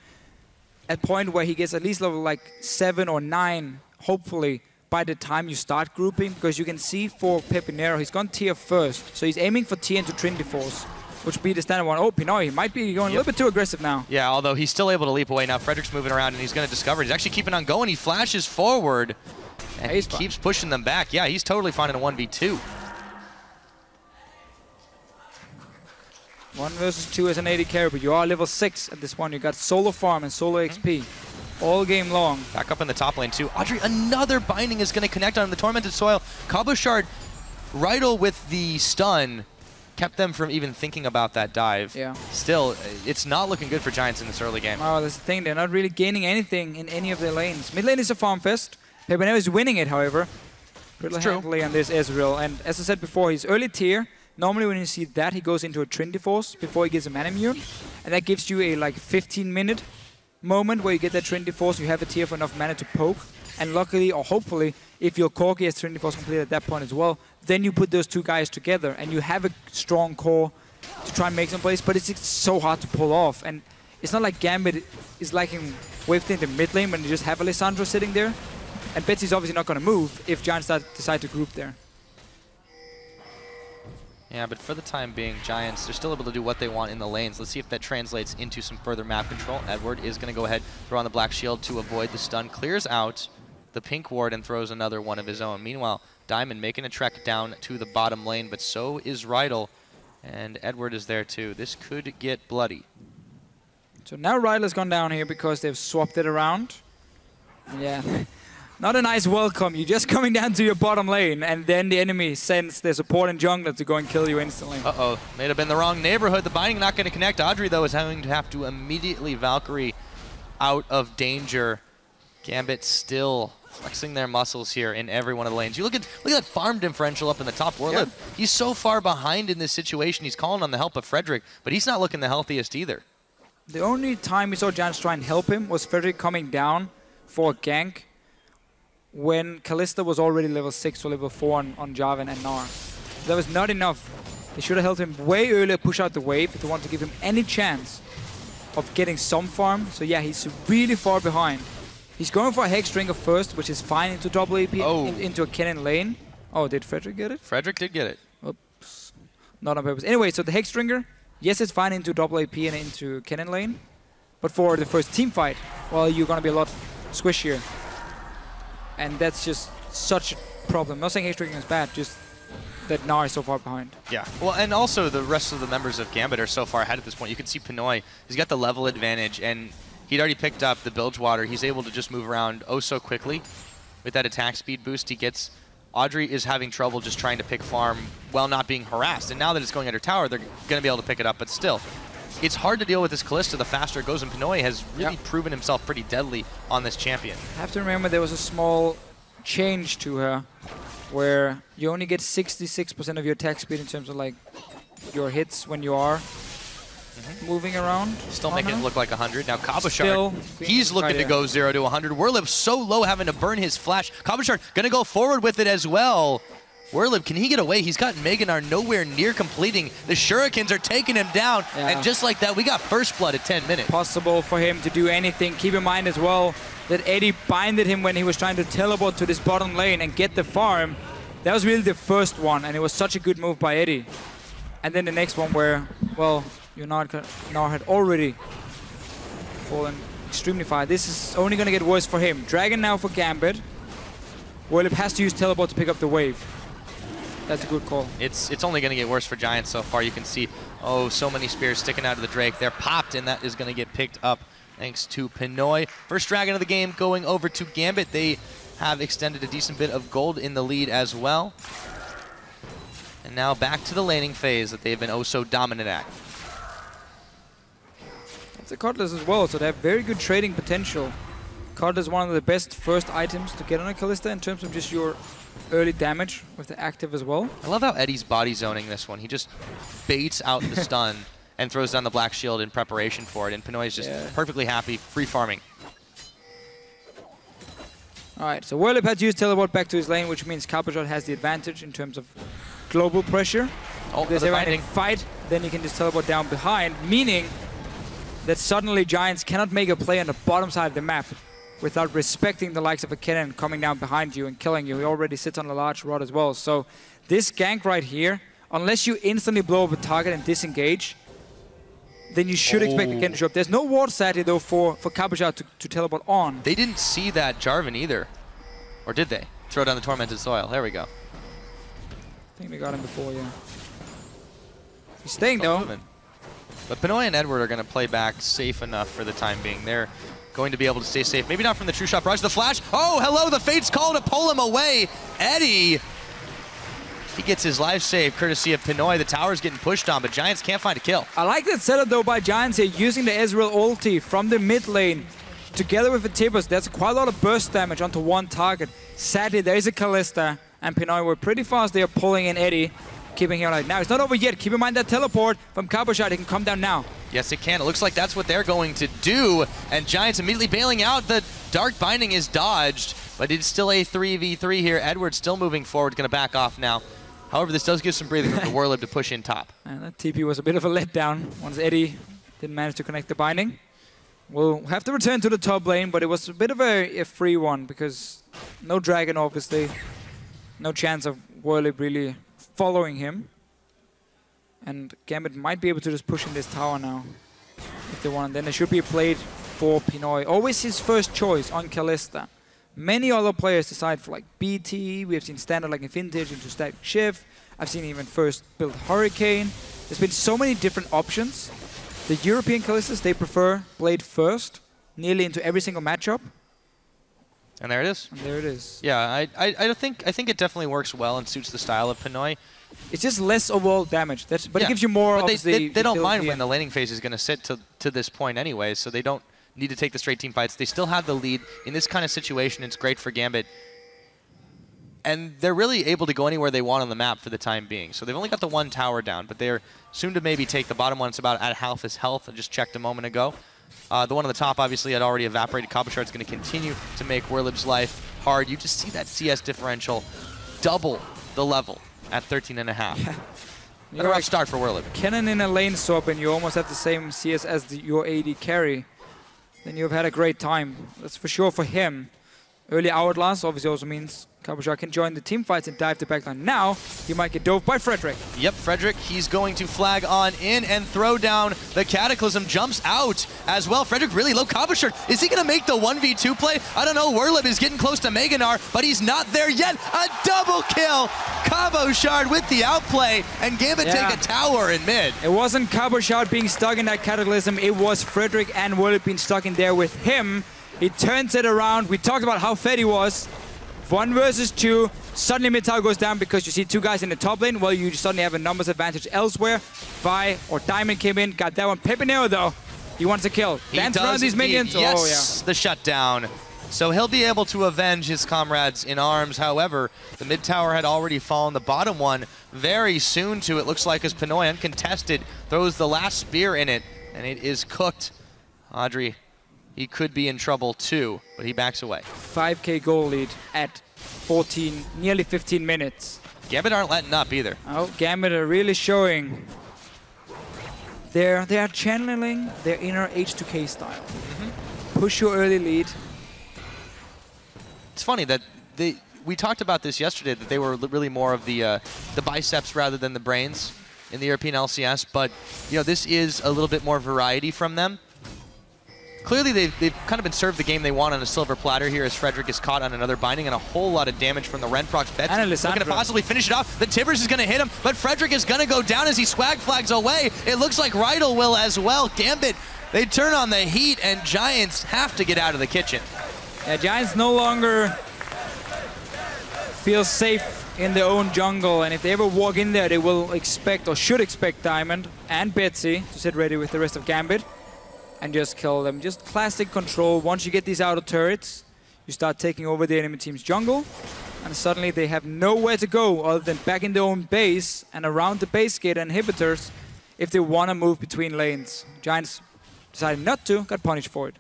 Speaker 9: a point where he gets at least level like 7 or 9, hopefully, by the time you start grouping. Because you can see for Pepinero, he's gone tier first. So he's aiming for tier into Trinity Force, which would be the standard one. Oh, Pinoy, he might be going a little bit too aggressive now.
Speaker 18: Yeah, although he's still able to leap away now. Frederick's moving around, and he's going to discover it. He's actually keeping on going. He flashes forward, and he keeps pushing them back. Yeah, he's totally fine in a 1v2.
Speaker 9: 1 versus 2 as an AD carry, but you are level 6 at this point. You got solo farm and solo XP all game long.
Speaker 18: Back up in the top lane too. Audrey, another binding is going to connect on the Tormented Soil. Cabochard, Rydal with the stun kept them from even thinking about that dive.
Speaker 9: Yeah.
Speaker 18: Still, it's not looking good for Giants in this early game.
Speaker 9: Oh, that's the thing. They're not really gaining anything in any of their lanes. Mid lane is a farm fest. Pepinero is winning it, however. Pretty handily on this Ezreal. And as I said before, he's early tier. Normally when you see that, he goes into a Trinity Force before he gets a mana immune. And that gives you a like 15-minute moment where you get that Trinity Force, you have a tier for enough mana to poke. And luckily, or hopefully, if your Corki has Trinity Force completed at that point as well, then you put those two guys together and you have a strong core to try and make some plays, but it's so hard to pull off. And it's not like Gambit is liking waved into mid lane when you just have Alessandro sitting there. And Betsy's obviously not going to move if Giants decide to group there.
Speaker 18: Yeah, but for the time being, Giants, they're still able to do what they want in the lanes. Let's see if that translates into some further map control. Edward is going to go ahead, throw on the Black Shield to avoid the stun. Clears out the pink ward and throws another one of his own. Meanwhile, Diamond making a trek down to the bottom lane, but so is Rydal. And Edward is there too. This could get bloody.
Speaker 9: So now Rydal's gone down here because they've swapped it around. Yeah. Not a nice welcome. You're just coming down to your bottom lane, and then the enemy sends their support and jungler to go and kill you instantly.
Speaker 18: Uh-oh. May have been the wrong neighborhood. The binding not going to connect. Audrey, though, is having to have to immediately Valkyrie out of danger. Gambit still flexing their muscles here in every one of the lanes. You look at that farm differential up in the top. Warlip, he's so far behind in this situation. He's calling on the help of Frederick, but he's not looking the healthiest either.
Speaker 9: The only time we saw Giants try and help him was Frederick coming down for a gank when Kalista was already level 6 or level 4 on Jarvan and Gnar. That was not enough. They should have helped him way earlier, push out the wave if they want to give him any chance of getting some farm. So yeah, he's really far behind. He's going for a Hexdrinker first, which is fine into double AP, into a Kennen lane. Oh, did Frederick get it?
Speaker 18: Frederick did get it.
Speaker 9: Oops. Not on purpose. Anyway, so the Hexdrinker, yes, it's fine into double AP and into Kennen lane. But for the first team fight, well, you're going to be a lot squishier. And that's just such a problem. Not saying Hexdrinker is bad, just that Gnar is so far behind.
Speaker 18: Yeah, well, and also the rest of the members of Gambit are so far ahead at this point. You can see Pinoy, he's got the level advantage, and He'd already picked up the Bilgewater. He's able to just move around oh so quickly with that attack speed boost he gets. Audrey is having trouble just trying to pick farm while not being harassed. And now that it's going under tower, they're going to be able to pick it up. But still, it's hard to deal with this Kalista the faster it goes. And Pinoy has really proven himself pretty deadly on this champion.
Speaker 9: I have to remember there was a small change to her where you only get 66% of your attack speed in terms of like your hits when you are moving around.
Speaker 18: Still making it look like 100. Now Cabochard, he's looking to go 0 to 100. Werlib so low, having to burn his flash. Cabochard gonna go forward with it as well. Werlib, can he get away? He's got Meganar nowhere near completing. The Shurikens are taking him down. And just like that, we got first blood at 10 minutes.
Speaker 9: Possible for him to do anything. Keep in mind as well that Eddie binded him when he was trying to teleport to this bottom lane and get the farm. That was really the first one, and it was such a good move by Eddie. And then the next one where, well, Yunar had already fallen extremely far. This is only going to get worse for him. Dragon now for Gambit. Werlib has to use teleport to pick up the wave. That's a good call.
Speaker 18: It's only going to get worse for Giants so far. You can see, oh, so many spears sticking out of the Drake. They're popped, and that is going to get picked up thanks to Pinoy. First Dragon of the game going over to Gambit. They have extended a decent bit of gold in the lead as well. And now back to the laning phase that they've been oh so dominant at.
Speaker 9: It's a Cutlass as well, so they have very good trading potential. Cutlass is one of the best first items to get on a Kalista in terms of just your early damage with the active as well.
Speaker 18: I love how Eddie's body zoning this one. He just baits out the stun and throws down the Black Shield in preparation for it, and Pinoy is just perfectly happy, free farming.
Speaker 9: Alright, so Werlib had to use teleport back to his lane, which means Cabochard has the advantage in terms of global pressure.
Speaker 18: Oh,
Speaker 9: if there's ever any fight, then you can just teleport down behind, meaning that suddenly Giants cannot make a play on the bottom side of the map without respecting the likes of a cannon coming down behind you and killing you. He already sits on a large rod as well. So this gank right here, unless you instantly blow up a target and disengage, then you should expect again to show up. There's no ward sadly though for Cabochard to teleport on.
Speaker 18: They didn't see that Jarvan either. Or did they? Throw down the Tormented Soil. There we go.
Speaker 9: I think they got him before, yeah. He's staying though.
Speaker 18: But Pinoy and Edward are going to play back safe enough for the time being. They're going to be able to stay safe. Maybe not from the True Shot Barrage. The flash. Oh, hello. The Fate's call to pull him away. Eddie. He gets his life saved courtesy of Pinoy. The tower's getting pushed on, but Giants can't find a kill.
Speaker 9: I like that setup though by Giants here, using the Ezreal ulti from the mid lane together with the Tibbers. That's quite a lot of burst damage onto one target. Sadly, there is a Kalista, and Pinoy were pretty fast. They are pulling in Eddie, keeping him like now. It's not over yet. Keep in mind that teleport from Cabochard. He can come down now.
Speaker 18: Yes, it can. It looks like that's what they're going to do. And Giants immediately bailing out. The Dark Binding is dodged, but it's still a 3v3 here. Edward still moving forward, going to back off now. However, this does give some breathing room to Werlib to push in top.
Speaker 9: And that TP was a bit of a letdown once Eddie didn't manage to connect the binding. We'll have to return to the top lane, but it was a bit of a free one because no dragon, obviously. No chance of Werlib really following him. And Gambit might be able to just push in this tower now if they want. And then there should be a play for Pinoy. Always his first choice on Kalista. Many other players decide for like BT. We have seen standard like in Vintage into Static Shift. I've seen even first build Hurricane. There's been so many different options. The European Kalistas, they prefer Blade first, nearly into every single matchup.
Speaker 18: And there it is.
Speaker 9: And there it is.
Speaker 18: Yeah, I think it definitely works well and suits the style of Pinoy.
Speaker 9: It's just less overall damage. But it gives you more.
Speaker 18: But they don't mind when the laning phase is going to sit to this point anyway, so they don't need to take the straight team fights. They still have the lead in this kind of situation. It's great for Gambit. And they're really able to go anywhere they want on the map for the time being. So they've only got the one tower down, but they're soon to maybe take the bottom one. It's about at half his health. I just checked a moment ago. The one on the top obviously had already evaporated. Cabochard's going to continue to make Werlib's life hard. You just see that CS differential double the level at 13.5. What a rough start for Werlib.
Speaker 9: Cannon in a lane swap and you almost have the same CS as your AD carry. Then you've had a great time. That's for sure for him. Early Hourglass obviously also means Cabochard can join the team fights and dive the backline. Now, he might get dove by Frederick.
Speaker 18: Yep, Frederick, he's going to flag on in and throw down the Cataclysm. Jumps out as well. Frederick really low. Cabochard, is he going to make the 1v2 play? I don't know. Werlib is getting close to Meganar, but he's not there yet. A double kill. Cabochard with the outplay, and Gambit take a tower in mid.
Speaker 9: It wasn't Cabochard being stuck in that Cataclysm. It was Frederick and Werlib being stuck in there with him. He turns it around. We talked about how fed he was. 1 versus 2. Suddenly mid tower goes down because you see 2 guys in the top lane. Well, you suddenly have a numbers advantage elsewhere. Vi or Diamond came in, got that one. Pepinero though, he wants a kill. Dance around these minions.
Speaker 18: Yes, the shutdown. So he'll be able to avenge his comrades in arms. However, the mid tower had already fallen. The bottom one very soon to, it looks like, as Pinoy uncontested throws the last spear in it, and it is cooked. Audrey, he could be in trouble too, but he backs away.
Speaker 9: 5k goal lead at 14, nearly 15 minutes.
Speaker 18: Gambit aren't letting up either.
Speaker 9: Oh, Gambit are really showing. They are channeling their inner H2K style. Push your early lead.
Speaker 18: It's funny that we talked about this yesterday, that they were really more of the biceps rather than the brains in the European LCS, but this is a little bit more variety from them. Clearly, they've kind of been served the game they want on a silver platter here as Frederick is caught on another binding and a whole lot of damage from the Renprox. Bet's looking to possibly finish it off. The Tibbers is going to hit him, but Frederick is going to go down as he swag flags away. It looks like Rydal will as well. Gambit, they turn on the heat, and Giants have to get out of the kitchen.
Speaker 9: Yeah, Giants no longer feel safe in their own jungle, and if they ever walk in there, they will expect, or should expect, Diamond and Betsy to sit ready with the rest of Gambit and just kill them. Just classic control. Once you get these outer turrets, you start taking over the enemy team's jungle, and suddenly they have nowhere to go other than back in their own base and around the base gate inhibitors if they want to move between lanes. Giants decided not to, got punished for it.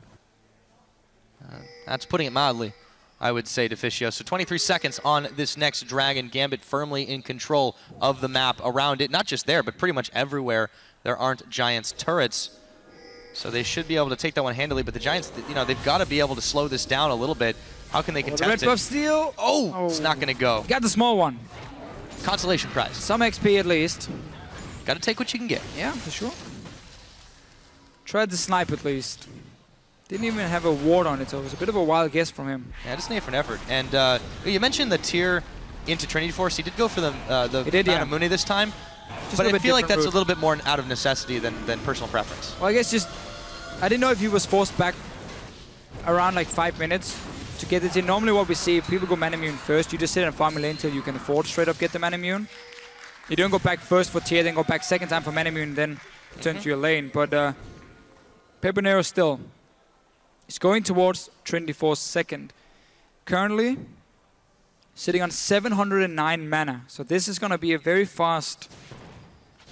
Speaker 18: That's putting it mildly, I would say, Deficio. So 23 seconds on this next Dragon. Gambit firmly in control of the map around it. Not just there, but pretty much everywhere there aren't Giants turrets. So they should be able to take that one handily, but the Giants, they've got to be able to slow this down a little bit. How can they contest
Speaker 9: the red buff steal.
Speaker 18: Oh, it's not going to go.
Speaker 9: Got the small one.
Speaker 18: Consolation prize.
Speaker 9: Some XP at least.
Speaker 18: Got to take what you can get.
Speaker 9: Yeah, for sure. Tried to snipe at least. Didn't even have a ward on it, so it was a bit of a wild guess from him.
Speaker 18: Yeah, just an effort. And you mentioned the tier into Trinity Force. He did go for the Manamune this time. But I feel like that's a little bit more out of necessity than personal preference.
Speaker 9: Well, I guess I didn't know if he was forced back around like 5 minutes to get it in. Normally what we see, if people go Manamune first, you just sit and farm a lane until you can afford to straight up get the Manamune. You don't go back first for tier, then go back second time for Manamune, then turn to your lane. But Pepinero still is going towards Trinity Force second. Currently sitting on 709 mana. So this is going to be a very fast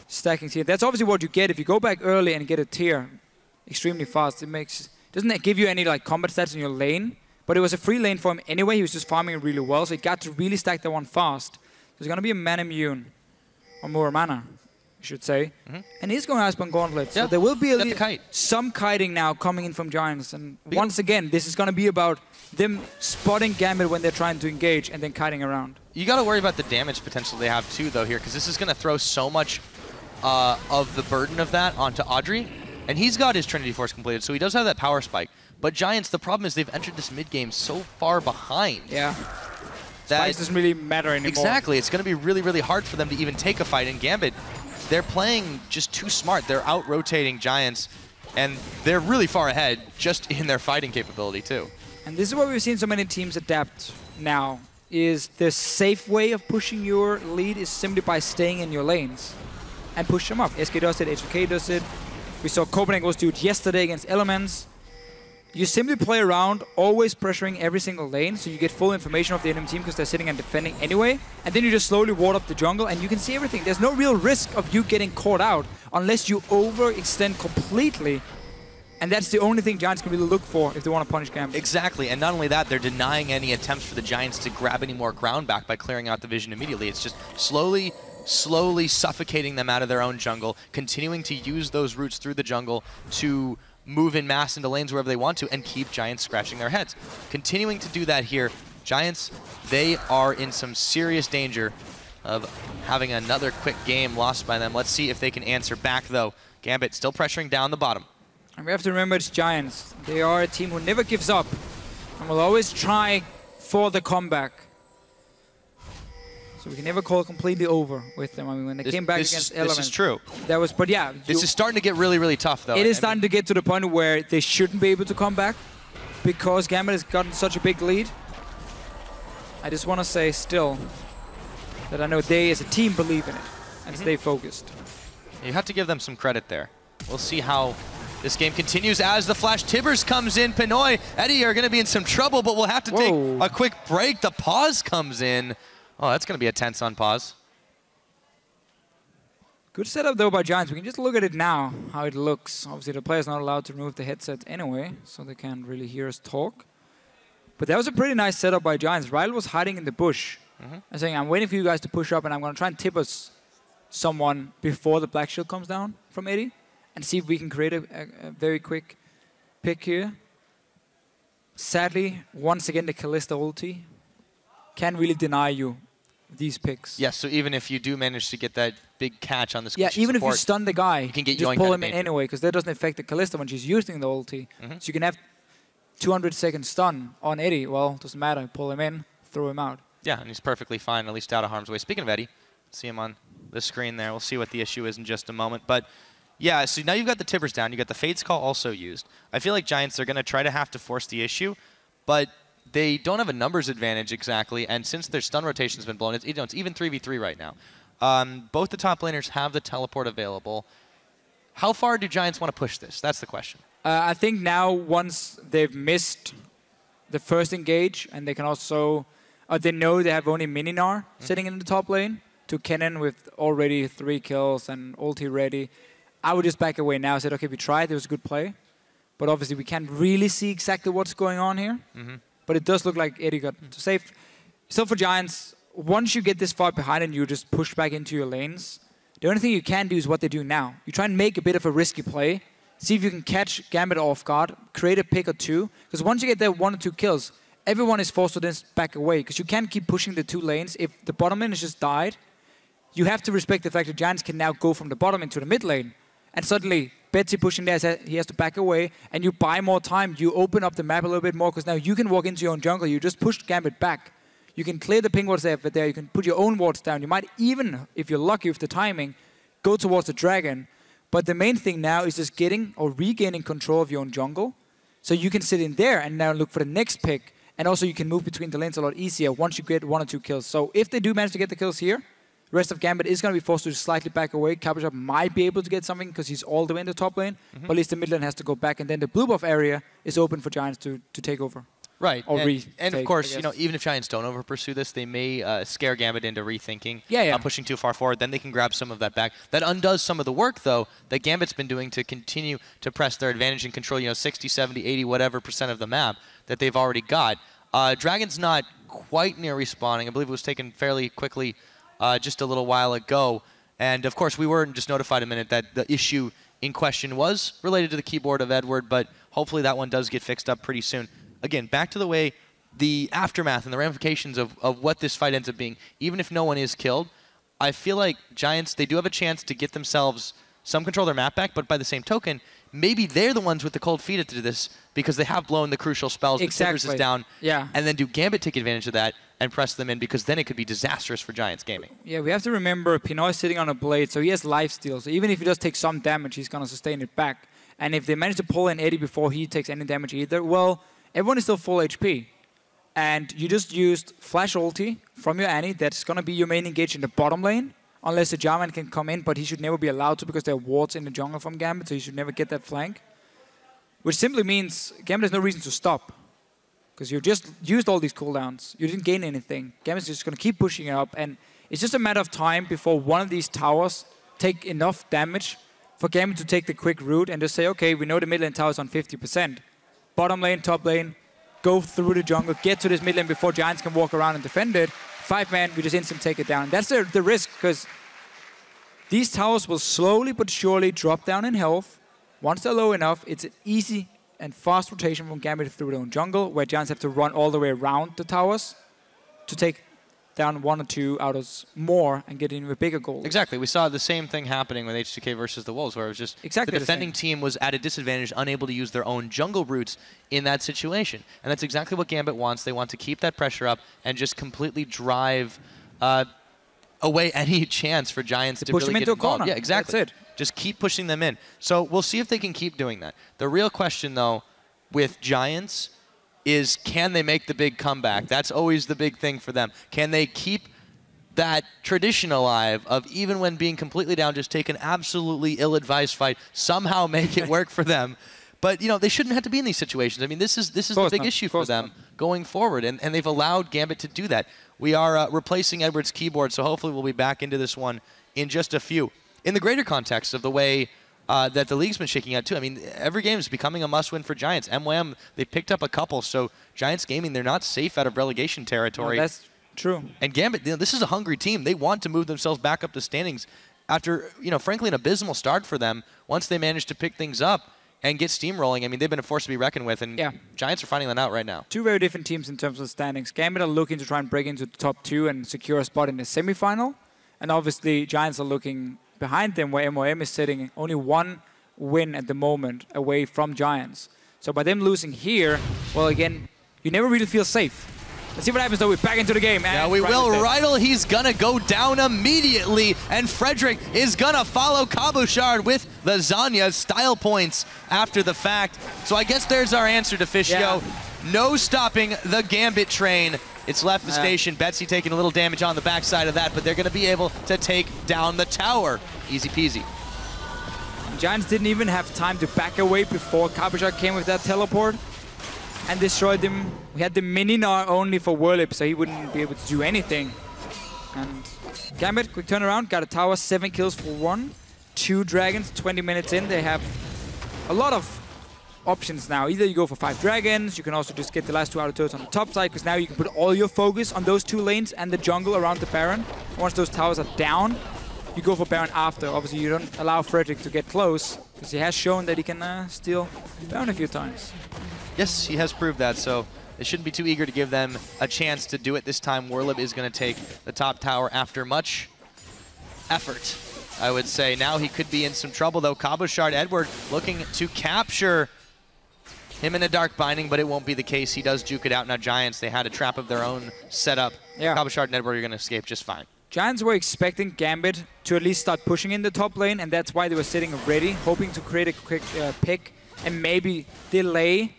Speaker 9: stacking tier. That's obviously what you get if you go back early and get a tier extremely fast. Doesn't give you any like combat stats in your lane, but it was a free lane for him anyway. He was just farming really well, so he got to really stack that one fast. There's gonna be a Manamune, or more mana, I should say, and he's going to Iceborne Gauntlet. So there will be some kiting now coming in from Giants, and once again, this is gonna be about them spotting Gambit when they're trying to engage and then kiting around.
Speaker 18: You got to worry about the damage potential they have too, though, here, because this is going to throw so much of the burden of that onto Audrey, and he's got his Trinity Force completed, so he does have that power spike. But Giants, the problem is they've entered this mid game so far behind.
Speaker 9: Yeah. Spikes doesn't really matter anymore.
Speaker 18: Exactly. It's going to be really, really hard for them to even take a fight. And Gambit, they're playing just too smart. They're out-rotating Giants, and they're really far ahead just in their fighting capability too.
Speaker 9: And this is what we've seen so many teams adapt now, is the safe way of pushing your lead is simply by staying in your lanes and push them up. SK does it, HK does it. We saw Copenhagen do it yesterday against Elements. You simply play around, always pressuring every single lane, so you get full information of the enemy team because they're sitting and defending anyway. And then you just slowly ward up the jungle, and you can see everything. There's no real risk of you getting caught out unless you overextend completely. And that's the only thing Giants can really look for if they want to punish Gambit.
Speaker 18: Exactly, and not only that, they're denying any attempts for the Giants to grab any more ground back by clearing out the vision immediately. It's just slowly suffocating them out of their own jungle, continuing to use those routes through the jungle to move in mass into lanes wherever they want to and keep Giants scratching their heads. Continuing to do that here, Giants, they are in some serious danger of having another quick game lost by them. Let's see if they can answer back, though. Gambit still pressuring down the bottom.
Speaker 9: And we have to remember it's Giants. They are a team who never gives up and will always try for the comeback. So we can never call it completely over with them. I mean, when they came back against Elements.
Speaker 18: This is true.
Speaker 9: That was, but yeah.
Speaker 18: This is starting to get really, really tough, though.
Speaker 9: It is starting to get to the point where they shouldn't be able to come back because Gambit has gotten such a big lead. I just want to say still that I know they as a team believe in it and stay focused.
Speaker 18: You have to give them some credit there. We'll see how this game continues as the flash. Tibbers comes in. Pinoy, Eddie are going to be in some trouble, but we'll have to take a quick break. The pause comes in. Oh, that's going to be a tense on pause.
Speaker 9: Good setup, though, by Giants. We can just look at it now, how it looks. Obviously, the player's not allowed to remove the headset anyway, so they can't really hear us talk. But that was a pretty nice setup by Giants. Ryle was hiding in the bush and saying, I'm waiting for you guys to push up, and I'm going to try and tip us someone before the black shield comes down from Eddie and see if we can create a very quick pick here. Sadly, once again, the Kalista ulti can't really deny you these picks.
Speaker 18: Yes, so even if you do manage to get that big catch on the squishy
Speaker 9: even
Speaker 18: support,
Speaker 9: if you stun the guy,
Speaker 18: you can get
Speaker 9: just pull him in anyway, because that doesn't affect the Kalista when she's using the ulti. So you can have 200-second stun on Eddie. Well, doesn't matter. Pull him in, throw him out.
Speaker 18: Yeah, and he's perfectly fine, at least out of harm's way. Speaking of Eddie, see him on the screen there. We'll see what the issue is in just a moment. But yeah, so now you've got the Tibbers down. You've got the Fade's Call also used. I feel like Giants are going to try to have to force the issue, but they don't have a numbers advantage exactly. And since their stun rotation has been blown, it's even 3v3 right now. Both the top laners have the teleport available. How far do Giants want to push this? That's the question.
Speaker 9: I think now once they've missed the first engage and they can also, they know they have only Mininar sitting in the top lane to Kennen with already 3 kills and ulti ready. I would just back away now and said, okay, we tried, it was a good play. But obviously we can't really see exactly what's going on here. But it does look like Eddie got to safe. So for Giants, once you get this far behind and you just push back into your lanes, the only thing you can do is what they do now. You try and make a bit of a risky play, see if you can catch Gambit off guard, create a pick or two. Because once you get that 1 or 2 kills, everyone is forced to then back away. Because you can't keep pushing the 2 lanes. If the bottom lane has just died, you have to respect the fact that Giants can now go from the bottom into the mid lane. And suddenly, Betsy pushing there, he has to back away, and you buy more time. You open up the map a little bit more, because now you can walk into your own jungle. You just push Gambit back. You can clear the ping wards there, you can put your own wards down. You might even, if you're lucky with the timing, go towards the dragon. But the main thing now is just getting or regaining control of your own jungle. So you can sit in there and now look for the next pick. And also you can move between the lanes a lot easier once you get 1 or 2 kills. So if they do manage to get the kills here, the rest of Gambit is going to be forced to slightly back away. Cabochard might be able to get something because he's all the way in the top lane. But at least the mid lane has to go back. And then the blue buff area is open for Giants to take over.
Speaker 18: Right,
Speaker 9: or
Speaker 18: and of course, you know, even if Giants don't over-pursue this, they may scare Gambit into rethinking, pushing too far forward. Then they can grab some of that back. That undoes some of the work, though, that Gambit's been doing to continue to press their advantage and control, 60, 70, 80, whatever % of the map that they've already got. Dragon's not quite near respawning. I believe it was taken fairly quickly just a little while ago. And, of course, we were just notified a minute that the issue in question was related to the keyboard of Edward, but hopefully that one does get fixed up pretty soon. Again, back to the way the aftermath and the ramifications of what this fight ends up being, even if no one is killed, I feel like Giants, they do have a chance to get themselves some control of their map back, but by the same token, maybe they're the ones with the cold feet to do this because they have blown the crucial spells.
Speaker 9: Exactly.
Speaker 18: The Tibbers is down.
Speaker 9: Yeah.
Speaker 18: And then do Gambit take advantage of that and press them in, because then it could be disastrous for Giants Gaming.
Speaker 9: Yeah, we have to remember Pinoy is sitting on a blade, so he has lifesteal. So even if he does take some damage, he's going to sustain it back. And if they manage to pull in Eddie before he takes any damage either, well, everyone is still full HP. And you just used flash ulti from your Annie. That's going to be your main engage in the bottom lane. Unless the Jarvan can come in, but he should never be allowed to because there are wards in the jungle from Gambit, so he should never get that flank. Which simply means Gambit has no reason to stop. Because you just used all these cooldowns. You didn't gain anything. Gambit's just going to keep pushing it up. And it's just a matter of time before one of these towers take enough damage for Gambit to take the quick route and just say, okay, we know the mid lane tower is on 50%. Bottom lane, top lane, go through the jungle, get to this mid lane before Giants can walk around and defend it. 5-man, we just instant take it down. And that's the risk, because these towers will slowly but surely drop down in health. Once they're low enough, it's an easy and fast rotation from Gambit through their own jungle, where Giants have to run all the way around the towers to take down 1 or 2 out of more and get in with bigger goals.
Speaker 18: Exactly. We saw the same thing happening with H2K versus the Wolves, where it was just the defending team was at a disadvantage, unable to use their own jungle routes in that situation. And that's exactly what Gambit wants. They want to keep that pressure up and just completely drive away any chance for Giants to
Speaker 9: push
Speaker 18: really
Speaker 9: them
Speaker 18: get
Speaker 9: into
Speaker 18: involved.
Speaker 9: a corner.
Speaker 18: Yeah, exactly.
Speaker 9: That's it.
Speaker 18: Just keep pushing them in. So we'll see if they can keep doing that. The real question, though, with Giants is, can they make the big comeback? That's always the big thing for them. Can they keep that tradition alive of, even when being completely down, just take an absolutely ill-advised fight, somehow make it work for them? But, you know, they shouldn't have to be in these situations. I mean, this is the big issue for them going forward, and they've allowed Gambit to do that. We are replacing Edward's keyboard, so hopefully we'll be back into this one in just a few. In the greater context of the way that the league's been shaking out too. I mean, every game is becoming a must-win for Giants. MWM, they picked up a couple, so Giants Gaming, they're not safe out of relegation territory.
Speaker 9: No, that's true.
Speaker 18: And Gambit, you know, this is a hungry team. They want to move themselves back up the standings after, you know, frankly, an abysmal start for them. Once they managed to pick things up and get steamrolling, I mean, they've been a force to be reckoned with, and Giants are finding that out right now.
Speaker 9: Two very different teams in terms of standings. Gambit are looking to try and break into the top 2 and secure a spot in the semifinal, and obviously Giants are looking behind them, where MOM is sitting only 1 win at the moment away from Giants. So by them losing here, well, again, you never really feel safe. Let's see what happens, though. We're back into the game.
Speaker 18: Yeah, we will. Rydell, he's going to go down immediately, and Frederick is going to follow Cabochard with the Zanya style points after the fact. So I guess there's our answer to Fishio. No stopping the Gambit train. It's left the station. Betsy taking a little damage on the backside of that, but they're going to be able to take down the tower. Easy peasy.
Speaker 9: Giants didn't even have time to back away before Cabochard came with that teleport and destroyed him. We had the mini Gnar only for Whirlip, so he wouldn't be able to do anything. And Gambit, quick turnaround, got a tower, 7 kills for 1. 2 dragons, 20 minutes in. They have a lot of options now. Either you go for 5 dragons, you can also just get the last 2 outer turrets on the top side, because now you can put all your focus on those 2 lanes and the jungle around the Baron. Once those towers are down, you go for Baron after. Obviously, you don't allow Frederick to get close, because he has shown that he can steal Baron a few times.
Speaker 18: Yes, he has proved that, so they shouldn't be too eager to give them a chance to do it this time. Whirlib is going to take the top tower after much effort, I would say. Now he could be in some trouble, though. Cabochard Edward looking to capture him in a dark binding, but it won't be the case. He does juke it out. Now Giants, they had a trap of their own set up. Cabochard and Edward are going to escape just fine.
Speaker 9: Giants were expecting Gambit to at least start pushing in the top lane, and that's why they were sitting ready, hoping to create a quick pick and maybe delay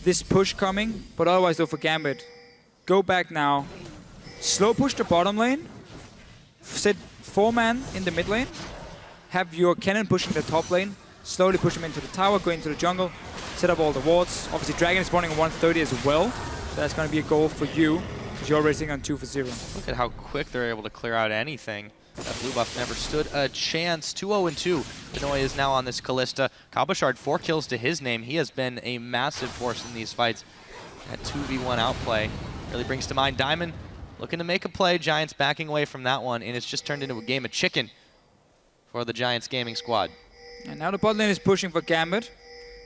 Speaker 9: this push coming. But otherwise, though, for Gambit, go back now, slow push the bottom lane, set 4-man in the mid lane, have your cannon pushing the top lane, slowly push him into the tower, go into the jungle, set up all the wards. Obviously, Dragon is spawning on 130 as well, so that's going to be a goal for you, because you're already sitting on 2 for 0.
Speaker 18: Look at how quick they're able to clear out anything. That blue buff never stood a chance. 2-0-2. Benoit is now on this Kalista. Cabochard, 4 kills to his name. He has been a massive force in these fights. That 2v1 outplay really brings to mind Diamond looking to make a play. Giants backing away from that one, and it's just turned into a game of chicken for the Giants gaming squad.
Speaker 9: And now the bot lane is pushing for Gambit.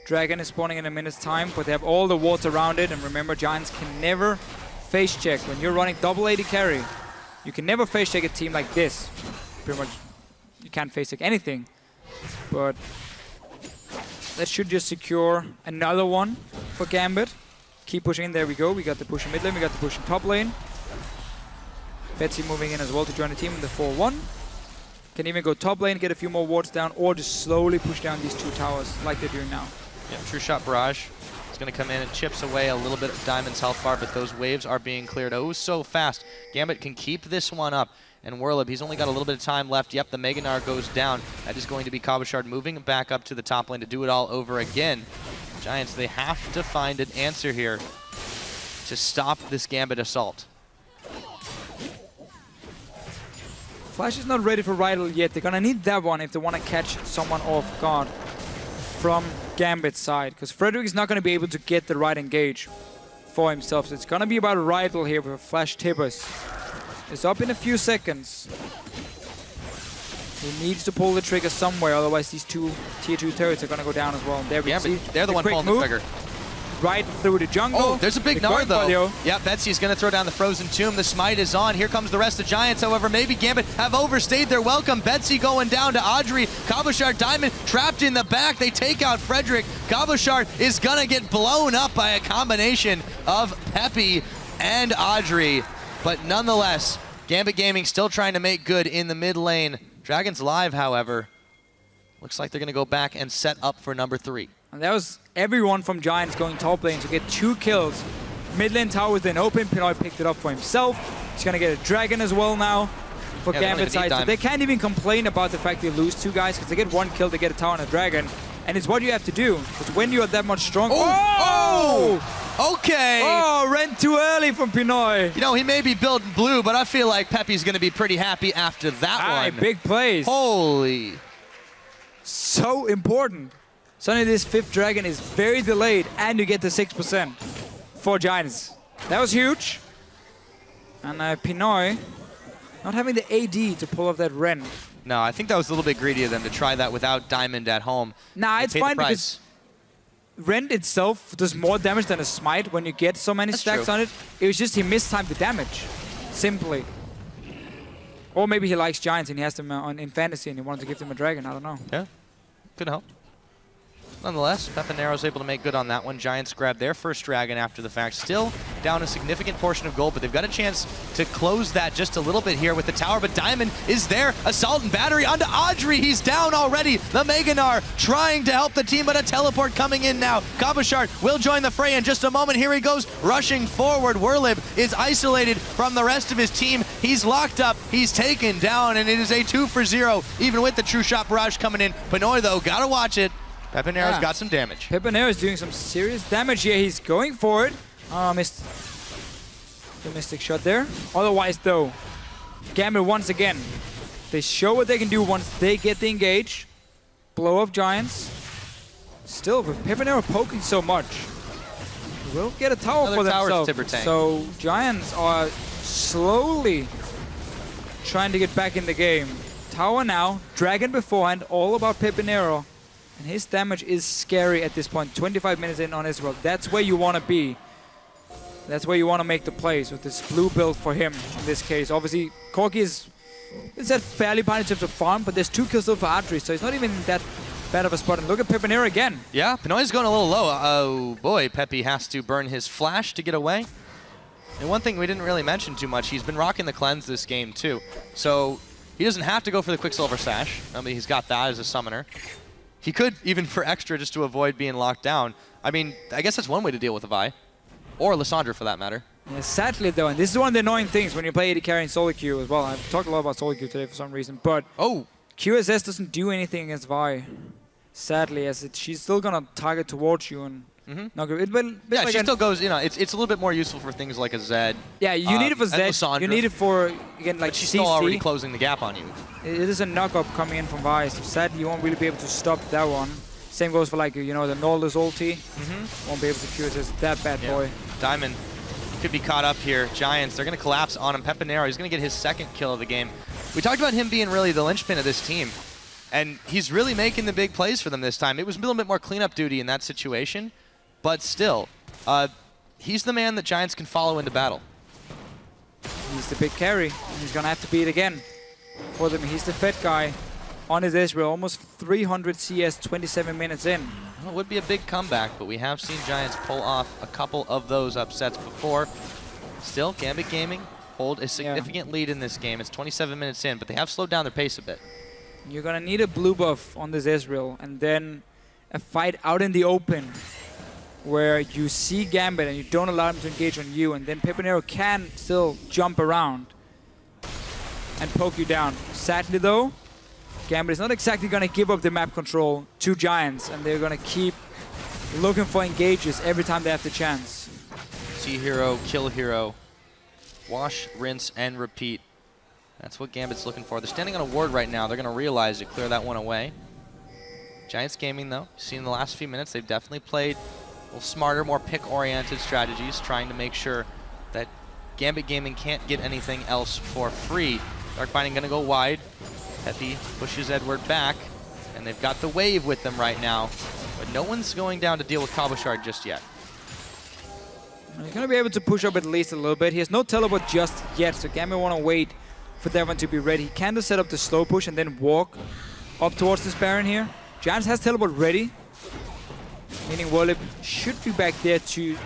Speaker 9: Dragon is spawning in a minute's time, but they have all the wards around it. And remember, Giants can never face check. When you're running double AD carry, you can never face check a team like this. Pretty much, you can't face check anything. But that should just secure another one for Gambit. Keep pushing in. There we go. We got the push in mid lane. We got the push in top lane. Betsy moving in as well to join the team in the 4-1. Can even go top lane, get a few more wards down, or just slowly push down these 2 towers like they're doing now.
Speaker 18: Yeah, True Shot Barrage is going to come in and chips away a little bit of Diamond's health bar, but those waves are being cleared oh so fast. Gambit can keep this one up, and Whirlib, he's only got a little bit of time left. Yep, the Mega Gnar goes down. That is going to be Cabochard moving back up to the top lane to do it all over again. Giants, they have to find an answer here to stop this Gambit assault.
Speaker 9: Flash is not ready for Rydell yet. They're going to need that one if they want to catch someone off guard from Gambit's side, because Frederick is not going to be able to get the right engage for himself. So it's going to be about Rydell here with Flash Tibbers. It's up in a few seconds. He needs to pull the trigger somewhere, otherwise these two tier 2 turrets are going to go down as well. And there we see
Speaker 18: they're the one pulling the trigger.
Speaker 9: Right through the jungle.
Speaker 18: Oh, there's a big Gnar though. Yeah, Betsy's going to throw down the Frozen Tomb. The smite is on. Here comes the rest of Giants. However, maybe Gambit have overstayed their welcome. Betsy going down to Audrey. Cabochard Diamond trapped in the back. They take out Frederick. Cabochard is going to get blown up by a combination of Peppy and Audrey. But nonetheless, Gambit Gaming still trying to make good in the mid lane. Dragons Live, however, looks like they're going to go back and set up for number 3.
Speaker 9: And that was everyone from Giants going top lane to get 2 kills. Mid lane tower was then open. Pinoy picked it up for himself. He's going to get a dragon as well now for Gambit side. So they can't even complain about the fact they lose 2 guys because they get 1 kill, they get a tower and a dragon. And it's what you have to do. Because when you are that much stronger...
Speaker 18: Oh! Okay!
Speaker 9: Oh, ran too early from Pinoy.
Speaker 18: You know, he may be building blue, but I feel like Peppy's going to be pretty happy after that one.
Speaker 9: Big plays.
Speaker 18: Holy.
Speaker 9: So important. Suddenly this 5th dragon is very delayed, and you get the 6% for Giants. That was huge. And Pinoy not having the AD to pull off that Ren.
Speaker 18: No, I think that was a little bit greedy of them to try that without Diamond at home.
Speaker 9: Nah, it's fine because Rend itself does more damage than a smite when you get so many stacks on it. It was just he mistimed the damage, simply. Or maybe he likes Giants and he has them in fantasy and he wanted to give them a dragon, I don't know.
Speaker 18: Yeah, could help. Nonetheless, Pepinero's able to make good on that one. Giants grab their first dragon after the fact. Still down a significant portion of gold, but they've got a chance to close that just a little bit here with the tower. But Diamond is there. Assault and battery onto Audrey. He's down already. The Meganar trying to help the team, but a teleport coming in now. Cabochard will join the fray in just a moment. Here he goes, rushing forward. Werlib is isolated from the rest of his team. He's locked up. He's taken down, and it is a 2 for 0, even with the True Shot Barrage coming in. Pinoy, though, gotta watch it. Pepinero's got some damage.
Speaker 9: Pepinero's doing some serious damage here. He's going for it. Missed the Mystic shot there. Otherwise, though, Gambit once again. They show what they can do once they get the engage. Blow up Giants. Still, with Pepinero poking so much, we'll get a tower for themselves. So Giants are slowly trying to get back in the game. Tower now, Dragon beforehand, all about Pepinero. And his damage is scary at this point. 25 minutes in on Israel. That's where you want to be. That's where you want to make the plays with this blue build for him in this case. Obviously, Corki is at fairly behind in terms of farm, but there's 2 kills still for Audrey, so he's not even that bad of a spot. And look at Pepinero again.
Speaker 18: Yeah, Pinoy's going a little low. Oh boy, Peppy has to burn his flash to get away. And one thing we didn't really mention too much, he's been rocking the cleanse this game too. So he doesn't have to go for the Quicksilver Sash. I mean, he's got that as a summoner. He could, even for extra, just to avoid being locked down. I mean, I guess that's one way to deal with a Vi. Or Lissandra, for that matter.
Speaker 9: Yeah, sadly, though, and this is one of the annoying things when you play AD carry in solo queue as well. I've talked a lot about solo queue today for some reason, but QSS doesn't do anything against Vi. Sadly, as she's still going to target towards you and not good.
Speaker 18: Yeah, like she still goes, you know, it's a little bit more useful for things like a Zed.
Speaker 9: Yeah, you need it for Zed. You need it for, again, like
Speaker 18: but she's
Speaker 9: CC.
Speaker 18: still already closing the gap on you.
Speaker 9: It is a knock-up coming in from Vi, so sadly you won't really be able to stop that one. Same goes for, like, you know, the Nolda's ulti. Won't be able to QSS that bad boy.
Speaker 18: Diamond could be caught up here. Giants, they're going to collapse on him. Pepinero, he's going to get his 2nd kill of the game. We talked about him being really the linchpin of this team. And he's really making the big plays for them this time. It was a little bit more cleanup duty in that situation. But still, he's the man that Giants can follow into battle.
Speaker 9: He's the big carry. And he's going to have to beat again for them. He's the Fed guy on his Israel. Almost 300 CS, 27 minutes in.
Speaker 18: Well, it would be a big comeback, but we have seen Giants pull off a couple of those upsets before. Still, Gambit Gaming hold a significant lead in this game. It's 27 minutes in, but they have slowed down their pace a bit.
Speaker 9: You're going to need a blue buff on this Israel, and then a fight out in the open where you see Gambit and you don't allow him to engage on you, and then Pepinero can still jump around and poke you down. Sadly, though, Gambit is not exactly going to give up the map control to Giants, and they're going to keep looking for engages every time they have the chance.
Speaker 18: See hero, kill hero, wash, rinse, and repeat. That's what Gambit's looking for. They're standing on a ward right now. They're going to realize to clear that one away. Giants Gaming, though, seen in the last few minutes, they've definitely played a little smarter, more pick-oriented strategies, trying to make sure that Gambit Gaming can't get anything else for free. Dark Binding going to go wide. Peppy pushes Edward back, and they've got the wave with them right now. But no one's going down to deal with Cabochard just yet.
Speaker 9: He's going to be able to push up at least a little bit. He has no teleport just yet, so Gambit want to wait for that one to be ready. He can just set up the slow push and then walk up towards this Baron here. Giants has teleport ready, meaning Wolip should be back there to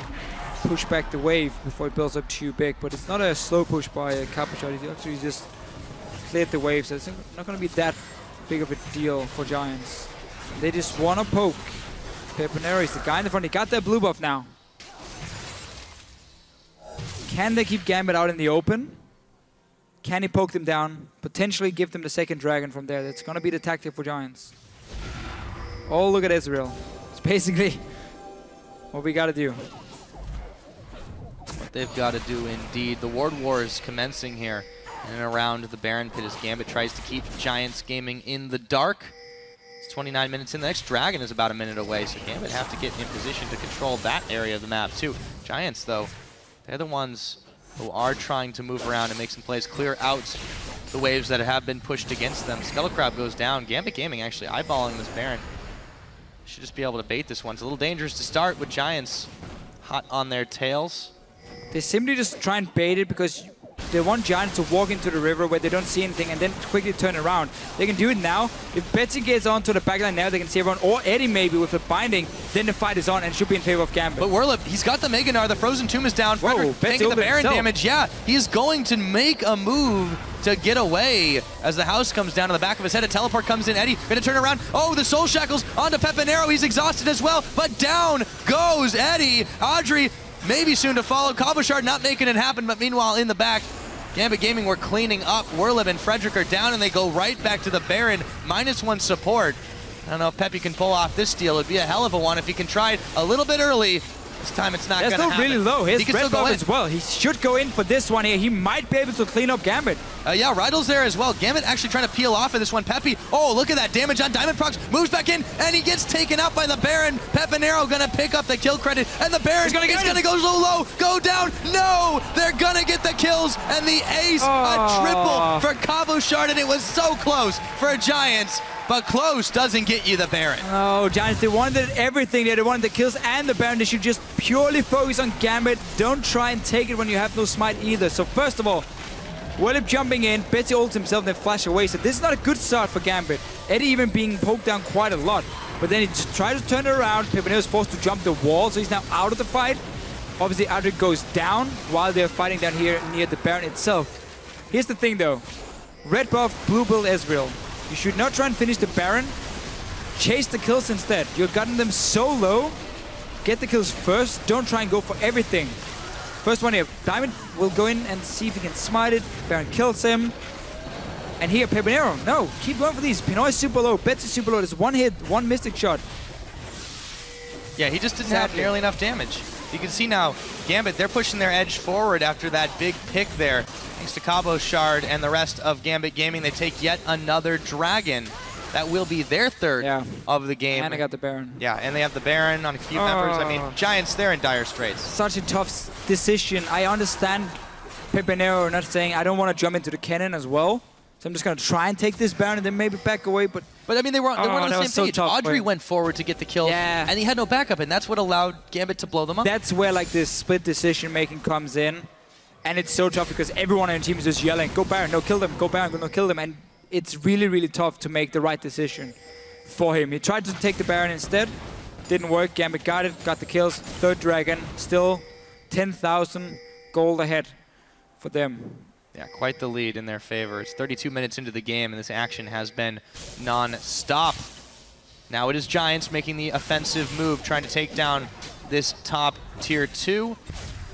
Speaker 9: push back the wave before it builds up too big. But it's not a slow push by Cabochard. He actually just cleared the wave, so it's not going to be that big of a deal for Giants. They just want to poke. Peponero is the guy in the front. He got that blue buff now. Can they keep Gambit out in the open? Can he poke them down? Potentially give them the second dragon from there. That's going to be the tactic for Giants. Oh, look at Ezreal. It's basically what we got to do.
Speaker 18: What they've got to do indeed. The Ward War is commencing here in and around the Baron pit as Gambit tries to keep Giants gaming in the dark. It's 29 minutes in. The next dragon is about a minute away, so Gambit have to get in position to control that area of the map too. Giants, though, they're the ones who are trying to move around and make some plays, clear out the waves that have been pushed against them. Scuttlecrab goes down. Gambit Gaming actually eyeballing this Baron. Should just be able to bait this one. It's a little dangerous to start with Giants hot on their tails.
Speaker 9: They simply just try and bait it because they want Giants to walk into the river where they don't see anything and then quickly turn around. They can do it now. If Betsy gets onto the backline now, they can see everyone, or Eddie maybe with a binding, then the fight is on and should be in favor of Gambit.
Speaker 18: But Werlip, he's got the Meganar, the Frozen Tomb is down. Frederick taking the Baron damage. Yeah, he's going to make a move to get away as the house comes down to the back of his head. A teleport comes in. Eddie gonna turn around. Oh, the Soul Shackles onto Peponero. He's exhausted as well, but down goes Eddie. Audrey maybe soon to follow. Cabochard not making it happen, but meanwhile in the back, Gambit Gaming were cleaning up. Werlip and Frederick are down, and they go right back to the Baron. -1 support. I don't know if Peppy can pull off this steal. It'd be a hell of a one if he can try it a little bit early. This time it's not going to happen.
Speaker 9: That's still really low. His
Speaker 18: he can
Speaker 9: red
Speaker 18: still go
Speaker 9: buff
Speaker 18: in
Speaker 9: as well. He should go in for this one here. He might be able to clean up Gambit.
Speaker 18: Yeah, Rydell's there as well. Gambit actually trying to peel off of this one. Peppy, oh, look at that damage on Diamond Prox. Moves back in, and he gets taken out by the Baron. Peponero going to pick up the kill credit, and the Baron is going to go so low, go down. No, they're going to get the kills, and the ace, a triple for Cabochard, and it was so close for Giants. But close doesn't get you the Baron.
Speaker 9: Oh, Giants, they wanted everything there. They wanted the kills and the Baron. They should just purely focus on Gambit. Don't try and take it when you have no smite either. So first of all, Werlip jumping in, Betsy ults himself, then flash away. So this is not a good start for Gambit. Eddie even being poked down quite a lot. But then he just tries to turn it around. Peponero is forced to jump the wall, so he's now out of the fight. Obviously, Adric goes down while they're fighting down here near the Baron itself. Here's the thing, though. Red buff, blue build Ezreal. You should not try and finish the Baron. Chase the kills instead. You've gotten them so low. Get the kills first. Don't try and go for everything. First one here. Diamond will go in and see if he can smite it. Baron kills him. And here, Peponero. No, keep going for these. Pinoy is super low. Betsy is super low. There's one hit, one mystic shot.
Speaker 18: Yeah, he just didn't have nearly enough damage. You can see now, Gambit, they're pushing their edge forward after that big pick there. Thanks to Cabochard and the rest of Gambit Gaming, they take yet another dragon. That will be their third of the game.
Speaker 9: And I got the Baron.
Speaker 18: Yeah, and they have the Baron on a few members. I mean, Giants, they're in dire straits.
Speaker 9: Such a tough decision. I understand Peponero not saying, I don't want to jump into the cannon as well. So I'm just going to try and take this Baron and then maybe back away. But
Speaker 18: I mean, they weren't on the same page.
Speaker 9: So
Speaker 18: Audrey went forward to get the kill, and he had no backup, and that's what allowed Gambit to blow them up.
Speaker 9: That's where like this split decision making comes in. And it's so tough because everyone on the team is just yelling, go Baron, no kill them, go Baron, no kill them. And it's really, really tough to make the right decision for him. He tried to take the Baron instead. Didn't work. Gambit got it, got the kills. Third dragon, still 10,000 gold ahead for them.
Speaker 18: Yeah, quite the lead in their favor. It's 32 minutes into the game, and this action has been non-stop. Now it is Giants making the offensive move, trying to take down this top tier 2.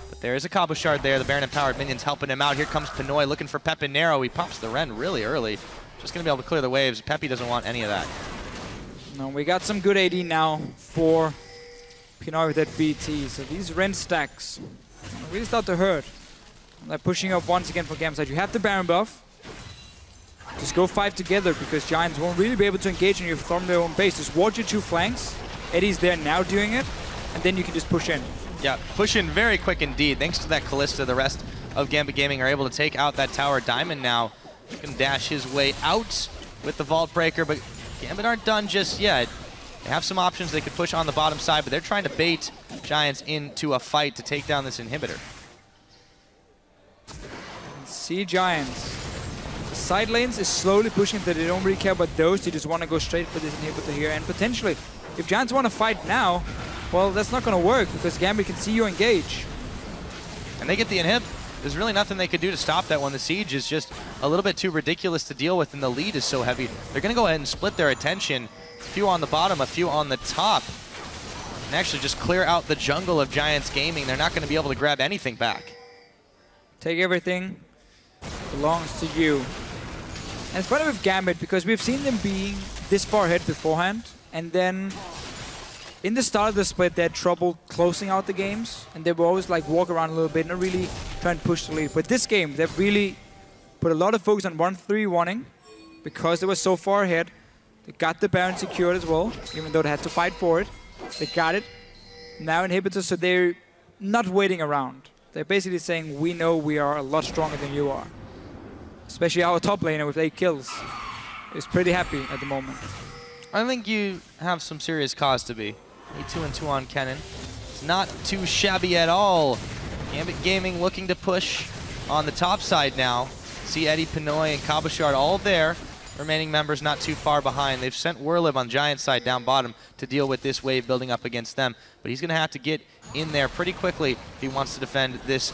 Speaker 18: But there is a Cabochard there, the Baron-empowered minions helping him out. Here comes Pinoy looking for Peponero. He pops the Ren really early. Just going to be able to clear the waves. Peppy doesn't want any of that.
Speaker 9: No, we got some good AD now for Pinoy with that BT. So these Ren stacks really start to hurt. They're pushing up once again for Gamside. You have the Baron buff. Just go fight together because Giants won't really be able to engage on you from their own base. Just watch your two flanks. Eddie's there now doing it. And then you can just push in.
Speaker 18: Yeah, push in very quick indeed. Thanks to that Kalista, the rest of Gambit Gaming are able to take out that tower. Diamond now can dash his way out. with the Vault Breaker, but Gambit aren't done just yet. They have some options they could push on the bottom side, but they're trying to bait Giants into a fight to take down this inhibitor.
Speaker 9: See Giants. The side lanes is slowly pushing that they don't really care about those. They just want to go straight for this inhibitor here. And potentially, if Giants want to fight now, well, that's not going to work because Gambit can see you engage.
Speaker 18: And they get the inhib. There's really nothing they could do to stop that one. The siege is just a little bit too ridiculous to deal with, and the lead is so heavy. They're going to go ahead and split their attention. A few on the bottom, a few on the top. And actually just clear out the jungle of Giants Gaming. They're not going to be able to grab anything back.
Speaker 9: Take everything. Belongs to you. And it's funny with Gambit because we've seen them being this far ahead beforehand, and then in the start of the split they had trouble closing out the games, and they would always like walk around a little bit, not really try and push the lead. But this game they've really put a lot of focus on 1-3-1-ing because they were so far ahead. They got the Baron secured as well, even though they had to fight for it. They got it. Now inhibitors, so they're not waiting around. They're basically saying, we know we are a lot stronger than you are. Especially our top laner with 8 kills. Is pretty happy at the moment.
Speaker 18: I think you have some serious cause to be. 2-2 on Kennen. It's not too shabby at all. Gambit Gaming looking to push on the top side now. See Eddie, Pinoy, and Cabochard all there. Remaining members not too far behind. They've sent Werlib on Giant side down bottom to deal with this wave building up against them. But he's going to have to get in there pretty quickly if he wants to defend this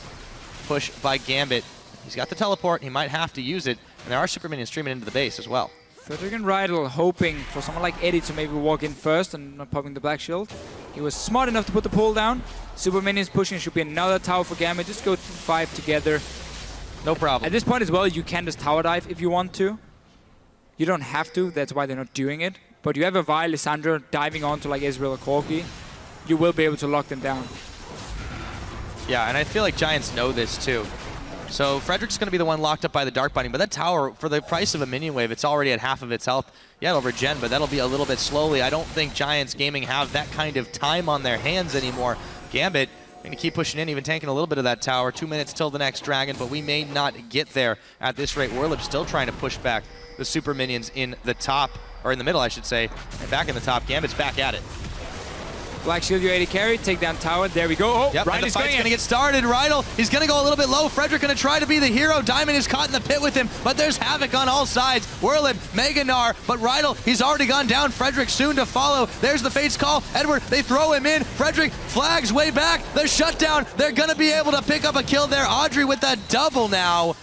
Speaker 18: push by Gambit. He's got the teleport. He might have to use it. And there are super minions streaming into the base as well.
Speaker 9: FLICKR and Rydell hoping for someone like Eddie to maybe walk in first and not popping the black shield. He was smart enough to put the pull down. Super minions pushing. Should be another tower for Gambit. Just go 5 together.
Speaker 18: No problem.
Speaker 9: At this point as well, you can just tower dive if you want to. You don't have to, that's why they're not doing it. But you have a Vi, Lissandra diving onto like Israel or Corki, you will be able to lock them down.
Speaker 18: Yeah, and I feel like Giants know this too. So Frederick's going to be the one locked up by the Dark Binding, but that tower, for the price of a minion wave, it's already at half of its health. Yeah, it'll regen, but that'll be a little bit slowly. I don't think Giants Gaming have that kind of time on their hands anymore. Gambit going to keep pushing in, even tanking a little bit of that tower. 2 minutes till the next dragon, but we may not get there at this rate. Werlib still trying to push back the super minions in the top, or in the middle, I should say, and back in the top. Gambit's back at it.
Speaker 9: Black shield, your AD carry, take down tower. There we go. Oh,
Speaker 18: yep, and the fight's going to get started. Rydell, he's going to go a little bit low. Frederick going to try to be the hero. Diamond is caught in the pit with him, but there's havoc on all sides. Werlib, Meganar, but Rydell, he's already gone down. Frederick soon to follow. There's the Fate's call. Edward, they throw him in. Frederick flags way back. The shutdown. They're going to be able to pick up a kill there. Audrey with that double now.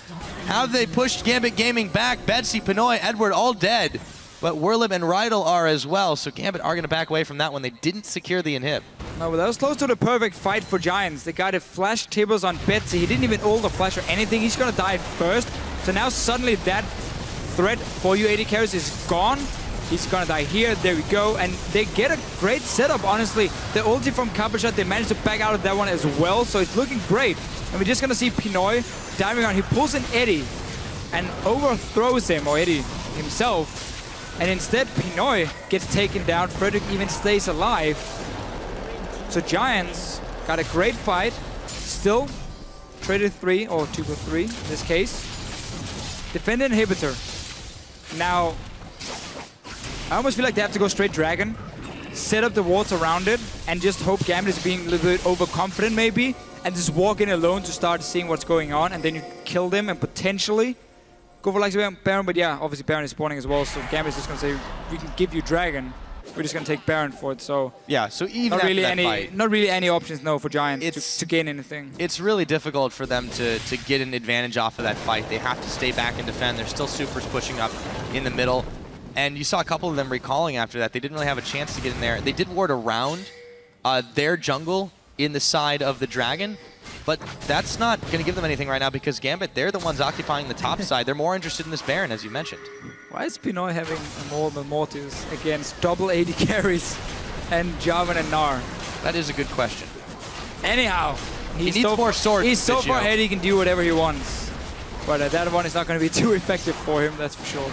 Speaker 18: Have they pushed Gambit Gaming back? Betsy, Pinoy, Edward, all dead. But Werlib and Rydell are as well, so Gambit are going to back away from that one. They didn't secure the inhib.
Speaker 9: No, but that was close to the perfect fight for Giants. They got a flash tables on Betsy. He didn't even ult the flash or anything. He's going to die first. So now suddenly that threat for you AD carries is gone. He's going to die here. There we go. And they get a great setup, honestly. The ulti from Cabochard, they managed to back out of that one as well. So it's looking great. And we're just going to see Pinoy diving on. He pulls in Eddie and overthrows him, or Eddie himself. And instead, Pinoy gets taken down. Frederick even stays alive. So Giants got a great fight. Still traded 3, or 2-3 in this case. Defend inhibitor. Now, I almost feel like they have to go straight dragon, set up the wards around it, and just hope Gambit is being a little bit overconfident maybe, and just walk in alone to start seeing what's going on, and then you kill them and potentially go for like Baron, but yeah, obviously Baron is spawning as well, so Gambit is just going to say, we can give you dragon, we're just going to take Baron for it, so...
Speaker 18: Yeah, so even
Speaker 9: not really
Speaker 18: after that fight,
Speaker 9: not really any options, no, for Giants to gain anything.
Speaker 18: It's really difficult for them to get an advantage off of that fight. They have to stay back and defend. There's still supers pushing up in the middle. And you saw a couple of them recalling after that. They didn't really have a chance to get in there. They did ward around their jungle in the side of the dragon, but that's not going to give them anything right now because Gambit, they're the ones occupying the top side. They're more interested in this Baron, as you mentioned.
Speaker 9: Why is Pinoy having a more than Mortis against double AD carries and Jarvan and Gnar?
Speaker 18: That is a good question.
Speaker 9: Anyhow,
Speaker 18: he needs more swords.
Speaker 9: He's so far ahead he can do whatever he wants. But that one is not going to be too effective for him, that's for sure.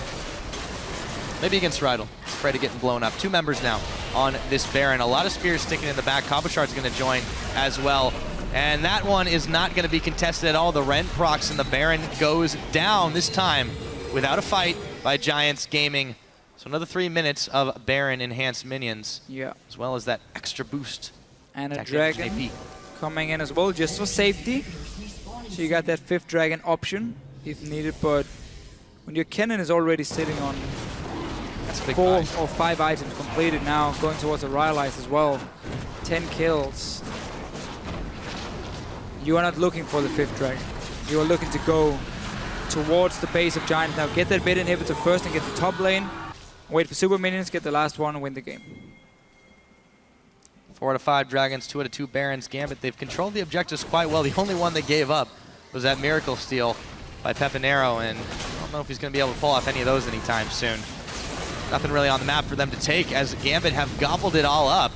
Speaker 18: Maybe against Rydell. He's afraid of getting blown up. 2 members now on this Baron. A lot of spears sticking in the back. Cabochard's going to join as well. And that one is not going to be contested at all. The Rend procs and the Baron goes down this time without a fight. by Giants Gaming. So another 3 minutes of Baron enhanced minions.
Speaker 9: Yeah.
Speaker 18: As well as that extra boost.
Speaker 9: And a dragon coming in as well, just for safety. So you got that 5th dragon option if needed, but when your cannon is already sitting on 4 or 5 items completed now, going towards a Rhyolize as well, 10 kills. You are not looking for the 5th dragon. You are looking to go towards the base of Giants now. Get that mid inhibitor first and get the top lane. Wait for super minions, get the last one and win the game.
Speaker 18: 4 out of 5 dragons, 2 out of 2 barons. Gambit, they've controlled the objectives quite well. The only one they gave up was that miracle steal by Pepinero, and I don't know if he's going to be able to pull off any of those anytime soon. Nothing really on the map for them to take as Gambit have gobbled it all up.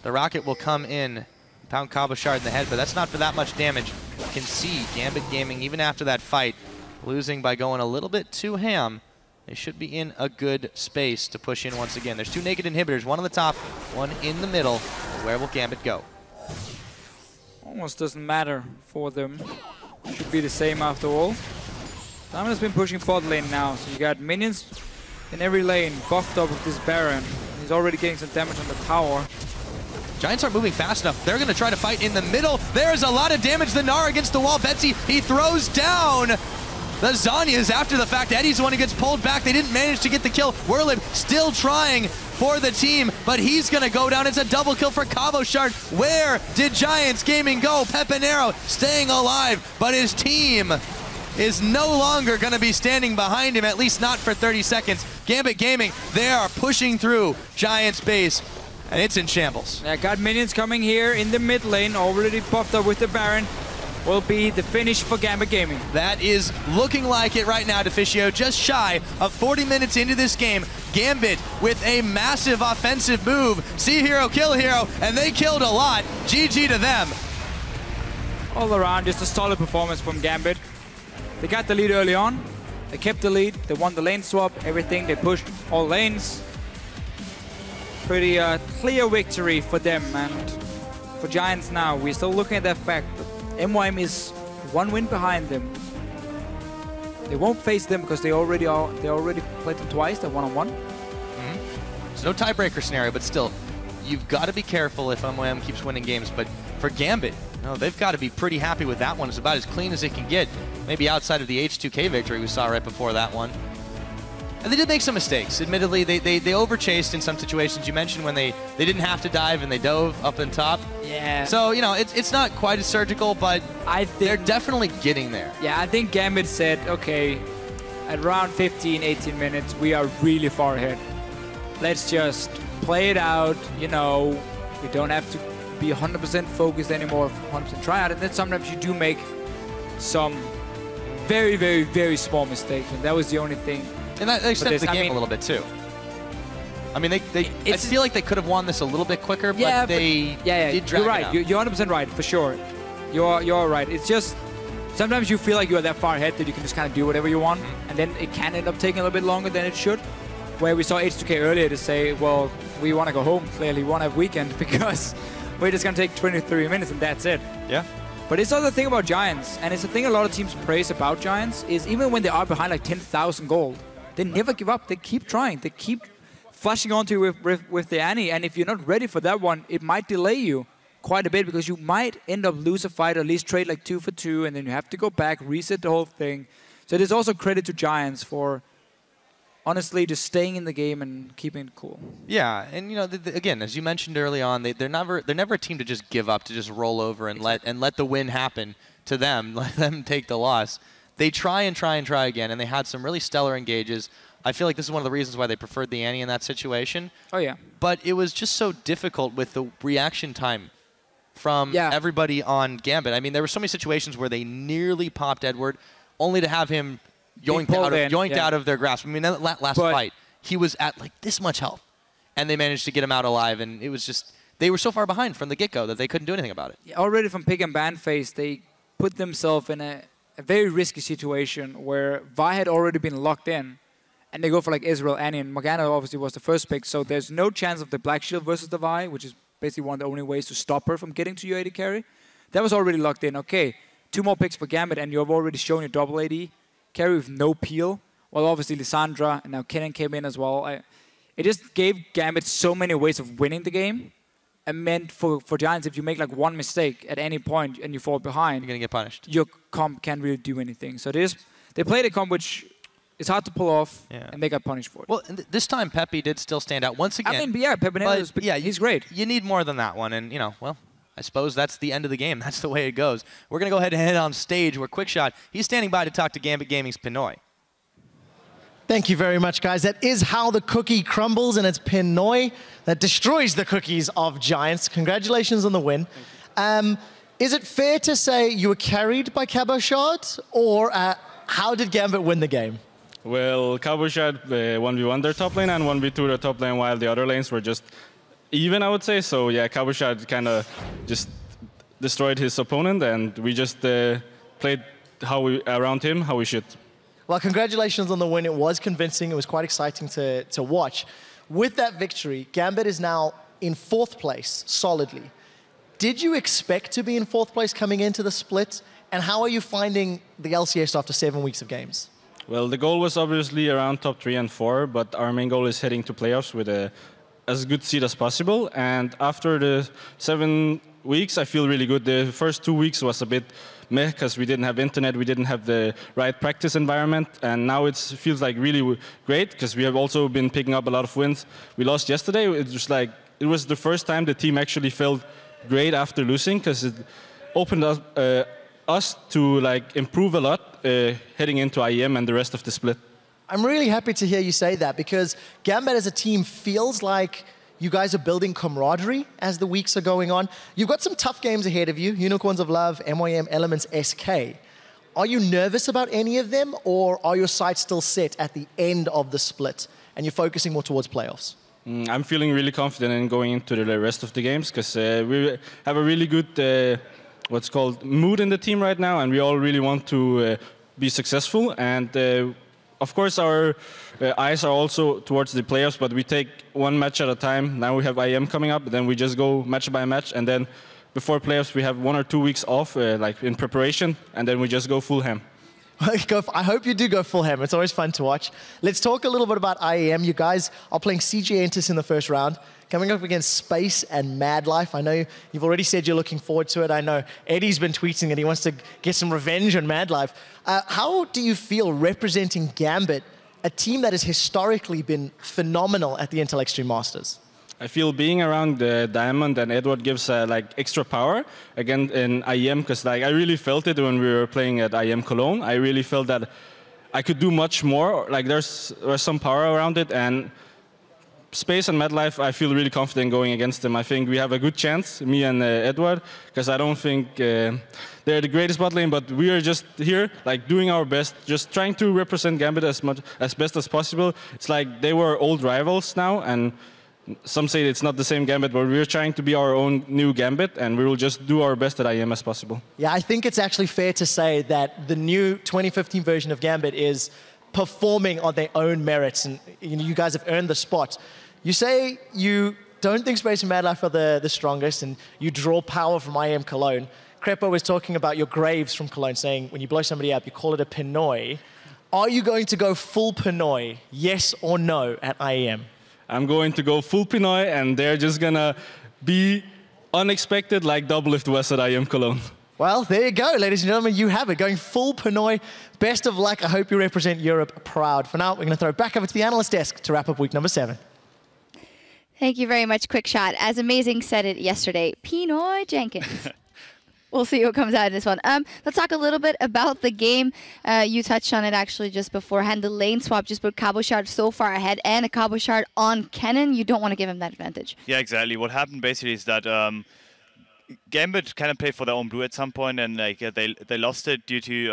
Speaker 18: The rocket will come in, pound Cabochard in the head, but that's not for that much damage. You can see Gambit Gaming, even after that fight, losing by going a little bit too ham. They should be in a good space to push in once again. There's 2 naked inhibitors, one on the top, one in the middle. Where will Gambit go?
Speaker 9: Almost doesn't matter for them. Should be the same after all. Diamond has been pushing bot lane now, so you got minions in every lane, buffed up with this Baron. He's already getting some damage on the tower.
Speaker 18: Giants aren't moving fast enough. They're going to try to fight in the middle. There's a lot of damage. The Gnar against the wall. Betsy, he throws down the Zhonya's after the fact. Eddie's the one who gets pulled back. They didn't manage to get the kill. Werlib still trying for the team, but he's going to go down. It's a double kill for Cabochard. Where did Giants Gaming go? Pepinero staying alive, but his team is no longer going to be standing behind him, at least not for 30 seconds. Gambit Gaming, they are pushing through Giants base, and it's in shambles.
Speaker 9: Yeah, got minions coming here in the mid lane, already buffed up with the Baron. Will be the finish for Gambit Gaming.
Speaker 18: That is looking like it right now, Deficio. Just shy of 40 minutes into this game, Gambit with a massive offensive move. See hero, kill hero, and they killed a lot. GG to them.
Speaker 9: All around, just a solid performance from Gambit. They got the lead early on. They kept the lead. They won the lane swap, everything. They pushed all lanes. Pretty clear victory for them. And for Giants now, we're still looking at that fact that MYM is 1 win behind them. They won't face them because they already played them twice. They're 1-on-1.
Speaker 18: There's no tiebreaker scenario, but still, you've got to be careful if MYM keeps winning games. But for Gambit, no, they've got to be pretty happy with that one. It's about as clean as it can get. Maybe outside of the H2K victory we saw right before that one. And they did make some mistakes. Admittedly, they overchased in some situations. You mentioned when they didn't have to dive and they dove up on top.
Speaker 9: Yeah.
Speaker 18: So, you know, it's not quite as surgical, but they're definitely getting there.
Speaker 9: Yeah, I think Gambit said, okay, at around 15, 18 minutes, we are really far ahead. Let's just play it out, you know. We don't have to be 100% focused anymore, 100% try out. And then sometimes you do make some very, very, very small mistakes. And that was the only thing.
Speaker 18: And that extends the game a little bit, too. I mean, I feel like they could have won this a little bit quicker, but they did drag
Speaker 9: you're right.
Speaker 18: it out.
Speaker 9: You're 100% right, for sure. You're right. It's just sometimes you feel like you're that far ahead that you can just kind of do whatever you want, and then it can end up taking a little bit longer than it should. Where we saw H2K earlier to say, well, we want to go home, clearly. We want to have weekend because we're just going to take 23 minutes and that's it.
Speaker 18: Yeah.
Speaker 9: But it's also the thing about Giants, and it's the thing a lot of teams praise about Giants, is even when they are behind like 10,000 gold, they never give up. They keep trying. They keep flashing onto you with the Annie. And if you're not ready for that one, it might delay you quite a bit because you might end up lose a fight or at least trade like 2 for 2. And then you have to go back, reset the whole thing. So there's also credit to Giants for honestly just staying in the game and keeping it cool.
Speaker 18: Yeah, and you know, again, as you mentioned early on, they're never a team to just give up, to just roll over and let the win happen to them, let them take the loss. They try and try and try again, and they had some really stellar engages. I feel like this is one of the reasons why they preferred the Annie in that situation.
Speaker 9: Oh, yeah.
Speaker 18: But it was just so difficult with the reaction time from everybody on Gambit. I mean, there were so many situations where they nearly popped Edward, only to have him yoinked out of their grasp. I mean, that last fight, he was at like this much health, and they managed to get him out alive, and it was just, they were so far behind from the get-go that they couldn't do anything about it.
Speaker 9: Yeah, already from pick and ban phase, they put themselves in a very risky situation where Vi had already been locked in, and they go for like Israel, Annie, and Morgana obviously was the first pick, so there's no chance of the Black Shield versus the Vi, which is basically one of the only ways to stop her from getting to your AD carry. That was already locked in. Okay, 2 more picks for Gambit, and you've already shown your double AD carry with no peel well, obviously Lissandra, and now Kennen came in as well. It just gave Gambit so many ways of winning the game. And meant for Giants, if you make like one mistake at any point and you fall behind,
Speaker 18: you're going to get punished.
Speaker 9: Your comp can't really do anything. So they played a comp which is hard to pull off, and they got punished for it.
Speaker 18: Well, this time Pepe did still stand out once again.
Speaker 9: I mean, yeah, Pepinello,
Speaker 18: but yeah,
Speaker 9: he's great.
Speaker 18: You need more than that one, and well, I suppose that's the end of the game. That's the way it goes. We're going to go ahead and head on stage where Quickshot, he's standing by to talk to Gambit Gaming's Pinoy.
Speaker 1: Thank you very much, guys. That is how the cookie crumbles, and it's Pinoy that destroys the cookies of Giants. Congratulations on the win. Is it fair to say you were carried by Cabochard, or how did Gambit win the game?
Speaker 3: Well, Cabochard 1v1 their top lane and 1v2 their top lane, while the other lanes were just even, I would say. So yeah, Cabochard kind of just destroyed his opponent, and we just played around him how we should.
Speaker 1: Well, congratulations on the win. It was convincing. It was quite exciting to watch. With that victory, Gambit is now in 4th place, solidly. Did you expect to be in 4th place coming into the split? And how are you finding the LCS after 7 weeks of games?
Speaker 3: Well, the goal was obviously around top 3 and 4, but our main goal is heading to playoffs with as good seed as possible. And after the 7 weeks, I feel really good. The first 2 weeks was a bit meh because we didn't have internet, we didn't have the right practice environment, and now it feels like really great because we have also been picking up a lot of wins. We lost yesterday. It was the first time the team actually felt great after losing, because it opened us to improve a lot heading into IEM and the rest of the split.
Speaker 1: I'm really happy to hear you say that, because Gambit as a team feels like you guys are building camaraderie as the weeks are going on. You've got some tough games ahead of you, Unicorns of Love, MYM, Elements, SK. Are you nervous about any of them, or are your sights still set at the end of the split and you're focusing more towards playoffs?
Speaker 3: I'm feeling really confident in going into the rest of the games, because we have a really good mood in the team right now, and we all really want to be successful. And of course, our eyes are also towards the playoffs, but we take one match at a time. Now we have IM coming up, then we just go match by match, and then before playoffs we have 1 or 2 weeks off, in preparation, and then we just go full ham.
Speaker 1: I hope you do go full ham. It's always fun to watch. Let's talk a little bit about IEM. You guys are playing CG Entus in the first round, coming up against Space and Mad Life. I know you've already said you're looking forward to it. I know Eddie's been tweeting that he wants to get some revenge on Mad Life. How do you feel representing Gambit, a team that has historically been phenomenal at the Intel Extreme Masters?
Speaker 3: I feel being around Diamond and Edward gives extra power again in IEM, because I really felt it when we were playing at IEM Cologne. I really felt that I could do much more. There's some power around it, and Space and Mad Life, I feel really confident going against them. I think we have a good chance, me and Edward, because I don't think they're the greatest bot lane, but we are just here, doing our best, just trying to represent Gambit as best as possible. It's like they were old rivals now, and some say it's not the same Gambit, but we're trying to be our own new Gambit, and we will just do our best at IEM as possible.
Speaker 1: Yeah, I think it's actually fair to say that the new 2015 version of Gambit is performing on their own merits, and you guys have earned the spot. You say you don't think Space and Mad Life are the strongest, and you draw power from IEM Cologne. Crepo was talking about your Graves from Cologne, saying when you blow somebody up, you call it a Pinoy. Are you going to go full Pinoy, yes or no, at IEM?
Speaker 3: I'm going to go full Pinoy, and they're just going to be unexpected like Doublelift was at IEM Cologne.
Speaker 1: Well, there you go, ladies and gentlemen. You have it, going full Pinoy. Best of luck. I hope you represent Europe proud. For now, we're going to throw it back over to the analyst desk to wrap up week number 7.
Speaker 6: Thank you very much, Quickshot. As Amazing said it yesterday, Pinoy Jenkins. We'll see what comes out of this one. Let's talk a little bit about the game. You touched on it actually just beforehand. The lane swap just put Cabochard so far ahead, and a Cabochard on Kennen. You don't want to give him that advantage.
Speaker 8: Yeah, exactly. What happened basically is that Gambit kind of played for their own blue at some point, and they lost it due to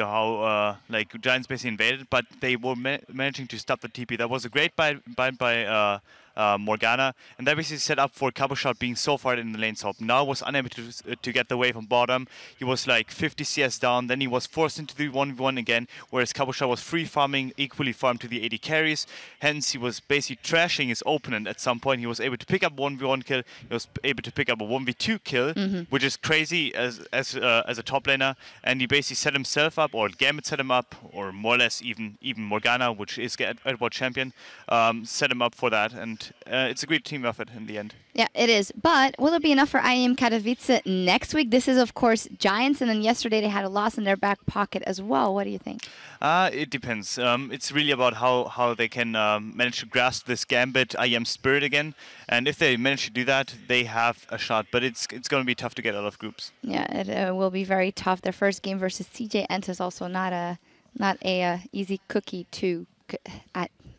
Speaker 8: how Giants basically invaded, but they were managing to stop the TP. That was a great buy by Morgana, and that basically set up for Cabochard being so far in the lane top. Now was unable to get the wave on bottom. He was like 50 CS down, then he was forced into the 1v1 again, whereas Cabochard was free farming, equally farmed to the AD carries. Hence, he was basically trashing his opponent at some point. He was able to pick up 1v1 kill, he was able to pick up a 1v2 kill, which is crazy as a top laner, and he basically set himself up, or Gambit set him up, or more or less even Morgana, which is Edward champion, set him up for that, and it's a great team effort in the end.
Speaker 6: Yeah, it is. But will it be enough for IEM Katowice next week? This is, of course, Giants, and then yesterday they had a loss in their back pocket as well. What do you think?
Speaker 8: It depends. It's really about how they can manage to grasp this Gambit IEM spirit again, and if they manage to do that, they have a shot. But it's going to be tough to get out of groups.
Speaker 6: Yeah, it will be very tough. Their first game versus CJ Ent is also not a easy cookie to.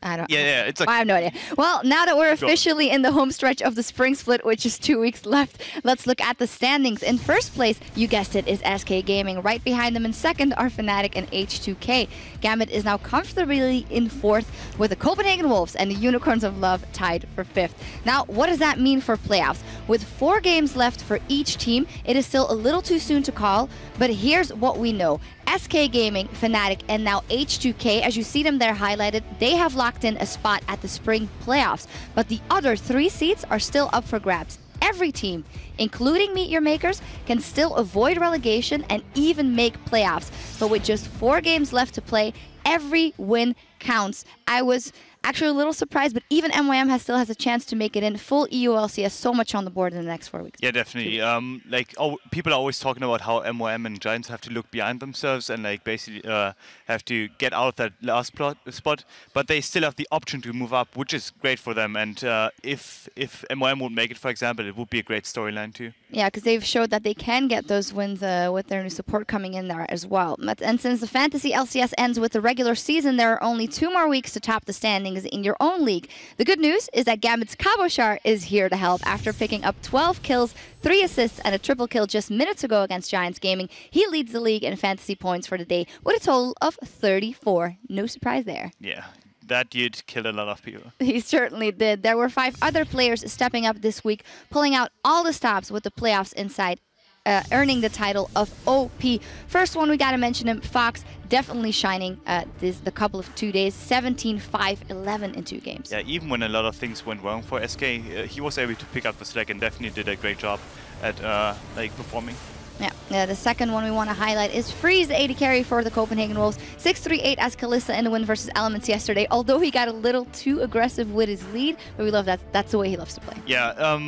Speaker 6: I don't.
Speaker 8: Yeah, it's like,
Speaker 6: I have no idea. Well, now that we're officially in the home stretch of the spring split, which is 2 weeks left, let's look at the standings. In first place, you guessed it, is SK Gaming. Right behind them in second are Fnatic and H2K. Gambit is now comfortably in fourth, with the Copenhagen Wolves and the Unicorns of Love tied for fifth. Now, what does that mean for playoffs? With 4 games left for each team, it is still a little too soon to call, but here's what we know. SK Gaming, Fnatic, and now H2K, as you see them there highlighted, they have locked in a spot at the spring playoffs. But the other 3 seats are still up for grabs. Every team, including Meet Your Makers, can still avoid relegation and even make playoffs. But with just 4 games left to play, every win counts. I was actually a little surprised, but even MYM still has a chance to make it in. Full EU LCS, so much on the board in the next 4 weeks.
Speaker 8: Yeah, definitely. People are always talking about how MYM and Giants have to look behind themselves and basically have to get out of that last spot, but they still have the option to move up, which is great for them. And if MYM would make it, for example, it would be a great storyline too.
Speaker 6: Yeah, because they've showed that they can get those wins with their new support coming in there as well. And since the Fantasy LCS ends with the regular season, there are only 2 more weeks to top the standings in your own league. The good news is that Gambit's Cabochard is here to help. After picking up 12 kills, 3 assists, and a triple kill just minutes ago against Giants Gaming, he leads the league in fantasy points for the day with a total of 34. No surprise there.
Speaker 8: Yeah. That dude killed a lot of people.
Speaker 6: He certainly did. There were 5 other players stepping up this week, pulling out all the stops with the playoffs inside, earning the title of OP. First one, we got to mention him, Fox, definitely shining the couple of 2 days, 17, 5, 11 in 2 games.
Speaker 8: Yeah, even when a lot of things went wrong for SK, he was able to pick up the slack and definitely did a great job at performing.
Speaker 6: Yeah, the second one we want to highlight is Freeze, the AD carry for the Copenhagen Wolves. 6-3-8 as Kalista in the win versus Elements yesterday, although he got a little too aggressive with his lead, but we love that. That's the way he loves to play.
Speaker 8: Yeah,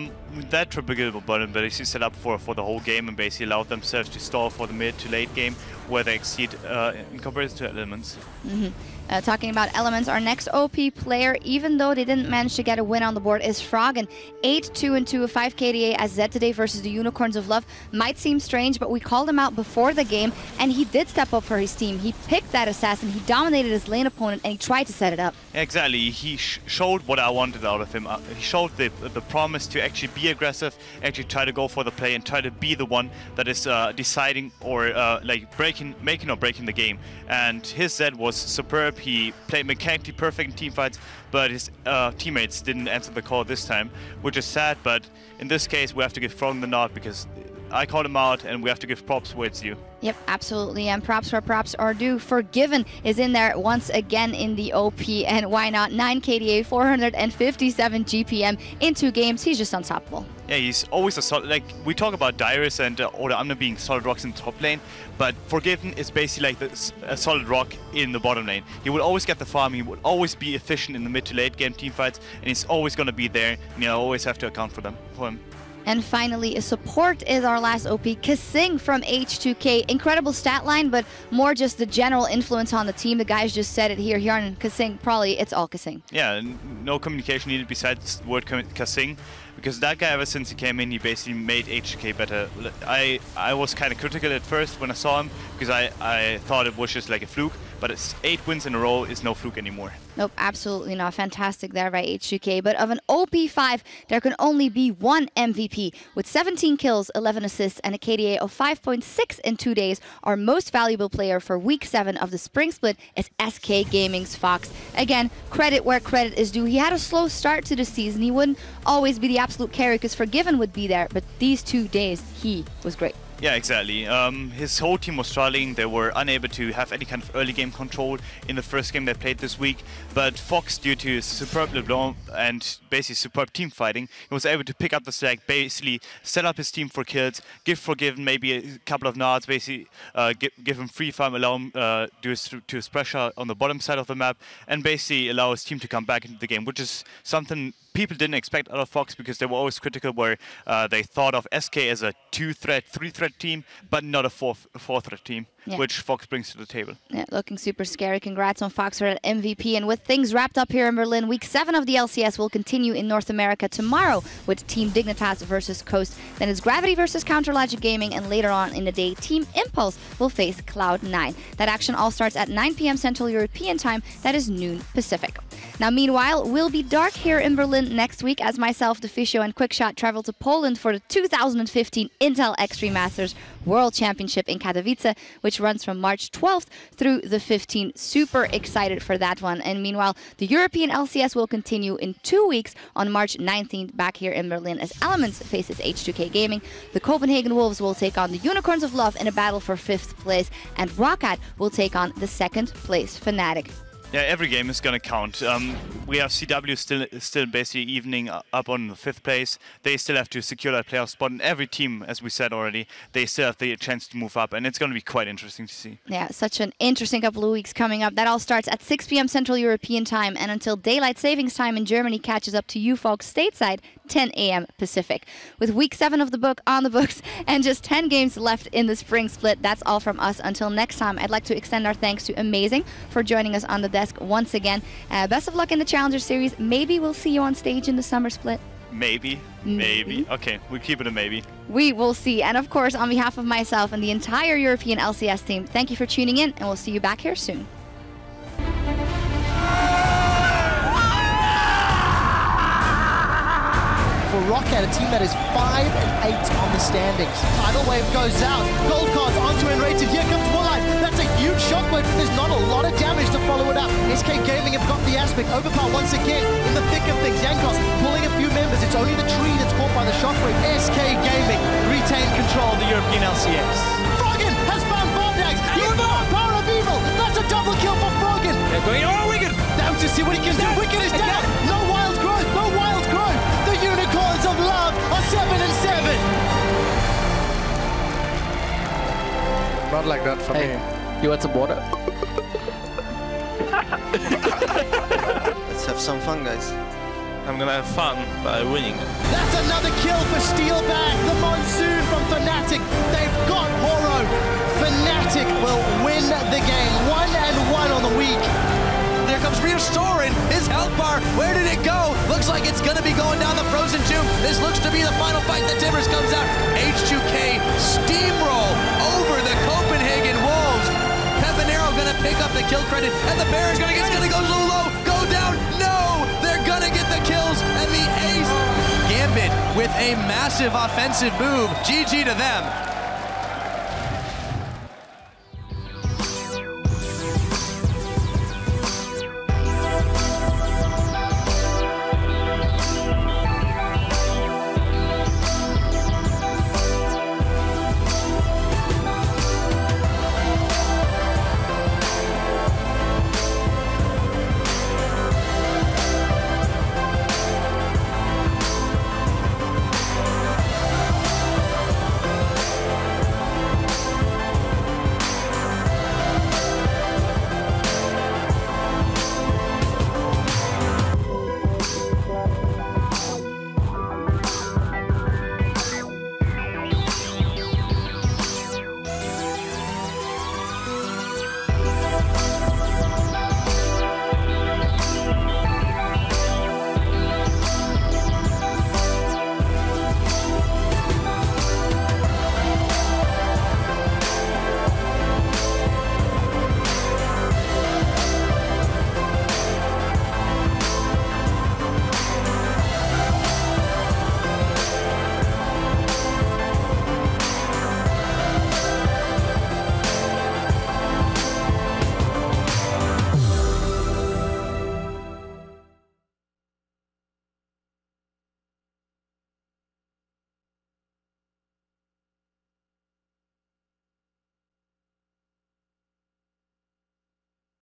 Speaker 8: that triple kill button basically set up for the whole game and basically allowed themselves to stall for the mid to late game where they exceed in comparison to Elements.
Speaker 6: Talking about Elements, our next OP player, even though they didn't manage to get a win on the board, is Froggen. 8-2-2, a 5 KDA as Zed today versus the Unicorns of Love. Might seem strange, but we called him out before the game, and he did step up for his team. He picked that assassin, he dominated his lane opponent, and he tried to set it up.
Speaker 8: Exactly. He showed what I wanted out of him. He showed the promise to actually be aggressive, actually try to go for the play, and try to be the one that is deciding or making or breaking the game. And his Zed was superb. He played mechanically perfect in teamfights, but his teammates didn't answer the call this time, which is sad. But in this case, we have to give Froggen the nod because I called him out, and we have to give props where it's due.
Speaker 6: Yep, absolutely, and props where props are due. Forgiven is in there once again in the OP, and why not? 9 KDA, 457 GPM in 2 games. He's just unstoppable.
Speaker 8: Yeah, he's always a solid. Like we talk about Dyrus and Order Amna being solid rocks in the top lane, but Forgiven is basically like a solid rock in the bottom lane. He will always get the farm. He will always be efficient in the mid to late game teamfights, and he's always going to be there. And you always have to account for him.
Speaker 6: And finally, a support is our last OP, Kasing from H2K. Incredible stat line, but more just the general influence on the team. The guys just said it here on Kasing. Probably it's all Kasing.
Speaker 8: Yeah, no communication needed besides the word Kasing. because that guy, ever since he came in, he basically made HK better. I was kind of critical at first when I saw him, because I thought it was just like a fluke, but it's 8 wins in a row is no fluke anymore.
Speaker 6: Nope, absolutely not. Fantastic there by H2K. But of an OP5, there can only be one MVP. With 17 kills, 11 assists, and a KDA of 5.6 in 2 days, our most valuable player for Week 7 of the Spring Split is SK Gaming's Fox. Again, credit where credit is due. He had a slow start to the season. He wouldn't always be the absolute carry because Forgiven would be there, but these 2 days, he was great.
Speaker 8: Yeah, exactly. His whole team was struggling. They were unable to have any kind of early game control in the first game they played this week. But Fox, due to his superb LeBlanc and basically superb team fighting, he was able to pick up the slack, basically set up his team for kills, give Forgiven maybe a couple of nods, basically give him free farm, allow him do his pressure on the bottom side of the map, and basically allow his team to come back into the game, which is something people didn't expect out of Fox, because they were always critical where they thought of SK as a 2-threat, 3-threat team, but not a 4-threat team, which Fox brings to the table.
Speaker 6: Yeah, looking super scary. Congrats on Fox for that MVP. And with things wrapped up here in Berlin, Week 7 of the LCS will continue in North America tomorrow with Team Dignitas versus Coast. Then it's Gravity versus Counter Logic Gaming, and later on in the day, Team Impulse will face Cloud9. That action all starts at 9 p.m. Central European Time. That is noon Pacific. Now, meanwhile, we'll be dark here in Berlin next week as myself, Deficio, and Quickshot travel to Poland for the 2015 Intel Extreme Masters World Championship in Katowice, which runs from March 12th through the 15th. Super excited for that one. And meanwhile, the European LCS will continue in 2 weeks on March 19th back here in Berlin as Elements faces H2K Gaming. The Copenhagen Wolves will take on the Unicorns of Love in a battle for 5th place, and Roccat will take on the 2nd place Fnatic.
Speaker 8: Yeah, every game is going to count. We have CW still basically evening up on the 5th place. They still have to secure that playoff spot, and every team, as we said already, they still have the chance to move up, and it's going to be quite interesting to see.
Speaker 6: Yeah, such an interesting couple of weeks coming up. That all starts at 6 p.m. Central European Time, and until Daylight Savings Time in Germany catches up to you folks stateside, 10 a.m. Pacific. With Week 7 of the book on the books and just 10 games left in the Spring Split, that's all from us. Until next time, I'd like to extend our thanks to Amazing for joining us on the desk once again. Best of luck in the Challenger Series. Maybe we'll see you on stage in the Summer Split.
Speaker 8: Maybe. Okay, we'll keep it a maybe.
Speaker 6: We will see. And of course, on behalf of myself and the entire European LCS team, thank you for tuning in, and we'll see you back here soon.
Speaker 1: For Roccat, a team that is 5-8 on the standings. Tidal wave goes out. Gold cards onto Enrated. Here comes Woolite. That's a huge shockwave. There's not a lot of damage to follow it up. SK Gaming have got the aspect. Overpower once again in the thick of things. Jankos pulling a few members. It's only the tree that's caught by the shockwave. SK Gaming retain control of the European LCS. Froggen has found Bondags. He's got Power of Evil. That's a double kill for Froggen.
Speaker 9: They're going, oh, Wicked!
Speaker 1: Down to see what he can do. Wicked is down. No wild growth. No wild growth. The Unicorns of Love are 7-7.
Speaker 4: Not like that for me.
Speaker 11: You want some water?
Speaker 4: Let's have some fun, guys.
Speaker 2: I'm gonna have fun by winning.
Speaker 1: That's another kill for Steelback. The Monsoon from Fnatic. They've got Horo. Fnatic will win the game. 1-1 on the week.
Speaker 18: There comes Restoring his health bar. Where did it go? Looks like it's going to be going down the Frozen Tomb. This looks to be the final fight. The Timbers comes out. H2K steamroll over the Copenhagen Wolves. Pepinero going to pick up the kill credit, and the Baron's going to go low, go down. No, they're going to get the kills, and the Ace Gambit with a massive offensive move. GG to them.